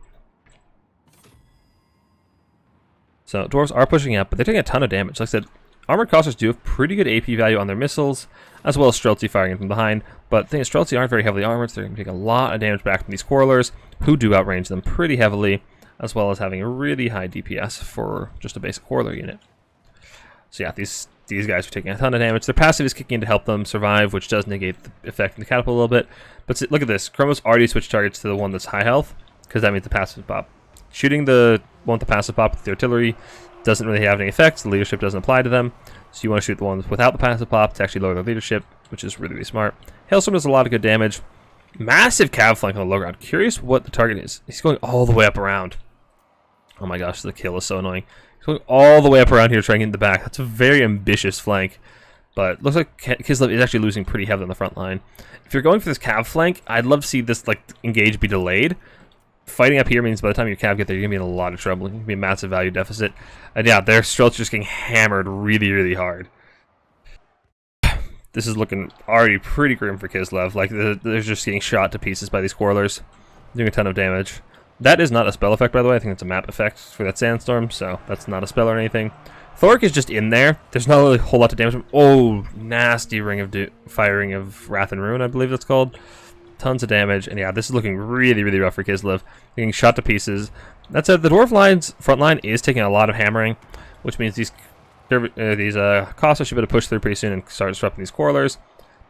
So dwarves are pushing up, but they're taking a ton of damage. Like I said, armored crossers do have pretty good AP value on their missiles, as well as Streltsy firing in from behind. But the thing is, Streltsy aren't very heavily armored, so they're going to take a lot of damage back from these quarrelers, who do outrange them pretty heavily, as well as having a really high DPS for just a basic quarreler unit. So yeah, these guys are taking a ton of damage. Their passive is kicking in to help them survive, which does negate the effect of the catapult a little bit. But look at this. Chroma's already switched targets to the one that's high health, because that means the passive pop. Shooting the one with the passive pop with the artillery doesn't really have any effects. The leadership doesn't apply to them. So you want to shoot the ones without the passive pop to actually lower their leadership, which is really, really smart. Hailstorm does a lot of good damage. Massive cav flank on the low ground. Curious what the target is. He's going all the way up around. Oh my gosh, the kill is so annoying. He's going all the way up around here trying to get in the back. That's a very ambitious flank. But looks like Kislev is actually losing pretty heavily on the front line. If you're going for this cav flank, I'd love to see this like engage be delayed. Fighting up here means by the time your cav get there, you're going to be in a lot of trouble. You're going to be a massive value deficit. And yeah, their Strelts just getting hammered really, really hard. This is looking already pretty grim for Kislev. Like, they're just getting shot to pieces by these quarrelers. Doing a ton of damage. That is not a spell effect, by the way. I think it's a map effect for that sandstorm, so that's not a spell or anything. Thork is just in there. There's not really a whole lot to damage him. Oh, nasty ring of firing of Wrath and Ruin, I believe that's called. Tons of damage, and yeah, this is looking really, really rough for Kislev. Getting shot to pieces. That said, the dwarf line's front line is taking a lot of hammering, which means these Cossacks should be able to push through pretty soon and start disrupting these quarrelers.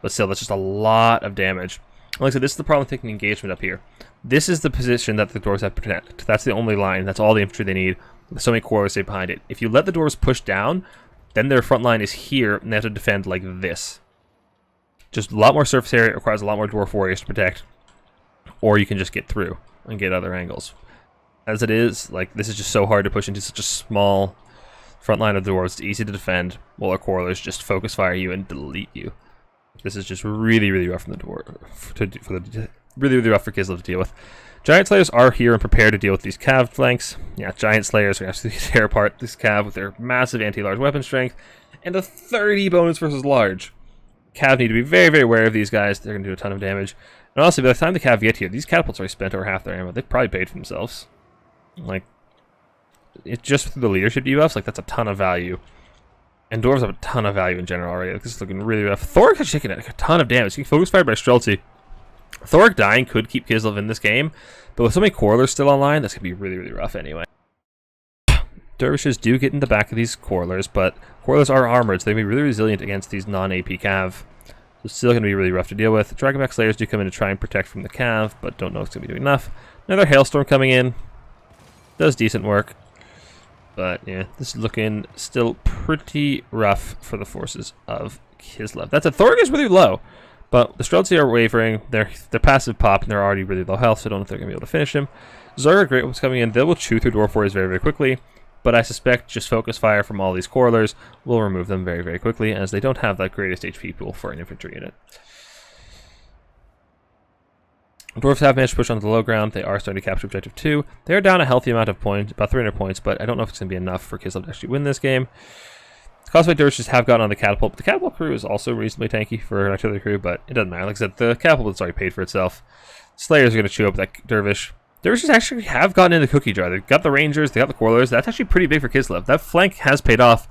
But still, that's just a lot of damage. Like I said, this is the problem with taking engagement up here. This is the position that the dwarves have to protect. That's the only line. That's all the infantry they need. So many quarrelers stay behind it. If you let the dwarves push down, then their front line is here, and they have to defend like this. Just a lot more surface area. It requires a lot more dwarf warriors to protect. Or you can just get through and get other angles. As it is, like, this is just so hard to push into such a small front line of the dwarves. It's easy to defend, while our quarrelers just focus fire you and delete you. This is just really, really rough for the dwarf. Really, really rough for Kislev to deal with. Giant Slayers are here and prepared to deal with these cav flanks. Yeah, Giant Slayers are going to have to tear apart this cav with their massive anti-large weapon strength and a 30 bonus versus large. Cav need to be very, very aware of these guys. They're going to do a ton of damage. And honestly, by the time the cav get here, these catapults already spent over half their ammo. They've probably paid for themselves. Like, it's just through the leadership debuffs, like, that's a ton of value. And dwarves have a ton of value in general already. Like, this is looking really rough. Thork has taken a ton of damage. He focus fired by Streltsy. Thork dying could keep Kislev in this game, but with so many quarrelers still online, that's going to be really, really rough anyway. Dervishes do get in the back of these quarrelers, but quarrelers are armored, so they're going to be really resilient against these non-AP cav. So it's still going to be really rough to deal with. Dragonback Slayers do come in to try and protect from the cav, but don't know if it's going to be doing enough. Another Hailstorm coming in. Does decent work. But yeah, this is looking still pretty rough for the forces of Kislev. That's it. Thork is really low. But the Streltsy are wavering. They're passive pop, and they're already really low health, so I don't know if they're going to be able to finish him. Zerg Great One's coming in. They will chew through Dwarf Warriors very, very quickly. But I suspect just focus fire from all these quarrelers will remove them very, very quickly, as they don't have that greatest HP pool for an infantry unit. Dwarves have managed to push onto the low ground. They are starting to capture Objective 2. They are down a healthy amount of points, about 300 points, but I don't know if it's going to be enough for Kislev to actually win this game. Cosmic Dervishes have gotten on the catapult, but the catapult crew is also reasonably tanky for an artillery crew, but it doesn't matter. Like I said, the catapult has already paid for itself. Slayers are going to chew up that Dervish. Dervishes actually have gotten in the cookie jar. They've got the Rangers, they got the Quarrelers. That's actually pretty big for Kislev. That flank has paid off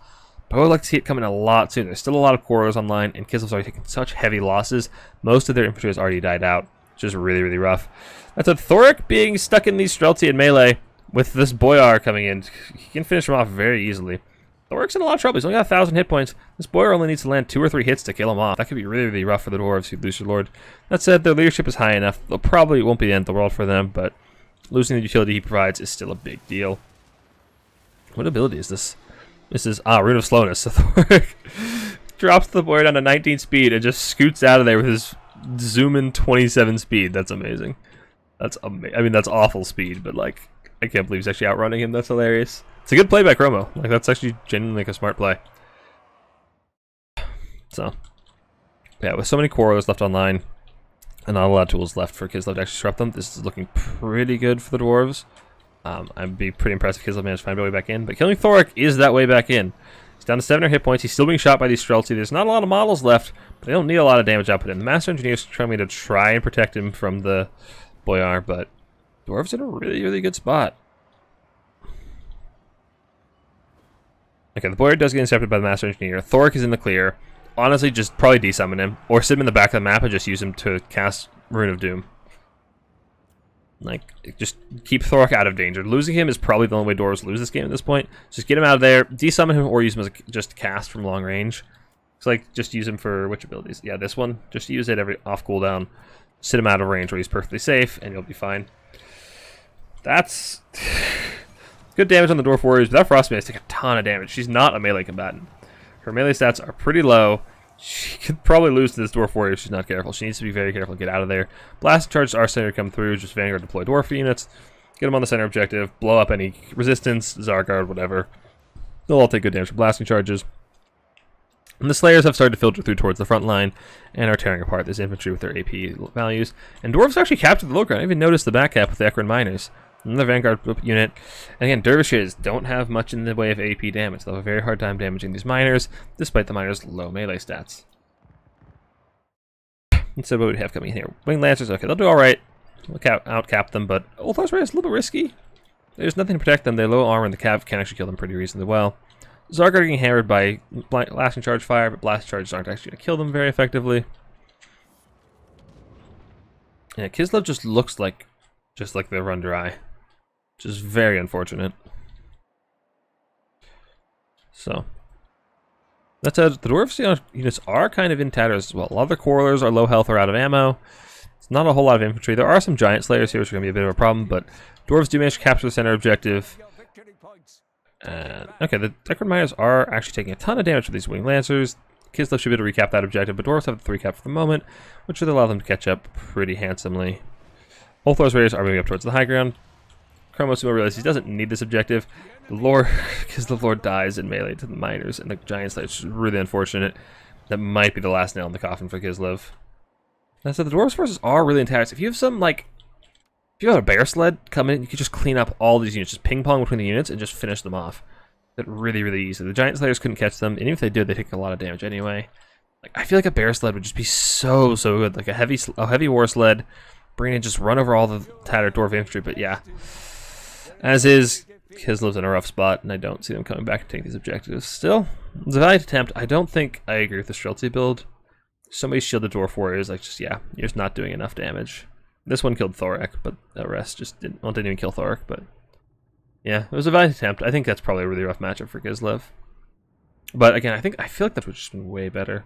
But I would like to see it coming a lot sooner. There's still a lot of quarrels online, and Kislev's already taken such heavy losses. Most of their infantry has already died out, which is really, really rough. That's a Thoric being stuck in these Streltsy and melee with this Boyar coming in. He can finish him off very easily. Thoric's in a lot of trouble. He's only got 1,000 hit points. This Boyar only needs to land 2 or 3 hits to kill him off. That could be really, really rough for the Dwarves who lose their Lord. That said, their leadership is high enough. It probably won't be the end of the world for them, but losing the utility he provides is still a big deal. What ability is this? This is, Rune of Slowness. So Thoric drops the Boyar down to 19 speed and just scoots out of there with his zoom-in 27 speed. That's amazing. That's amazing. I mean, that's awful speed, but like, I can't believe he's actually outrunning him. That's hilarious. It's a good play by Chromo. Like, that's actually genuinely like a smart play. So, yeah, with so many quarrels left online, and not a lot of tools left for Kislev to actually disrupt them, this is looking pretty good for the Dwarves. I'd be pretty impressed if Kislev managed to find a way back in, but killing Thoric is that way back in. He's down to 700 hit points. He's still being shot by these Streltsy. There's not a lot of models left, but they don't need a lot of damage output. And the Master Engineer's trying to try and protect him from the Boyar, but Dwarves in a really, really good spot. Okay, the Boyar does get intercepted by the Master Engineer. Thoric is in the clear. Honestly, just probably desummon him, or sit him in the back of the map and just use him to cast Rune of Doom. Like, just keep Thoric out of danger. Losing him is probably the only way Dwarves lose this game at this point. Just get him out of there, desummon him, or use him as just cast from long range. It's like, just use him for which abilities? Yeah, this one. Just use it every off cooldown. Sit him out of range where he's perfectly safe, and you'll be fine. That's good damage on the Dwarf Warriors, but that Frostmaid takes a ton of damage. She's not a melee combatant. Her melee stats are pretty low. She could probably lose to this Dwarf Warrior if she's not careful. She needs to be very careful and get out of there. Blast charges are starting to come through. Just Vanguard deploy Dwarf units. Get them on the center objective. Blow up any resistance, Zarguard, whatever. They'll all take good damage from blasting charges. And the Slayers have started to filter through towards the front line and are tearing apart this infantry with their AP values. And Dwarves actually captured the low ground. I didn't even notice the back cap with the Ekron Miners. Another Vanguard unit. And again, Dervishes don't have much in the way of AP damage. They'll have a very hard time damaging these miners, despite the miners' low melee stats. Instead, what we have coming in here? Winged Lancers, okay, they'll do alright. We'll outcap them, but Ulthar's Ray is a little bit risky. There's nothing to protect them. They're low armor, and the Cav can actually kill them pretty reasonably well. Zarguard getting hammered by blasting charge fire, but blast charges aren't actually going to kill them very effectively. Yeah, Kislev just looks like they're run dry. Which is very unfortunate. So, that said, the Dwarves units are kind of in tatters as well. A lot of the Quarrelers are low health or out of ammo. It's not a whole lot of infantry. There are some Giant Slayers here, which are going to be a bit of a problem, but Dwarves do manage to capture the center objective. Okay, the Ekron Miners are actually taking a ton of damage with these Winged Lancers. Kislev should be able to recap that objective, but Dwarves have the 3 cap for the moment, which should allow them to catch up pretty handsomely. Ulthar's Raiders are moving up towards the high ground. Chromosumo realizes he doesn't need this objective. The Lord dies in melee to the miners and the Giant Slayers, which is really unfortunate. That might be the last nail in the coffin for Kislev. That said, the Dwarves forces are really intense. If you have some, like, if you have a bear sled come in, you can just clean up all these units, just ping pong between the units and just finish them off. That really, really easy. The Giant Slayers couldn't catch them, and even if they did, they take a lot of damage anyway. Like, I feel like a bear sled would just be so good. Like a heavy war sled, bring in, just run over all the tattered Dwarf infantry. But yeah, as is, Kislev's in a rough spot, and I don't see them coming back and taking these objectives. Still, it's a valiant attempt. I don't think I agree with the Streltsy build. Somebody shield the Dwarf Warriors, like, just, yeah, you're just not doing enough damage. This one killed Thoric, but the rest just didn't even kill Thoric, but yeah, it was a valiant attempt. I think that's probably a really rough matchup for Kislev. But again, I feel like that would just been way better.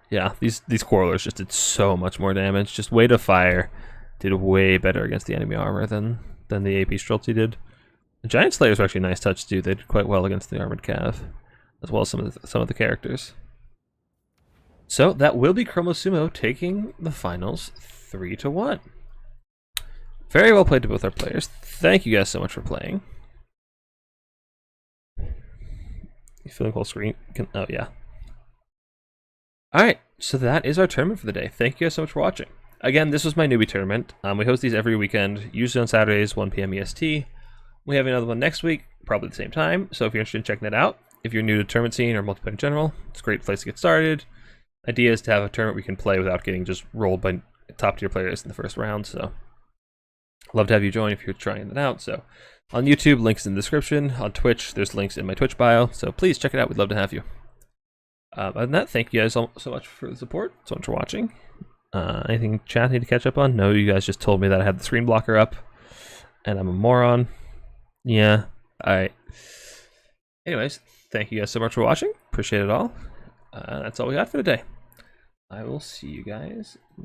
Yeah, these Quarrelers just did so much more damage. Just weight of fire did way better against the enemy armor than the AP Streltsy did. The Giant Slayers were actually a nice touch too. They did quite well against the armored Cav, as well as some of the characters. So that will be Chromosumo taking the finals 3-1. Very well played to both our players. Thank you guys so much for playing. You feeling full screen? Oh yeah. Alright, so that is our tournament for the day. Thank you guys so much for watching. Again, this was my newbie tournament. We host these every weekend, usually on Saturdays, 1 p.m. EST. We have another one next week, probably the same time, so if you're interested in checking that out, if you're new to the tournament scene or multiplayer in general, it's a great place to get started. Idea is to have a tournament we can play without getting just rolled by top tier players in the first round, so Love to have you join if you're trying it out. So on YouTube, links in the description. On Twitch, there's links in my Twitch bio. So please check it out. We'd love to have you. Other than that, thank you guys so much for the support. So much for watching. Anything chat need to catch up on? No, you guys just told me that I had the screen blocker up and I'm a moron. Yeah. Alright. Anyways, thank you guys so much for watching. Appreciate it all. That's all we got for today. I will see you guys next